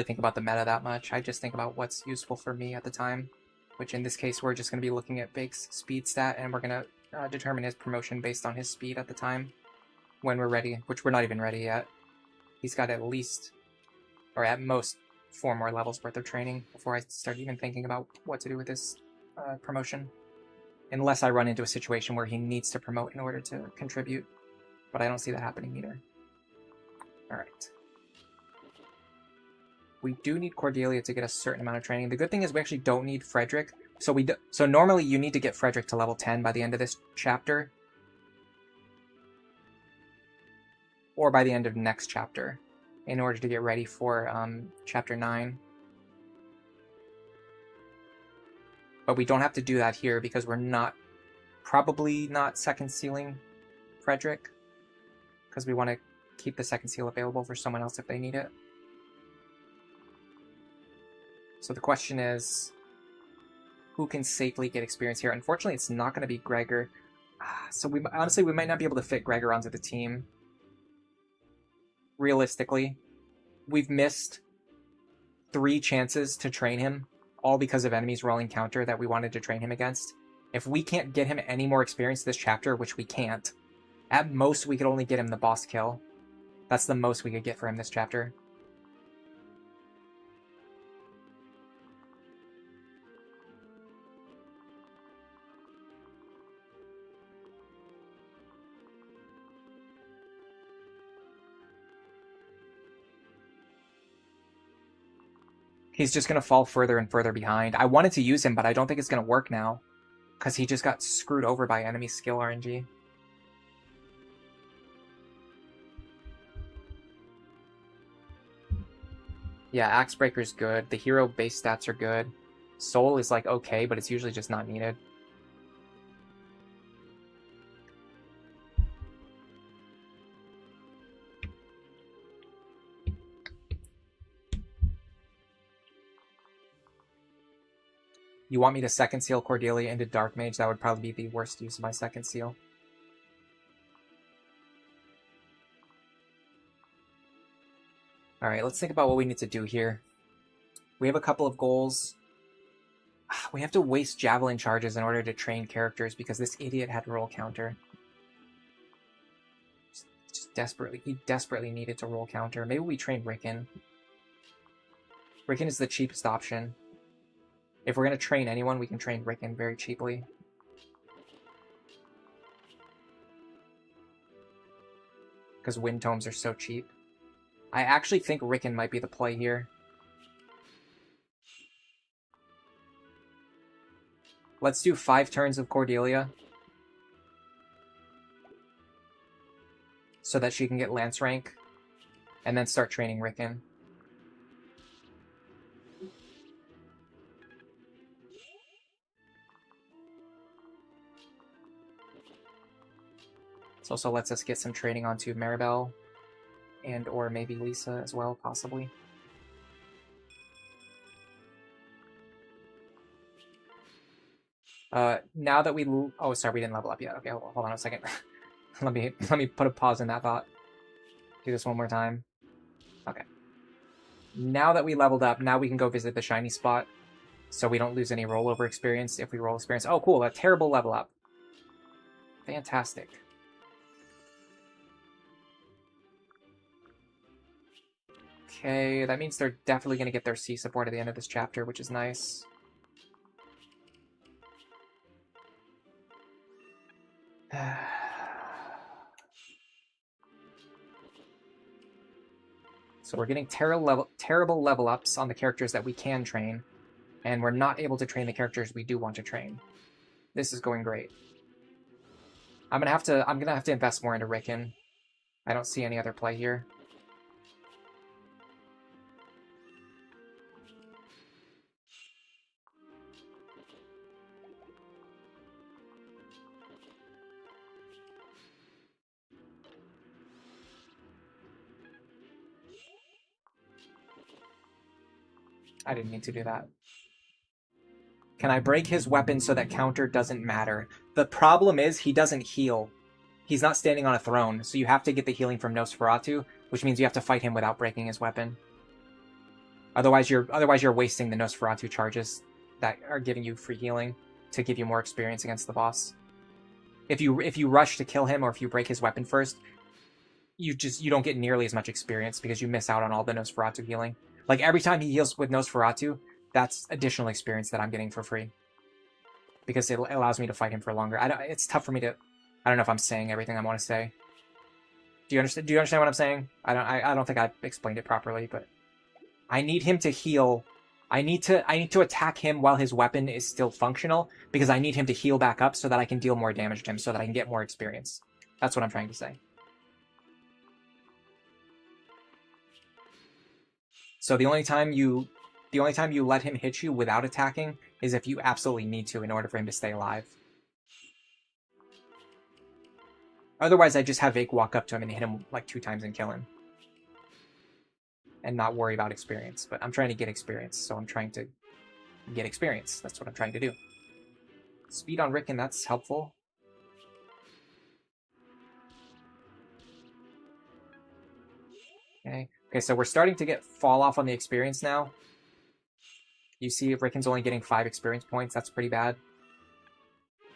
think about the meta that much. I just think about what's useful for me at the time, which in this case we're just going to be looking at Vake's speed stat, and we're going to determine his promotion based on his speed at the time when we're ready, which we're not even ready yet. He's got at least, or at most, 4 more levels worth of training before I start even thinking about what to do with his promotion. Unless I run into a situation where he needs to promote in order to contribute. But I don't see that happening either. Alright. We do need Cordelia to get a certain amount of training. The good thing is we actually don't need Frederick. So normally you need to get Frederick to level 10 by the end of this chapter. Or by the end of next chapter. In order to get ready for chapter 9. But we don't have to do that here because we're probably not second sealing Frederick. Because we want to keep the second seal available for someone else if they need it. So the question is, who can safely get experience here? Unfortunately, it's not going to be Gregor. So honestly, we might not be able to fit Gregor onto the team. Realistically, we've missed 3 chances to train him, all because of enemies rolling counter that we wanted to train him against. If we can't get him any more experience this chapter, which we can't, at most we could only get him the boss kill. That's the most we could get for him this chapter. He's just going to fall further and further behind. I wanted to use him, but I don't think it's going to work now. Because he just got screwed over by enemy skill RNG. Yeah, Axebreaker's good. The hero base stats are good. Soul is like okay, but it's usually just not needed. You want me to second seal Cordelia into Dark Mage? That would probably be the worst use of my second seal. Alright, let's think about what we need to do here. We have a couple of goals. We have to waste Javelin charges in order to train characters because this idiot had roll counter. Just He desperately needed to roll counter. Maybe we train Rickon. Rickon is the cheapest option. If we're going to train anyone, we can train Rickon very cheaply. Because wind tomes are so cheap. I actually think Rickon might be the play here. Let's do 5 turns of Cordelia. So that she can get Lance rank. And then start training Rickon. This also lets us get some training onto Maribel. And or maybe Lisa as well, possibly. Now that we... Oh, sorry, we didn't level up yet. Okay, hold on a second. let me put a pause in that thought. Do this one more time. Okay. Now that we leveled up, now we can go visit the shiny spot. So we don't lose any rollover experience if we roll experience. Oh, cool. A terrible level up. Fantastic. Okay, that means they're definitely going to get their C support at the end of this chapter, which is nice. So we're getting terrible level ups on the characters that we can train, and we're not able to train the characters we do want to train. This is going great. I'm gonna have to invest more into Rickon. I don't see any other play here. I didn't need to do that. Can I break his weapon so that counter doesn't matter? The problem is he doesn't heal. He's not standing on a throne, so you have to get the healing from Nosferatu, which means you have to fight him without breaking his weapon. Otherwise you're wasting the Nosferatu charges that are giving you free healing to give you more experience against the boss. If you rush to kill him or if you break his weapon first, you don't get nearly as much experience because you miss out on all the Nosferatu healing. Like every time he heals with Nosferatu, that's additional experience that I'm getting for free. Because it allows me to fight him for longer. It's tough for me to... I don't know if I'm saying everything I want to say. Do you understand what I'm saying? I don't think I explained it properly, but... I need him to heal. I need to attack him while his weapon is still functional, because I need him to heal back up so that I can deal more damage to him, so that I can get more experience. That's what I'm trying to say. So the only time you let him hit you without attacking is if you absolutely need to in order for him to stay alive. Otherwise, I just have Vaike walk up to him and hit him like 2 times and kill him. And not worry about experience. But I'm trying to get experience, so I'm trying to get experience. That's what I'm trying to do. Speed on Rickon, that's helpful. Okay, so we're starting to get fall off on the experience now. You see Rickon's only getting 5 experience points. That's pretty bad.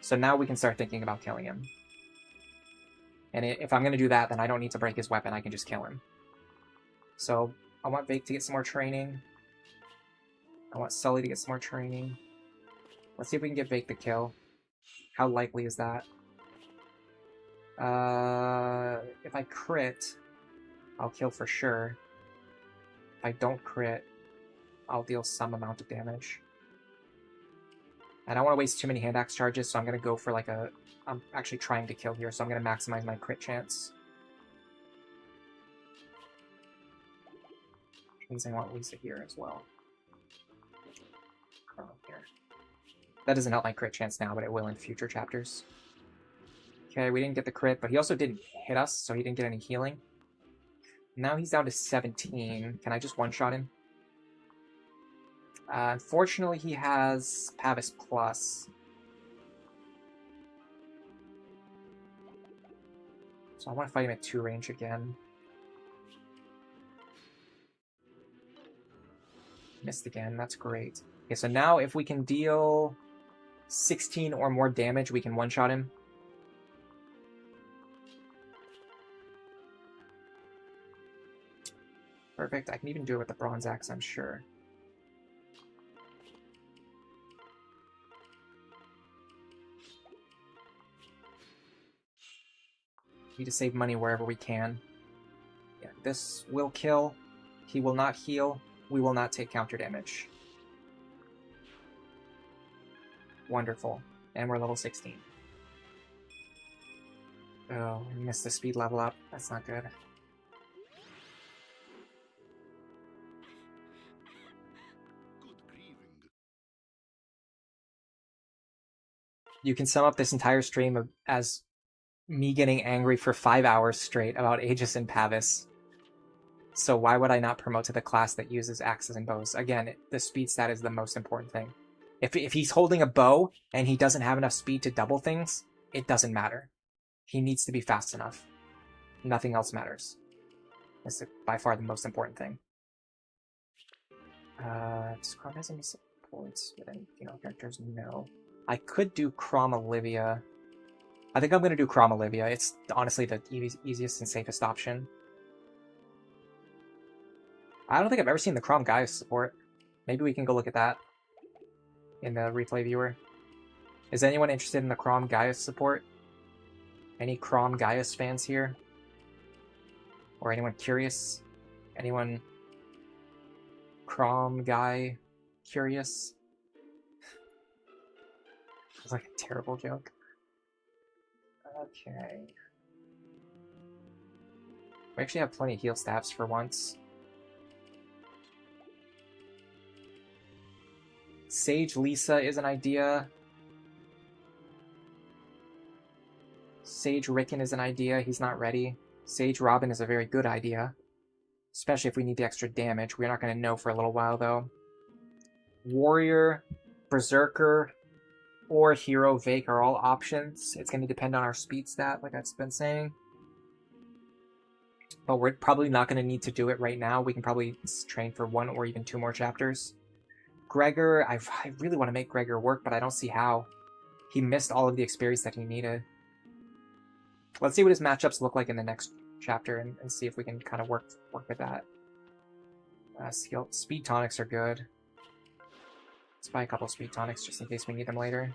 So now we can start thinking about killing him. And if I'm going to do that, then I don't need to break his weapon. I can just kill him. So I want Vaike to get some more training. I want Sully to get some more training. Let's see if we can get Vaike the kill. How likely is that? If I crit, I'll kill for sure. If I don't crit, I'll deal some amount of damage. And I don't want to waste too many hand axe charges, so I'm going to go for like a... I'm actually trying to kill here, so I'm going to maximize my crit chance. Which means I want Lisa here as well. Here. That doesn't help my crit chance now, but it will in future chapters. Okay, we didn't get the crit, but he also didn't hit us, so he didn't get any healing. Now he's down to 17. Can I just one-shot him? Unfortunately, he has Pavis Plus. So I want to fight him at 2 range again. Missed again, that's great. Okay, so now if we can deal 16 or more damage, we can one-shot him. Perfect. I can even do it with the bronze axe, I'm sure. Need to save money wherever we can. Yeah, this will kill. He will not heal. We will not take counter damage. Wonderful. And we're level 16. Oh, we missed the speed level up. That's not good. Good grieving. You can sum up this entire stream as me getting angry for 5 hours straight about Aegis and Pavis. So why would I not promote to the class that uses axes and bows? Again, the speed stat is the most important thing. If he's holding a bow and he doesn't have enough speed to double things, it doesn't matter. He needs to be fast enough. Nothing else matters. That's by far the most important thing. Does Crom has any supports with any female characters? No. I could do Crom Olivia. I think I'm going to do Crom Olivia. It's honestly the easiest and safest option. I don't think I've ever seen the Crom Gaius support. Maybe we can go look at that in the replay viewer. Is anyone interested in the Crom Gaius support? Any Crom Gaius fans here? Or anyone curious? Anyone Crom guy curious? It's like a terrible joke. Okay. We actually have plenty of heal staffs for once. Sage Lisa is an idea. Sage Rickon is an idea. He's not ready. Sage Robin is a very good idea. Especially if we need the extra damage. We're not going to know for a little while, though. Warrior, Berserker, or Hero Vaike are all options. It's going to depend on our speed stat, like I've been saying. But we're probably not going to need to do it right now. We can probably train for 1 or even 2 more chapters. Gregor, I really want to make Gregor work, but I don't see how. He missed all of the experience that he needed. Let's see what his matchups look like in the next chapter and see if we can kind of work with that. Speed tonics are good. Let's buy a couple speed tonics just in case we need them later.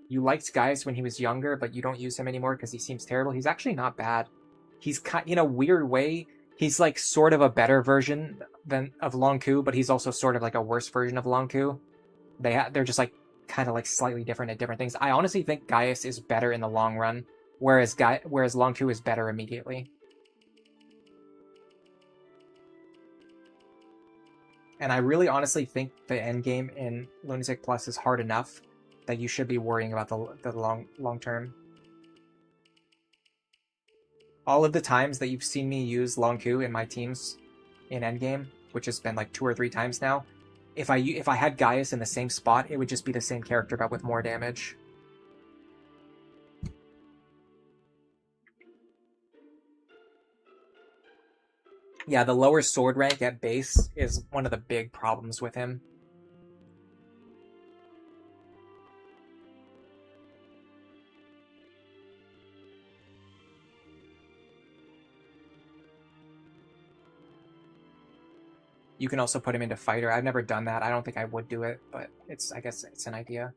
You liked Gaius when he was younger, but you don't use him anymore because he seems terrible. He's actually not bad. He's kind, in a weird way, he's like sort of a better version of Long Ku, but he's also sort of like a worse version of Long Ku. They're just like kind of like slightly different at different things. I honestly think Gaius is better in the long run, whereas Long Ku is better immediately. And I really honestly think the endgame in Lunatic Plus is hard enough that you should be worrying about the long term. All of the times that you've seen me use Long Ku in my teams in endgame, which has been like 2 or 3 times now, if I had Gaius in the same spot, it would just be the same character but with more damage. Yeah, the lower sword rank at base is one of the big problems with him. You can also put him into fighter. I've never done that. I don't think I would do it, but I guess it's an idea.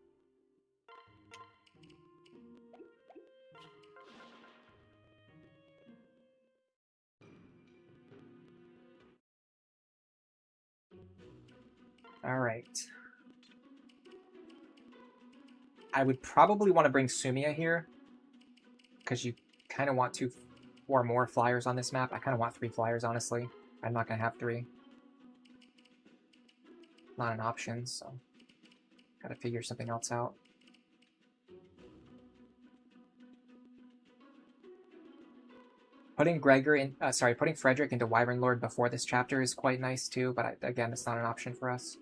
All right. I would probably want to bring Sumia here because you kind of want 2 or more flyers on this map. I kind of want 3 flyers, honestly. I'm not going to have 3. Not an option, so gotta figure something else out. Putting putting Frederick into Wyvern Lord before this chapter is quite nice too, but again, it's not an option for us.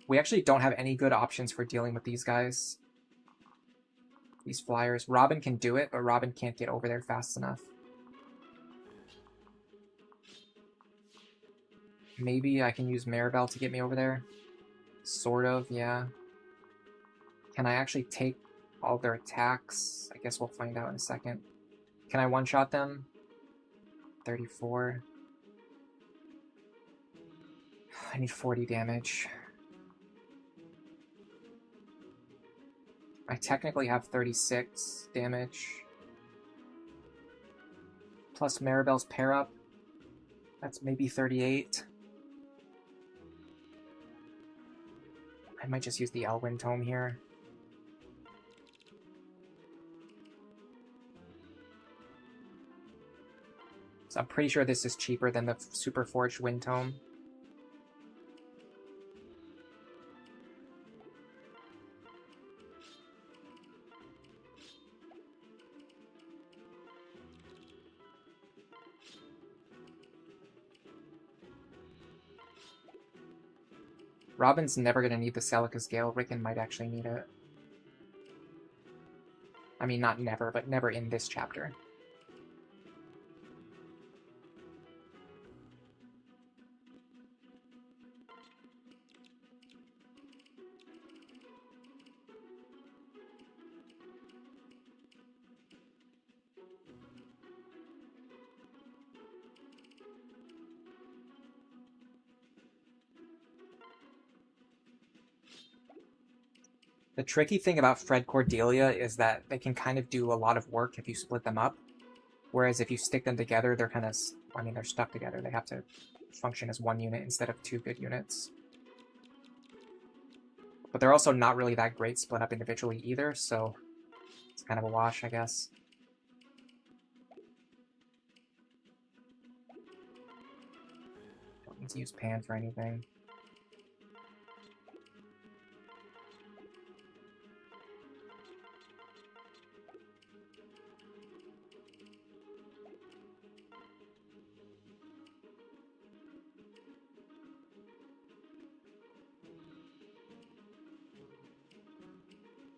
We actually don't have any good options for dealing with these guys. These flyers. Robin can do it, but Robin can't get over there fast enough. Maybe I can use Maribel to get me over there. Sort of, yeah. Can I actually take all their attacks. I guess we'll find out in a second. Can I one-shot them? 34. I need 40 damage. I technically have 36 damage. Plus Maribel's pair up. That's maybe 38. I might just use the Elwyn Tome here. So I'm pretty sure this is cheaper than the Super Forged Wind Tome. Robin's never going to need the Celica's Gale. Rickon might actually need it. I mean, not never, but never in this chapter. The tricky thing about Fred Cordelia is that they can kind of do a lot of work if you split them up. Whereas if you stick them together, they're kind of, I mean, they're stuck together. They have to function as one unit instead of two good units. But they're also not really that great split up individually either, so it's kind of a wash, I guess. Don't need to use Pan for anything.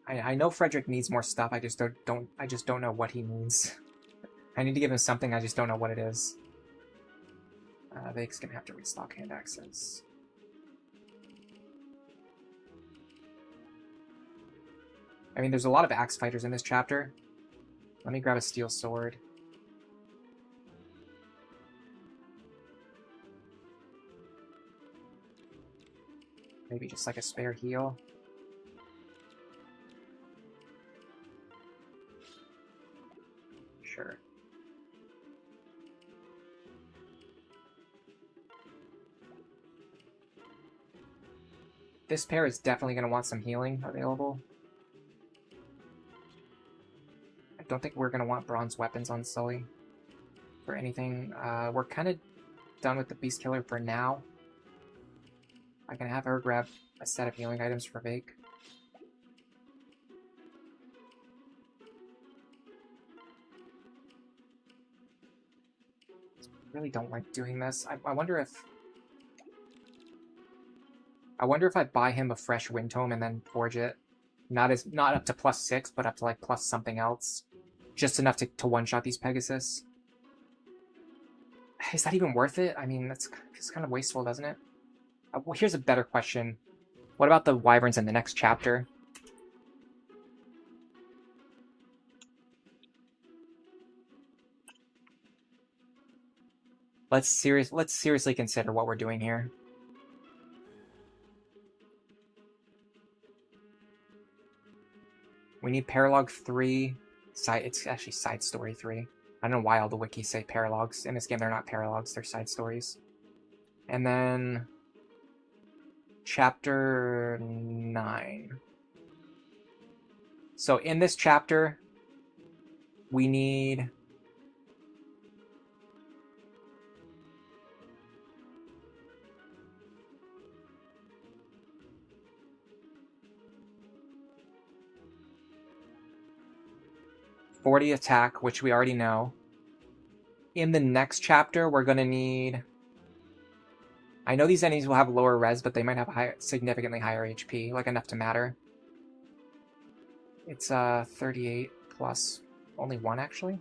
I know Frederick needs more stuff. I just don't know what he needs. I need to give him something. I just don't know what it is. Vake's gonna have to restock hand axes. I mean, there's a lot of axe fighters in this chapter. Let me grab a steel sword. Maybe just like a spare heal. Sure. This pair is definitely going to want some healing available. I don't think we're going to want bronze weapons on Sully for anything. We're kind of done with the Beast Killer for now. I can have her grab a set of healing items for Vaike. Really don't like doing this. I wonder if I buy him a fresh Wind Tome and then forge it. Not up to +6, but up to like plus something else. Just enough to one-shot these Pegasus. Is that even worth it? I mean, it's kind of wasteful, doesn't it? Well, here's a better question. What about the Wyverns in the next chapter? Let's seriously consider what we're doing here. We need Paralog 3. It's actually Side Story 3. I don't know why all the wikis say paralogs. In this game, they're not paralogs, they're side stories. And then Chapter 9. So in this chapter, we need... ...40 attack, which we already know. In the next chapter, we're going to need... I know these enemies will have lower res, but they might have significantly higher HP, like enough to matter. It's 38 plus only 1, actually.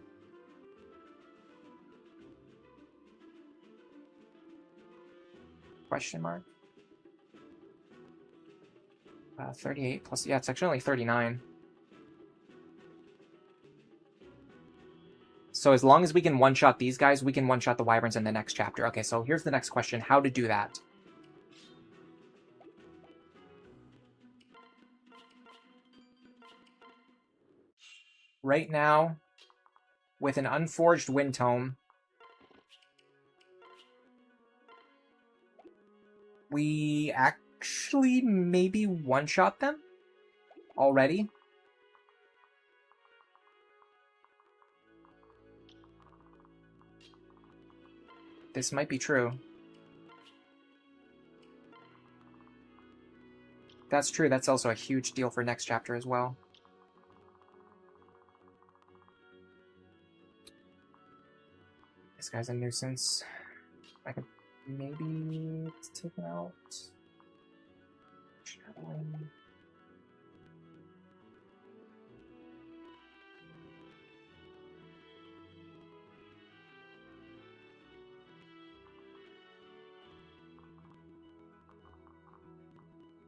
Question mark? 38 plus... Yeah, it's actually only 39. So as long as we can one-shot these guys, we can one-shot the wyverns in the next chapter. Okay, so here's the next question. How to do that? Right now, with an unforged wind tome, we actually maybe one-shot them already. This might be true. That's true. That's also a huge deal for next chapter as well. This guy's a nuisance. I could maybe take him out. Shadowing.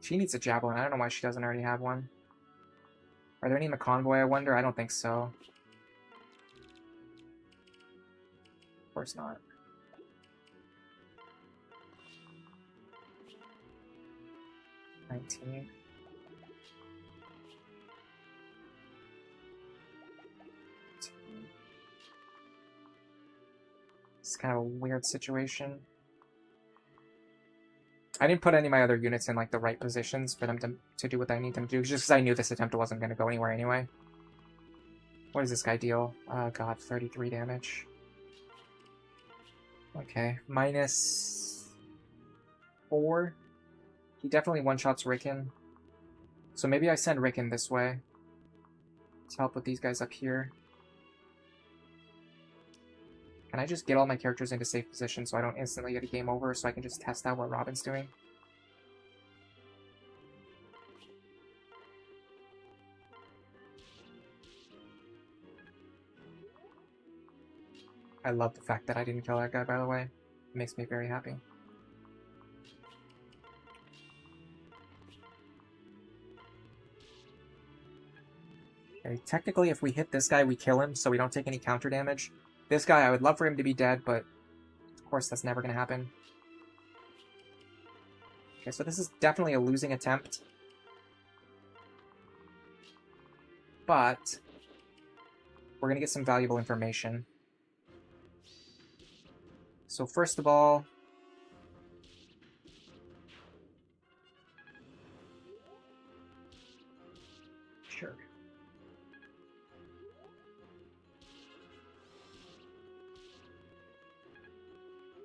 She needs a javelin. I don't know why she doesn't already have one. Are there any in the convoy, I wonder? I don't think so. Of course not. $19. It's kind of a weird situation. I didn't put any of my other units in like the right positions for them to do what I need them to do, just because I knew this attempt wasn't going to go anywhere anyway. What does this guy deal? Oh god, 33 damage. Okay, minus 4. He definitely one-shots Rickon. So maybe I send Rickon this way to help with these guys up here. Can I just get all my characters into safe position so I don't instantly get a game over, so I can just test out what Robin's doing? I love the fact that I didn't kill that guy, by the way. It makes me very happy. Okay, technically if we hit this guy, we kill him, so we don't take any counter damage. This guy, I would love for him to be dead, but of course that's never going to happen. Okay, so this is definitely a losing attempt. But we're going to get some valuable information. So first of all, sure.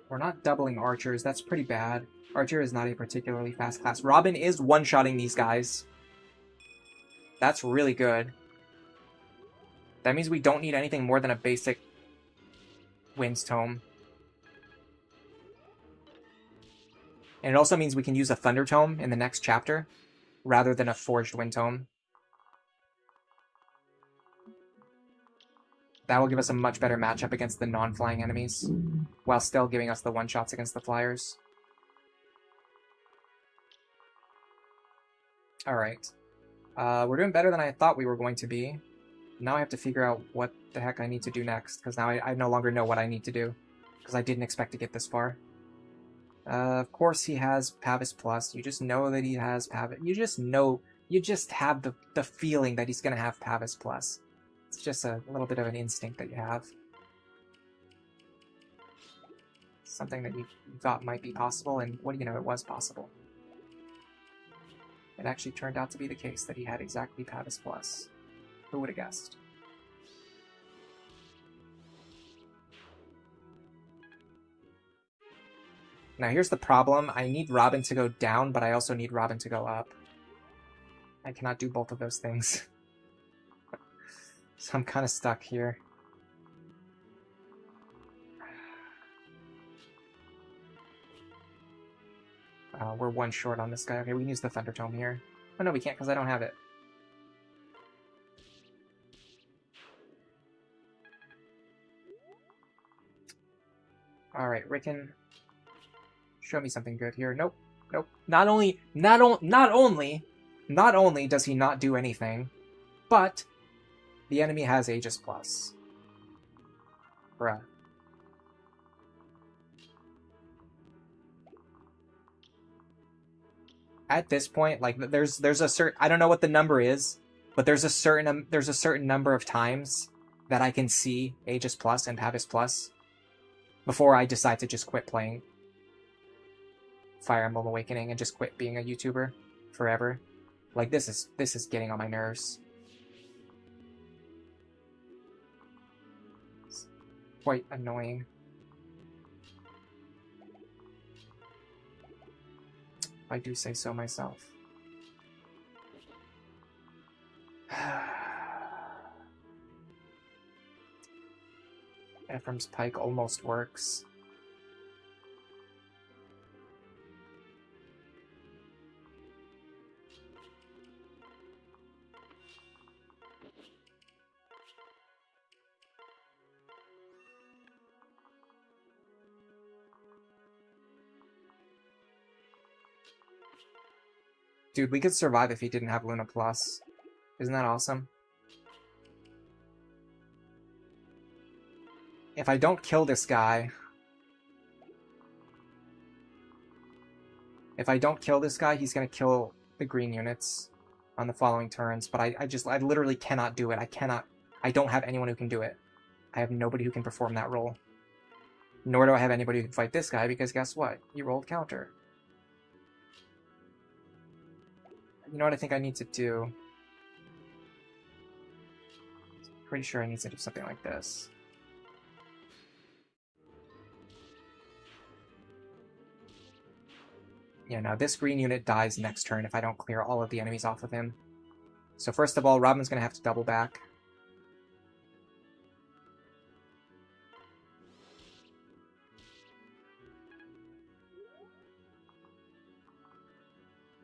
We're not doubling archers. That's pretty bad. Archer is not a particularly fast class. Robin is one-shotting these guys. That's really good. That means we don't need anything more than a basic Wind's Tome. And it also means we can use a Thunder Tome in the next chapter, rather than a Forged Wind Tome. That will give us a much better matchup against the non-flying enemies, while still giving us the one-shots against the flyers. Alright. We're doing better than I thought we were going to be. Now I have to figure out what the heck I need to do next, because now I no longer know what I need to do, because I didn't expect to get this far. Of course he has Pavis Plus. You just know that he has Pavis. You just know, you just have the feeling that he's going to have Pavis Plus. It's just a little bit of an instinct that you have. Something that you thought might be possible, and what do you know, it was possible. It actually turned out to be the case that he had exactly Pavis Plus. Who would have guessed? Now here's the problem. I need Robin to go down, but I also need Robin to go up. I cannot do both of those things. So I'm kind of stuck here. We're one short on this guy. Okay, we can use the Thunder Tome here. Oh no, we can't because I don't have it. Alright, Rickon. Show me something good here. Nope. Nope. Not only does he not do anything, but the enemy has Aegis Plus. Bruh. At this point, like there's a certain, I don't know what the number is, but there's a certain number of times that I can see Aegis Plus and Pavis Plus before I decide to just quit playing Fire Emblem Awakening and just quit being a YouTuber forever. Like this is getting on my nerves. It's quite annoying. If I do say so myself. Ephraim's Pike almost works. Dude, we could survive if he didn't have Luna Plus. Isn't that awesome? If I don't kill this guy... If I don't kill this guy, he's gonna kill the green units on the following turns, but I literally cannot do it. I don't have anyone who can do it. I have nobody who can perform that role. Nor do I have anybody who can fight this guy, because guess what? He rolled counter. You know what I think I need to do? Pretty sure I need to do something like this. Yeah, now this green unit dies next turn if I don't clear all of the enemies off of him. So first of all, Robin's going to have to double back.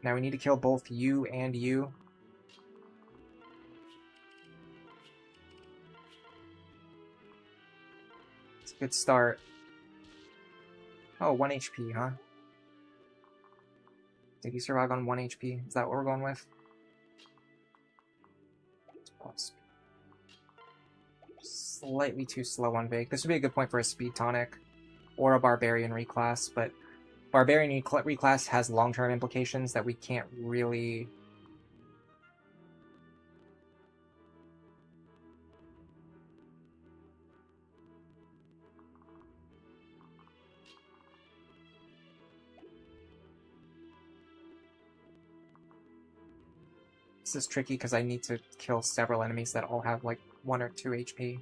Now we need to kill both you and you. It's a good start. Oh, 1 HP, huh? Did he survive on 1 HP? Is that what we're going with? Slightly too slow on Vaike. This would be a good point for a speed tonic or a barbarian reclass, but barbarian reclass has long-term implications that we can't really... This is tricky because I need to kill several enemies that all have like 1 or 2 HP.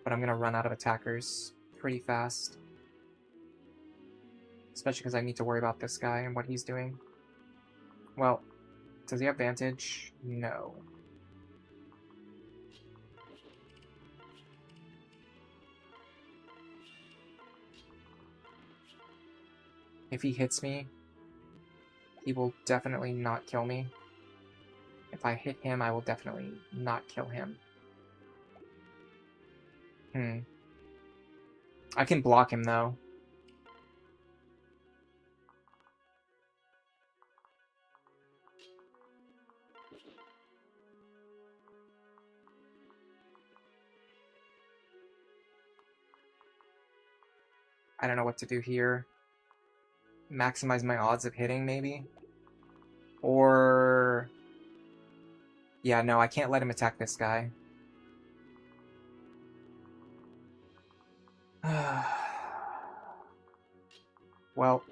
But I'm going to run out of attackers pretty fast. Especially because I need to worry about this guy and what he's doing. Well, does he have Vantage? No. If he hits me, he will definitely not kill me. If I hit him, I will definitely not kill him. I can block him, though. I don't know what to do here. Maximize my odds of hitting, maybe? Or... Yeah, no, I can't let him attack this guy. Well,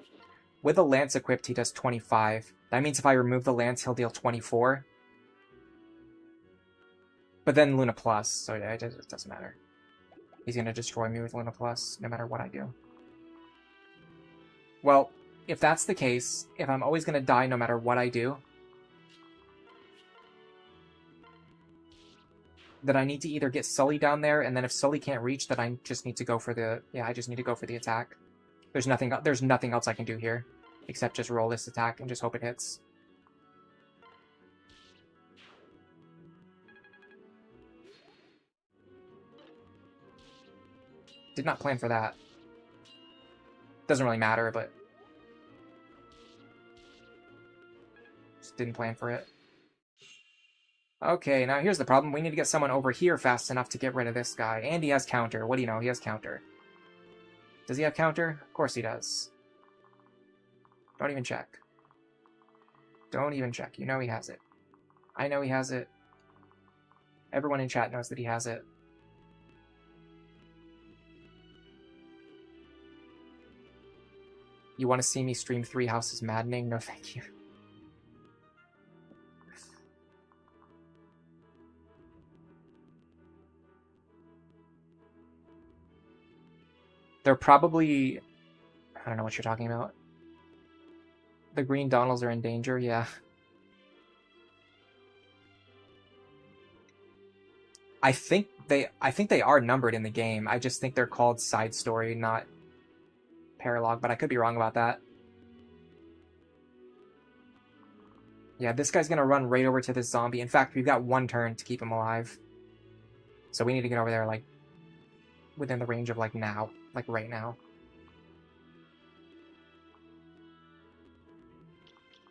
with a lance equipped, he does 25. That means if I remove the lance, he'll deal 24. But then Luna Plus, so yeah, it doesn't matter. He's gonna destroy me with Luna Plus, no matter what I do. Well, if that's the case, if I'm always gonna die no matter what I do, then I need to either get Sully down there, and then if Sully can't reach, then I just need to go for the... Yeah, I just need to go for the attack. There's nothing else I can do here, except just roll this attack and just hope it hits. Did not plan for that. Doesn't really matter, but... Just didn't plan for it. Okay, now here's the problem. We need to get someone over here fast enough to get rid of this guy. And he has counter. What do you know? He has counter. Does he have counter? Of course he does. Don't even check. Don't even check. You know he has it. I know he has it. Everyone in chat knows that he has it. You want to see me stream 3 Houses Maddening? No, thank you. They're probably... I don't know what you're talking about. The green Donalds are in danger, yeah. I think they are numbered in the game. I just think they're called side story, not paralog, but I could be wrong about that. Yeah, this guy's gonna run right over to this zombie. In fact, we've got 1 turn to keep him alive. So we need to get over there, like, within the range of, like, now. Like, right now.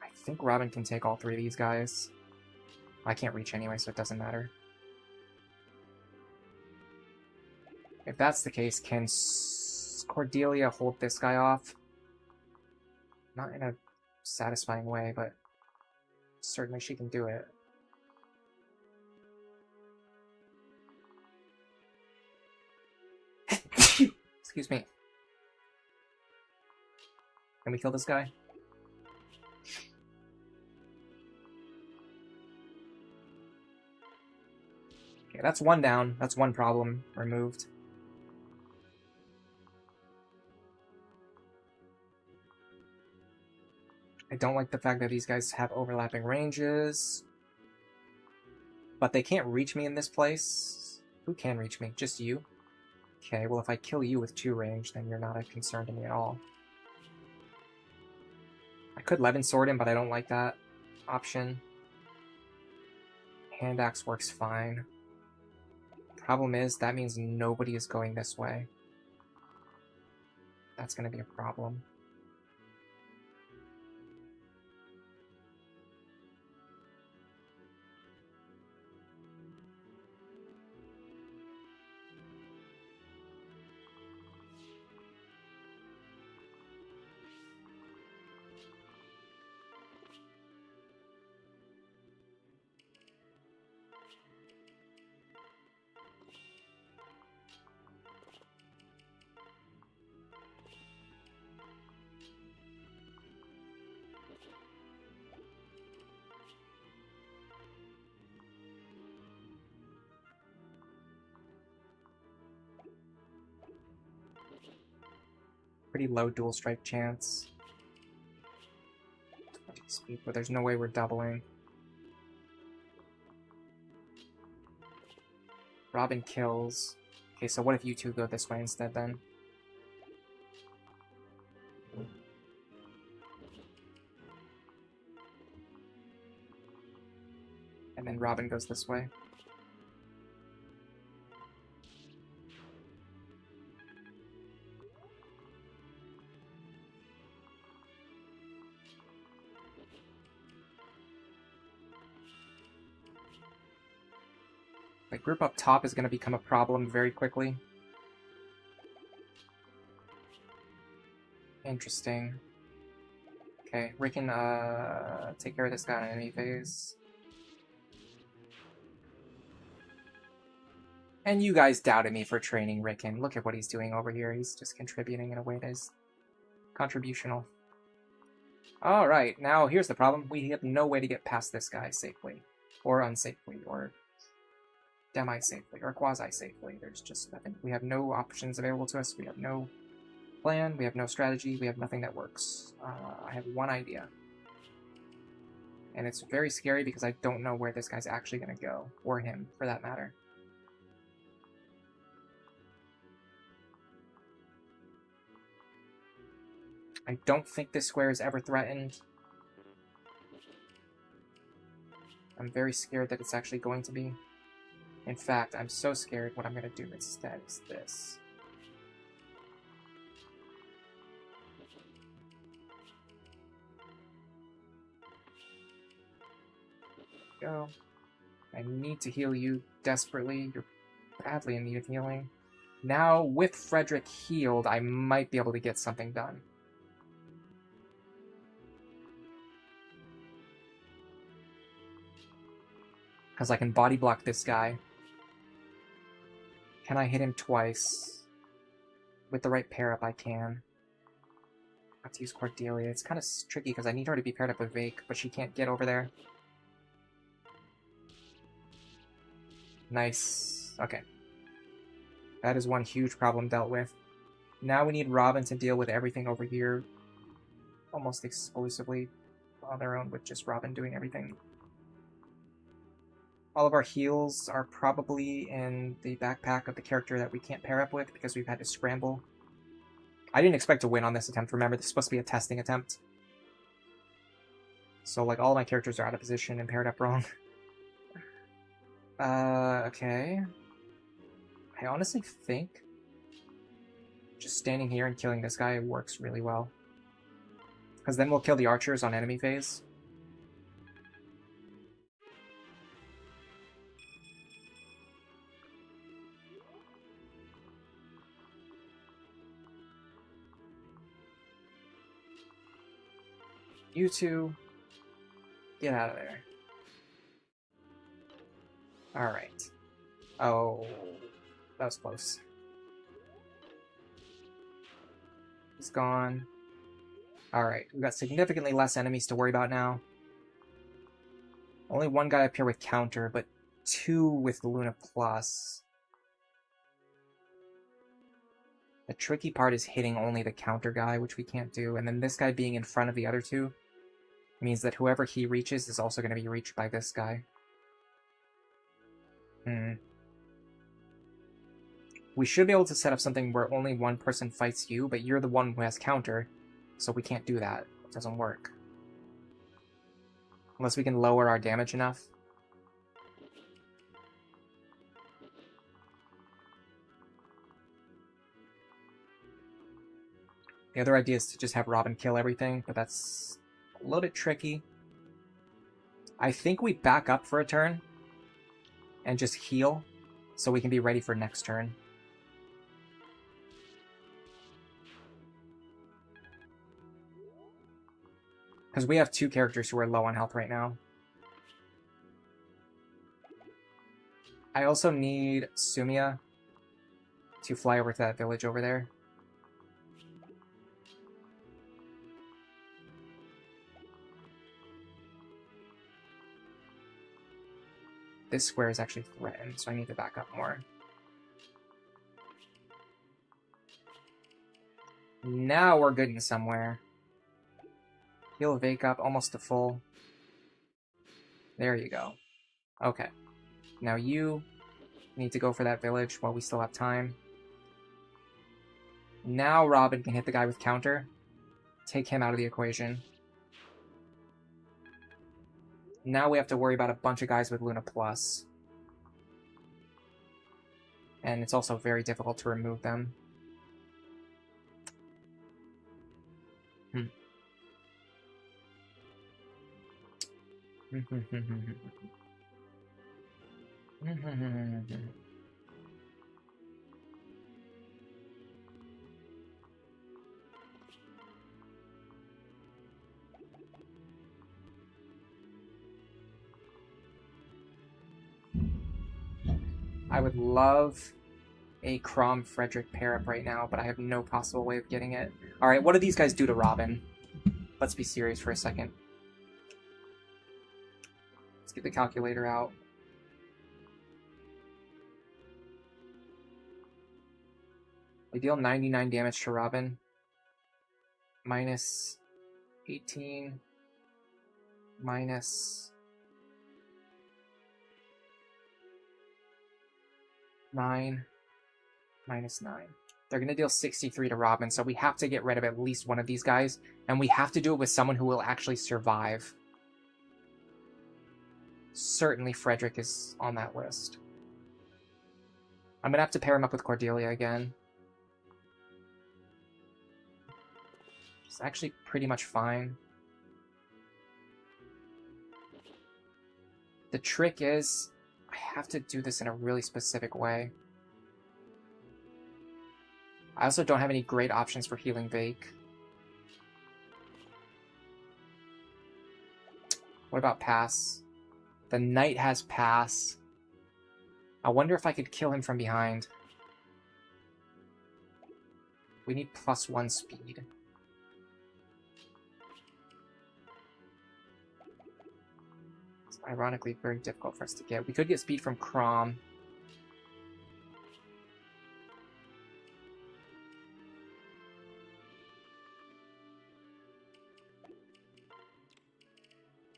I think Robin can take all 3 of these guys. I can't reach anyway, so it doesn't matter. If that's the case, can Cordelia hold this guy off? Not in a satisfying way, but certainly she can do it. Excuse me. Can we kill this guy? Okay, that's 1 down. That's 1 problem removed. I don't like the fact that these guys have overlapping ranges. But they can't reach me in this place. Who can reach me? Just you? Okay, well if I kill you with 2 range, then you're not a concern to me at all. I could Levin Sword him, but I don't like that option. Hand Axe works fine. Problem is, that means nobody is going this way. That's going to be a problem. Pretty low dual strike chance. 20 speed, but there's no way we're doubling. Robin kills. Okay, so what if you 2 go this way instead then? And then Robin goes this way. The group up top is going to become a problem very quickly. Interesting. Okay, Rick can take care of this guy on enemy phase. And you guys doubted me for training Rickon. Look at what he's doing over here. He's just contributing in a way that is contributional. Alright, now here's the problem. We have no way to get past this guy safely. Or unsafely, or demi-safely, or quasi-safely. There's just nothing. We have no options available to us. We have no plan. We have no strategy. We have nothing that works. I have 1 idea. And it's very scary because I don't know where this guy's actually going to go. Or him, for that matter. I don't think this square is ever threatened. I'm very scared that it's actually going to be. In fact, I'm so scared what I'm going to do instead is this. Go. I need to heal you desperately. You're badly in need of healing. Now, with Frederick healed, I might be able to get something done. Because I can body block this guy. Can I hit him twice? With the right pair up, I can. I have to use Cordelia. It's kind of tricky because I need her to be paired up with Vaike, but she can't get over there. Nice. Okay. That is one huge problem dealt with. Now we need Robin to deal with everything over here almost exclusively on their own, with just Robin doing everything. All of our heals are probably in the backpack of the character that we can't pair up with because we've had to scramble. I didn't expect to win on this attempt. Remember, this is supposed to be a testing attempt. So, like, all my characters are out of position and paired up wrong. Okay. I honestly think just standing here and killing this guy works really well. Because then we'll kill the archers on enemy phase. You two, get out of there. Alright. Oh, that was close. He's gone. Alright, we've got significantly less enemies to worry about now. Only one guy up here with counter, but 2 with Luna Plus. The tricky part is hitting only the counter guy, which we can't do, and then this guy being in front of the other 2 means that whoever he reaches is also going to be reached by this guy. We should be able to set up something where only one person fights you, but you're the one who has counter, so we can't do that. It doesn't work. Unless we can lower our damage enough. The other idea is to just have Robin kill everything, but that's a little bit tricky. I think we back up for a turn and just heal so we can be ready for next turn. Because we have 2 characters who are low on health right now. I also need Sumia to fly over to that village over there. This square is actually threatened, so I need to back up more. Now we're getting somewhere. Heal Vaike up almost to full. There you go. Okay. Now you need to go for that village while we still have time. Now Robin can hit the guy with counter. Take him out of the equation. Now we have to worry about a bunch of guys with Luna Plus. And it's also very difficult to remove them. I would love a Crom Frederick pair up right now, but I have no possible way of getting it. Alright, what do these guys do to Robin? Let's be serious for a second. Let's get the calculator out. They deal 99 damage to Robin. Minus 18. Minus 9. Minus 9. They're going to deal 63 to Robin, so we have to get rid of at least one of these guys, and we have to do it with someone who will actually survive. Certainly Frederick is on that list. I'm going to have to pair him up with Cordelia again. It's actually pretty much fine. The trick is, have to do this in a really specific way. I also don't have any great options for healing Vaike. What about pass? The knight has pass. I wonder if I could kill him from behind. We need +1 speed. It's ironically very difficult for us to get. We could get speed from Crom.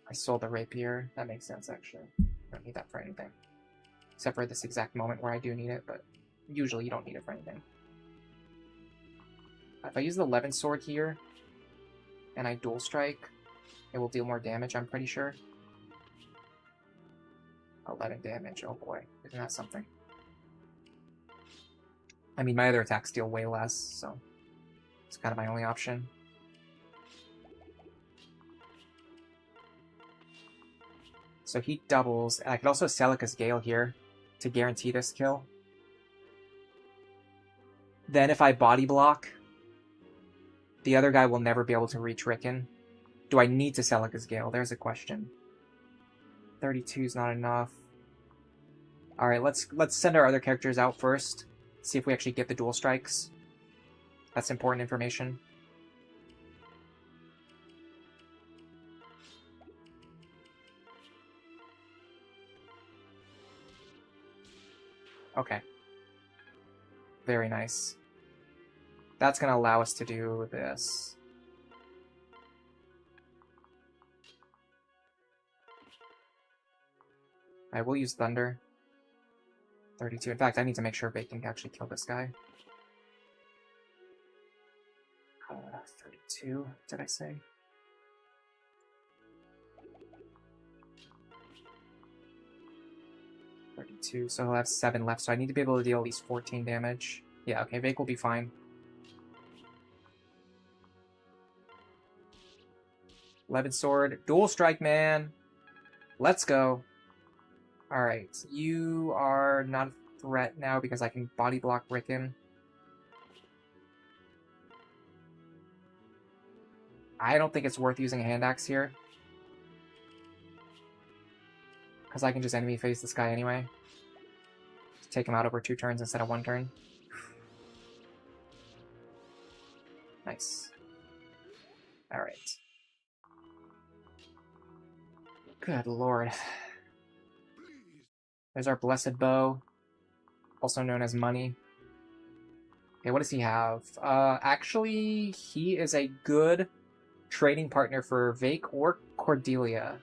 I sold the rapier. That makes sense, actually. I don't need that for anything. Except for this exact moment where I do need it, but usually you don't need it for anything. If I use the 11 sword here, and I dual strike, it will deal more damage, I'm pretty sure. 11 damage, oh boy. Isn't that something? I mean, my other attacks deal way less, so it's kind of my only option. So he doubles, and I could also Celica's Gale here to guarantee this kill. Then if I body block, the other guy will never be able to reach Rickon. Do I need to Celica's Gale? There's a question. 32 is not enough. Alright, let's send our other characters out first. See if we actually get the dual strikes. That's important information. Okay. Very nice. That's going to allow us to do this. I will use Thunder. 32. In fact, I need to make sure Vaike can actually kill this guy. 32, did I say? So he'll have 7 left, so I need to be able to deal at least 14 damage. Yeah, okay, Vaike will be fine. 11 sword. Dual strike, man! Let's go! Alright, you are not a threat now because I can body block Rickon. I don't think it's worth using a hand axe here. Because I can just enemy phase this guy anyway. Take him out over 2 turns instead of 1 turn. Nice. Alright. Good lord. There's our Blessed Bow. Also known as Money. Okay, what does he have? Actually, he is a good trading partner for Vaike or Cordelia.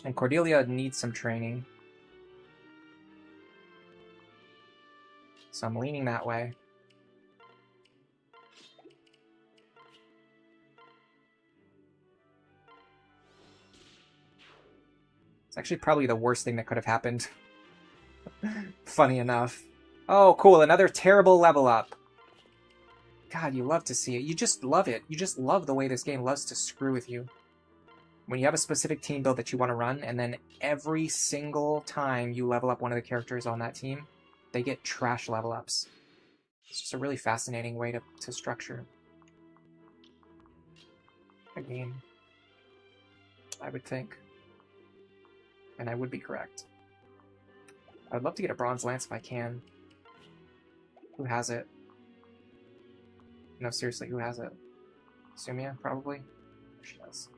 And Cordelia needs some training. So I'm leaning that way. It's actually probably the worst thing that could have happened. Funny enough. Oh, cool, another terrible level up. God, you love to see it. You just love it. You just love the way this game loves to screw with you. When you have a specific team build that you want to run, and then every single time you level up one of the characters on that team, they get trash level ups. It's just a really fascinating way to structure a game, I would think. And I would be correct. I'd love to get a Bronze Lance if I can. Who has it? No, seriously, who has it? Sumia, probably? She does.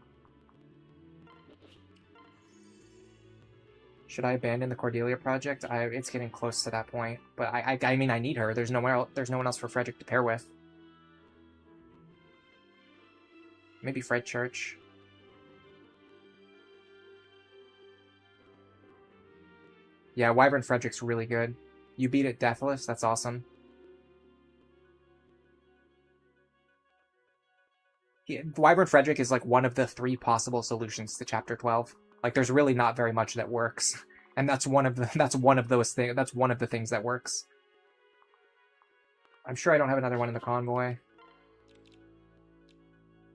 Should I abandon the Cordelia project? It's getting close to that point. But I mean, I need her. There's no one else for Frederick to pair with. Maybe Fred Church. Yeah, Wyvern Frederick's really good. You beat it deathless, that's awesome. Wyvern Frederick is like one of the 3 possible solutions to Chapter 12. Like, there's really not very much that works, and that's one of the things that works. I'm sure I don't have another one in the convoy.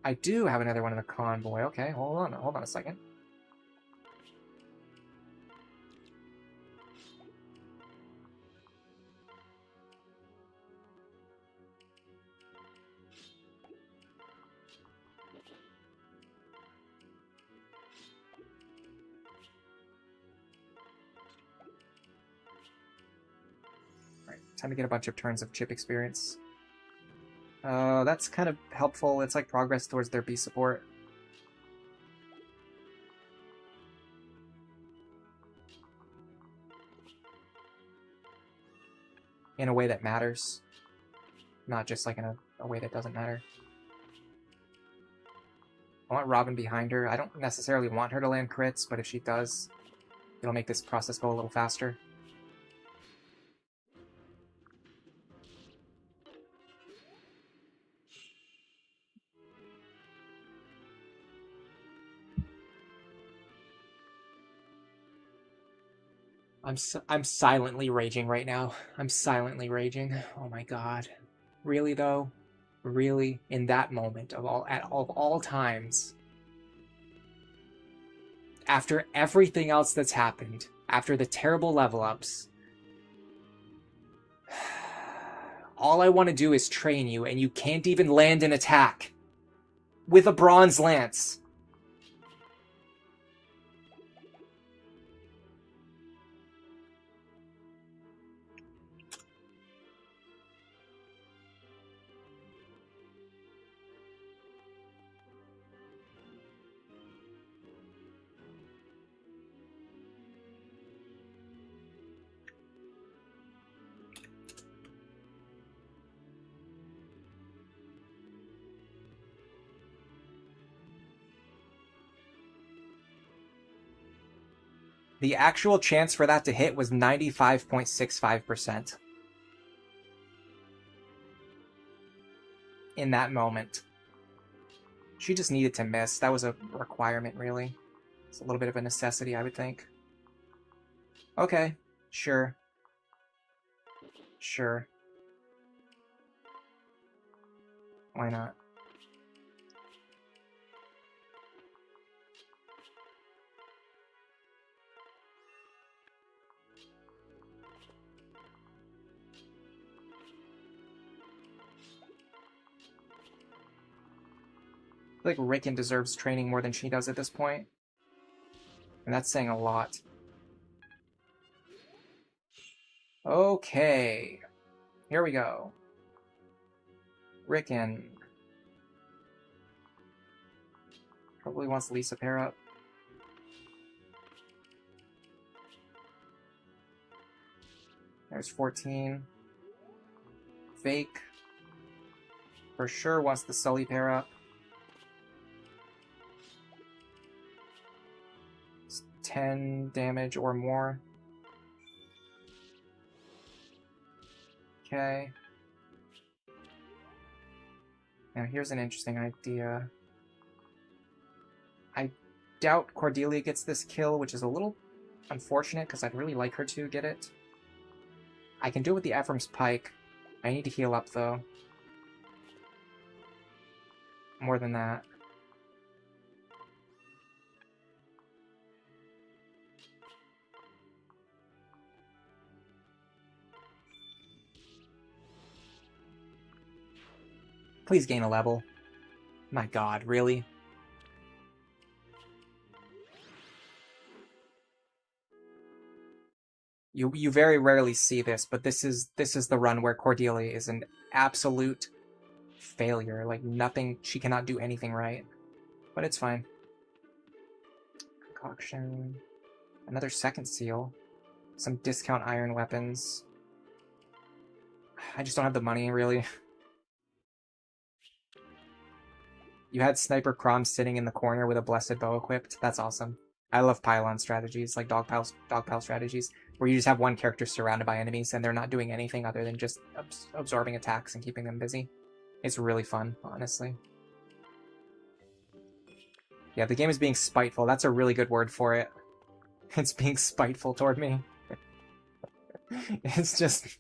I do have another one in the convoy. Okay, hold on a second. Time to get a bunch of turns of chip experience. That's kind of helpful. It's like progress towards their B support. In a way that matters. Not just like in a way that doesn't matter. I want Robin behind her. I don't necessarily want her to land crits, but if she does, it'll make this process go a little faster. I'm silently raging right now. I'm silently raging. Oh my god. Really though? Really? In that moment of all times? After everything else that's happened, after the terrible level ups, all I want to do is train you, and you can't even land an attack with a bronze lance. The actual chance for that to hit was 95.65%. In that moment. She just needed to miss. That was a requirement, really. It's a little bit of a necessity, I would think. Okay, sure. Sure. Why not? I feel like Rickon deserves training more than she does at this point. And that's saying a lot. Okay. Here we go. Rickon. Probably wants Lisa pair up. There's 14. Vaike. For sure wants the Sully pair up. It's 10 damage or more. Okay. Now here's an interesting idea. I doubt Cordelia gets this kill, which is a little unfortunate because I'd really like her to get it. I can do it with the Ephraim's Pike. I need to heal up though. More than that. Please gain a level. My god, really? You very rarely see this, but this is the run where Cordelia is an absolute failure. Like nothing, she cannot do anything right. But it's fine. Concoction. Another second seal. Some discount iron weapons. I just don't have the money, really. You had Sniper Crom sitting in the corner with a Blessed Bow equipped. That's awesome. I love pylon strategies, like dog pile strategies, where you just have one character surrounded by enemies and they're not doing anything other than just absorbing attacks and keeping them busy. It's really fun, honestly. Yeah, the game is being spiteful. That's a really good word for it. It's being spiteful toward me. It's just...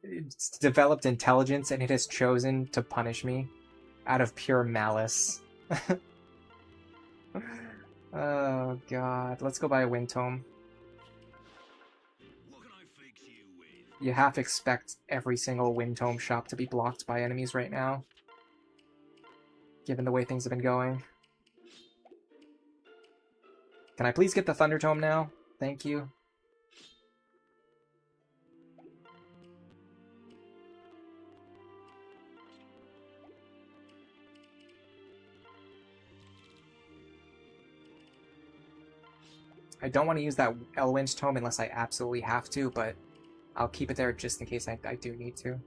It's developed intelligence and it has chosen to punish me out of pure malice. Oh god, let's go buy a Wind Tome. What can I fix you with? You half expect every single Wind Tome shop to be blocked by enemies right now, given the way things have been going. Can I please get the Thunder Tome now? Thank you. I don't want to use that Elwind Tome unless I absolutely have to, but I'll keep it there just in case I do need to.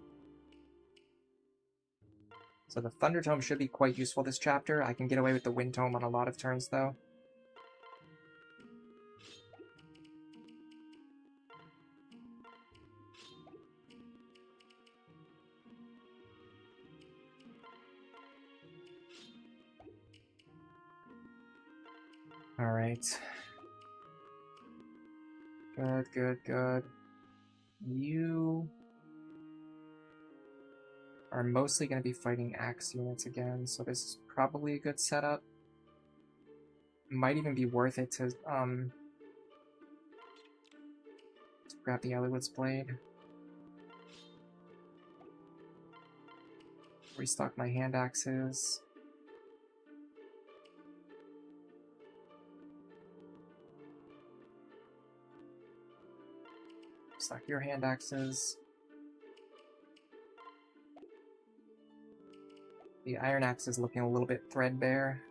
So the Thunder Tome should be quite useful this chapter. I can get away with the Wind Tome on a lot of turns, though. Alright. Good, good, good. You are mostly going to be fighting Axe units again, so this is probably a good setup. Might even be worth it to grab the Eliwood's Blade. Restock my hand axes. Stock your hand axes. The iron axe is looking a little bit threadbare.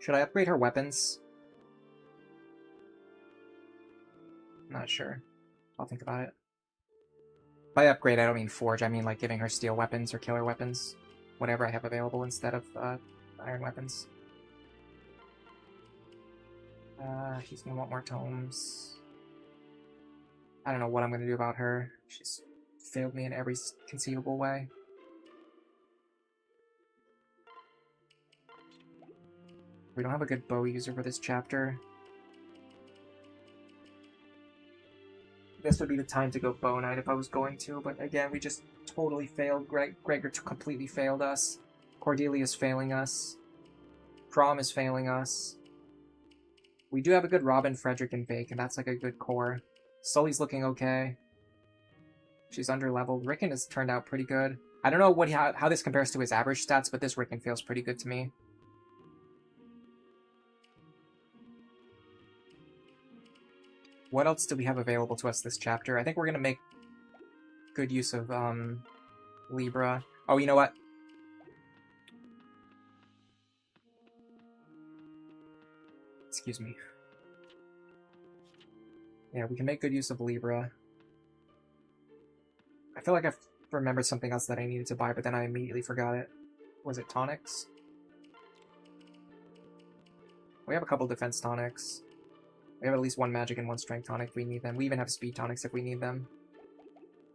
Should I upgrade her weapons? Not sure. I'll think about it. By upgrade, I don't mean forge. I mean like giving her steel weapons or killer weapons. Whatever I have available instead of iron weapons. He's gonna want more tomes. I don't know what I'm gonna do about her. She's failed me in every conceivable way. We don't have a good bow user for this chapter. This would be the time to go Bow Knight if I was going to, but again, we just totally failed. Gregor completely failed us. Cordelia's failing us. Prom is failing us. We do have a good Robin, Frederick, and Vaike, and that's like a good core. Sully's looking okay. She's underleveled. Rickon has turned out pretty good. I don't know how this compares to his average stats, but this Rickon feels pretty good to me. What else do we have available to us this chapter? I think we're going to make good use of Libra. Oh, you know what? Excuse me. Yeah, we can make good use of Libra. I feel like I've remembered something else that I needed to buy, but then I immediately forgot it. Was it tonics? We have a couple defense tonics. We have at least one magic and one strength tonic if we need them. We even have speed tonics if we need them.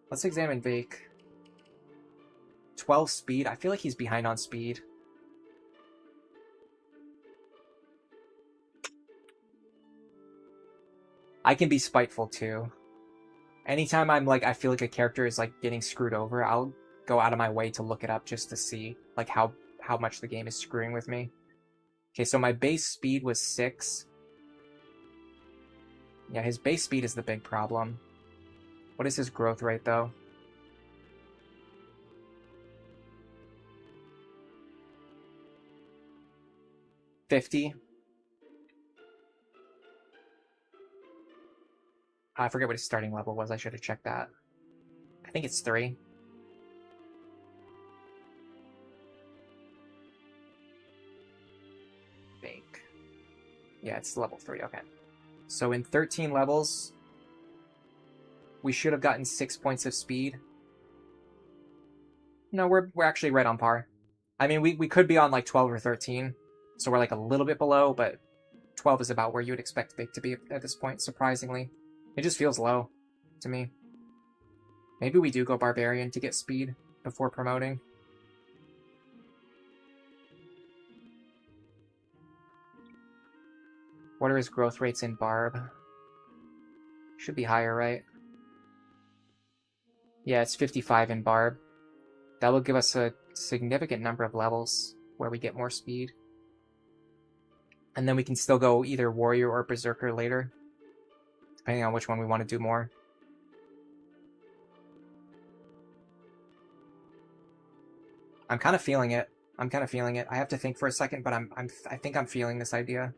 Let's examine Vaike. 12 speed. I feel like he's behind on speed. I can be spiteful too. Anytime I feel like a character is like getting screwed over, I'll go out of my way to look it up just to see like how much the game is screwing with me. Okay, so my base speed was 6. Yeah, his base speed is the big problem. What is his growth rate, though? $50. I forget what his starting level was. I should have checked that. I think it's 3. Vaike. Yeah, it's level 3. Okay. So in 13 levels, we should have gotten 6 points of speed. No, we're actually right on par. I mean, we could be on like 12 or 13, so we're like a little bit below, but 12 is about where you would expect Vaike to be at this point, surprisingly. It just feels low to me. Maybe we do go Barbarian to get speed before promoting. What are his growth rates in Barb? Should be higher, right? Yeah, it's 55 in Barb. That will give us a significant number of levels where we get more speed. And then we can still go either Warrior or Berserker later, depending on which one we want to do more. I'm kind of feeling it. I have to think for a second, but I think I'm feeling this idea.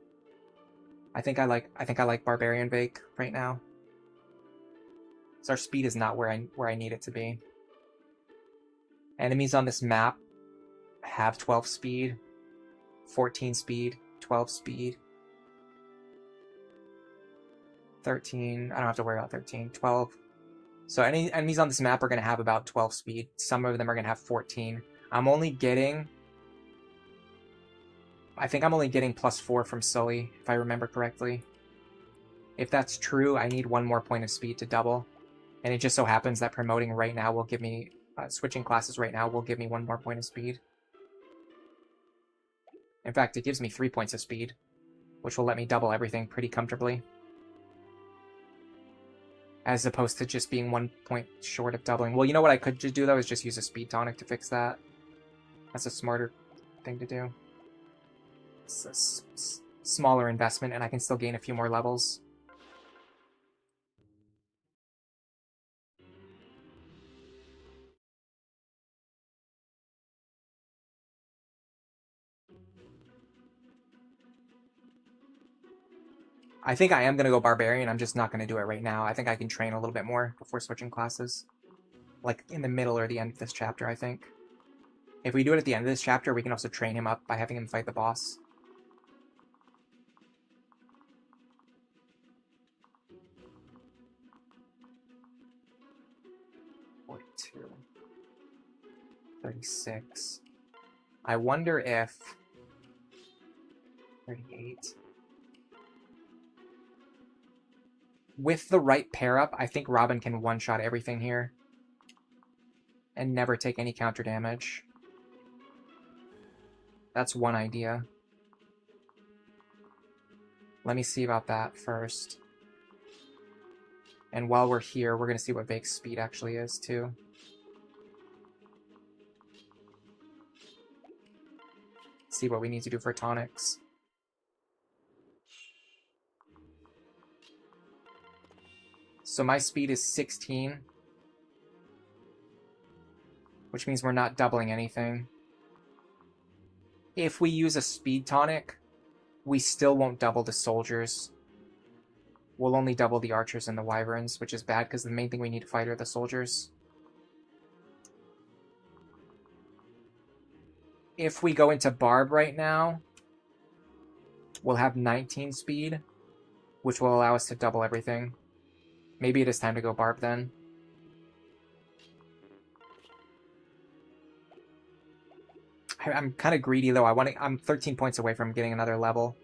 I think I like Barbarian Vaike right now. So our speed is not where I need it to be. Enemies on this map have 12 speed, 14 speed, 12 speed. 13. I don't have to worry about 13. 12. So any enemies on this map are going to have about 12 speed. Some of them are going to have 14. I'm only getting... I think I'm only getting +4 from Sully, if I remember correctly. If that's true, I need 1 more point of speed to double. And it just so happens that promoting right now will give me... switching classes right now will give me 1 more point of speed. In fact, it gives me 3 points of speed, which will let me double everything pretty comfortably. As opposed to just being 1 point short of doubling. Well, you know what I could just do, though, is just use a speed tonic to fix that. That's a smarter thing to do. It's a smaller investment, and I can still gain a few more levels. I think I am going to go Barbarian. I'm just not going to do it right now. I think I can train a little bit more before switching classes. Like, in the middle or the end of this chapter, I think. If we do it at the end of this chapter, we can also train him up by having him fight the boss. (42) 36. I wonder if... 38... With the right pair-up, I think Robin can one-shot everything here. And never take any counter damage. That's one idea. Let me see about that first. And while we're here, we're going to see what Vake's speed actually is, too. See what we need to do for tonics. So my speed is 16. Which means we're not doubling anything. If we use a speed tonic, we still won't double the soldiers. We'll only double the archers and the wyverns, which is bad because the main thing we need to fight are the soldiers. If we go into Barb right now, we'll have 19 speed, which will allow us to double everything. Maybe it is time to go Barb then. I'm kind of greedy though. I'm 13 points away from getting another level.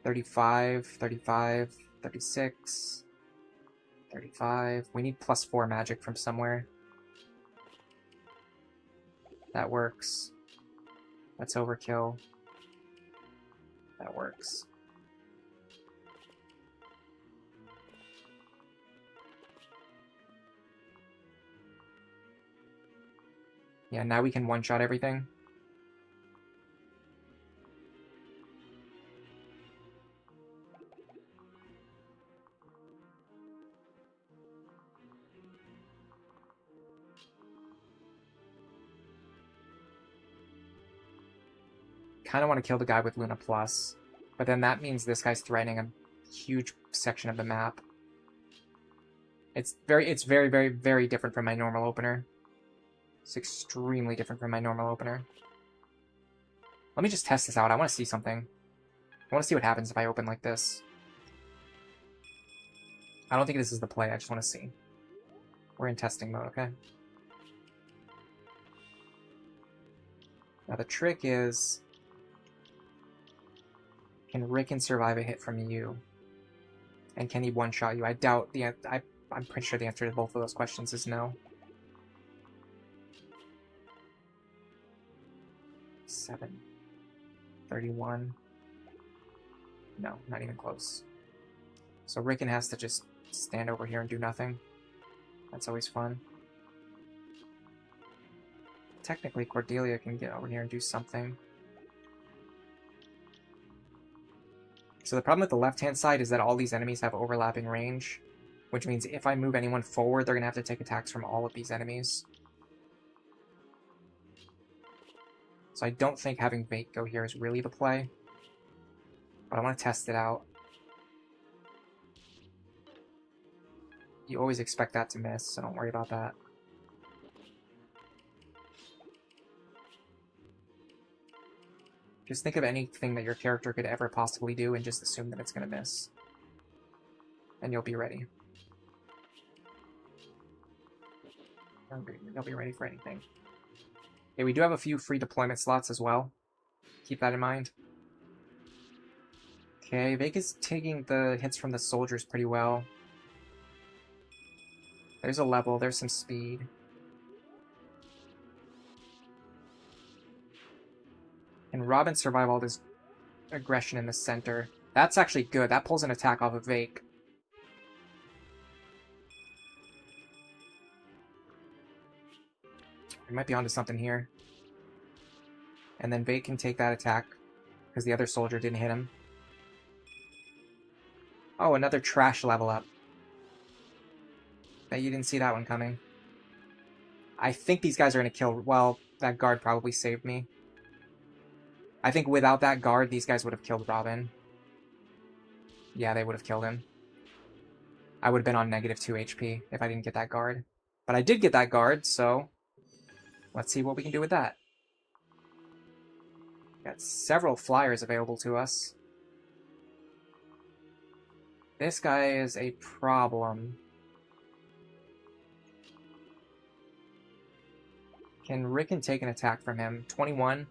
35, 35, 36, 35. We need +4 magic from somewhere. That works. That's overkill. That works. Yeah, now we can one-shot everything. Kind of want to kill the guy with Luna Plus, but then that means this guy's threatening a huge section of the map. It's very, very, very different from my normal opener. It's extremely different from my normal opener. Let me just test this out. I want to see something. I want to see what happens if I open like this. I don't think this is the play. I just want to see. We're in testing mode, okay? Now the trick is... Can Rickon survive a hit from you? And can he one-shot you? I doubt the... I'm pretty sure the answer to both of those questions is no. 7. 31. No, not even close. So Rickon has to just stand over here and do nothing. That's always fun. Technically, Cordelia can get over here and do something. So the problem with the left-hand side is that all these enemies have overlapping range, which means if I move anyone forward, they're going to have to take attacks from all of these enemies. So I don't think having Vaike go here is really the play, but I want to test it out. You always expect that to miss, so don't worry about that. Just think of anything that your character could ever possibly do and just assume that it's going to miss. And you'll be ready. You'll be ready for anything. Okay, we do have a few free deployment slots as well. Keep that in mind. Okay, Vaike is taking the hits from the soldiers pretty well. There's a level, there's some speed. Can Robin survive all this aggression in the center? That's actually good. That pulls an attack off of Vaike. We might be onto something here. And then Vaike can take that attack because the other soldier didn't hit him. Oh, another trash level up. Bet you didn't see that one coming. I think these guys are going to kill... Well, that guard probably saved me. I think without that guard, these guys would have killed Robin. Yeah, they would have killed him. I would have been on -2 HP if I didn't get that guard. But I did get that guard, so... Let's see what we can do with that. Got several flyers available to us. This guy is a problem. Can Rickon take an attack from him? 21.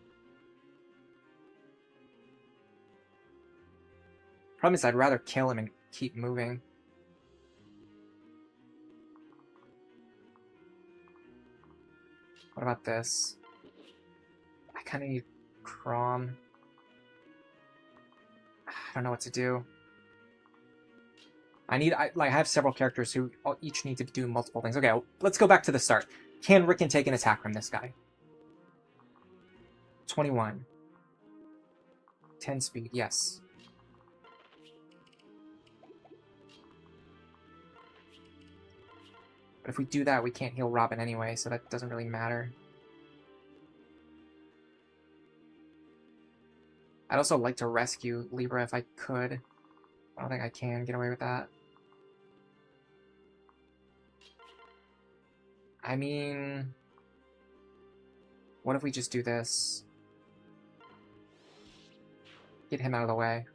Problem is I'd rather kill him and keep moving. What about this? I kind of need Crom. I don't know what to do. I have several characters who each need to do multiple things. Okay, let's go back to the start. Can Rickon take an attack from this guy? 21. 10 speed, yes. But if we do that, we can't heal Robin anyway, so that doesn't really matter. I'd also like to rescue Libra if I could. I don't think I can get away with that. I mean... What if we just do this? Get him out of the way.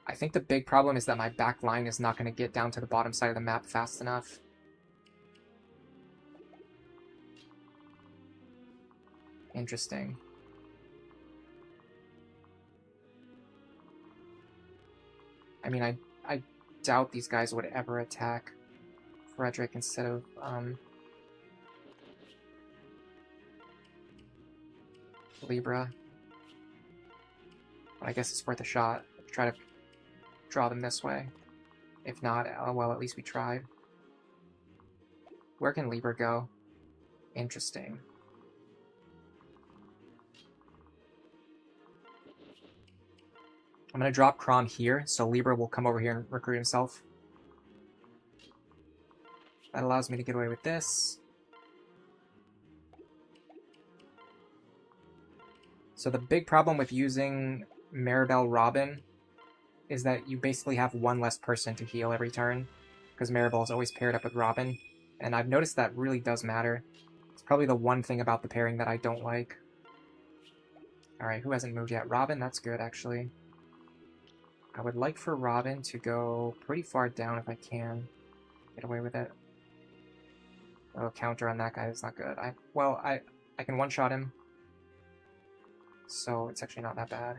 I think the big problem is that my back line is not going to get down to the bottom side of the map fast enough. Interesting. I mean, I doubt these guys would ever attack Frederick instead of, Libra. But I guess it's worth a shot. Try to draw them this way. If not, well, at least we tried. Where can Libra go? Interesting. I'm going to drop Crom here, so Libra will come over here and recruit himself. That allows me to get away with this. So the big problem with using Maribel Robin is that you basically have one less person to heal every turn, because Maribel is always paired up with Robin, and I've noticed that really does matter. It's probably the one thing about the pairing that I don't like. Alright, who hasn't moved yet? Robin, that's good, actually. I would like for Robin to go pretty far down if I can. Get away with it. Oh, counter on that guy is not good. I can one-shot him. So it's actually not that bad.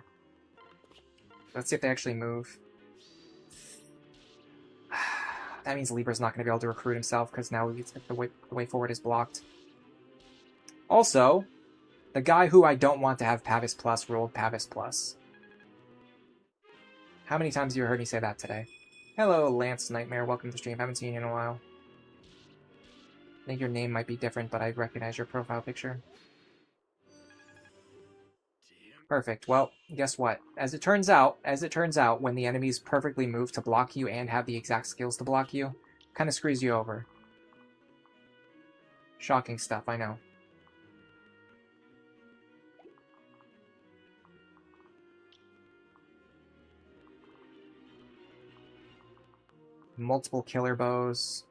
Let's see if they actually move. That means Libra's not going to be able to recruit himself because now the way forward is blocked. Also, the guy who I don't want to have Pavis Plus rolled Pavis Plus. How many times have you heard me say that today? Hello, Lance Nightmare. Welcome to the stream. Haven't seen you in a while. I think your name might be different, but I recognize your profile picture. Perfect. Well, guess what? As it turns out, when the enemies perfectly move to block you and have the exact skills to block you, kind of screws you over. Shocking stuff, I know. multiple killer bows,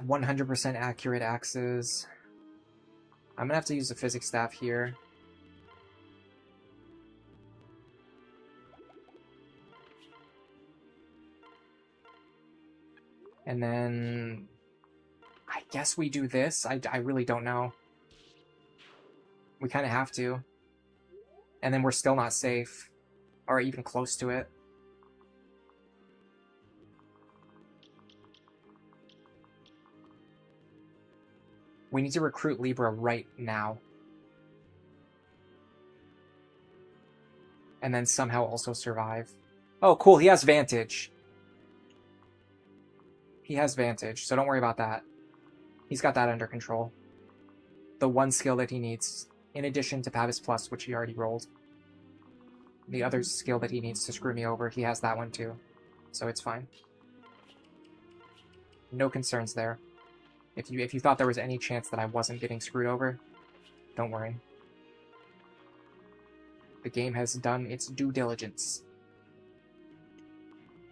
100% accurate axes. I'm gonna have to use the physics staff here. And then I guess we do this. I really don't know. We kind of have to. And then we're still not safe. Or even close to it. We need to recruit Libra right now. And then somehow also survive. Oh, cool. He has Vantage. He has Vantage, so don't worry about that. He's got that under control. The one skill that he needs, in addition to Pavis Plus, which he already rolled. The other skill that he needs to screw me over, he has that one too. So it's fine. No concerns there. If you thought there was any chance that I wasn't getting screwed over, don't worry. The game has done its due diligence.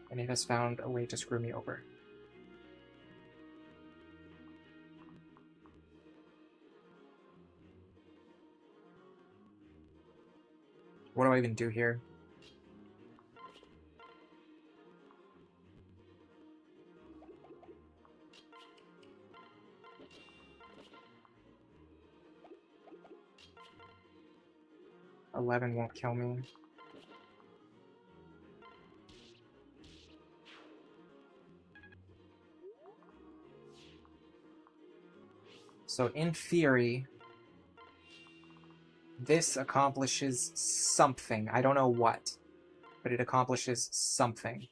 And it has found a way to screw me over. What do I even do here? $11 won't kill me. So in theory, this accomplishes something. I don't know what, but it accomplishes something.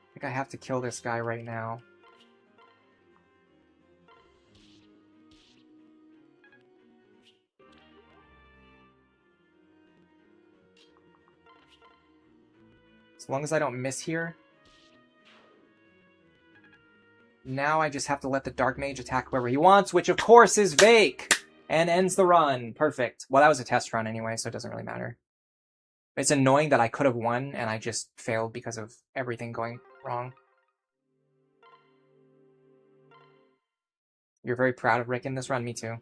I think I have to kill this guy right now. As long as I don't miss here. Now I just have to let the Dark Mage attack whoever he wants, which of course is Vaike! And ends the run. Perfect. Well, that was a test run anyway, so it doesn't really matter. It's annoying that I could have won, and I just failed because of everything going wrong. You're very proud of Rick in this run? Me too.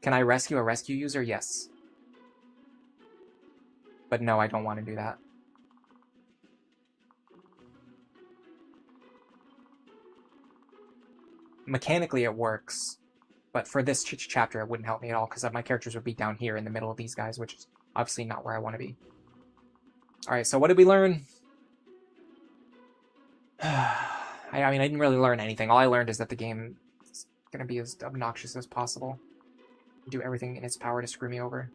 Can I rescue a rescue user? Yes. But no, I don't want to do that. Mechanically it works, but for this chapter it wouldn't help me at all because my characters would be down here in the middle of these guys, which is obviously not where I want to be. Alright, so what did we learn? I mean, I didn't really learn anything. All I learned is that the game is going to be as obnoxious as possible. Do everything in its power to screw me over.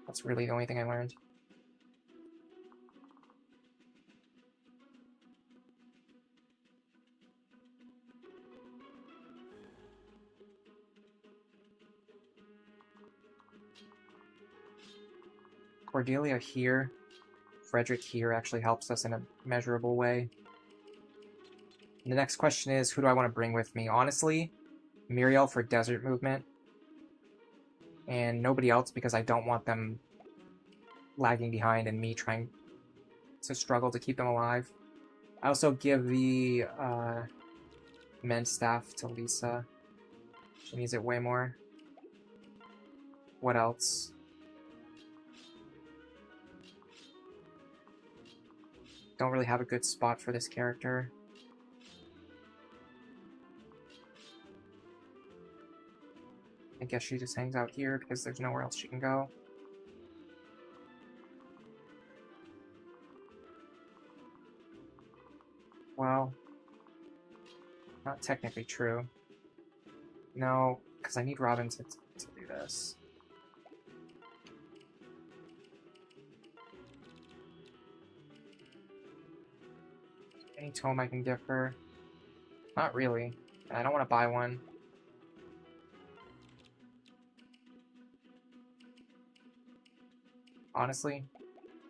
That's really the only thing I learned. Cordelia here, Frederick here actually helps us in a measurable way. And the next question is, who do I want to bring with me? Honestly, Muriel for desert movement. And nobody else because I don't want them lagging behind and me trying to struggle to keep them alive. I also give the men's staff to Lisa. She needs it way more. What else? Don't really have a good spot for this character. I guess she just hangs out here because there's nowhere else she can go. Well, not technically true. No, because I need Robin to do this. Any tome I can give her? Not really. I don't want to buy one. Honestly,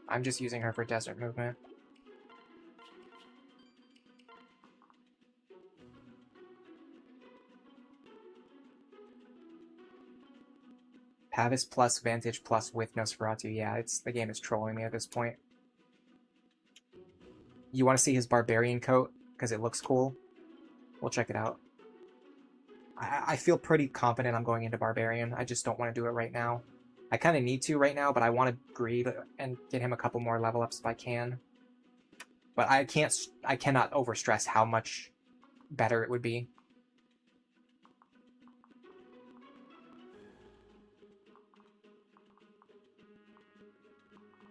I'm just using her for desert movement. Pavis plus Vantage plus with Nosferatu. Yeah, the game is trolling me at this point. You want to see his Barbarian coat? Because it looks cool. We'll check it out. I feel pretty confident I'm going into Barbarian. I just don't want to do it right now. I kind of need to right now, but I want to greed and get him a couple more level ups if I can. But I cannot overstress how much better it would be.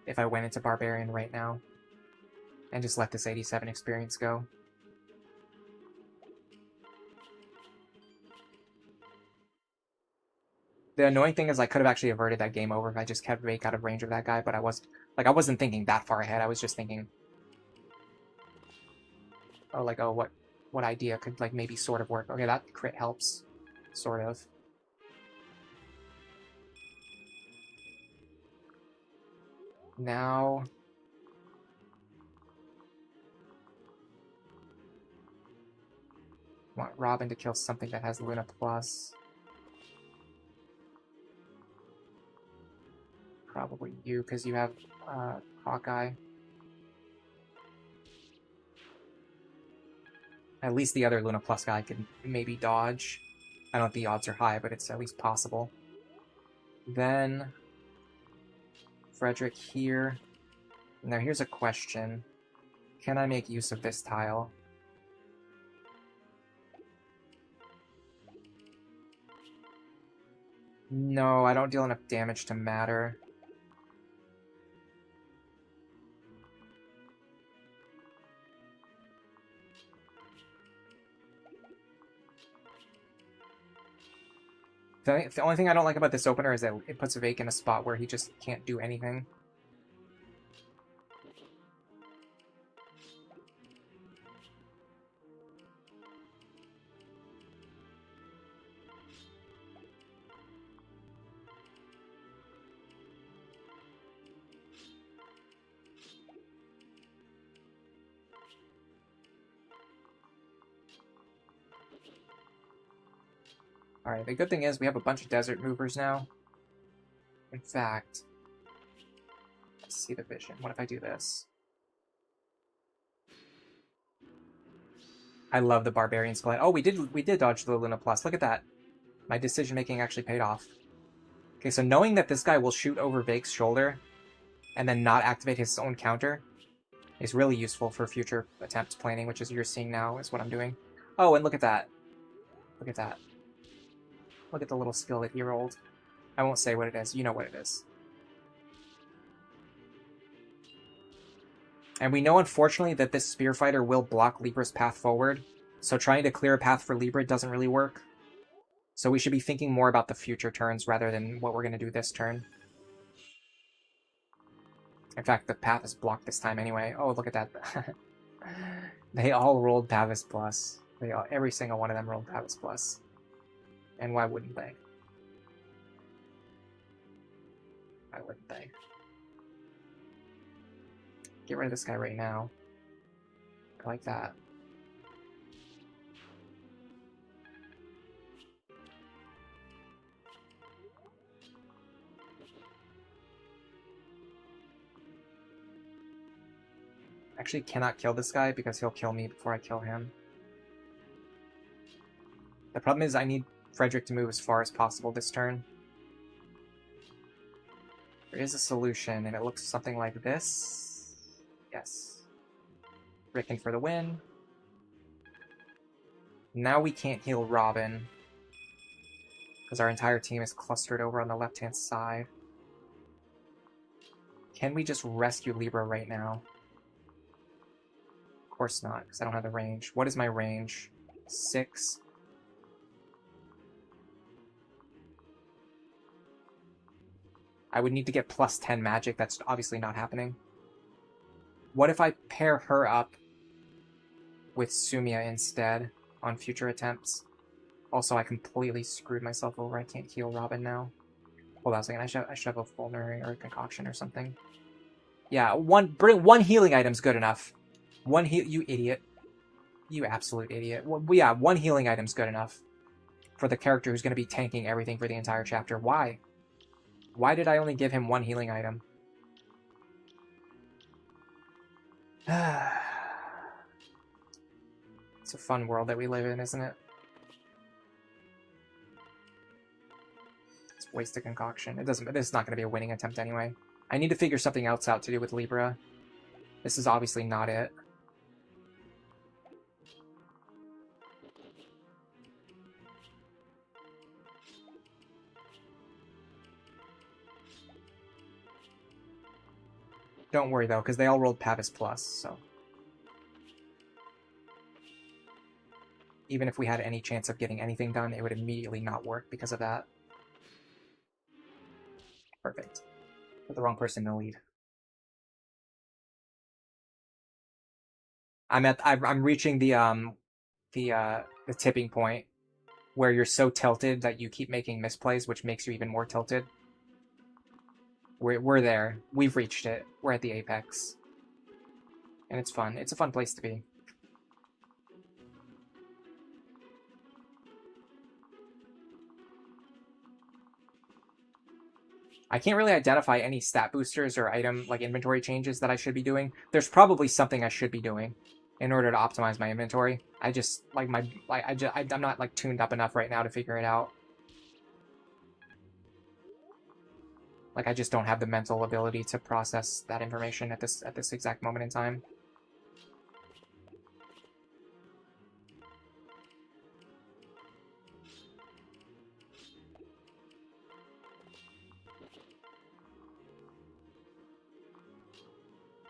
If I went into Barbarian right now and just let this 87 experience go. The annoying thing is I could have actually averted that game over if I just kept Vaike out of range of that guy, but I wasn't thinking that far ahead. I was just thinking, oh, like, oh, what idea could, like, maybe sort of work? Okay, that crit helps. Sort of. Now... want Robin to kill something that has Luna Plus. Probably you, because you have Hawkeye. At least the other Luna Plus guy can maybe dodge. I don't know if the odds are high, but it's at least possible. Then... Frederick here. Now here's a question. Can I make use of this tile? No, I don't deal enough damage to matter. The only thing I don't like about this opener is that it puts Vaike in a spot where he just can't do anything. Alright, the good thing is we have a bunch of desert movers now. In fact, let's see the vision. What if I do this? I love the Barbarian Skelet. Oh, we did dodge the Luna Plus. Look at that. My decision making actually paid off. Okay, so knowing that this guy will shoot over Vaike's shoulder and then not activate his own counter is really useful for future attempts planning, which is you're seeing now is what I'm doing. Oh, and look at that. Look at that. Look at the little skill that he rolled. I won't say what it is. You know what it is. And we know, unfortunately, that this Spear Fighter will block Libra's path forward, so trying to clear a path for Libra doesn't really work. So we should be thinking more about the future turns rather than what we're going to do this turn. In fact, the path is blocked this time anyway. Oh, look at that. They all rolled Pavis Plus. Every single one of them rolled Pavis Plus. And why wouldn't they? Why wouldn't they? Get rid of this guy right now. I like that. Actually cannot kill this guy because he'll kill me before I kill him. The problem is I need Frederick to move as far as possible this turn. There is a solution, and it looks something like this. Yes. Ricken for the win. Now we can't heal Robin, because our entire team is clustered over on the left-hand side. Can we just rescue Libra right now? Of course not, because I don't have the range. What is my range? 6. I would need to get plus 10 magic. That's obviously not happening. What if I pair her up with Sumia instead on future attempts? Also, I completely screwed myself over. I can't heal Robin now. Hold on a second. I should have a Vulnerary or a Concoction or something. Yeah, bring one healing item's good enough. One heal, you idiot. You absolute idiot. Well, yeah, one healing item's good enough for the character who's going to be tanking everything for the entire chapter. Why? Why did I only give him one healing item? It's a fun world that we live in, isn't it? It's a waste of concoction. This is not going to be a winning attempt anyway. I need to figure something else out to do with Libra. This is obviously not it. Don't worry though, because they all rolled Pavis Plus, so. Even if we had any chance of getting anything done, it would immediately not work because of that. Perfect. Put the wrong person in the lead. I'm reaching the tipping point where you're so tilted that you keep making misplays, which makes you even more tilted. We're there. We've reached it. We're at the apex. And it's fun. It's a fun place to be. I can't really identify any stat boosters or item, like, inventory changes that I should be doing. There's probably something I should be doing in order to optimize my inventory. I just, like, I'm not, like, tuned up enough right now to figure it out. Like, I just don't have the mental ability to process that information at this exact moment in time.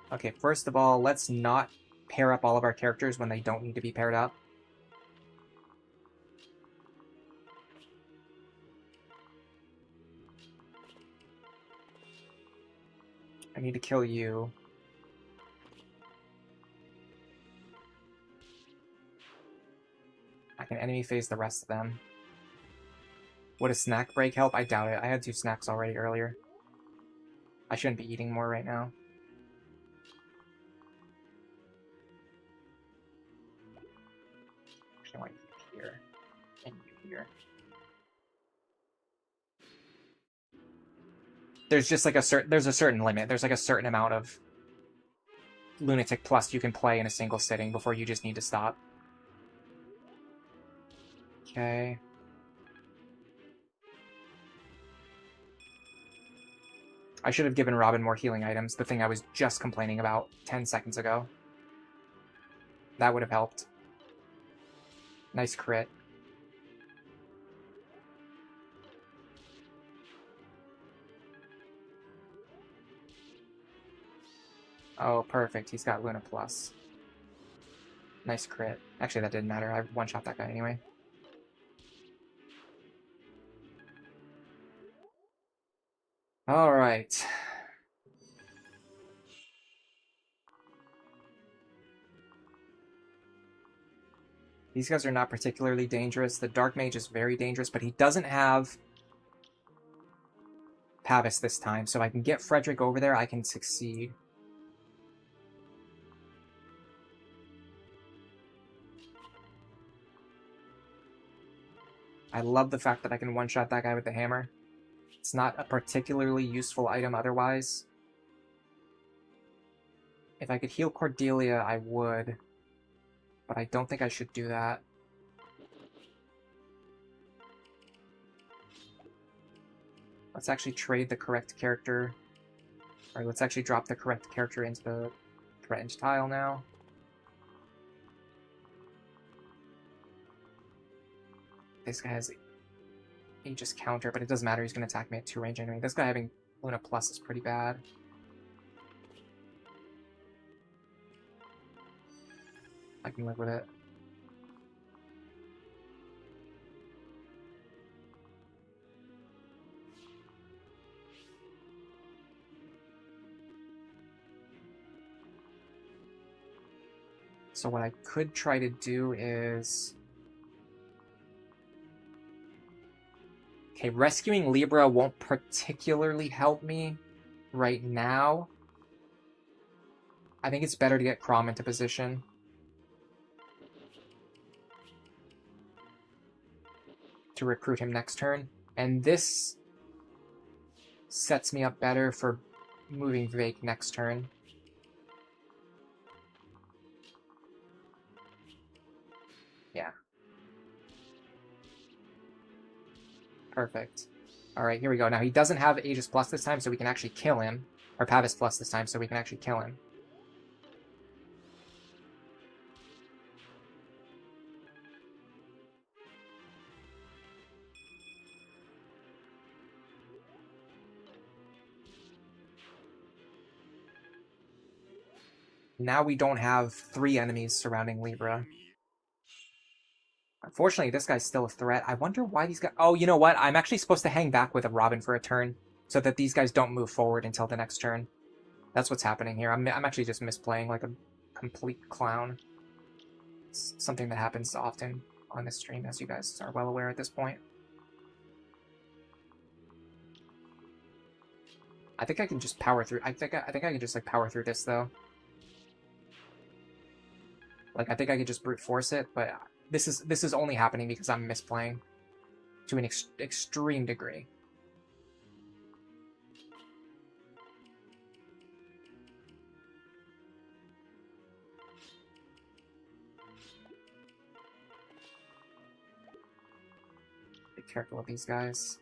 Okay, first of all, let's not pair up all of our characters when they don't need to be paired up. I need to kill you. I can enemy phase the rest of them. Would a snack break help? I doubt it. I had 2 snacks already earlier. I shouldn't be eating more right now. Actually, I want you here. And you here. There's just like there's a certain limit. There's like a certain amount of Lunatic Plus you can play in a single sitting before you just need to stop. Okay. I should have given Robin more healing items, the thing I was just complaining about 10 seconds ago. That would have helped. Nice crit. Oh, perfect. He's got Luna Plus. Nice crit. Actually, that didn't matter. I one-shot that guy anyway. Alright. These guys are not particularly dangerous. The Dark Mage is very dangerous, but he doesn't have Pavis this time, so I can get Frederick over there, I can succeed. I love the fact that I can one-shot that guy with the hammer. It's not a particularly useful item otherwise. If I could heal Cordelia, I would. But I don't think I should do that. Let's actually trade the correct character. Or let's actually drop the correct character into the threatened tile now. This guy has Aegis counter, but it doesn't matter. He's going to attack me at 2 range anyway. This guy having Luna Plus is pretty bad. I can live with it. So what I could try to do is... Okay, rescuing Libra won't particularly help me right now. I think it's better to get Crom into position. To recruit him next turn. And this sets me up better for moving Vaike next turn. Yeah. Perfect. Alright, here we go. Now, he doesn't have Aegis Plus this time, so we can actually kill him. Or Pavis Plus this time, so we can actually kill him. Now we don't have 3 enemies surrounding Libra. Unfortunately, this guy's still a threat. I wonder why these guys... Oh, you know what? I'm actually supposed to hang back with a Robin for a turn so that these guys don't move forward until the next turn. That's what's happening here. I'm actually just misplaying like a complete clown. It's something that happens often on this stream, as you guys are well aware at this point. I think I can just power through... I think I can just like power through this, though. Like, I think I could just brute force it, but this is only happening because I'm misplaying to an extreme degree. Be careful with these guys.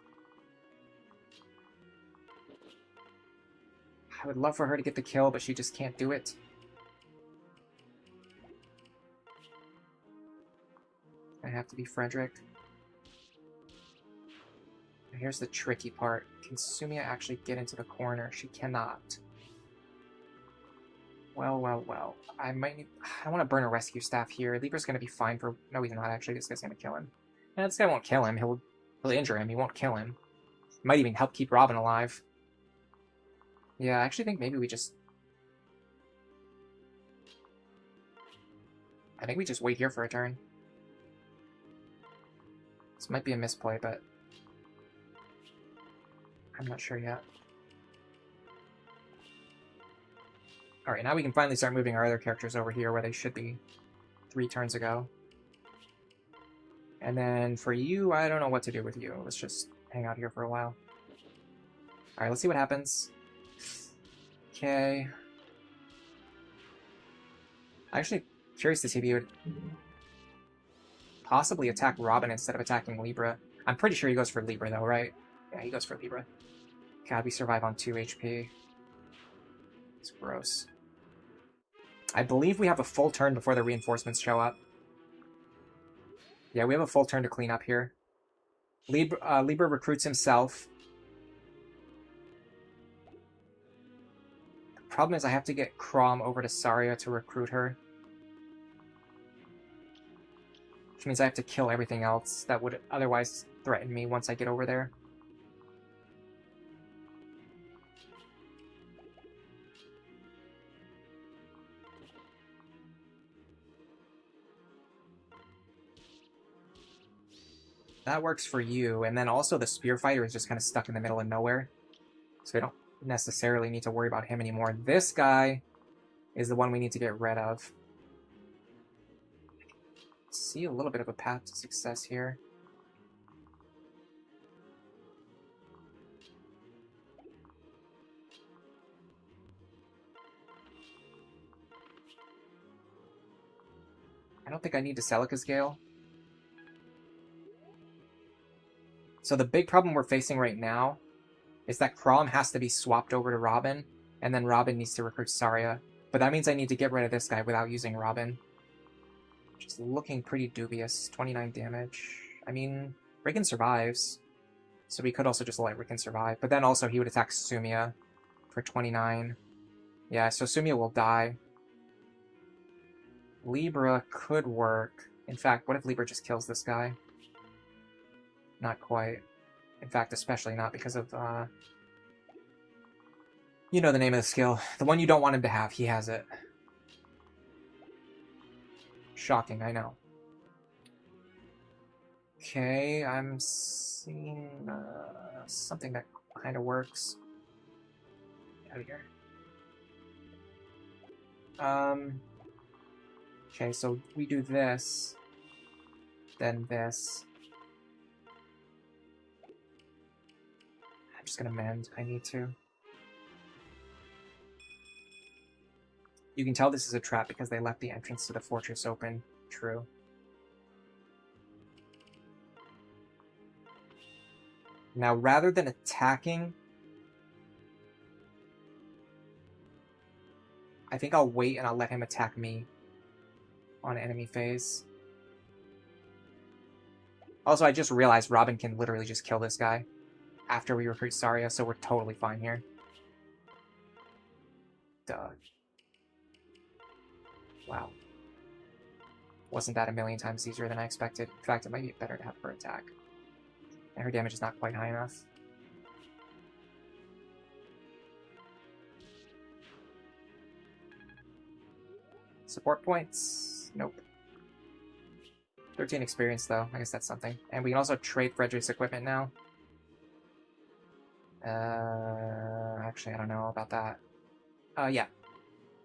I would love for her to get the kill, but she just can't do it. I have to be Frederick. And here's the tricky part. Can Sumia actually get into the corner? She cannot. Well, well, well. I might need... I don't want to burn a rescue staff here. Libra's going to be fine for... No, he's not, actually. This guy's going to kill him. Yeah, this guy won't kill him. He'll injure him. He won't kill him. Might even help keep Robin alive. Yeah, I actually think maybe we just... I think we just wait here for a turn. This might be a misplay, but... I'm not sure yet. Alright, now we can finally start moving our other characters over here where they should be 3 turns ago. And then for you, I don't know what to do with you. Let's just hang out here for a while. Alright, let's see what happens. Okay. I'm actually curious to see if he would possibly attack Robin instead of attacking Libra. I'm pretty sure he goes for Libra though, right? Yeah, he goes for Libra. God, we survive on 2 HP. It's gross. I believe we have a full turn before the reinforcements show up. Yeah, we have a full turn to clean up here. Libra recruits himself. The problem is I have to get Crom over to Saria to recruit her. Which means I have to kill everything else that would otherwise threaten me once I get over there. That works for you, and then also the Spear Fighter is just kind of stuck in the middle of nowhere. So we don't necessarily need to worry about him anymore. This guy is the one we need to get rid of. See a little bit of a path to success here. I don't think I need to Celica's Gale. So the big problem we're facing right now is that Crom has to be swapped over to Robin, and then Robin needs to recruit Saria. But that means I need to get rid of this guy without using Robin. Which is looking pretty dubious. 29 damage. I mean, Rickon survives. So we could also just let Rickon survive. But then also he would attack Sumia for 29. Yeah, so Sumia will die. Libra could work. In fact, what if Libra just kills this guy? Not quite. In fact, especially not because of, you know the name of the skill. The one you don't want him to have, he has it. Shocking, I know. Okay, I'm seeing something that kind of works. Out of here. Okay, so we do this, then this. I'm just gonna mend. I need to. You can tell this is a trap because they left the entrance to the fortress open. True. Now, rather than attacking, I think I'll wait and I'll let him attack me on enemy phase. Also, I just realized Robin can literally just kill this guy after we recruit Saria, so we're totally fine here. Duh. Wow. Wasn't that a million times easier than I expected? In fact, it might be better to have her attack. And her damage is not quite high enough. Support points? Nope. 13 experience, though. I guess that's something. And we can also trade Frederick's equipment now. Actually, I don't know about that. Yeah.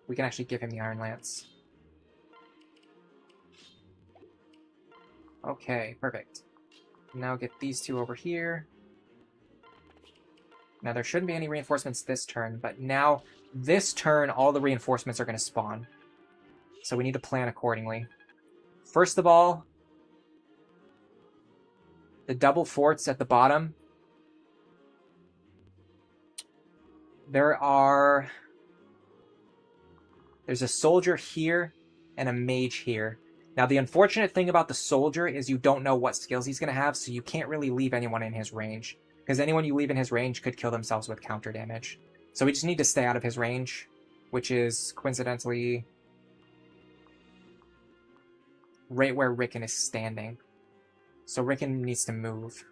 We can actually give him the Iron Lance. Okay, perfect. Now get these two over here. Now, there shouldn't be any reinforcements this turn, but now, this turn, all the reinforcements are going to spawn. So we need to plan accordingly. First of all, the double forts at the bottom. There's a soldier here and a mage here. Now, the unfortunate thing about the soldier is you don't know what skills he's going to have, so you can't really leave anyone in his range. Because anyone you leave in his range could kill themselves with counter damage. So we just need to stay out of his range, which is, coincidentally, right where Rickon is standing. So Rickon needs to move.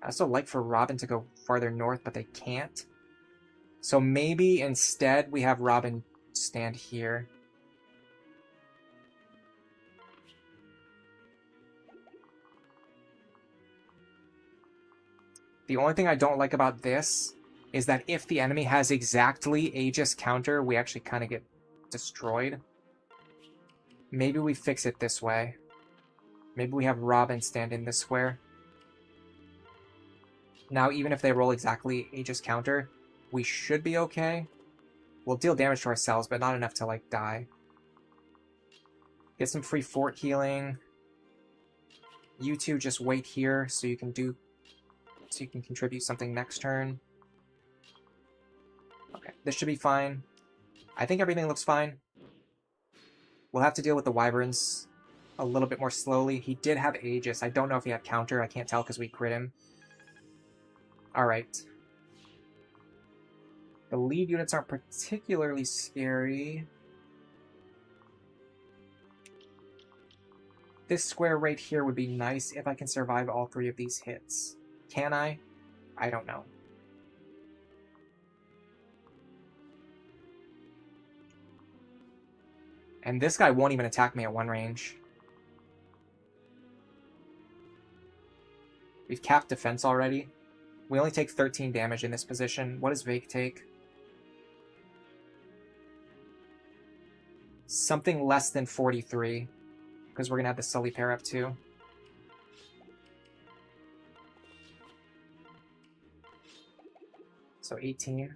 I also like for Robin to go farther north, but they can't. So maybe instead we have Robin stand here. The only thing I don't like about this is that if the enemy has exactly Aegis counter, we actually kind of get destroyed. Maybe we fix it this way. Maybe we have Robin stand in this square. Now, even if they roll exactly Aegis counter, we should be okay. We'll deal damage to ourselves, but not enough to, like, die. Get some free fort healing. You two just wait here so you can contribute something next turn. Okay, this should be fine. I think everything looks fine. We'll have to deal with the wyverns a little bit more slowly. He did have Aegis. I don't know if he had counter. I can't tell because we crit him. Alright. The lead units aren't particularly scary. This square right here would be nice if I can survive all three of these hits. Can I? I don't know. And this guy won't even attack me at one range. We've capped defense already. We only take 13 damage in this position. What does Vaike take? Something less than 43. Because we're going to have the Sully pair up too. So 18.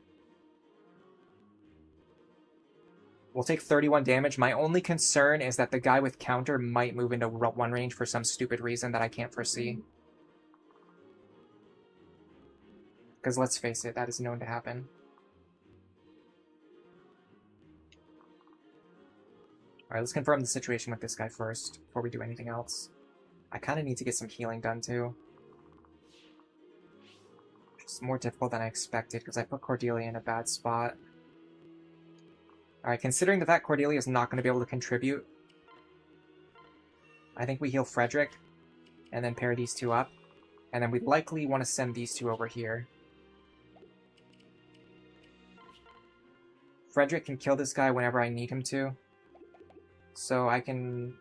We'll take 31 damage. My only concern is that the guy with counter might move into one range for some stupid reason that I can't foresee. Because let's face it, that is known to happen. Alright, let's confirm the situation with this guy first, before we do anything else. I kind of need to get some healing done, too. It's more difficult than I expected, because I put Cordelia in a bad spot. Alright, considering the fact Cordelia is not going to be able to contribute, I think we heal Frederick, and then pair these two up. And then we likely want to send these two over here. Frederick can kill this guy whenever I need him to. So I can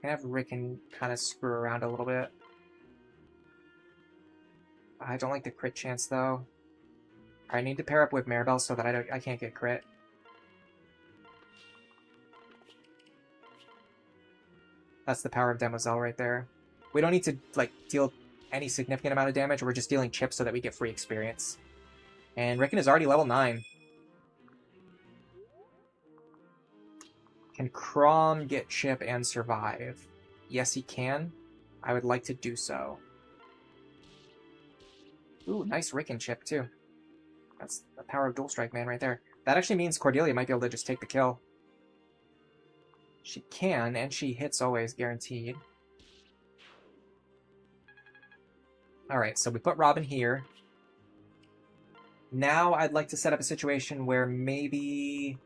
have Rickon kind of screw around a little bit. I don't like the crit chance, though. I need to pair up with Maribel so that I can't get crit. That's the power of Demoiselle right there. We don't need to like deal any significant amount of damage. We're just dealing chips so that we get free experience. And Rickon is already level 9. Can Crom get chip and survive? Yes, he can. I would like to do so. Ooh, nice Rickon chip, too. That's the power of Dual Strike Man right there. That actually means Cordelia might be able to just take the kill. She can, and she hits always, guaranteed. Alright, so we put Robin here. Now I'd like to set up a situation where maybe...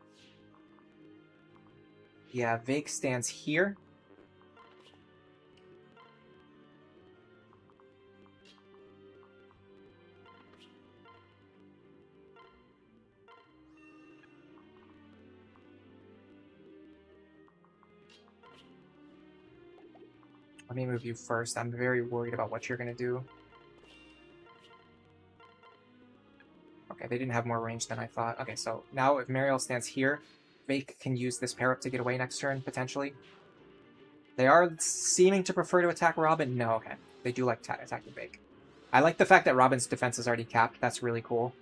Yeah, Vaike stands here. Let me move you first. I'm very worried about what you're going to do. Okay, they didn't have more range than I thought. Okay, so now if Mariel stands here, Vaike can use this pair up to get away next turn, potentially. They are seeming to prefer to attack Robin. No, okay. They do like attacking Vaike. I like the fact that Robin's defense is already capped. That's really cool.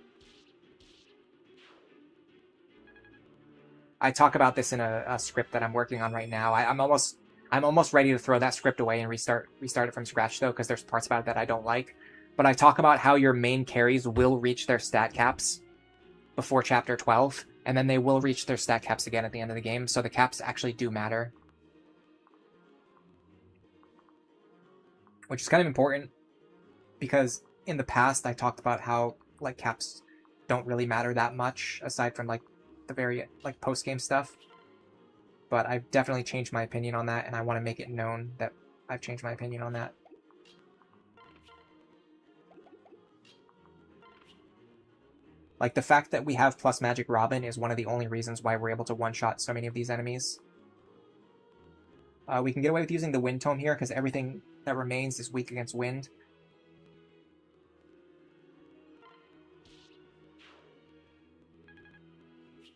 I talk about this in a script that I'm working on right now. I'm almost ready to throw that script away and restart it from scratch, though, because there's parts about it that I don't like. But I talk about how your main carries will reach their stat caps before Chapter 12, and then they will reach their stat caps again at the end of the game, so the caps actually do matter. Which is kind of important, because in the past I talked about how like caps don't really matter that much, aside from like the very like post-game stuff. But I've definitely changed my opinion on that, and I want to make it known that I've changed my opinion on that. Like, the fact that we have plus Magic Robin is one of the only reasons why we're able to one-shot so many of these enemies. We can get away with using the Wind Tome here, because everything that remains is weak against wind.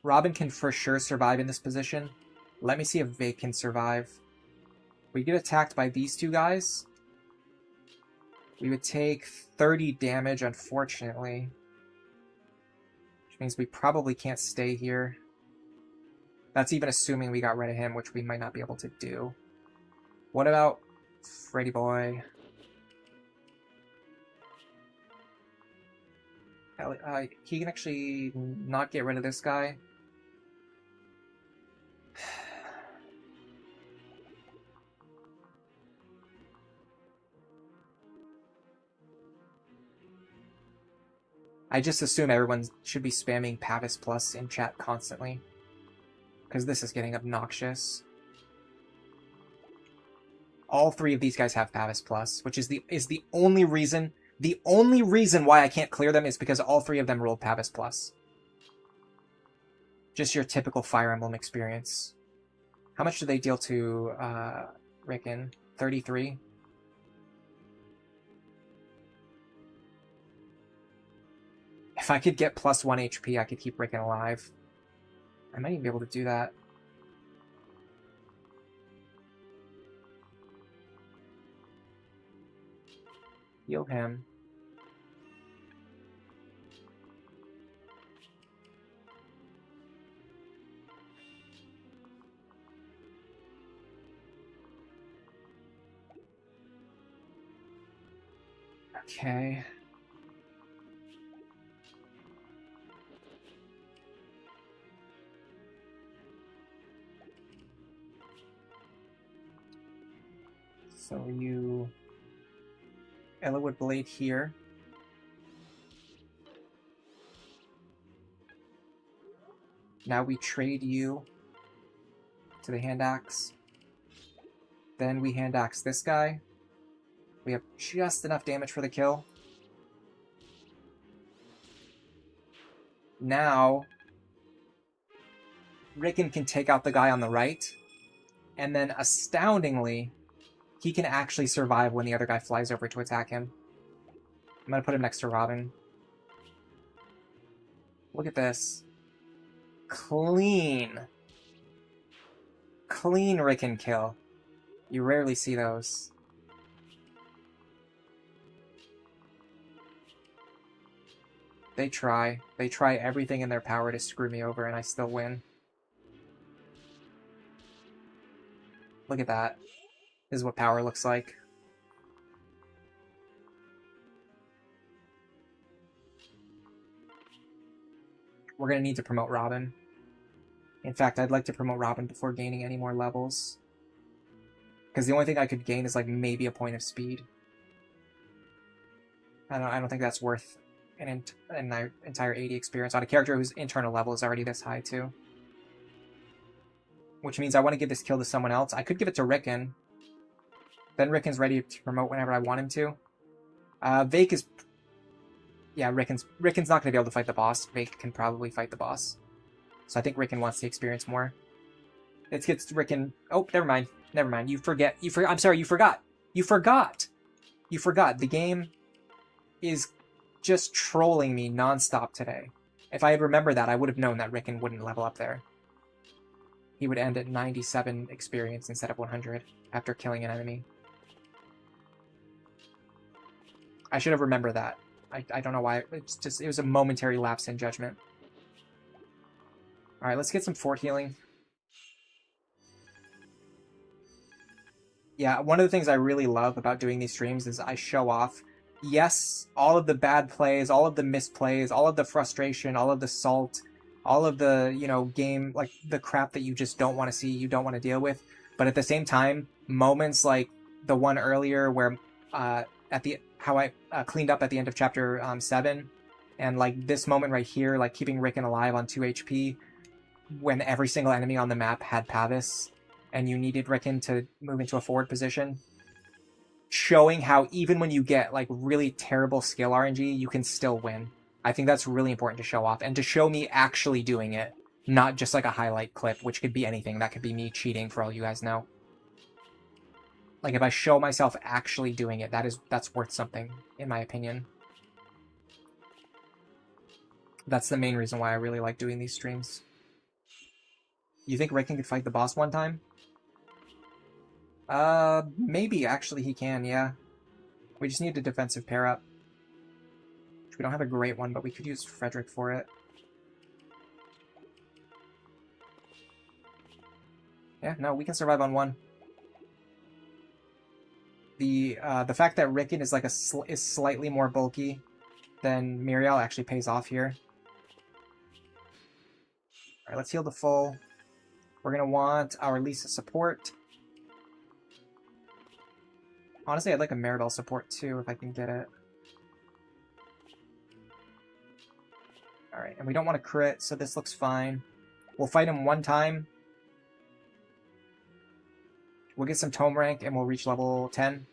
Robin can for sure survive in this position. Let me see if Vaike can survive. We get attacked by these two guys. We would take 30 damage, unfortunately. Which means we probably can't stay here. That's even assuming we got rid of him, which we might not be able to do. What about Freddy Boy? He can actually not get rid of this guy. I just assume everyone should be spamming Pavis Plus in chat constantly, because this is getting obnoxious. All three of these guys have Pavis Plus, which is the only reason. The only reason why I can't clear them is because all three of them rolled Pavis Plus. Just your typical Fire Emblem experience. How much do they deal to Rickon? 33? If I could get plus 1 HP, I could keep Rickon alive. I might even be able to do that. Heal him. Okay. So you... Ellawood Blade here. Now we trade you to the Hand Axe. Then we Hand Axe this guy. We have just enough damage for the kill. Now, Rickon can take out the guy on the right. And then, astoundingly, he can actually survive when the other guy flies over to attack him. I'm going to put him next to Robin. Look at this. Clean. Clean Rickon kill. You rarely see those. They try. They try everything in their power to screw me over, and I still win. Look at that. This is what power looks like. We're going to need to promote Robin. In fact, I'd like to promote Robin before gaining any more levels. Because the only thing I could gain is like maybe a point of speed. I don't think that's worth an entire 80 experience on a character whose internal level is already this high too. Which means I want to give this kill to someone else. I could give it to Rickon. Then Rickon's ready to promote whenever I want him to. Vaike is... Yeah, Rickon's not going to be able to fight the boss. Vaike can probably fight the boss. So I think Rickon wants the experience more. Let's get Rickon... Oh, never mind. Never mind. I'm sorry, you forgot. You forgot. The game is just trolling me nonstop today. If I had remembered that, I would have known that Rickon wouldn't level up there. He would end at 97 experience instead of 100 after killing an enemy. I should have remembered that. I don't know why. It was a momentary lapse in judgment. Alright, let's get some fort healing. Yeah, one of the things I really love about doing these streams is I show off, yes, all of the bad plays, all of the misplays, all of the frustration, all of the salt, all of the, you know, game, like, the crap that you just don't want to see, you don't want to deal with. But at the same time, moments like the one earlier where, how I cleaned up at the end of chapter 7, and, like, this moment right here, like, keeping Rickon alive on 2 HP, when every single enemy on the map had Pavis, and you needed Rickon to move into a forward position, showing how even when you get like really terrible skill RNG, you can still win. I think that's really important to show off, and to show me actually doing it, not just like a highlight clip, which could be anything. That could be me cheating for all you guys know. Like if I show myself actually doing it, that's worth something, in my opinion. That's the main reason why I really like doing these streams. You think Rickon could fight the boss one time? Maybe, actually he can, yeah. We just need a defensive pair-up. We don't have a great one, but we could use Frederick for it. Yeah, no, we can survive on one. The fact that Rickon is like is slightly more bulky than Miriel actually pays off here. Alright, let's heal the full. We're gonna want our Lisa support. Honestly, I'd like a Maribel support too, if I can get it. Alright, and we don't want to crit, so this looks fine. We'll fight him one time. We'll get some tome rank, and we'll reach level 10.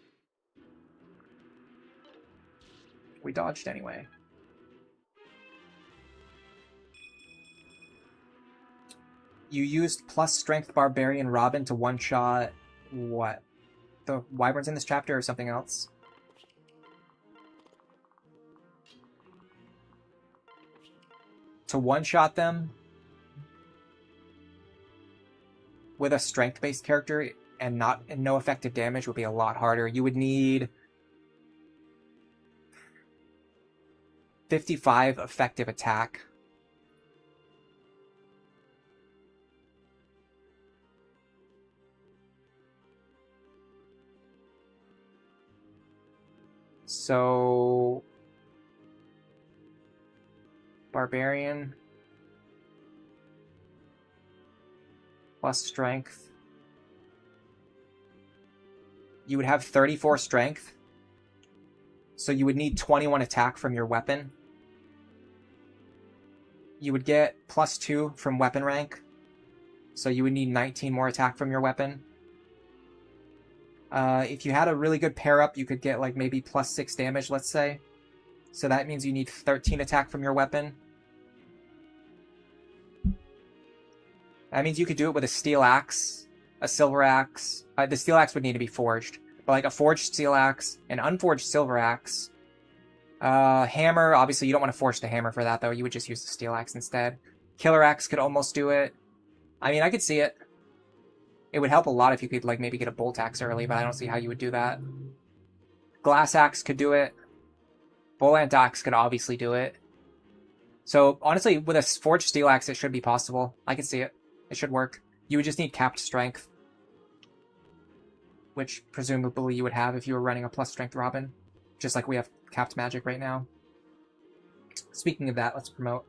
We dodged anyway. You used plus strength Barbarian Robin to one-shot... what? The wyverns in this chapter or something else? To one-shot them with a strength-based character and no effective damage would be a lot harder. You would need 55 effective attack. So, Barbarian plus strength. You would have 34 strength. So you would need 21 attack from your weapon. You would get plus 2 from weapon rank. So you would need 19 more attack from your weapon. If you had a really good pair-up, you could get like maybe plus 6 damage, let's say. So that means you need 13 attack from your weapon. That means you could do it with a steel axe, a silver axe. The steel axe would need to be forged. But like a forged steel axe, an unforged silver axe. Hammer, obviously you don't want to forge the hammer for that though. You would just use the steel axe instead. Killer axe could almost do it. I mean, I could see it. It would help a lot if you could like maybe get a bolt axe early, but I don't see how you would do that. Glass axe could do it. Volant axe could obviously do it. So honestly, with a forged steel axe, it should be possible. I can see it. It should work. You would just need capped strength, which presumably you would have if you were running a plus strength Robin, just like we have capped magic right now. Speaking of that, let's promote.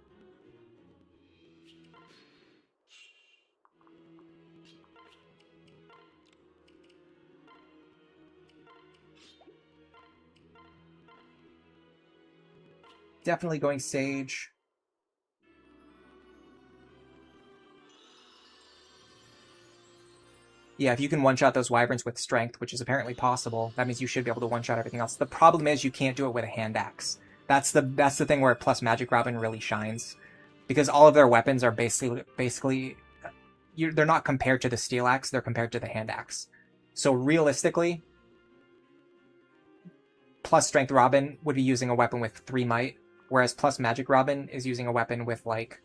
Definitely going Sage. Yeah, if you can one-shot those Wyverns with Strength, which is apparently possible, that means you should be able to one-shot everything else. The problem is you can't do it with a hand axe. That's the thing where plus Magic Robin really shines, because all of their weapons are basically they're not compared to the steel axe, they're compared to the hand axe. So realistically, plus Strength Robin would be using a weapon with 3 might, whereas plus Magic Robin is using a weapon with like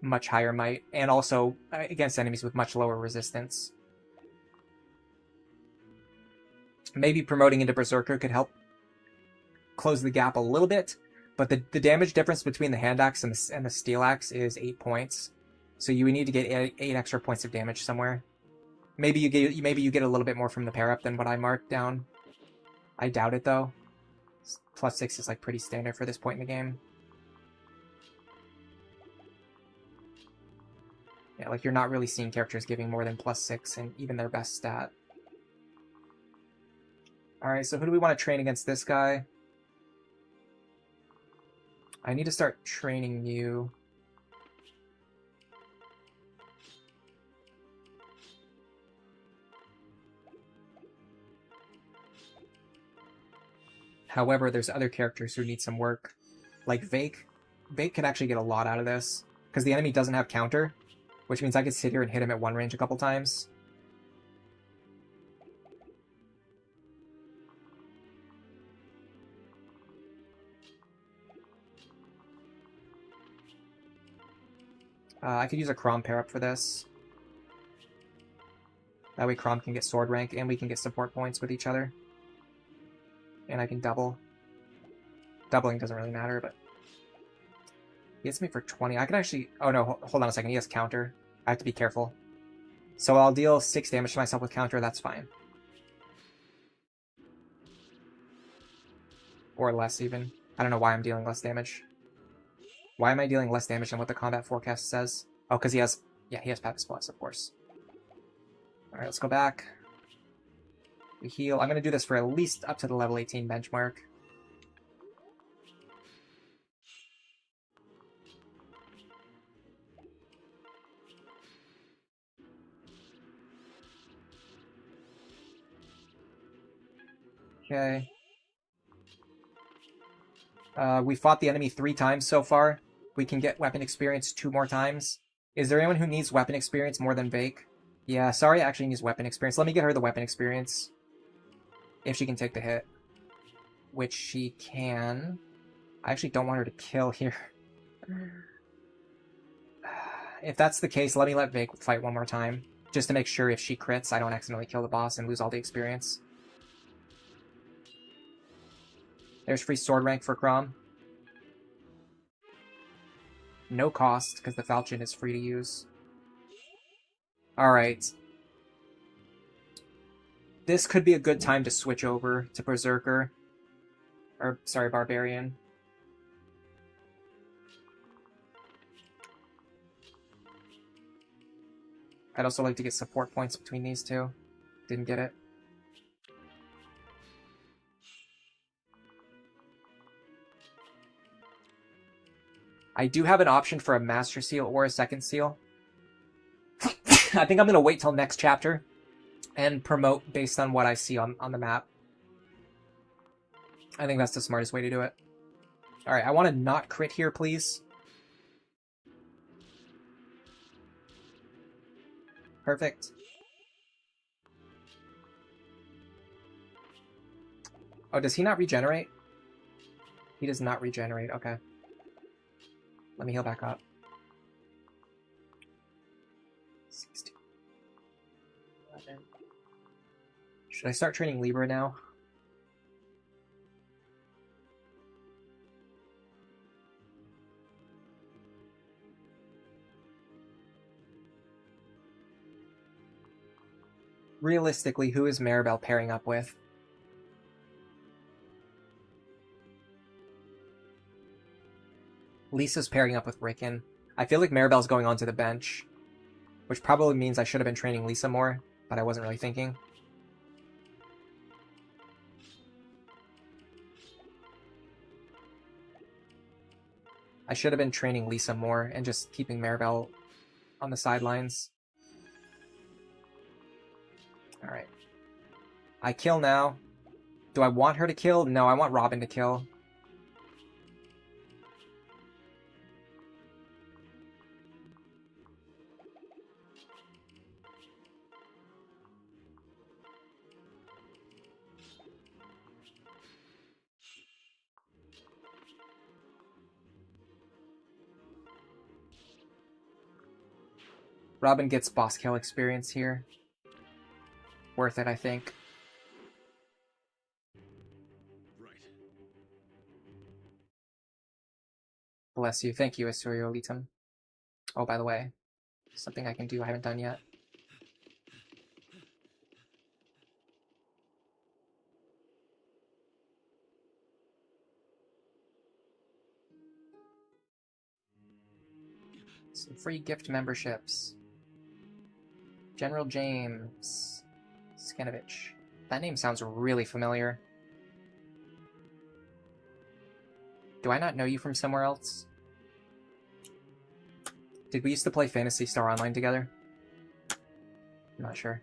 much higher might, and also against enemies with much lower resistance. Maybe promoting into Berserker could help close the gap a little bit, but the damage difference between the hand axe and the steel axe is 8 points. So you would need to get 8 extra points of damage somewhere. Maybe you get a little bit more from the pair up than what I marked down. I doubt it though. Plus 6 is like pretty standard for this point in the game. Yeah, like you're not really seeing characters giving more than plus 6 in even their best stat. Alright, so who do we want to train against this guy? I need to start training you. However, there's other characters who need some work. Like Vaike. Vaike can actually get a lot out of this, because the enemy doesn't have counter, which means I could sit here and hit him at 1 range a couple times. I could use a Crom pair up for this. That way Crom can get sword rank, and we can get support points with each other. And I can double. Doubling doesn't really matter, but... He hits me for 20. I can actually... Oh no, hold on a second. He has counter. I have to be careful. So I'll deal 6 damage to myself with counter, that's fine. Or less, even. I don't know why I'm dealing less damage. Why am I dealing less damage than what the combat forecast says? Oh, because he has... Yeah, he has Papus Plus, of course. Alright, let's go back. We heal. I'm going to do this for at least up to the level 18 benchmark. Okay. We fought the enemy 3 times so far. We can get weapon experience 2 more times. Is there anyone who needs weapon experience more than Vaike? Yeah, Saria actually needs weapon experience. Let me get her the weapon experience. If she can take the hit. Which she can. I actually don't want her to kill here. If that's the case, let me let Vaike fight 1 more time. Just to make sure if she crits, I don't accidentally kill the boss and lose all the experience. There's free sword rank for Crom. No cost, because the Falchion is free to use. Alright. This could be a good time to switch over to Berserker. Or, sorry, Barbarian. I'd also like to get support points between these two. Didn't get it. I do have an option for a Master Seal or a Second Seal. I think I'm going to wait till next chapter and promote based on what I see on the map. I think that's the smartest way to do it. Alright, I want to not crit here, please. Perfect. Oh, does he not regenerate? He does not regenerate, okay. Let me heal back up. 16. Should I start training Libra now? Realistically, who is Maribel pairing up with? Lisa's pairing up with Rickon. I feel like Maribel's going onto the bench, which probably means I should have been training Lisa more, but I wasn't really thinking. I should have been training Lisa more and just keeping Maribel on the sidelines. Alright. I kill now. Do I want her to kill? No, I want Robin to kill. Robin gets boss kill experience here. Worth it, I think. Right. Bless you. Thank you, Asurio Litum. Oh, by the way, something I can do I haven't done yet. Some free gift memberships. General James Skenovich. That name sounds really familiar. Do I not know you from somewhere else? Did we used to play Phantasy Star Online together? I'm not sure.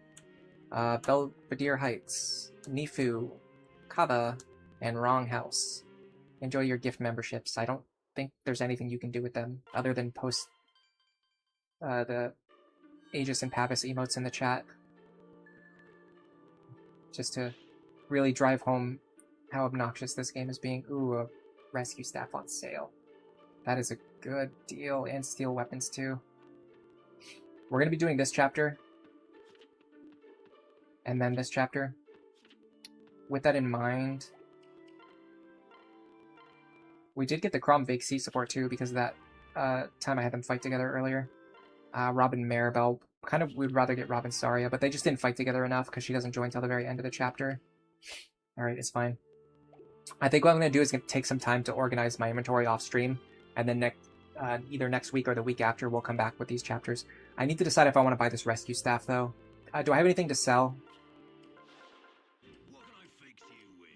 Belvedere Heights, Nifu, Kaba, and Wrong House. Enjoy your gift memberships. I don't think there's anything you can do with them other than post the Aegis and Pavis emotes in the chat. Just to really drive home how obnoxious this game is being. Ooh, a rescue staff on sale. That is a good deal, and steel weapons too. We're going to be doing this chapter, and then this chapter. With that in mind, we did get the Crom Vaike C support too, because of that time I had them fight together earlier. Robin Maribel, kind of we'd rather get Robin Saria, but they just didn't fight together enough because she doesn't join till the very end of the chapter. Alright, it's fine. I think what I'm going to do is take some time to organize my inventory off stream, and then either next week or the week after we'll come back with these chapters. I need to decide if I want to buy this rescue staff though. Do I have anything to sell? What can I fix you with?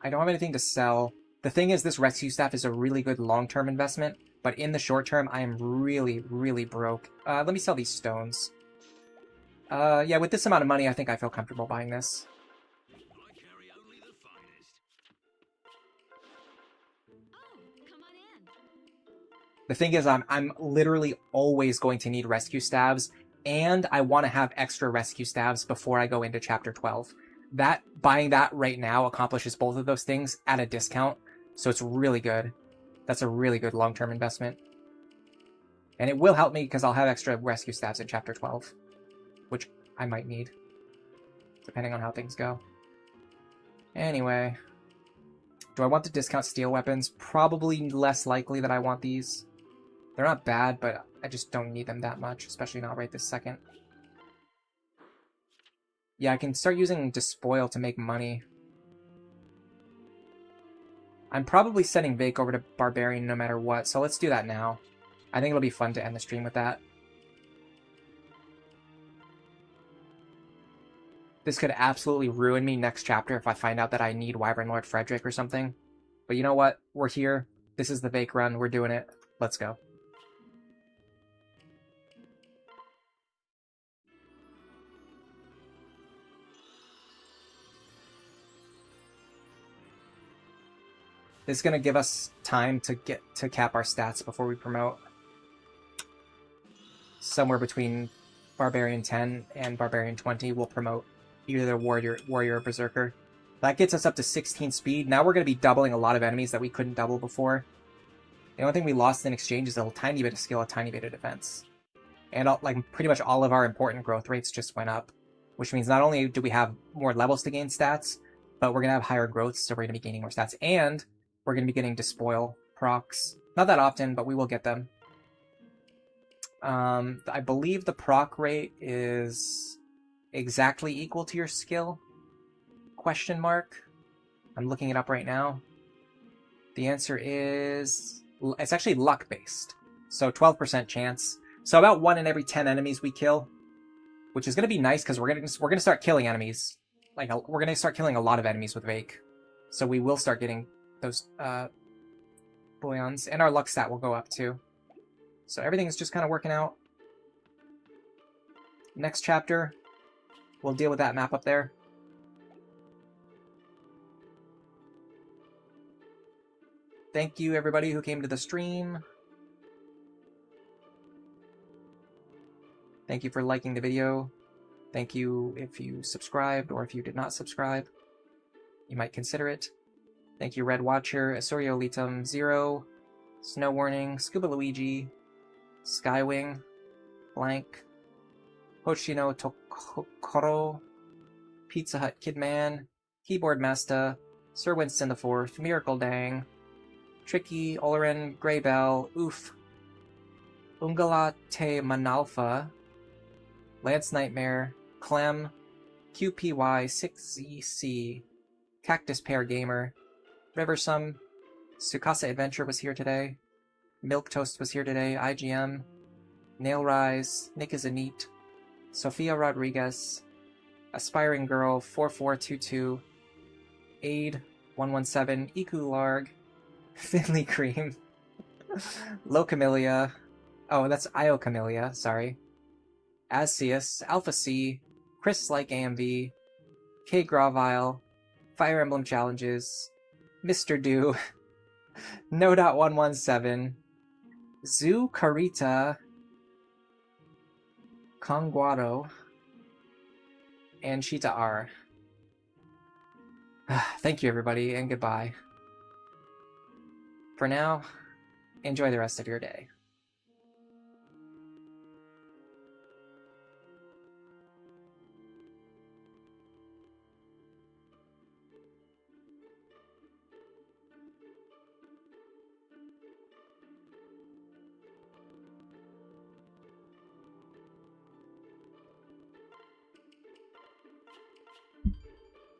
I don't have anything to sell. The thing is, this rescue staff is a really good long-term investment, but in the short term, I am really, really broke. Let me sell these stones. Yeah, with this amount of money, I think I feel comfortable buying this. I carry only the finest. Oh, come on in. The thing is, I'm literally always going to need rescue staves, and I want to have extra rescue staves before I go into Chapter 12. Buying that right now accomplishes both of those things at a discount, so it's really good. That's a really good long-term investment. And it will help me because I'll have extra rescue staffs in Chapter 12, which I might need, depending on how things go. Anyway, do I want to discount steel weapons? Probably less likely that I want these. They're not bad, but I just don't need them that much, especially not right this second. Yeah, I can start using Despoil to make money. I'm probably sending Vaike over to Barbarian no matter what, so let's do that now. I think it'll be fun to end the stream with that. This could absolutely ruin me next chapter if I find out that I need Wyvern Lord Frederick or something. But you know what? We're here. This is the Vaike run. We're doing it. Let's go. This is going to give us time to get to cap our stats before we promote. Somewhere between Barbarian 10 and Barbarian 20, we'll promote either Warrior or Berserker. That gets us up to 16 speed. Now we're going to be doubling a lot of enemies that we couldn't double before. The only thing we lost in exchange is a tiny bit of skill, a tiny bit of defense. And like pretty much all of our important growth rates just went up. which means not only do we have more levels to gain stats, but we're going to have higher growth, so we're going to be gaining more stats. And we're going to be getting Despoil procs. Not that often, but we will get them. I believe the proc rate is exactly equal to your skill? Question mark. I'm looking it up right now. The answer is... it's actually luck-based. So 12% chance. So about 1 in every 10 enemies we kill, which is going to be nice because we're gonna start killing enemies. Like, we're going to start killing a lot of enemies with Vaike. So we will start getting those Boyons. And our luck stat will go up too. So everything is just kind of working out. Next chapter, we'll deal with that map up there. Thank you, everybody who came to the stream. Thank you for liking the video. Thank you if you subscribed, or if you did not subscribe. You might consider it. Thank you, Red Watcher, Asuriolitum, Zero, Snow Warning, Scuba Luigi, Skywing, Blank, Hoshino Tokoro, Pizza Hut Kidman, Keyboard Master, Sir Winston IV, Miracle Dang, Tricky, Olorin, Greybell, Oof, Ungala Te Manalfa, Lance Nightmare, Clem, QPY6ZC, Cactus Pear Gamer, Riversum, Sukasa Adventure was here today, Milk Toast was here today, IGM, Nailrise, Nick is a Neat, Sophia Rodriguez, Aspiring Girl 4422, Aid 117, Iku Larg, Finley Cream, Locamellia, oh that's Io Camellia, sorry, Asius, Alpha C, Chris Like AMV, K Gravile, Fire Emblem Challenges, Mr. Do, No.117, Zoo Carita, Conguado, and Cheetah R. Thank you, everybody, and goodbye. For now, enjoy the rest of your day.